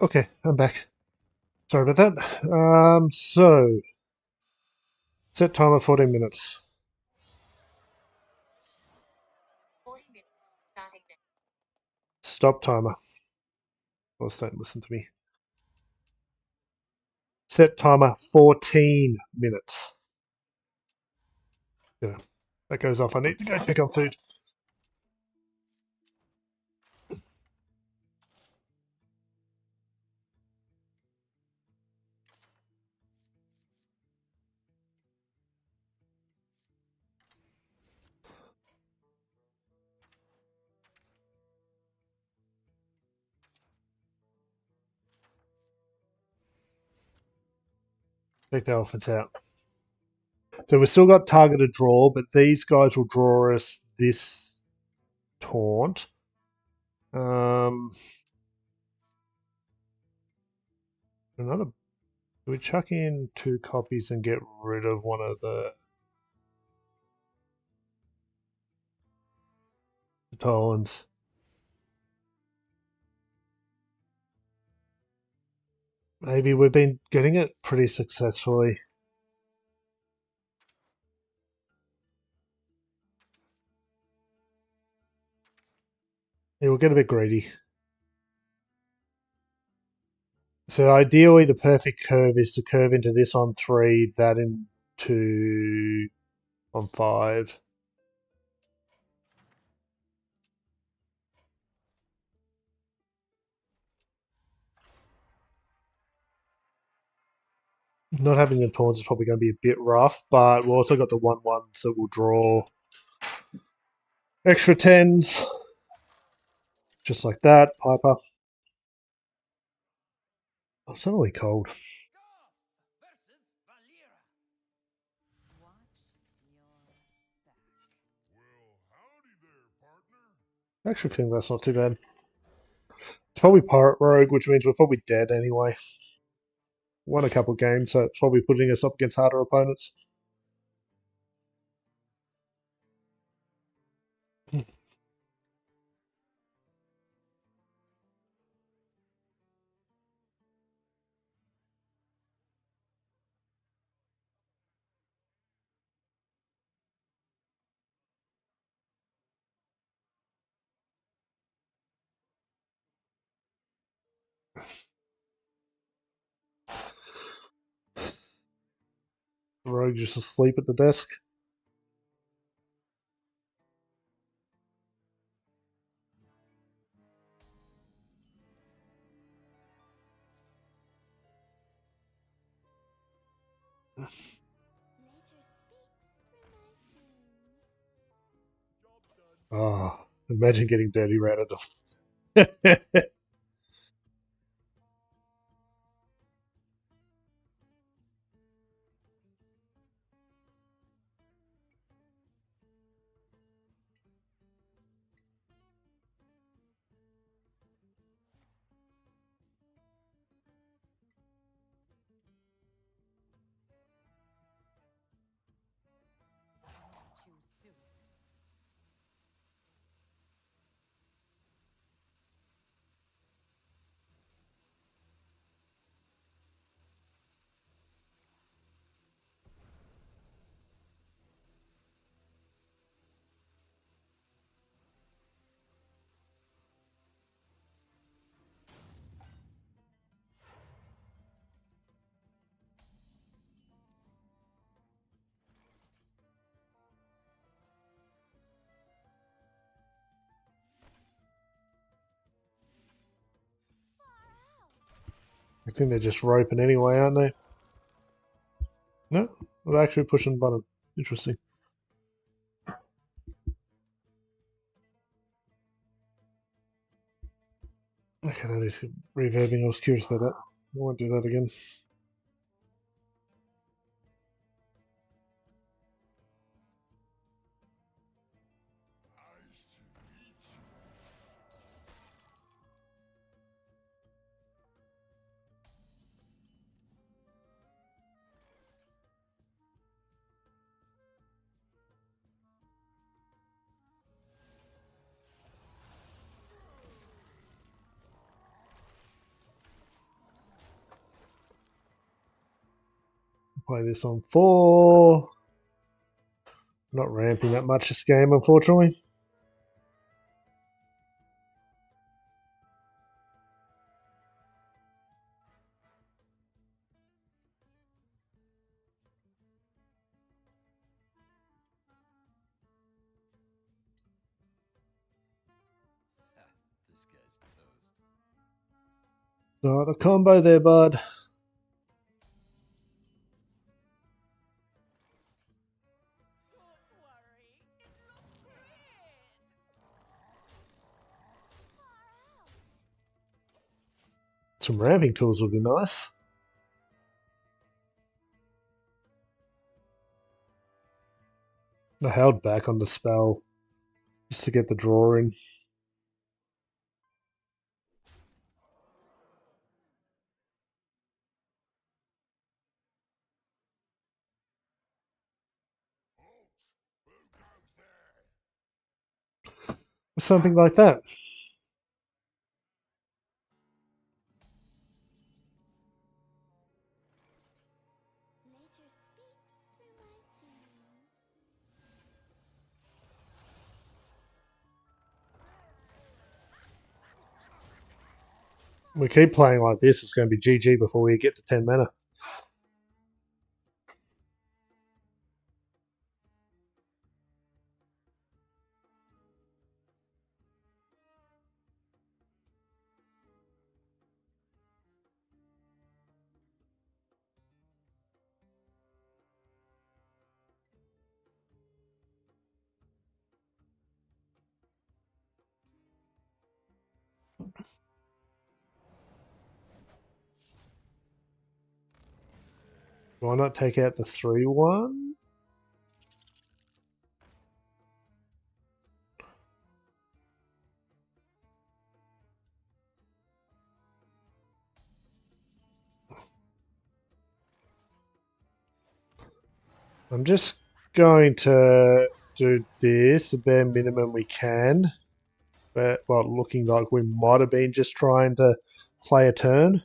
Okay, I'm back. Sorry about that. So set timer 14 minutes. Stop timer. Well, don't listen to me. Set timer 14 minutes. Yeah, that goes off. I need to go pick up food. Take the elephants out. So we've still got targeted draw, but these guys will draw us this taunt. Another. Do we chuck in 2 copies and get rid of one of the Tolans? Maybe we've been getting it pretty successfully. Yeah, we'll get a bit greedy. So ideally, the perfect curve is to curve into this on 3, that into on 5. Not having the taunts is probably going to be a bit rough, but we've also got the 1/1s that will draw extra 10s. Just like that, Piper. Oh, it's suddenly cold. Golf versus Valera. Watch your back. Well, howdy there, partner. I actually think that's not too bad. It's probably Pirate Rogue, which means we're probably dead anyway. Won a couple games, so it's probably putting us up against harder opponents. Rogue just asleep at the desk. Nature speaks through my tunes. Oh, imagine getting dirty rat at the. Choose soon. I think they're just roping anyway, aren't they? No, they're actually pushing the button. Interesting. Okay, that is reverbing. I was curious about that. I won't do that again. Nice to meet you. Play this on 4. Not ramping that much this game, unfortunately. This guy's toast. Not a combo there, bud. Don't worry, it looks great. Far out. Some ramping tools would be nice. I held back on the spell just to get the draw in. Who goes there? Something like that. Nature speaks through my tunes. We keep playing like this, it's going to be GG before we get to 10 mana. Why not take out the 3-1? I'm just going to do this, the bare minimum we can. But well, looking like we might have been just trying to play a turn.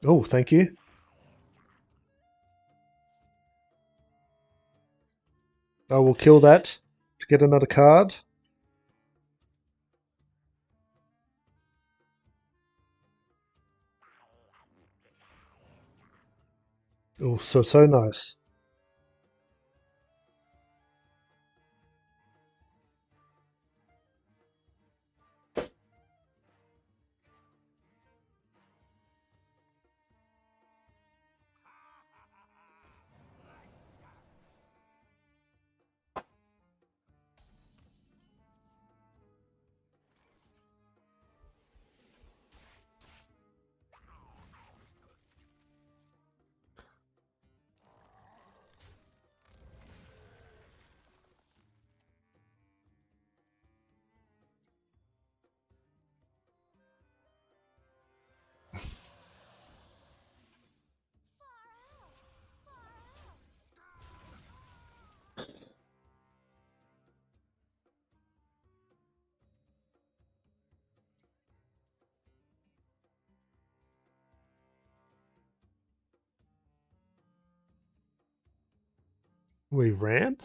Oh, thank you. I will kill that to get another card. Oh, so nice. Far out. Far out. We ramp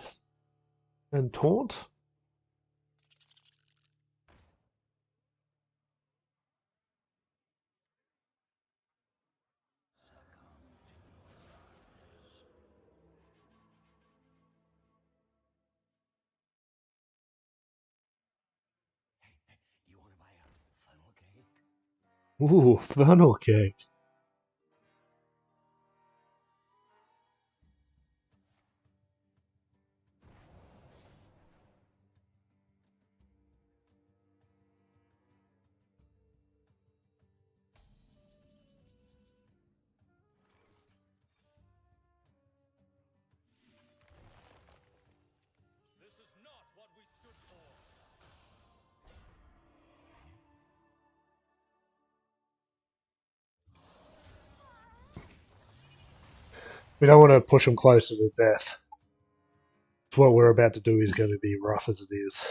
and taunt. You want to buy a funnel cake? Ooh, funnel cake. This is not what we stood for. We don't want to push them closer to death. What we're about to do is going to be rough as it is.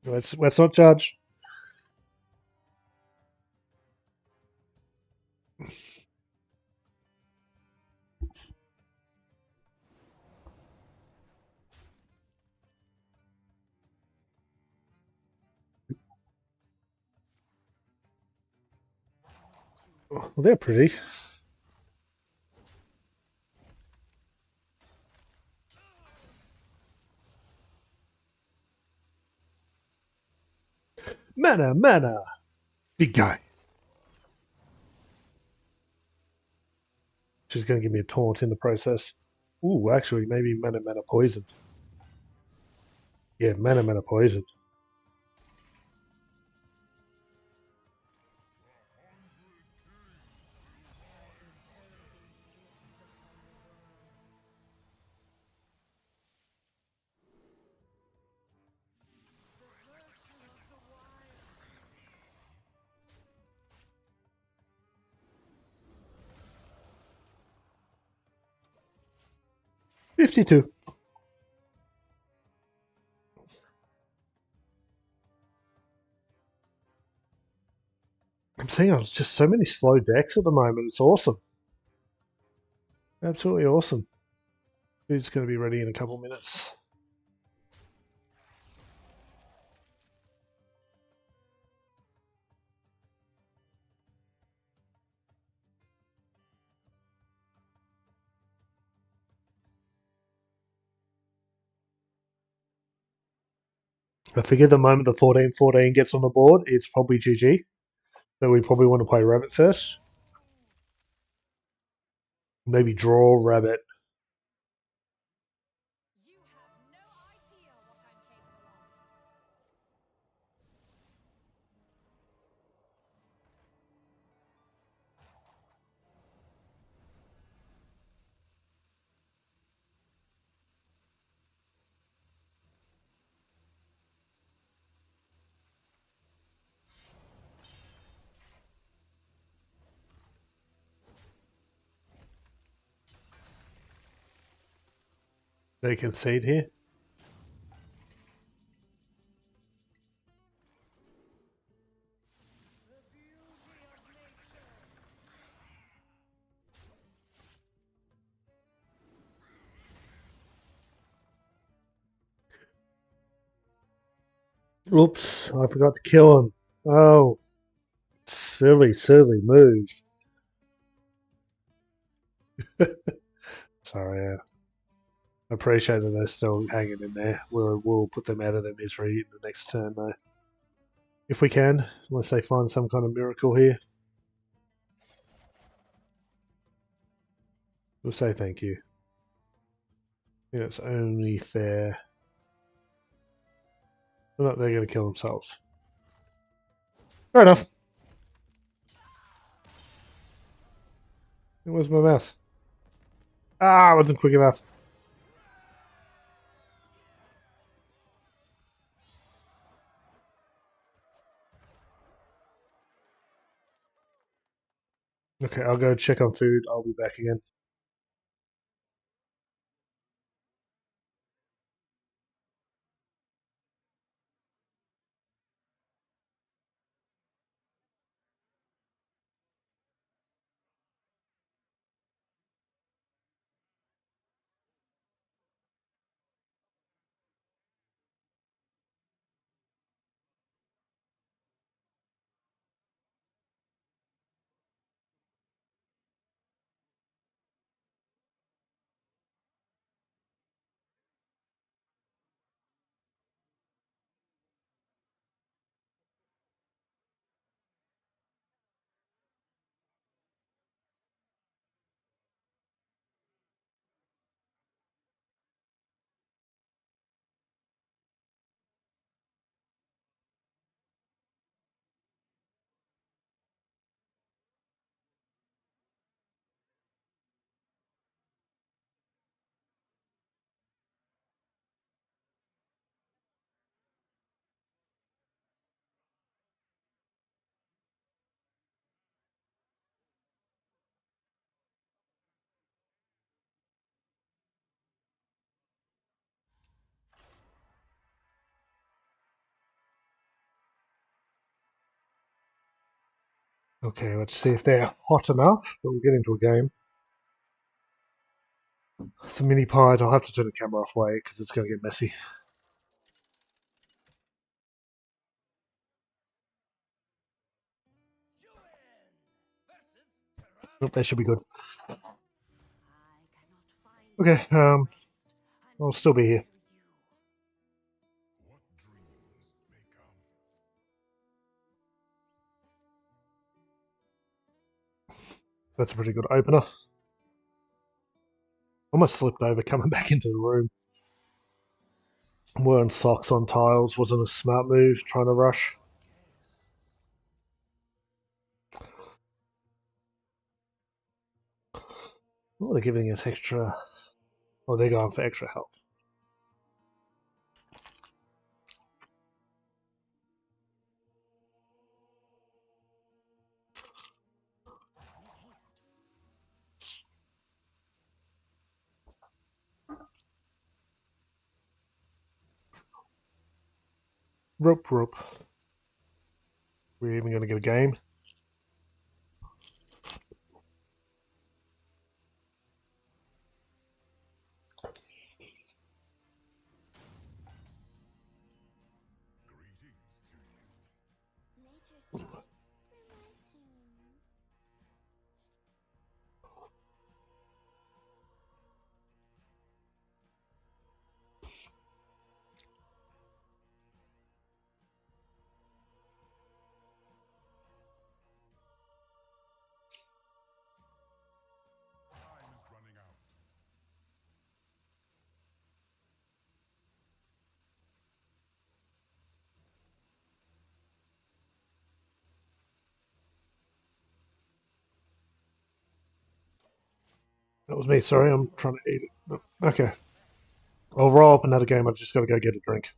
Let's not judge. Well, they're pretty. Mana, mana. Big guy. She's going to give me a taunt in the process. Ooh, actually, maybe mana, mana poison. Yeah, mana, mana poison. $52. I'm seeing just so many slow decks at the moment. It's awesome. Absolutely awesome. Food's going to be ready in a couple minutes. I figure the moment the 14-14 gets on the board, it's probably GG. So we probably want to play rabbit first. Maybe draw rabbit. You have no idea what I'm capable of. They concede here. Oops, I forgot to kill him. Oh, silly, silly move. Sorry, I appreciate that they're still hanging in there. We'll put them out of their misery in the next turn, though. If we can, unless they find some kind of miracle here. We'll say thank you. I think it's only fair. Well, no, they're going to kill themselves. Fair enough. Where's my mouse? Ah, I wasn't quick enough. Okay, I'll go check on food. I'll be back again. Okay, let's see if they're hot enough. But we'll get into a game. Some mini pies. I'll have to turn the camera off way because it's going to get messy. Oh, they should be good. I cannot find Okay, rest I'll still be here. until you. What dreams may come. That's a pretty good opener. Almost slipped over coming back into the room. Wearing socks on tiles wasn't a smart move, trying to rush. Oh, they're giving us extra... Oh, they're going for extra health. Rope, rope. We're even going to get a game. Greetings to you. Nature speaks through my tunes. Time is running out. That was me, sorry, I'm trying to eat it. Oh, okay. I'll roll up another game, I've just got to go get a drink.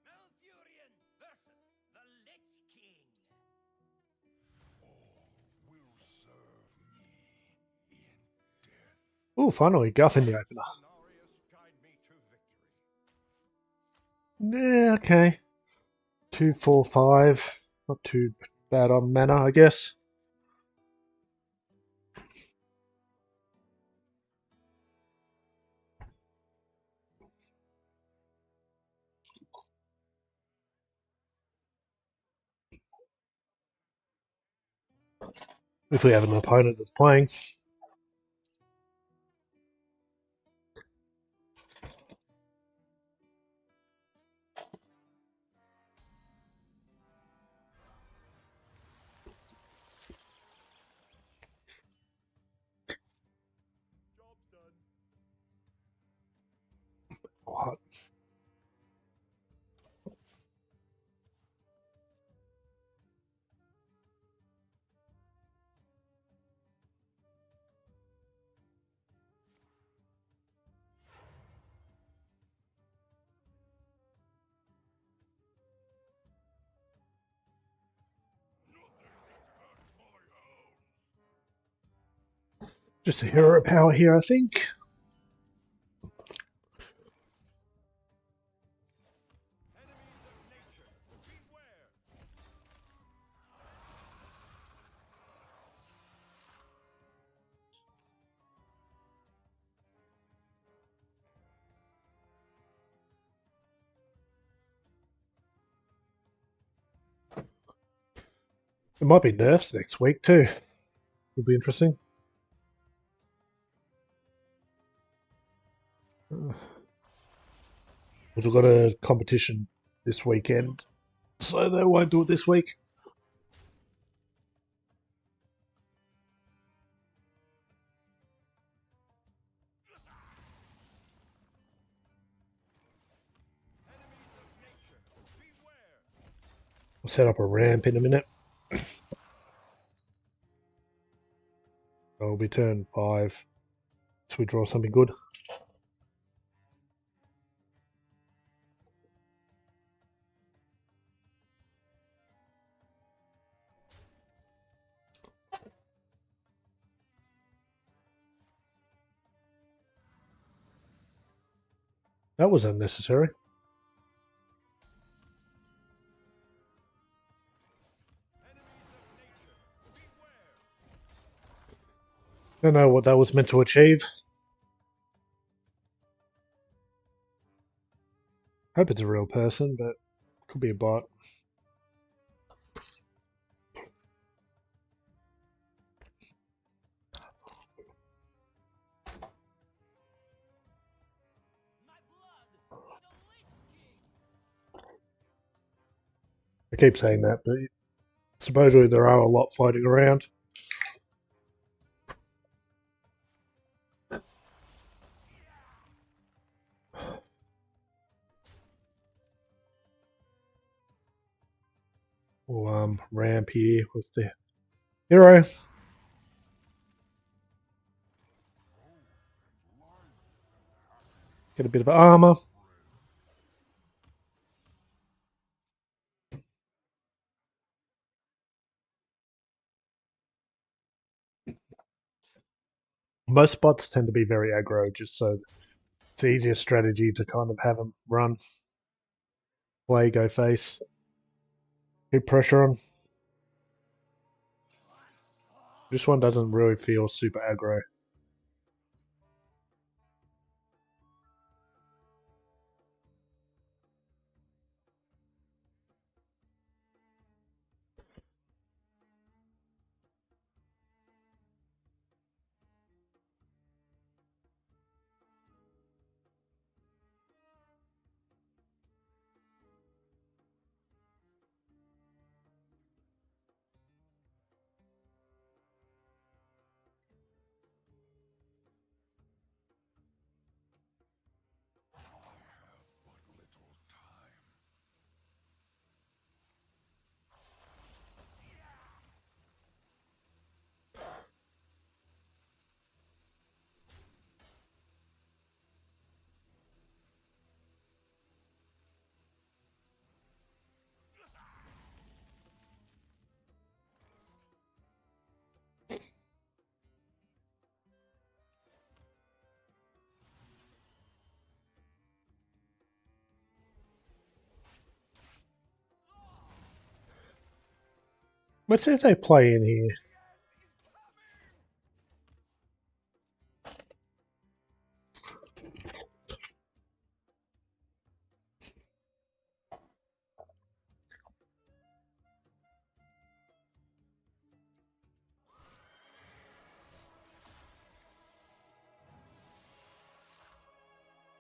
Malfurion versus the Lich King. All will serve me in death. Oh, finally, Guff in the opener. Honorius, guide me to victory. Yeah, okay. 2, 4, 5. Not too bad on mana, I guess. If we have an opponent that's playing. Job's done. What? Just a hero power here, I think. Enemies of nature, beware. It might be nerfs next week too. Would be interesting. We've got a competition this weekend, so they won't do it this week. I'll set up a ramp in a minute. I'll be turn 5. So we draw something good. That was unnecessary. Don't know what that was meant to achieve. Hope it's a real person, but could be a bot. I keep saying that, but supposedly there are a lot fighting around. We'll ramp here with the hero. Get a bit of armor. Most bots tend to be very aggro, just so it's the easiest strategy to kind of have them run, play, go face, keep pressure on. This one doesn't really feel super aggro. Let's see if they play in here.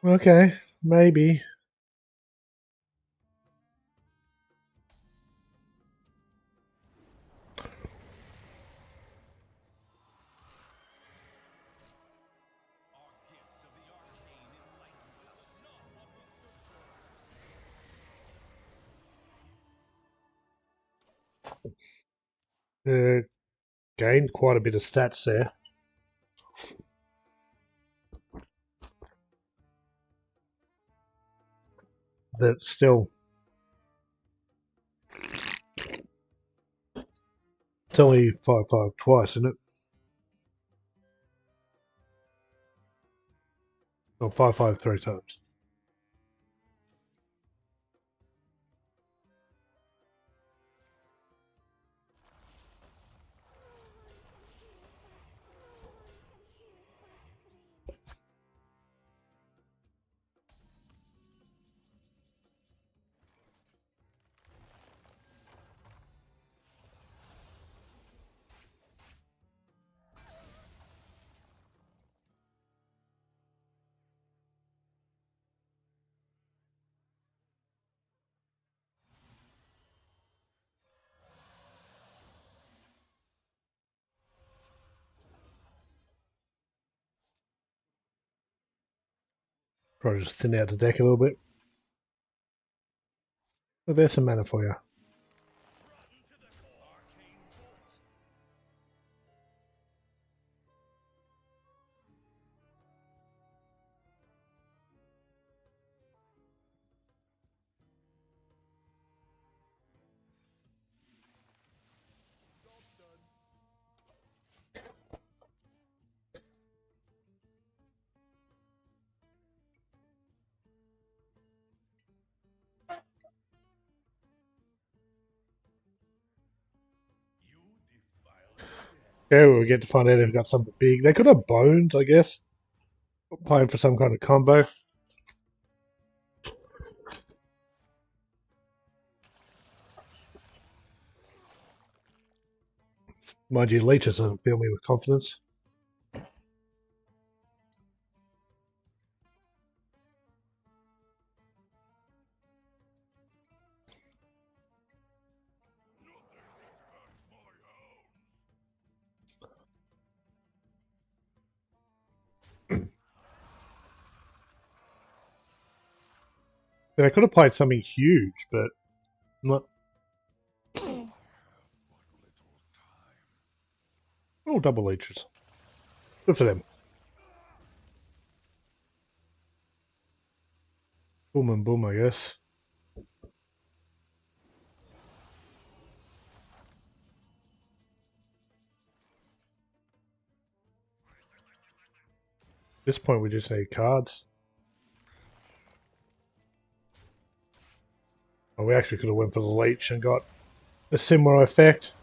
Okay, maybe. Gained quite a bit of stats there. But still, it's only 5/5 twice, isn't it? Or 5/5 3 times. Probably just thin out the deck a little bit. But there's some mana for you. Yeah, we'll get to find out if they've got something big. They could have bones, I guess. Playing for some kind of combo. Mind you, leeches doesn't fill me with confidence. Yeah, I could have played something huge, but not. Oh, double leeches. Good for them. Boom and boom, I guess. At this point, we just need cards. Oh, we actually could have went for the leech and got a similar effect.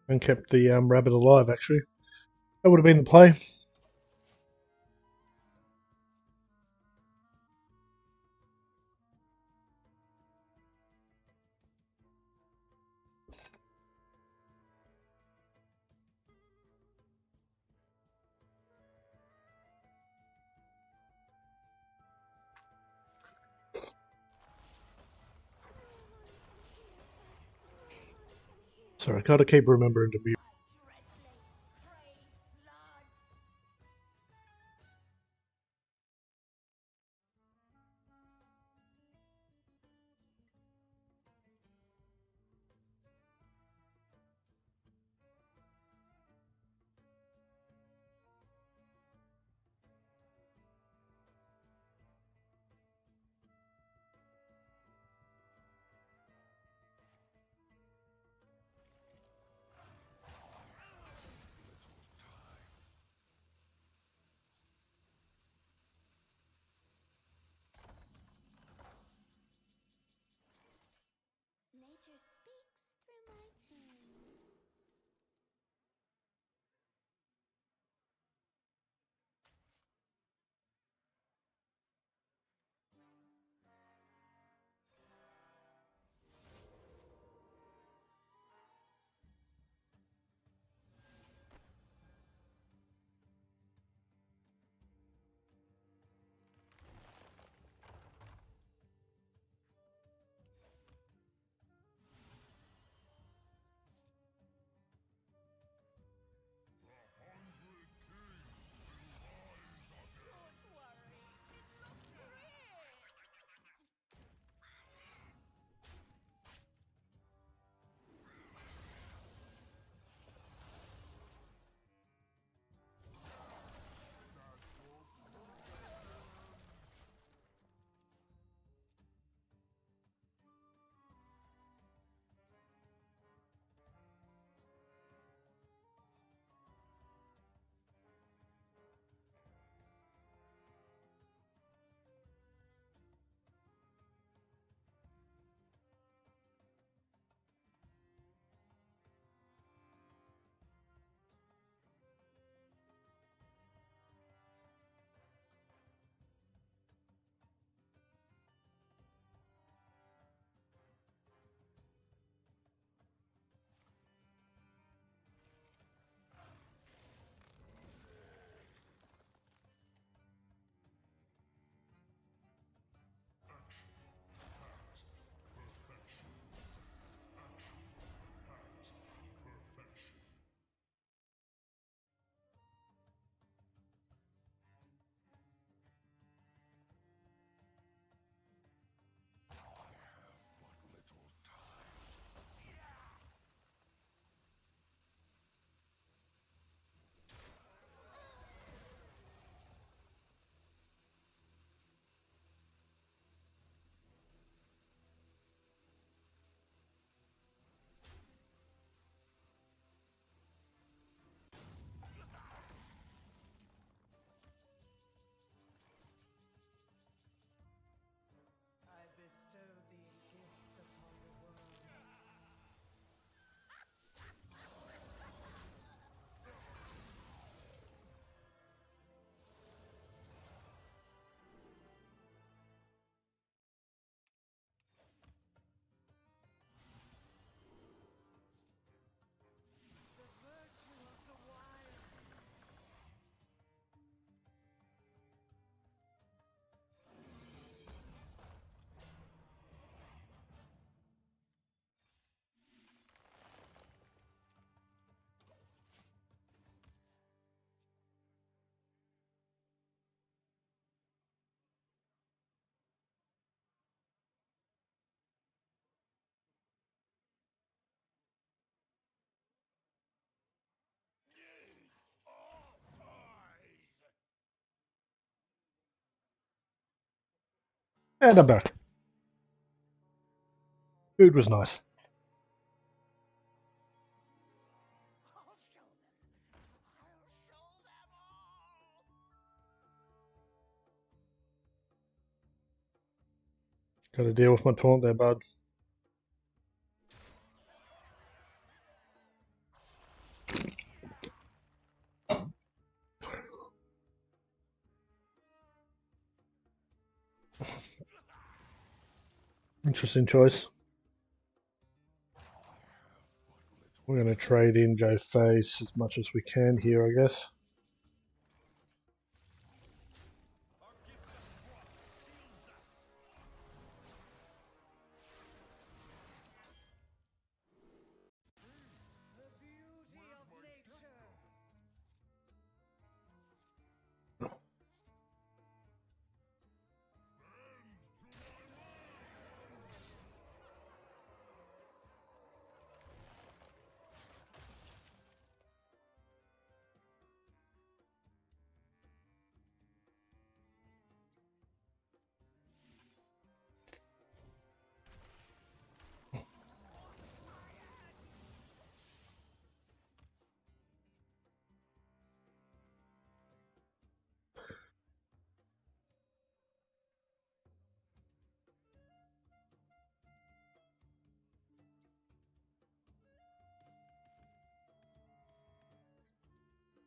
And kept the rabbit alive, actually. That would have been the play. Sorry, I gotta keep remembering to mute. And I'm back. Food was nice. I'll show them. I'll show them all. Got to deal with my taunt there, bud. Interesting choice. We're going to trade in, go face as much as we can here, I guess. The beauty of nature.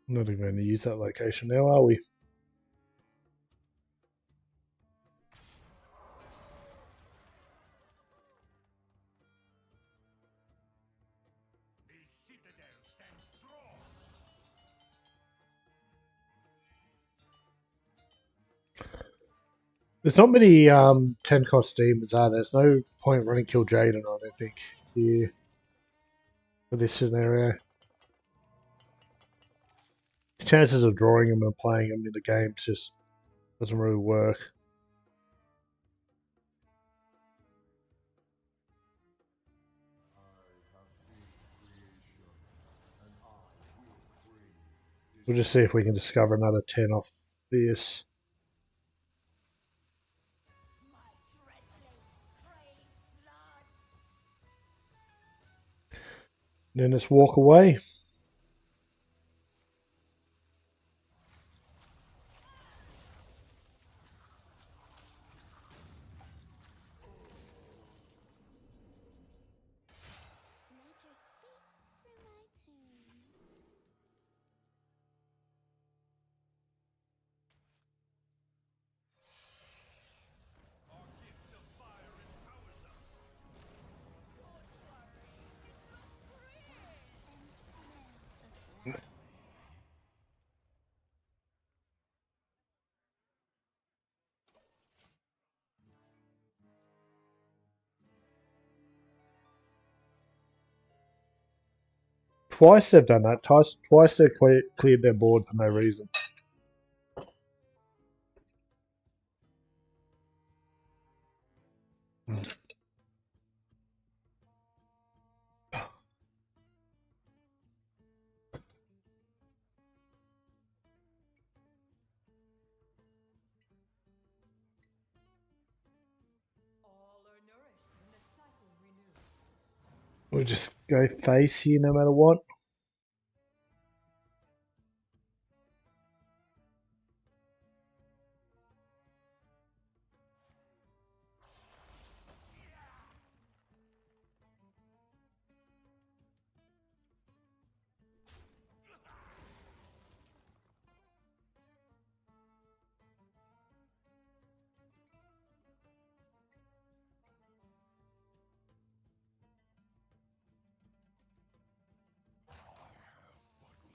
Not even going to use that location now, are we? The citadel stands strong. There's not many 10 cost demons, are there? There's no point running kill Jaden, I don't think, here for this scenario. The chances of drawing him and playing him in the game just doesn't really work. We'll just see if we can discover another 10 off this. My dreadlings crave blood. Then let's walk away. Nature speaks through my tunes. Our gift of fire empowers us. And smells the flower. Twice they've done that. Twice they've cleared their board for no reason. All are nourished when the cycle renews. We'll just go face here no matter what. But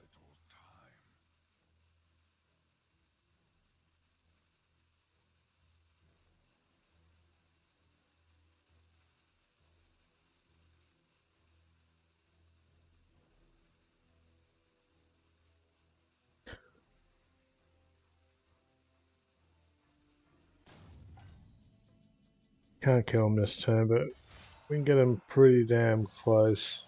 little time. Can't kill him this turn, but we can get him pretty damn close.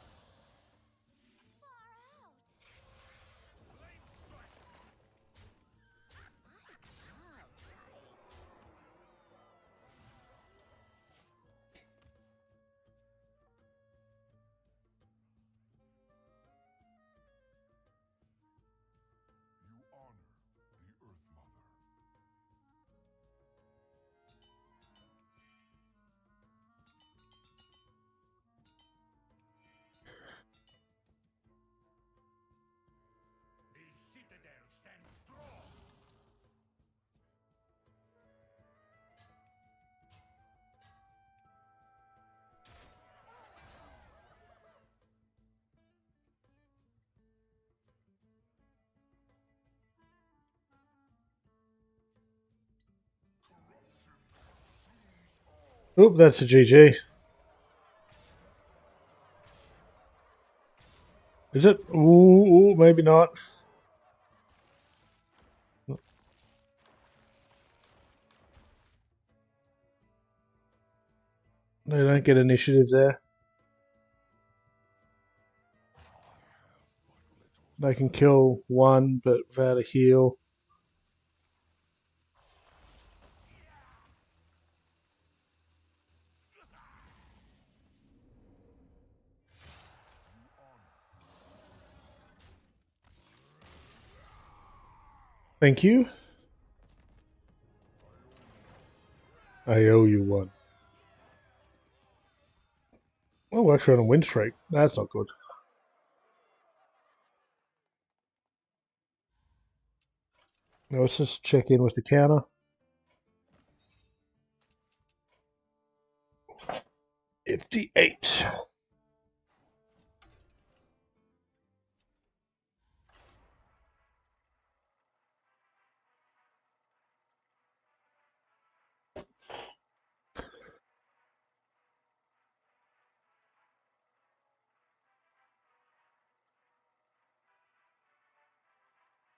Oop, that's a GG. Is it? Ooh, maybe not. They don't get initiative there. They can kill one, but without a heal. Thank you. I owe you one. Oh, we're actually on a win streak. That's not good. Now let's just check in with the counter. 58.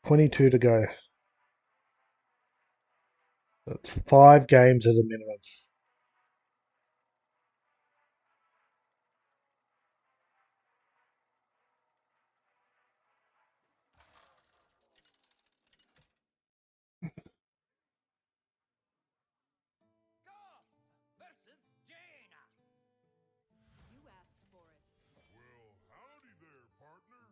$22 to go. That's 5 games at a minimum. Golf versus Jaina. You asked for it. Well, howdy there, partner.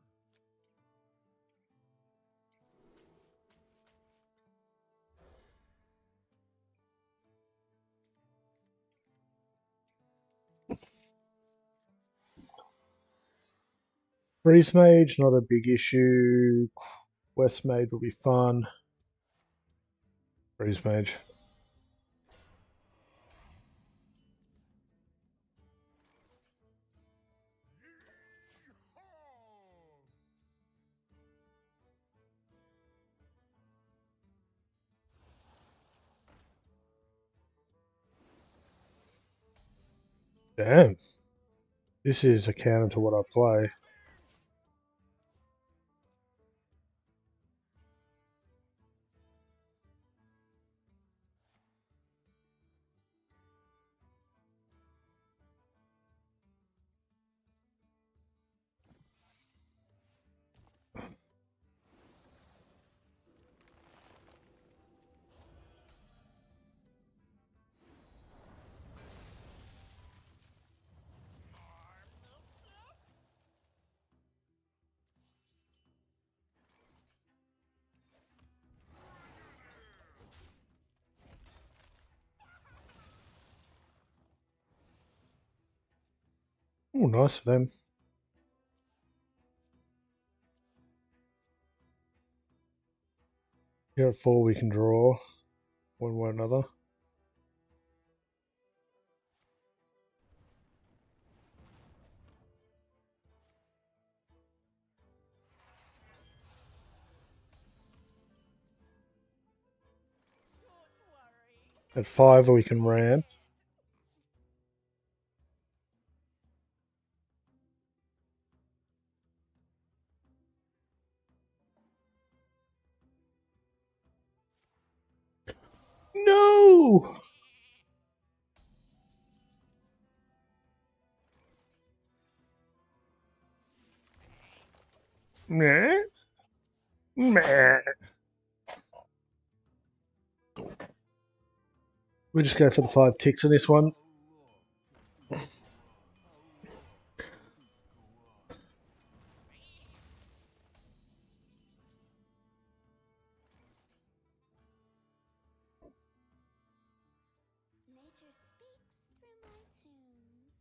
Freeze Mage, not a big issue. West Mage will be fun. Freeze Mage. Yeehaw! Damn. This is a counter to what I play. Oh, nice of them. Here at 4 we can draw one way or another. At 5 we can ramp. No! Meh. Meh. We'll just go for the 5 ticks on this one. Nature speaks through my tunes.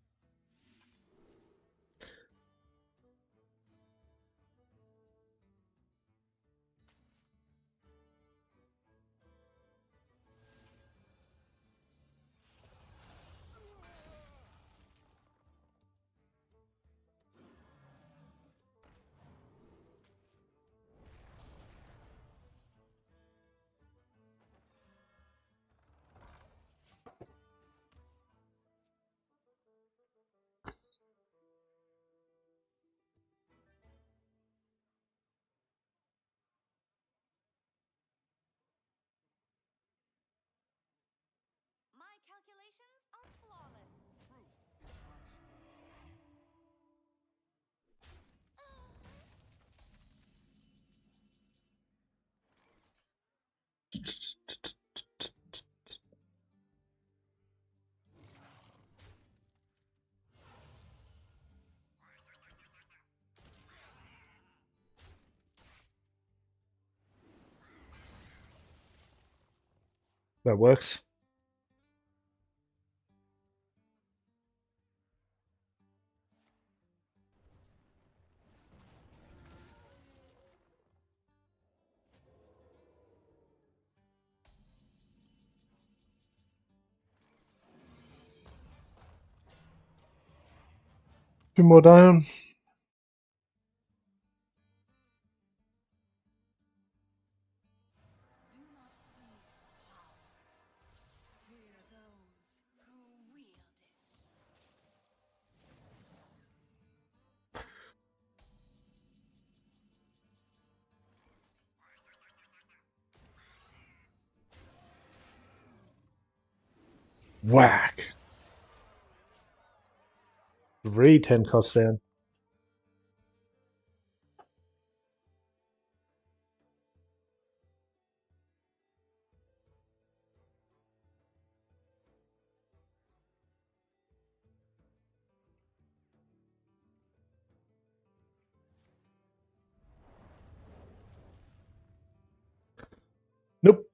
That works. Two more down. Do not fear power. Fear those who wield it. Whack. 10 cost down. Nope.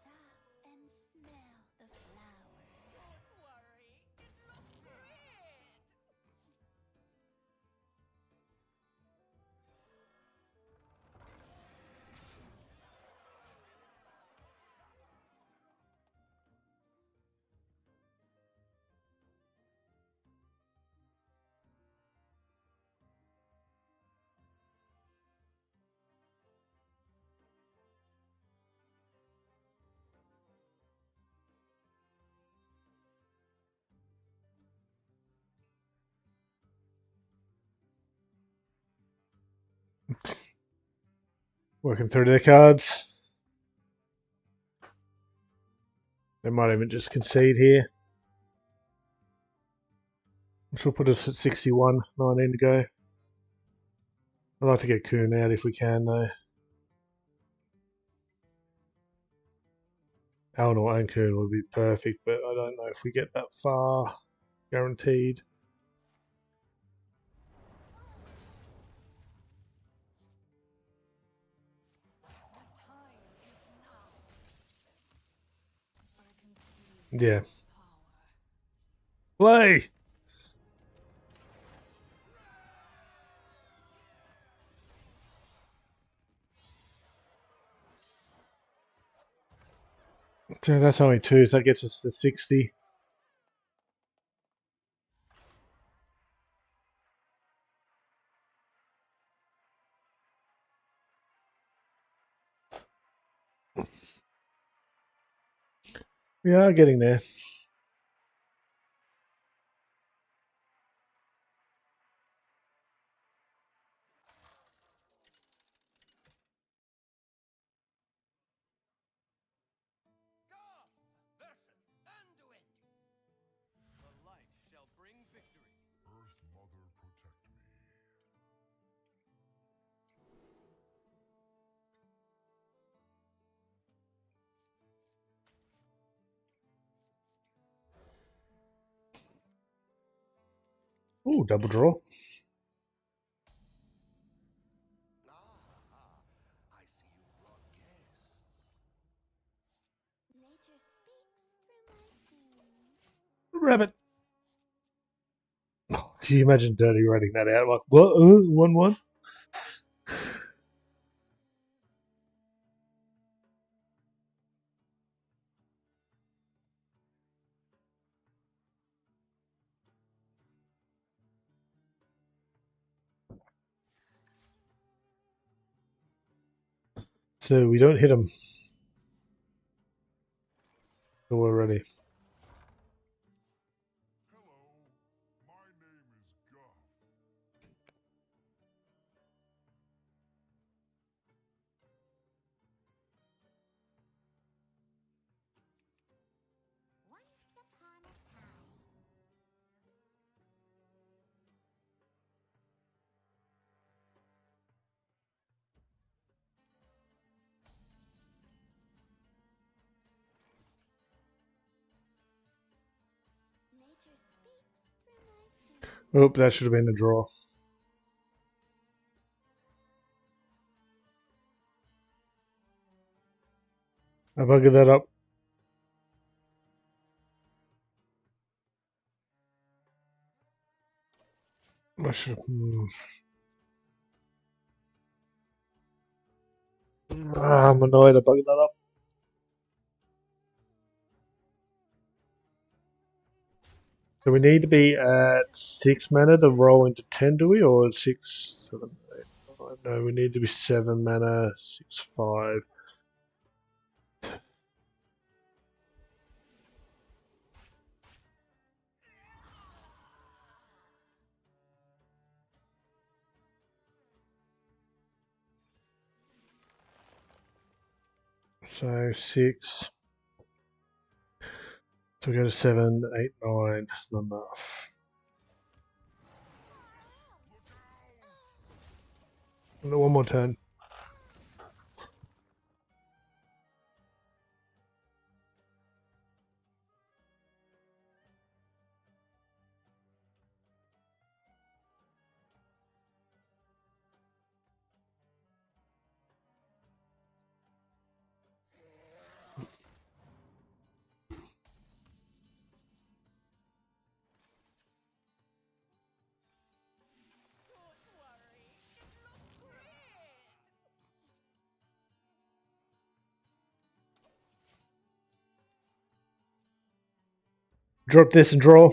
Stop and smell the flower. Don't worry, it looks great. Working through their cards. They might even just concede here. Which will put us at 61, 19 to go. I'd like to get Kuhn out if we can, though. Eleanor and Kuhn would be perfect, but I don't know if we get that far. Guaranteed. The time is now. I can see Yeah. power. Play! So that's only 2, so that gets us to 60. We are getting there. Goth versus Anduin. The light shall bring victory. Earth Mother protect me. Ooh, double draw. I see you brought guests. Nature speaks through my tunes. Rabbit. Oh, can you imagine Dirty writing that out? Like, what? 1-1? So we don't hit him. So we're ready. Hello, my name is Guff. Once upon a time. Nature speaks through my tunes. Oh, that should have been a draw. I buggered that up. I should. I'm annoyed I buggered that up. So we need to be at 6 mana to roll into 10, do we? Or 6, 7, 8, 9? No, we need to be 7 mana, 6, 5. So 6. So we go to 7, 8, 9. Not enough. One more turn. Don't worry, it looks great. Drop this and draw.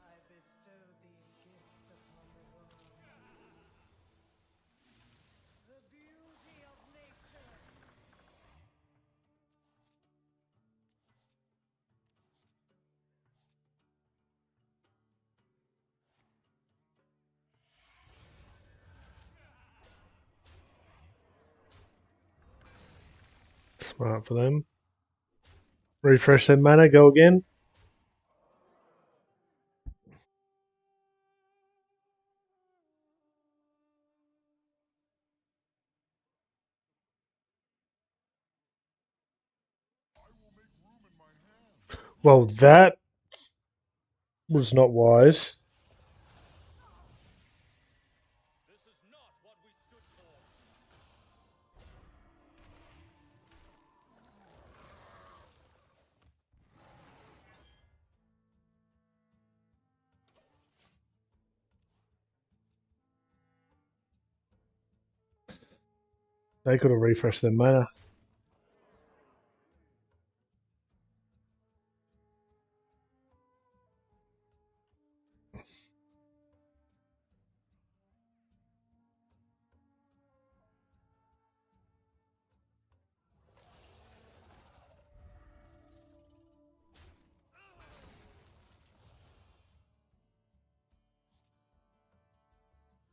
I bestow these gifts upon the world. The beauty of nature. Smart for them. Refresh their mana, go again. Well, that was not wise. This is not what we stood for. They could have refreshed their mana.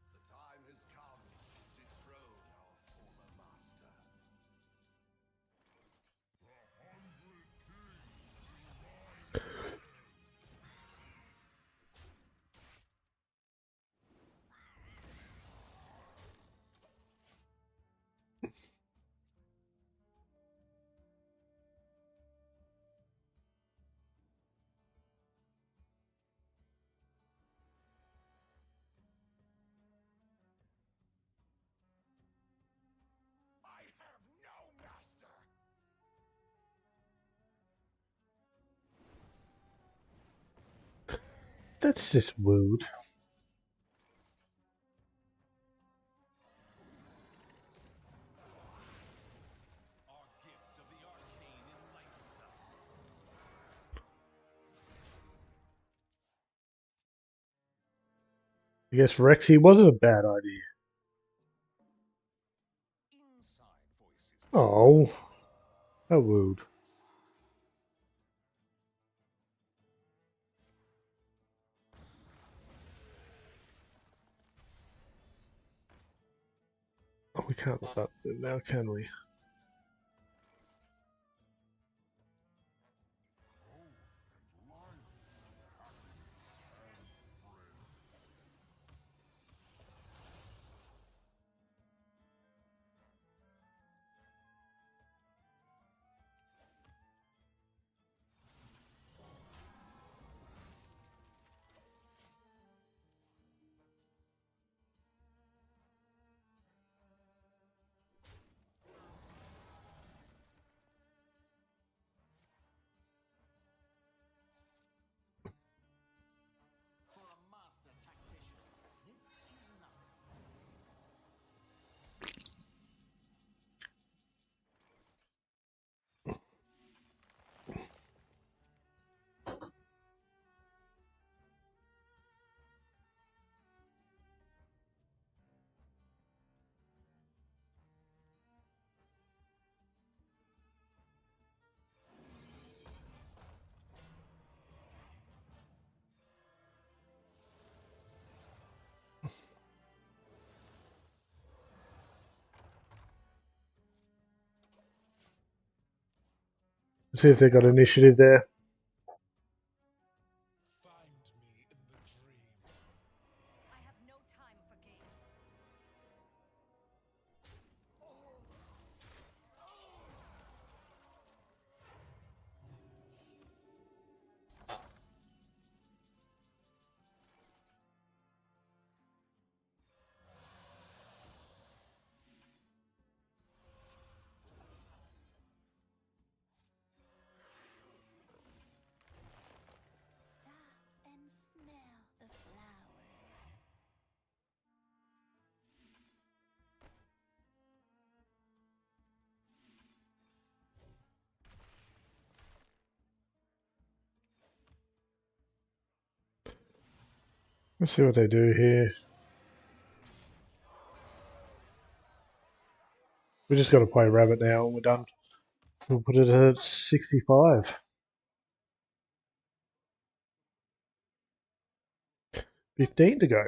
The time has come to dethrone our former master. I have no master. That's just wooed. Our gift of the arcane enlightens us. I guess Rexy wasn't a bad idea. Inside voices. Oh, how wooed. Oh, we can't stop it now, can we? See if they got initiative there. Find me in the dream. I have no time for games. Stop and smell the flowers. Let's see what they do here. We just got to play rabbit now and we're done. We'll put it at 65. 15 to go.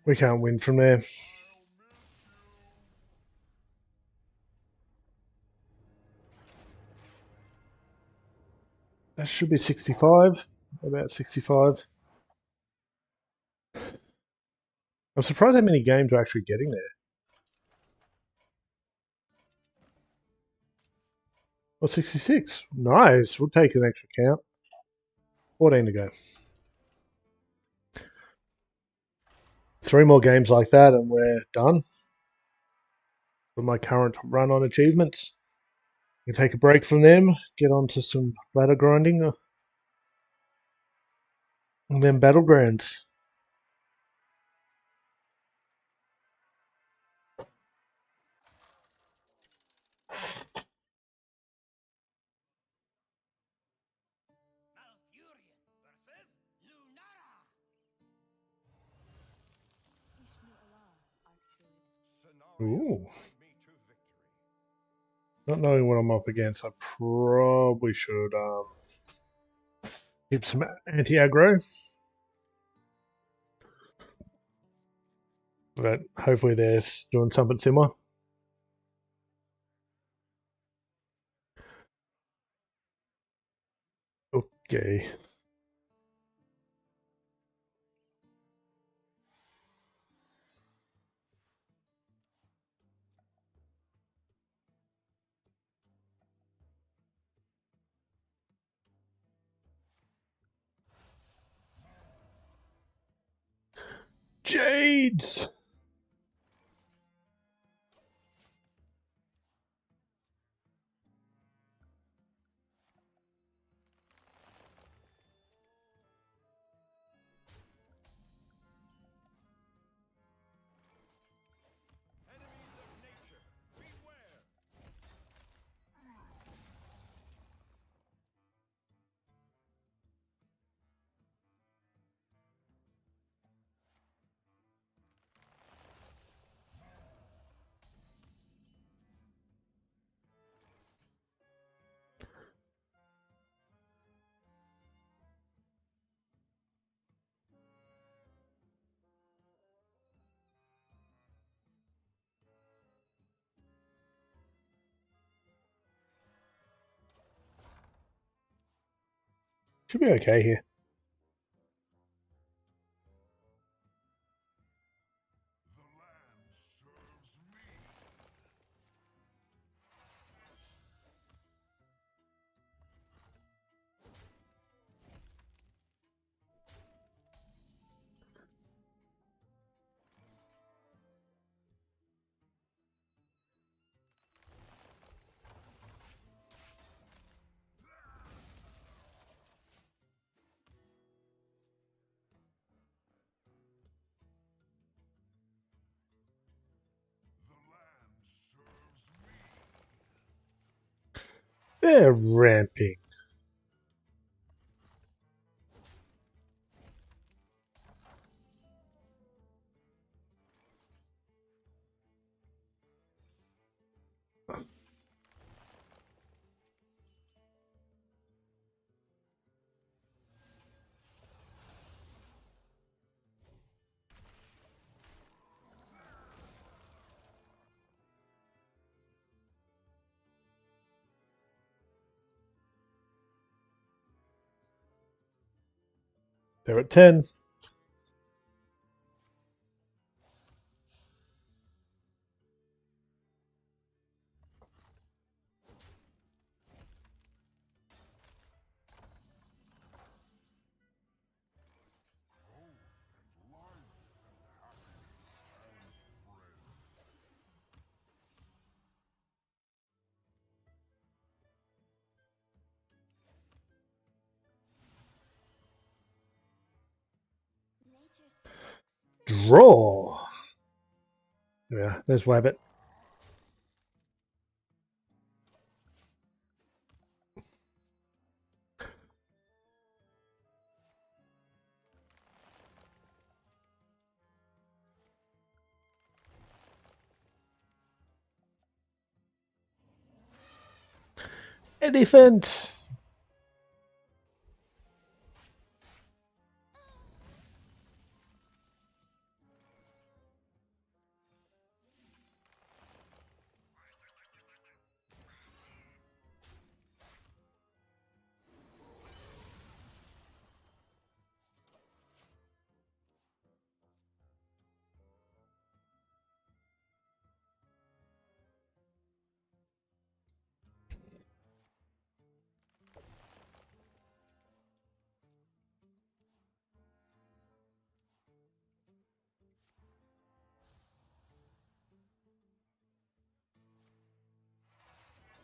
We can't win from there. That should be 65. About 65. I'm surprised how many games we're actually getting there. Well, 66. Nice. We'll take an extra count. 14 to go. 3 more games like that and we're done with my current run on achievements. We take a break from them, get on to some ladder grinding, and then battlegrounds. Malfurion versus Lunara. Ishnu Allah, Archdude. Scenarios Ooh. guide me to victory. Not knowing what I'm up against, I probably should keep some anti-aggro. But hopefully they're doing something similar. Okay. Jades! Enemies of nature, beware! Should be okay here. The land serves me. They're ramping. They're at 10. Nature speaks. Draw. Yeah, there's Wabbit. Elephant.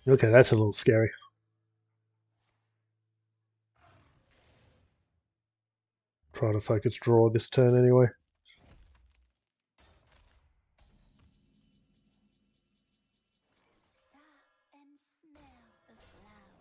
Okay, that's a little scary. Try to focus draw this turn anyway. Stop and smell the flower.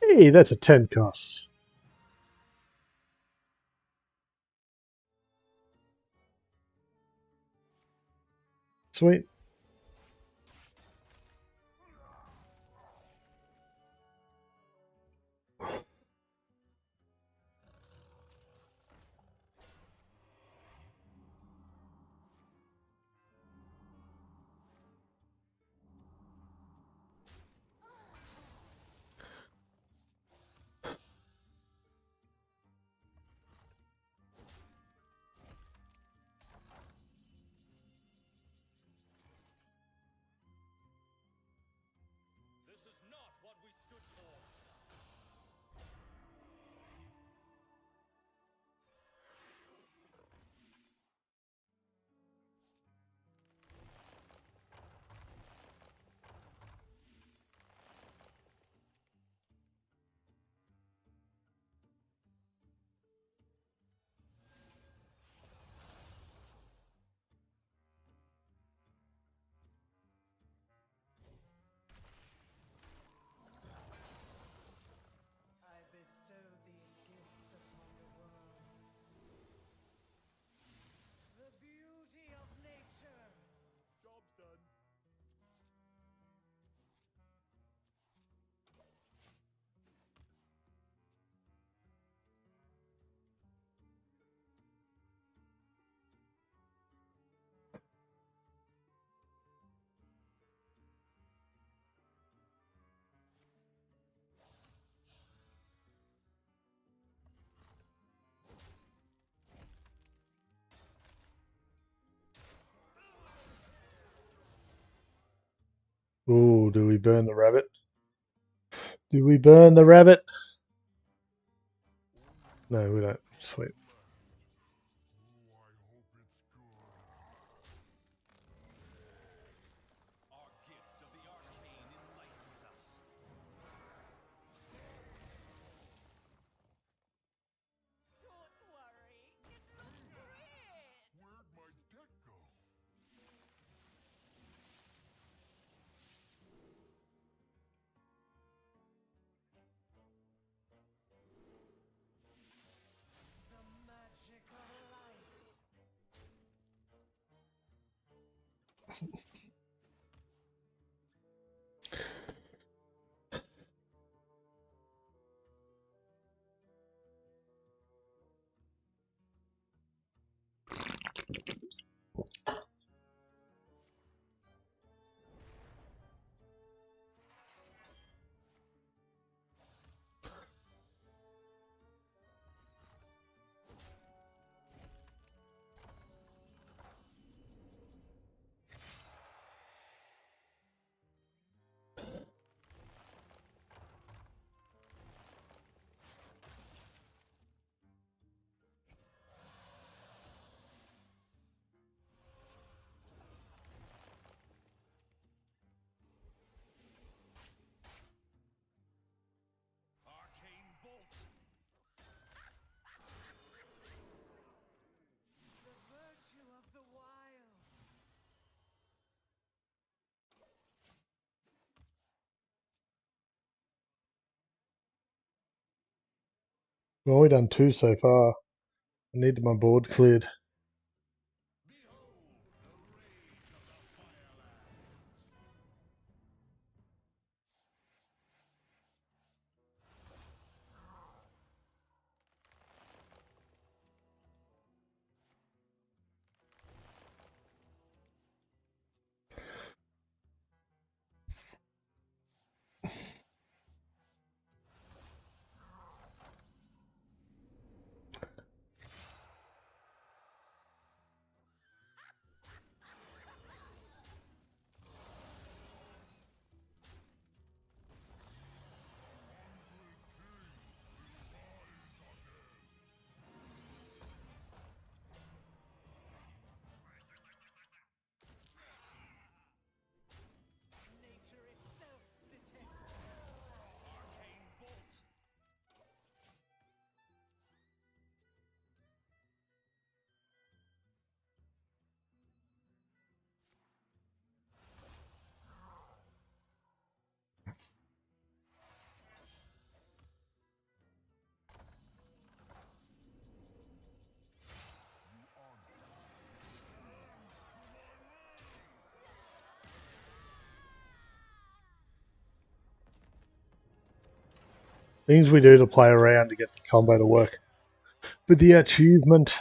Hey, that's a 10 cost. Sweet. Oh, do we burn the rabbit? Do we burn the rabbit? No, we don't. Sweet. Our gift of the arcane enlightens us. Don't worry, it looks great. Where'd my deck go? The magic of life. Arcane bolt. The virtue of the wild. We've only done 2 so far. I need my board cleared. Behold the rage of the fireland. Nature itself detests. Arcane bolt. Things we do to play around to get the combo to work. But the achievement.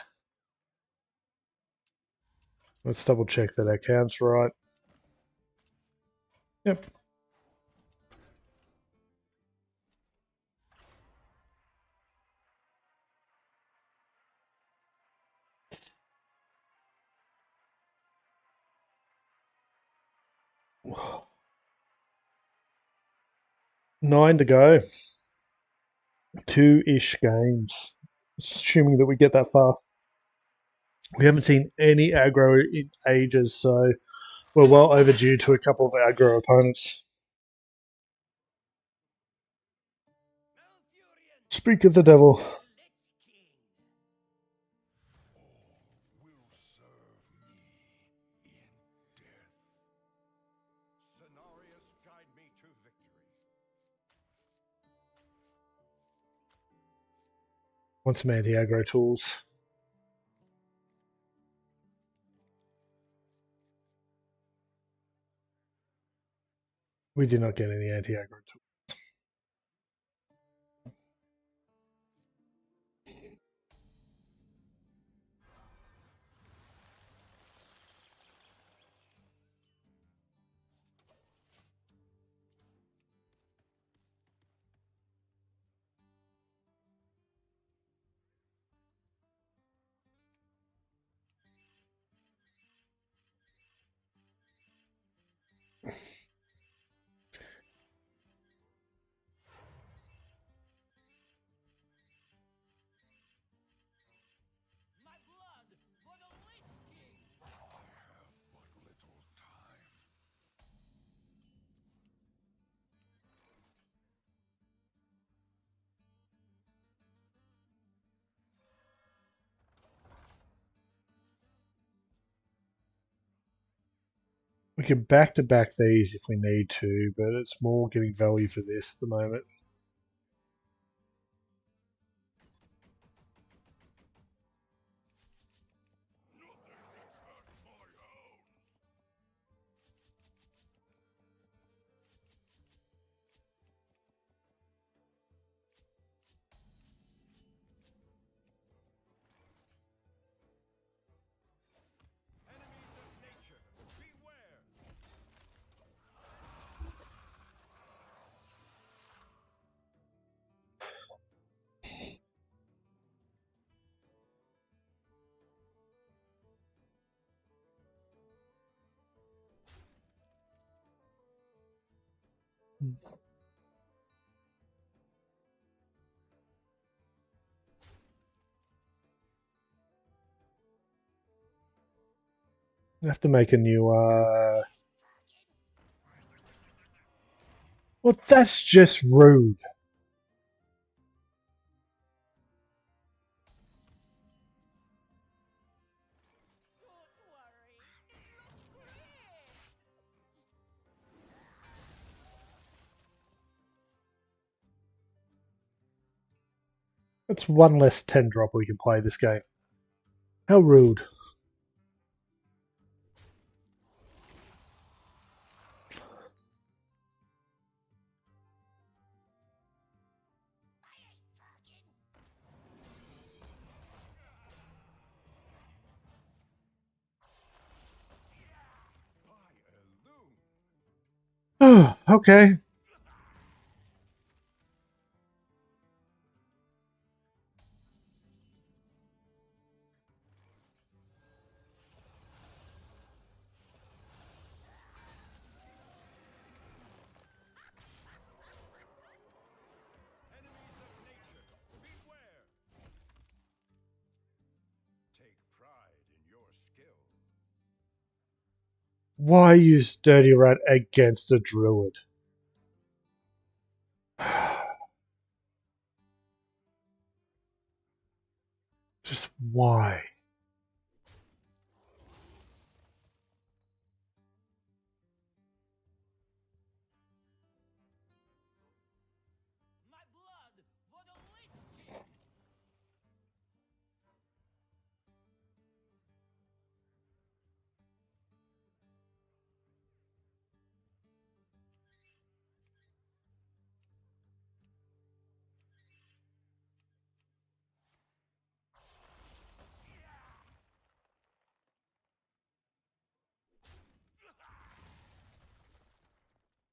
Let's double check that our count's right. Yep. Nine to go. 2-ish games. Assuming that we get that far. We haven't seen any aggro in ages, so we're well overdue to a couple of aggro opponents. Malfurion. Speak of the devil. The Lich King. Will serve me in death. Cenarius, guide me to victory. Want some anti-aggro tools. We did not get any anti-aggro tools. We can back to back these if we need to, but it's more getting value for this at the moment. Enemies of nature, beware! I have to make a new. Well, that's just rude. Don't worry. It looks great. That's one less 10 drop we can play this game. How rude. By a loon! Okay. Enemies of nature, beware! Take pride in your skill. Why use Dirty Rat against a druid? Just why? My blood for the Lich King!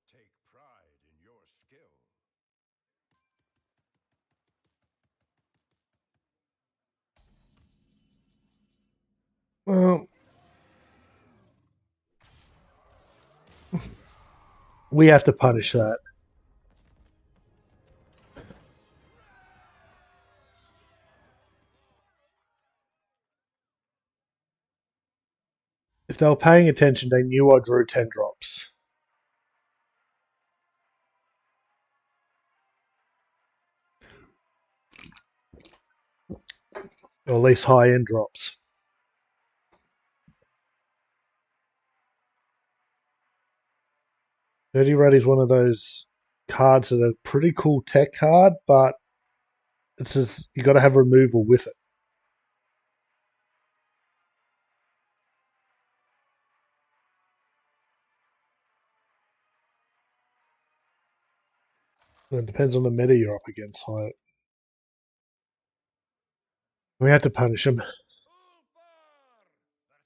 Take pride in your skill. Well, we have to punish that. If they were paying attention, they knew I drew 10 drops. Or at least high end drops. Dirty Rat is one of those cards that are a pretty cool tech card, but it's just you got to have removal with it. It depends on the meta you're up against. Right? We had to punish him. Ulfar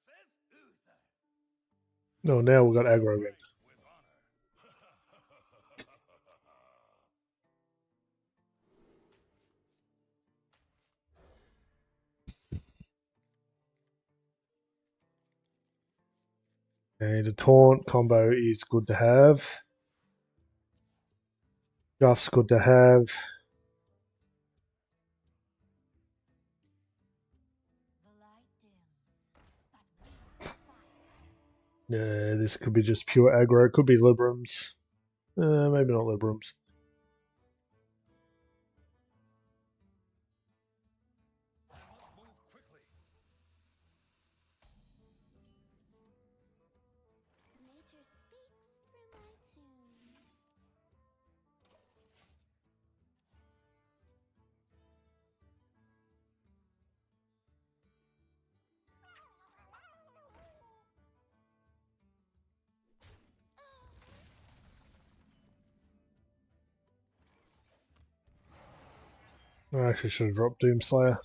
versus Uther. No, now we've got aggro again. With honor. Okay, the taunt combo is good to have. Guff's good to have. The light dims, but we fight. Yeah, this could be just pure aggro. It could be Librams. Maybe not Librams. I must move quickly. Nature I actually should have dropped Doomslayer.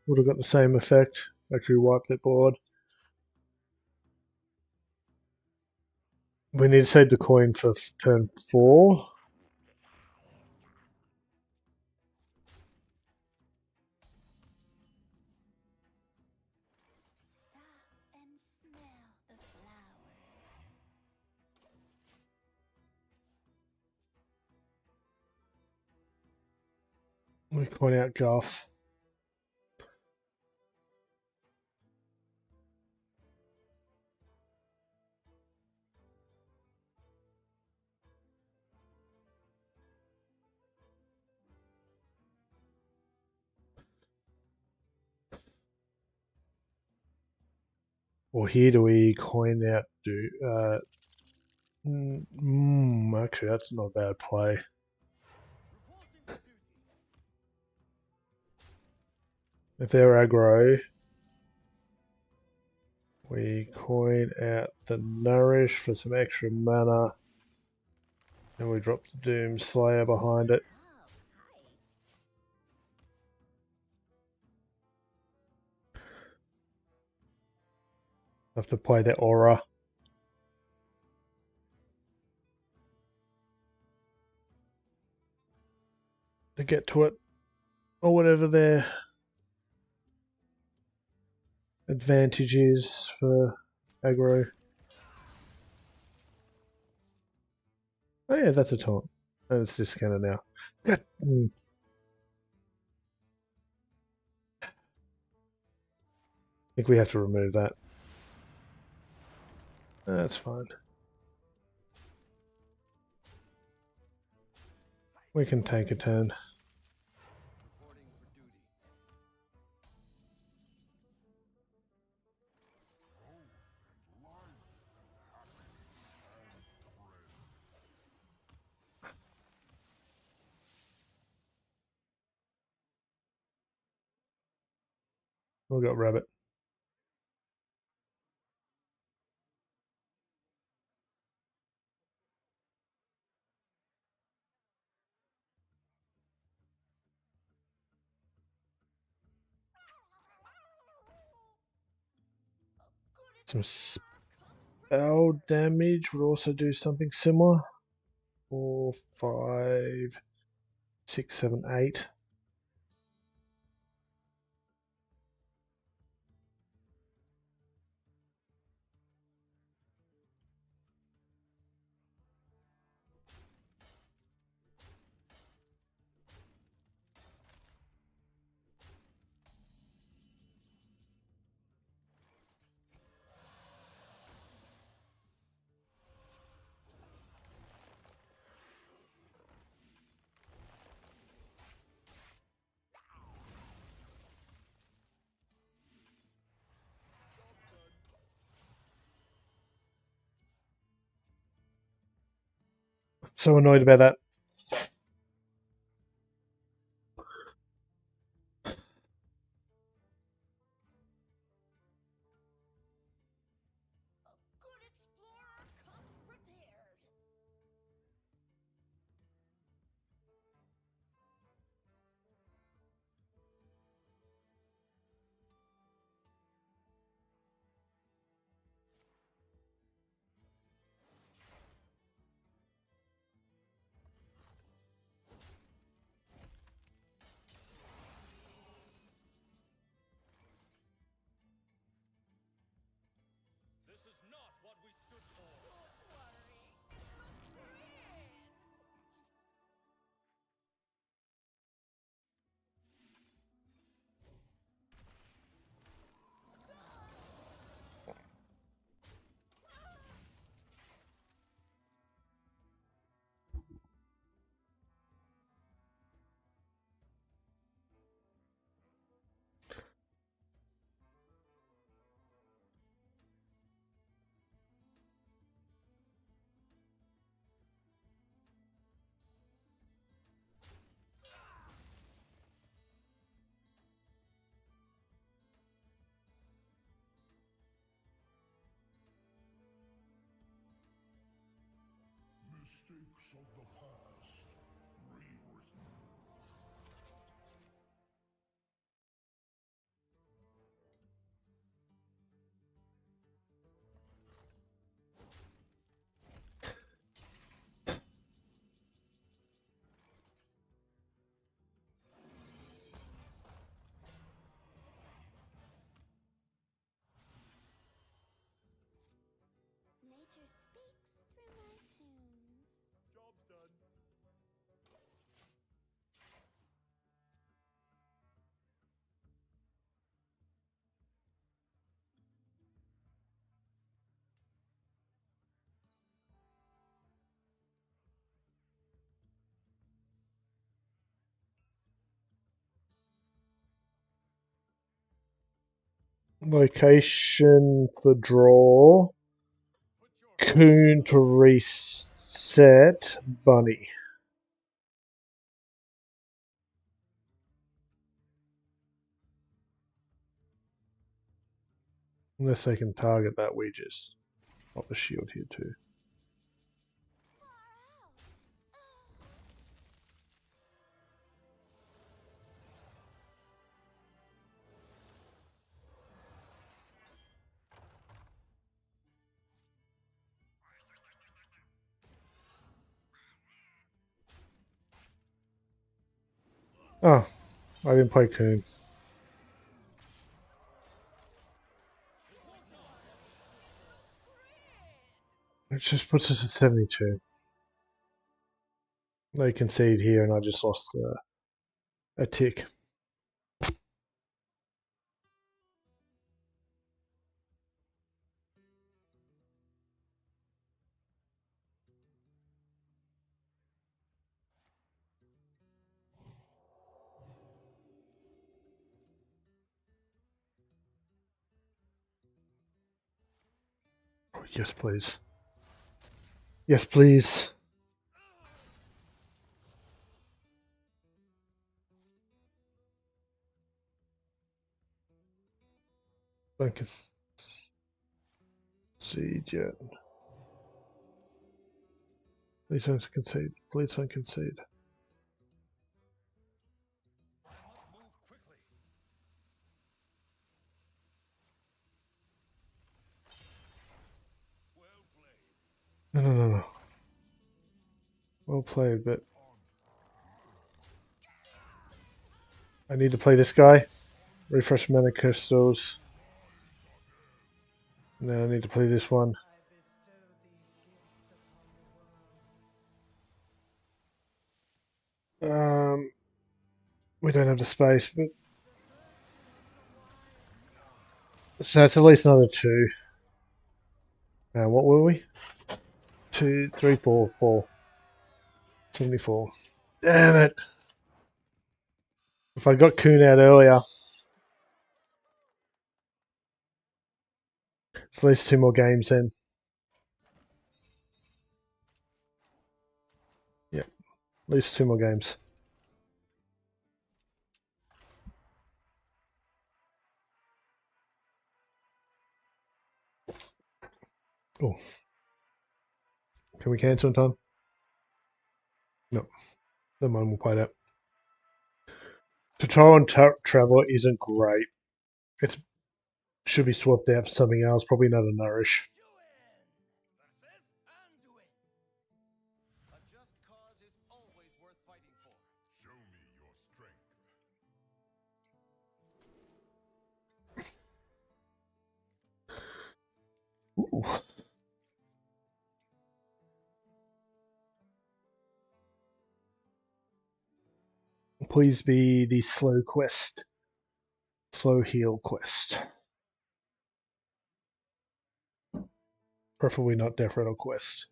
Would have got the same effect. Actually wiped that board. We need to save the coin for turn 4. Stop and smell the flowers. We coin out Guff. Or here do we coin out actually that's not a bad play. If they're aggro, we coin out the Nourish for some extra mana. And we drop the Doom Slayer behind it. Have to play that Aura. To get to it. Or whatever their advantage is for aggro. Oh yeah, that's a taunt. And it's discounted now. I think we have to remove that. That's fine. We can take a turn. Reporting for duty. We've got Rabbit. Some spell damage would also do something similar. 4, 5, 6, 7, 8. So annoyed about that. Good explorer comes prepared. This is not what we stood for. Don't worry. I'm afraid. Mistakes of the past Location for draw. Coon to reset. Bunny. Unless they can target that, we just pop a shield here too. Oh, I didn't play Coon. It just puts us at 72. They concede here, and I just lost a tick. Oh, yes, please. Yes, please. Don't concede yet. Please don't concede. Please don't concede. I must move quickly. Well played. No, no, no, no. Well played, but I need to play this guy. Refresh mana crystals. Now I need to play this one. I bestow these gifts upon the world. Um, we don't have the space, but so it's at least another 2. What were we? 2, 3, 4, 4. 74. Damn it! If I got Coon out earlier, it's at least 2 more games then. Yeah, at least 2 more games. Oh, can we cancel in time? No, never mind. We'll play that. Tutorial and Traveler isn't great. It should be swapped out for something else. Probably another Nourish. Versus Anduin. A just cause is always worth fighting for. Show me your strength. Ooh. Please be the slow quest. Slow heal quest. Preferably not Death Rattle quest.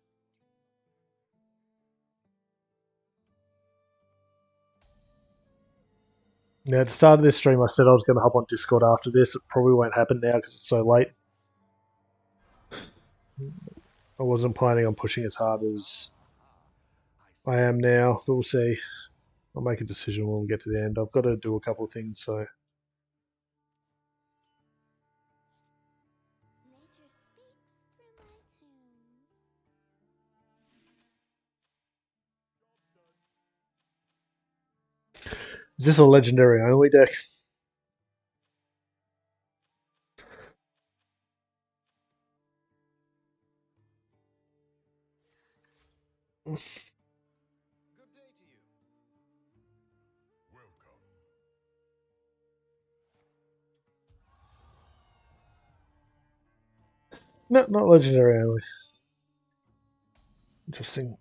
Now, at the start of this stream, I said I was going to hop on Discord after this. It probably won't happen now because it's so late. I wasn't planning on pushing as hard as I am now, but we'll see. I'll make a decision when we get to the end. I've got to do a couple of things, so. Nature speaks through my tunes. Is this a legendary only deck? Good day to you. Welcome. No, not legendary only. Interesting.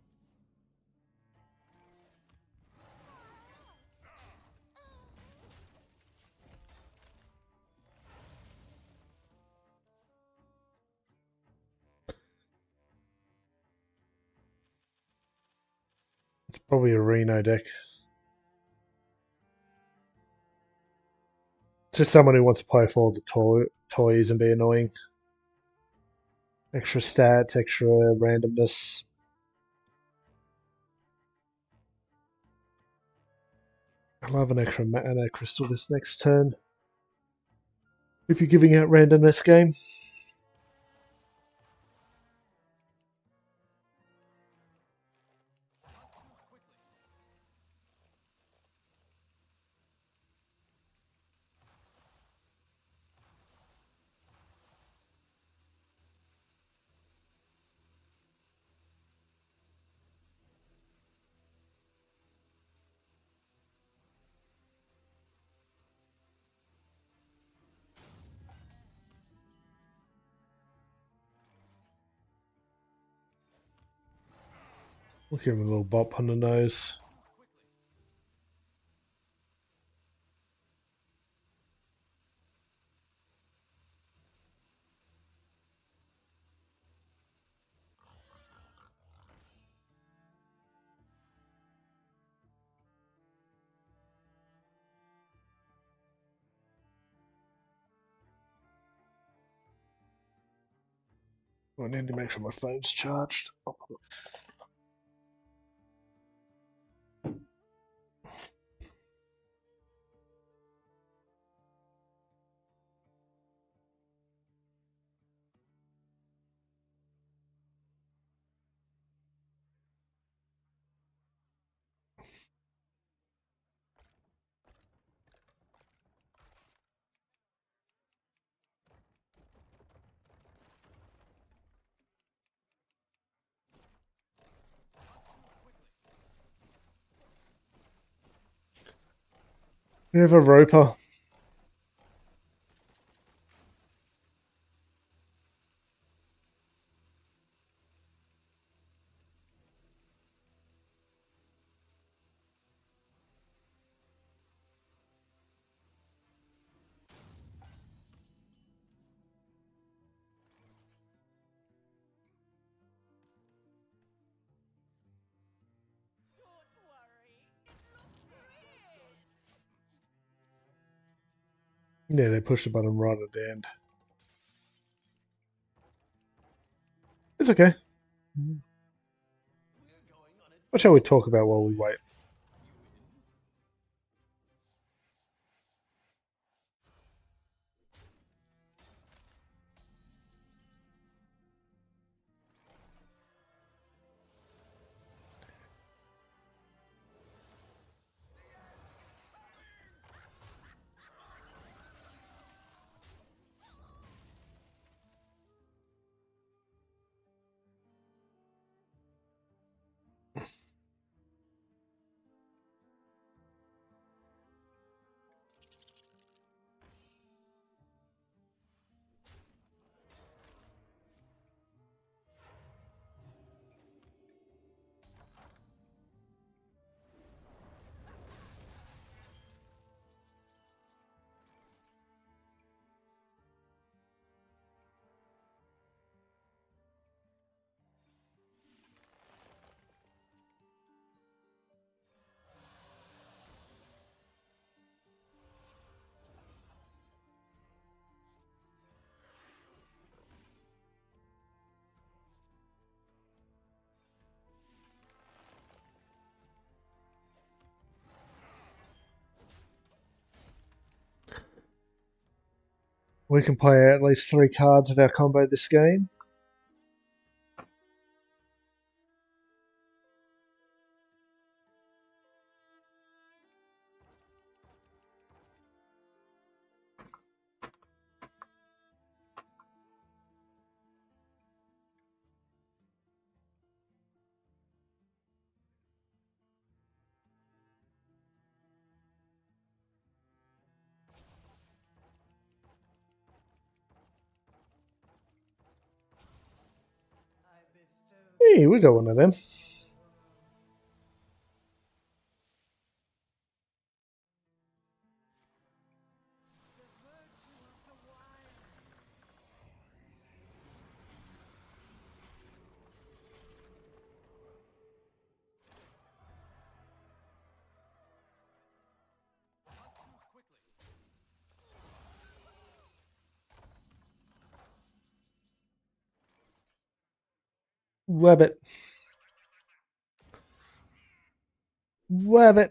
It's probably a Reno deck. Just someone who wants to play for all the toys and be annoying. Extra stats, extra randomness. I'll have an extra mana crystal this next turn. If you're giving out randomness game. We'll give him a little bop on the nose. I need to make sure my phone's charged. We have a roper. Don't worry. It looks great. Yeah, they pushed the button right at the end. It's okay. What shall we talk about while we wait? We can play at least 3 cards of our combo this game. I bestow Hey, we got one of them. the virtue of the wild. Wabbit. Wabbit.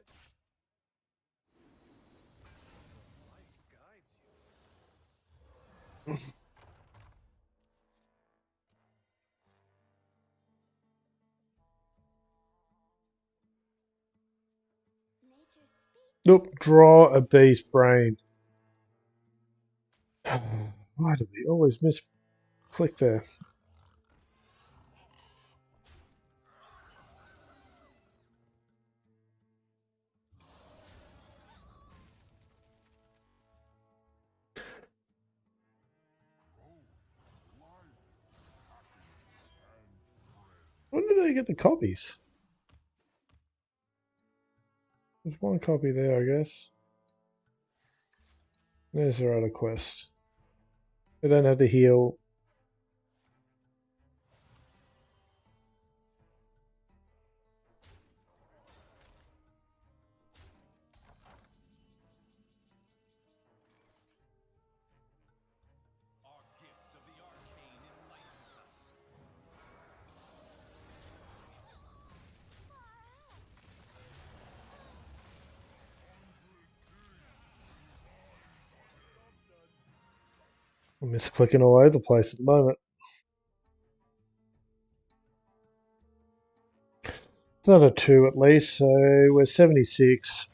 Nature speaks. Nope. Draw a beast brain. Why do we always misclick there? When did I get the copies? There's one copy there, I guess. There's our other quest. They don't have the heal. Our gift of the arcane enlightens us. I'm misclicking all over the place at the moment. It's another 2 at least, so we're 76.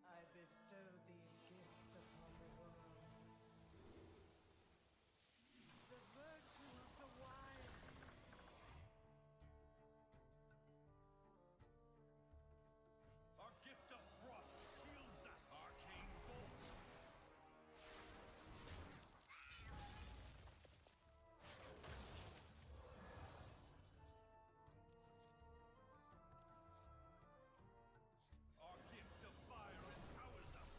I bestow these gifts upon the world. The virtue of the wild. Our gift of frost shields us. Arcane bolt. Our gift of fire empowers us.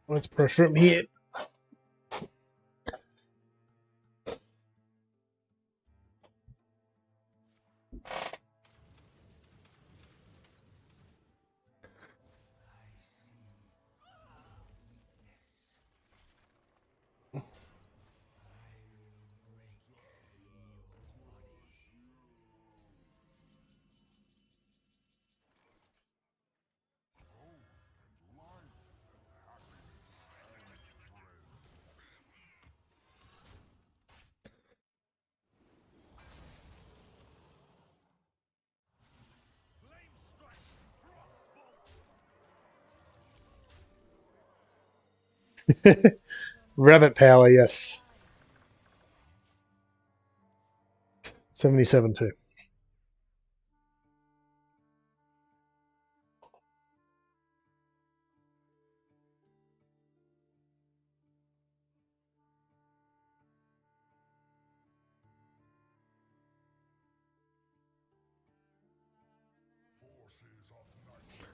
Let's pressure him here. Flame strike. Frost bolt. Rabbit power, yes. 77 too. Forces of night.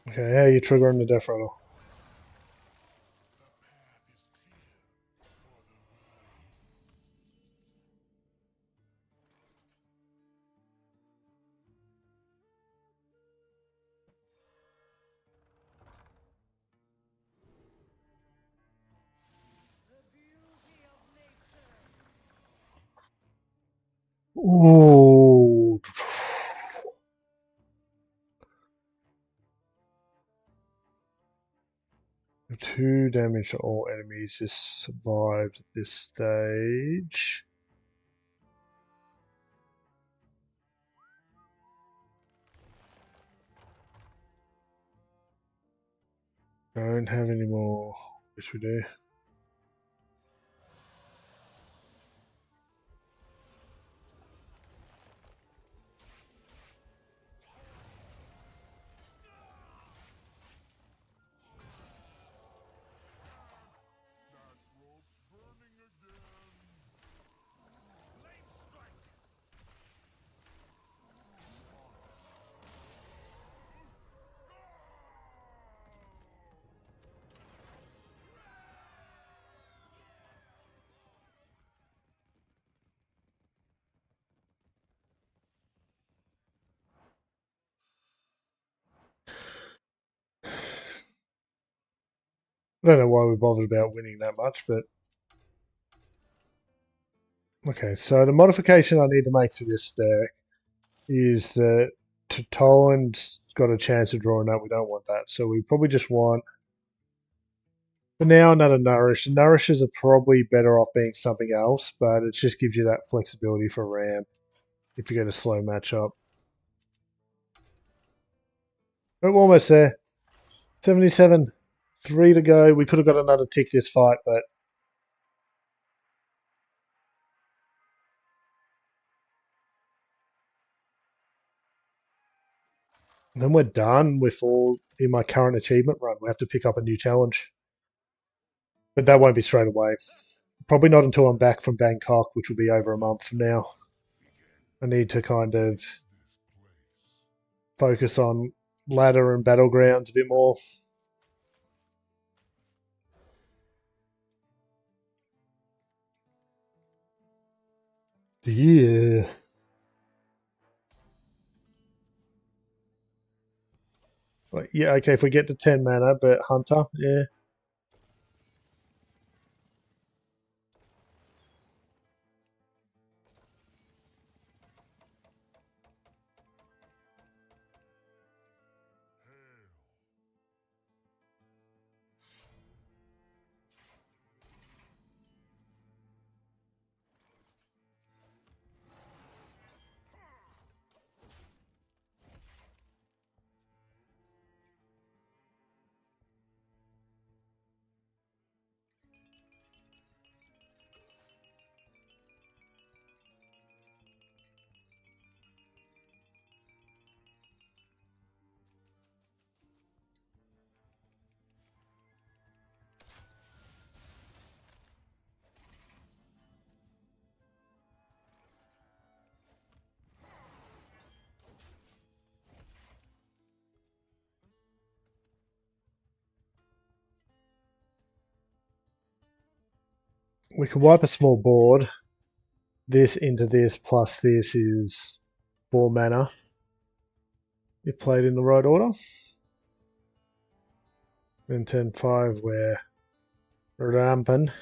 Okay, how are you triggering the death rattle? The path is clear for the worthy. The beauty of nature. Ooh. 2 damage to all enemies just survived at this stage. Don't have any more. Wish we do. I don't know why we bothered about winning that much, but okay. So the modification I need to make to this deck is that Totolan's got a chance of drawing up. We don't want that, so we probably just want for now another Nourish. The Nourishes are probably better off being something else, but it just gives you that flexibility for ramp if you get a slow matchup. But we're almost there. 77, 3 to go. We could have got another tick this fight, but then we're done with all in my current achievement run. We have to pick up a new challenge. But that won't be straight away. Probably not until I'm back from Bangkok, which will be over a month from now. I need to kind of focus on ladder and battlegrounds a bit more. Yeah. Yeah, okay, if we get to 10 mana, but Hunter, yeah. We can wipe a small board. This into this plus this is 4 mana if played in the right order. Then turn 5 we're ramping.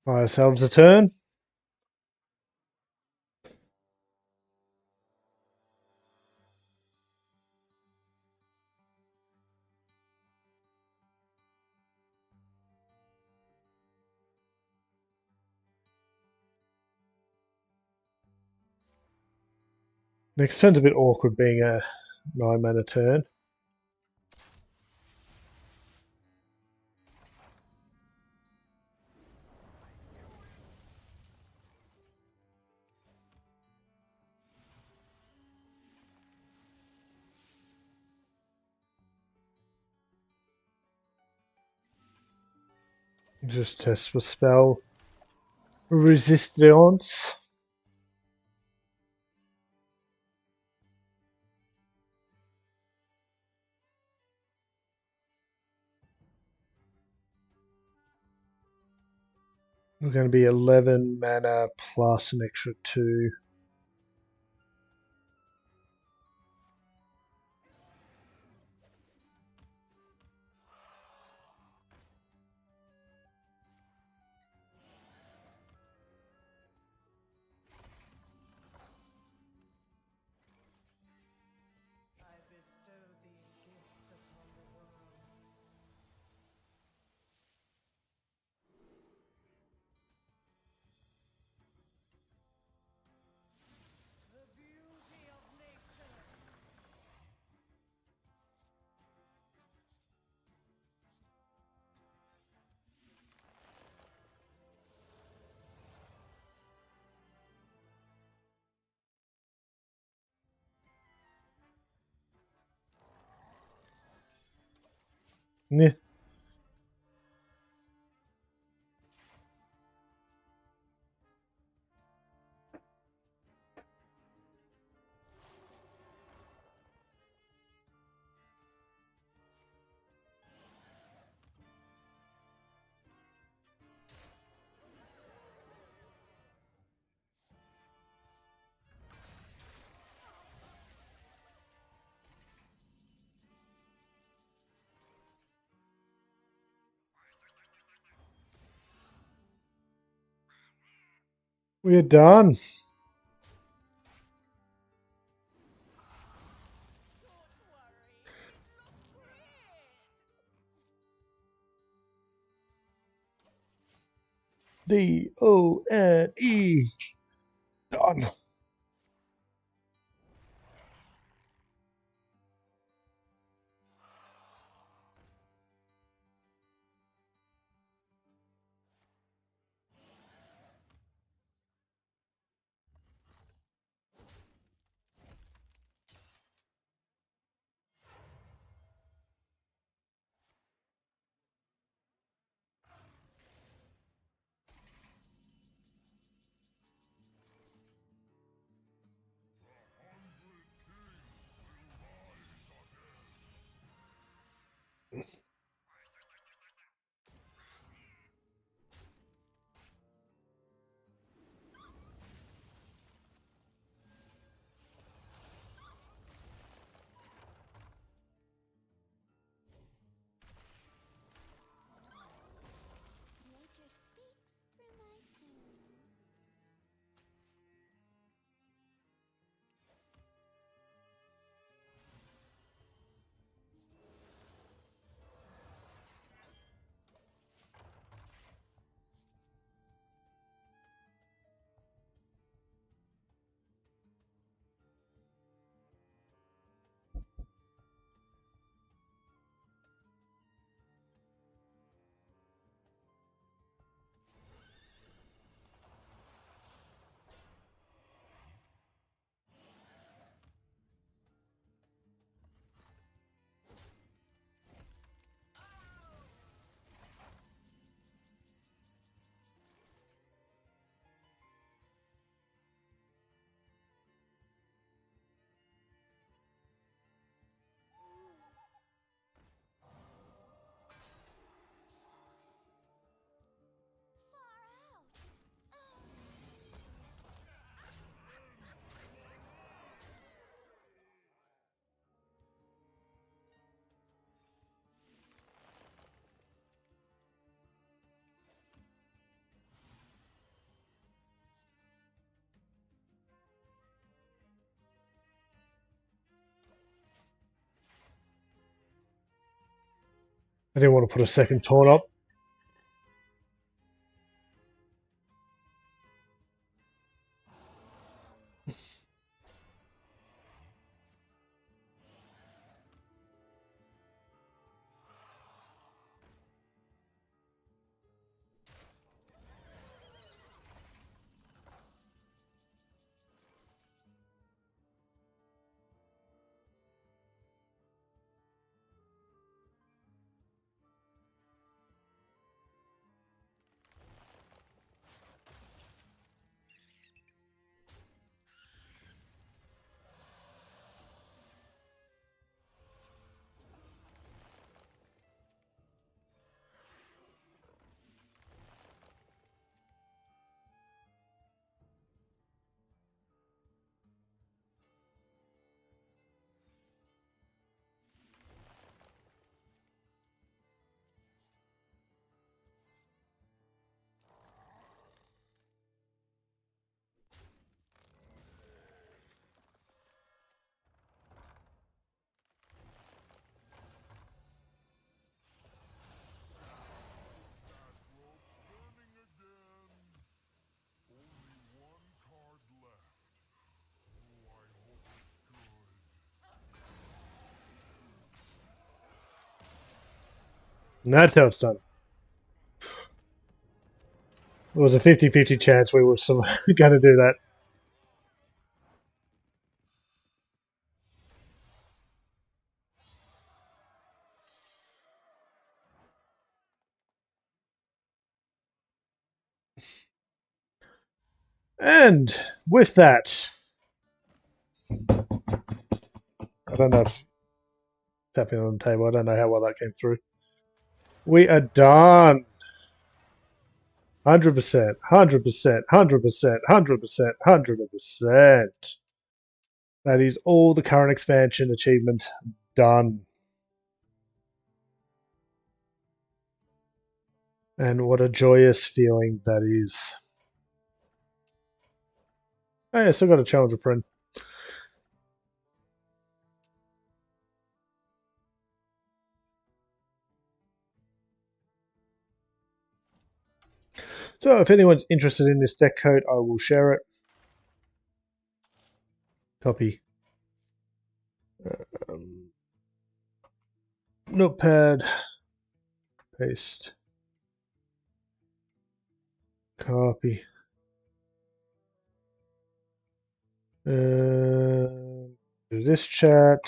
Buy ourselves a turn. Next turn's a bit awkward being a 9 mana turn. Just test for spell resistance. We're going to be 11 mana plus an extra 2. I bestow these gifts upon the world. The beauty of nature. Yeah. We're done. Don't worry, it looks great. DONE. Done. Nature speaks through my tunes. Far out. I didn't want to put a second taunt up. And that's how it's done. There was a 50-50 chance we were going to do that. And with that, I don't know if tapping on the table, I don't know how well that came through. We are done. 100%, 100%, 100%, 100%, 100%. That is all the current expansion achievement done. And what a joyous feeling that is. Oh, yeah, still got a challenge a friend. So if anyone's interested in this deck code, I will share it. Copy. Notepad. Paste. Copy. Do this chat.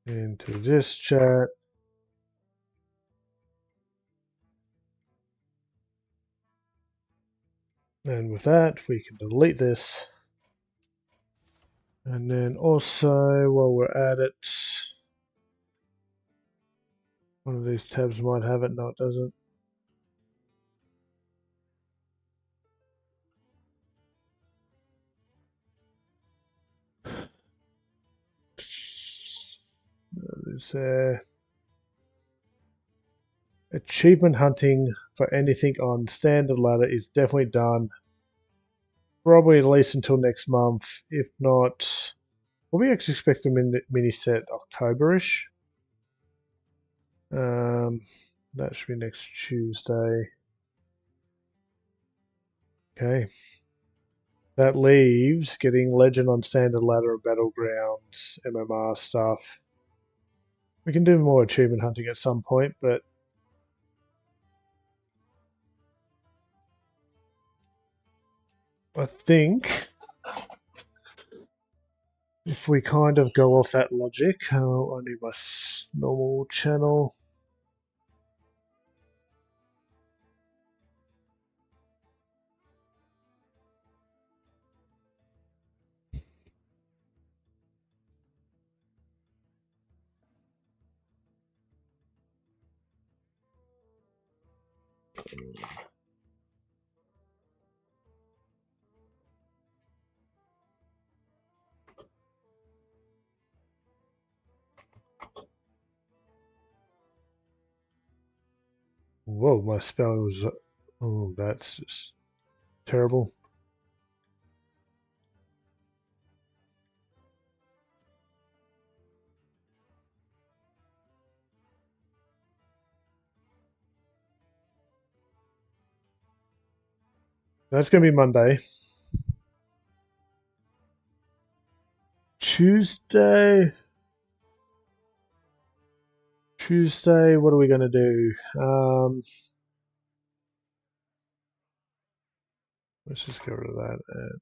Into this chat. And with that, we can delete this. And then also, while we're at it, one of these tabs might have it. No, it doesn't. There's achievement hunting for anything on standard ladder is definitely done. Probably at least until next month. If not, we actually expect the mini set Octoberish. That should be next Tuesday. Okay. That leaves getting Legend on Standard Ladder and Battlegrounds MMR stuff. We can do more achievement hunting at some point, but I think if we kind of go off that logic, I need my normal channel. Whoa, my spell was. Oh, that's just terrible. That's going to be Monday. Tuesday. Tuesday, what are we going to do? Let's just get rid of that. And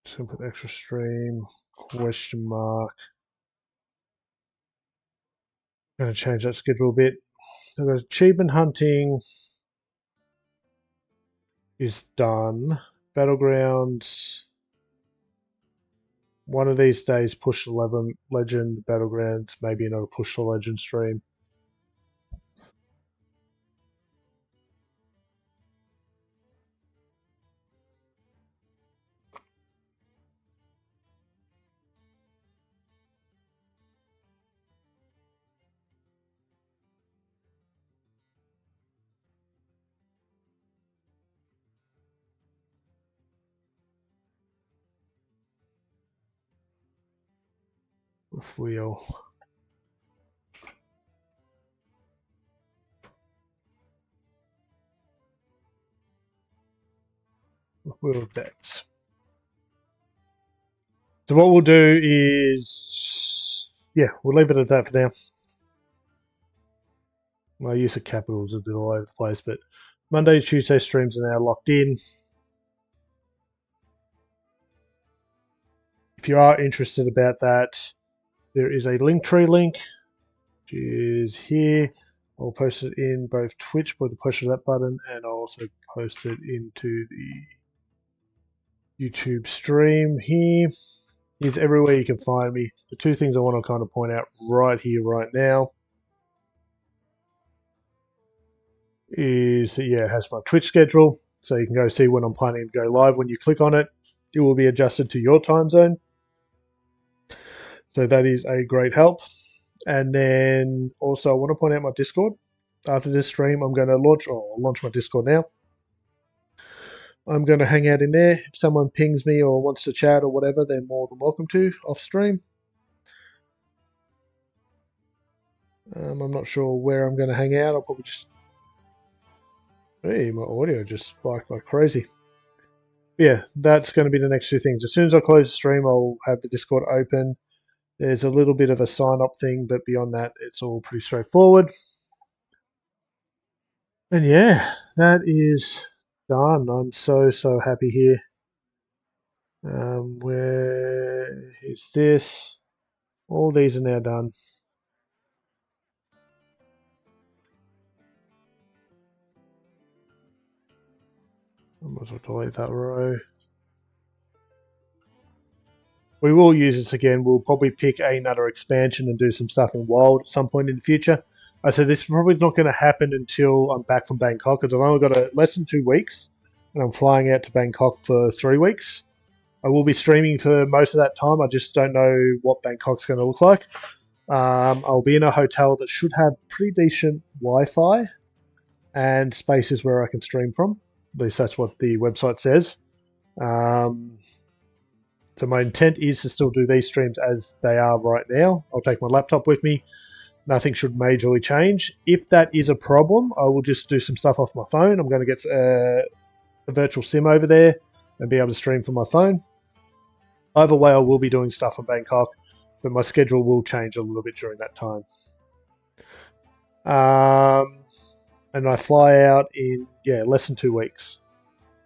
just going to put extra stream, question mark. I'm going to change that schedule a bit. So the achievement hunting is done. Battlegrounds. One of these days, push 11 Legend Battlegrounds. Maybe another push the Legend stream. If we'll bets. So what we'll do is, yeah, we'll leave it at that for now. My use of capitals is a bit all over the place, but Monday, Tuesday streams are now locked in. If you are interested about that, there is a Linktree link, which is here. I'll post it in both Twitch by the push of that button, and I'll also post it into the YouTube stream here. Is everywhere you can find me. The two things I want to kind of point out right here, right now, is that, yeah, it has my Twitch schedule, so you can go see when I'm planning to go live. When you click on it, it will be adjusted to your time zone. So that is a great help. And then also I want to point out my Discord. After this stream, I'm going to launch my Discord now. I'm going to hang out in there. If someone pings me or wants to chat or whatever, they're more than welcome to off stream. I'm not sure where I'm going to hang out. I'll probably just... Hey, my audio just spiked like crazy. Yeah, that's going to be the next two things. As soon as I close the stream, I'll have the Discord open. There's a little bit of a sign-up thing, but beyond that, it's all pretty straightforward. And yeah, that is done. I'm so happy here. Where is this? All these are now done. I might as well delete that row. We will use this again. We'll probably pick another expansion and do some stuff in Wild at some point in the future. I said this probably not going to happen until I'm back from Bangkok, because I've only got less than 2 weeks, and I'm flying out to Bangkok for 3 weeks. I will be streaming for most of that time. I just don't know what Bangkok's going to look like. I'll be in a hotel that should have pretty decent Wi-Fi and spaces where I can stream from. At least that's what the website says. So my intent is to still do these streams as they are right now. I'll take my laptop with me. Nothing should majorly change. If that is a problem, I will just do some stuff off my phone. I'm going to get a virtual sim over there and be able to stream from my phone. Either way, I will be doing stuff in Bangkok, but my schedule will change a little bit during that time. And I fly out in, less than 2 weeks.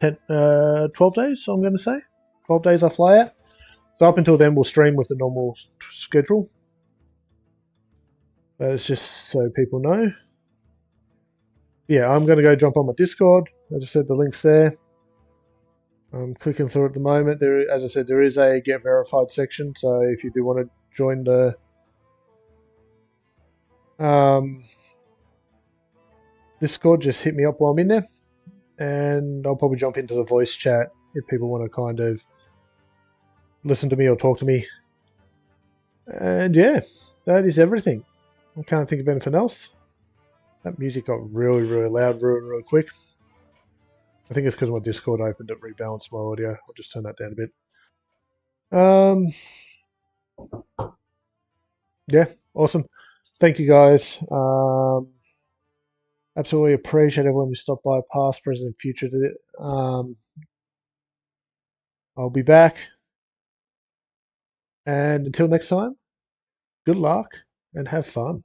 12 days, I'm going to say. 12 days I fly out. So up until then, we'll stream with the normal schedule. But it's just so people know. Yeah, I'm going to go jump on my Discord. As I said, the link's there. I'm clicking through at the moment. As I said, there is a Get Verified section. So if you do want to join the Discord, just hit me up while I'm in there. And I'll probably jump into the voice chat if people want to kind of listen to me or talk to me. And yeah, that is everything. I can't think of anything else. That music got really loud really quick. I think it's because my Discord opened, it rebalanced my audio. I'll just turn that down a bit. Yeah, awesome. Thank you guys. Absolutely appreciate everyone who stopped by, past, present, and future. I'll be back. And until next time, good luck and have fun.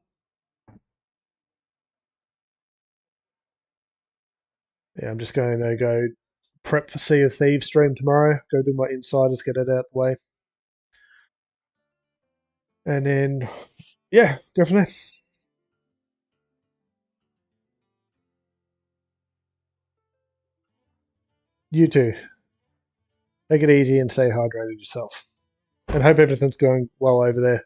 Yeah, I'm just going to go prep for Sea of Thieves stream tomorrow. Go do my insiders, get it out of the way. And then, yeah, go from there. You too. Take it easy and stay hydrated yourself. And hope everything's going well over there.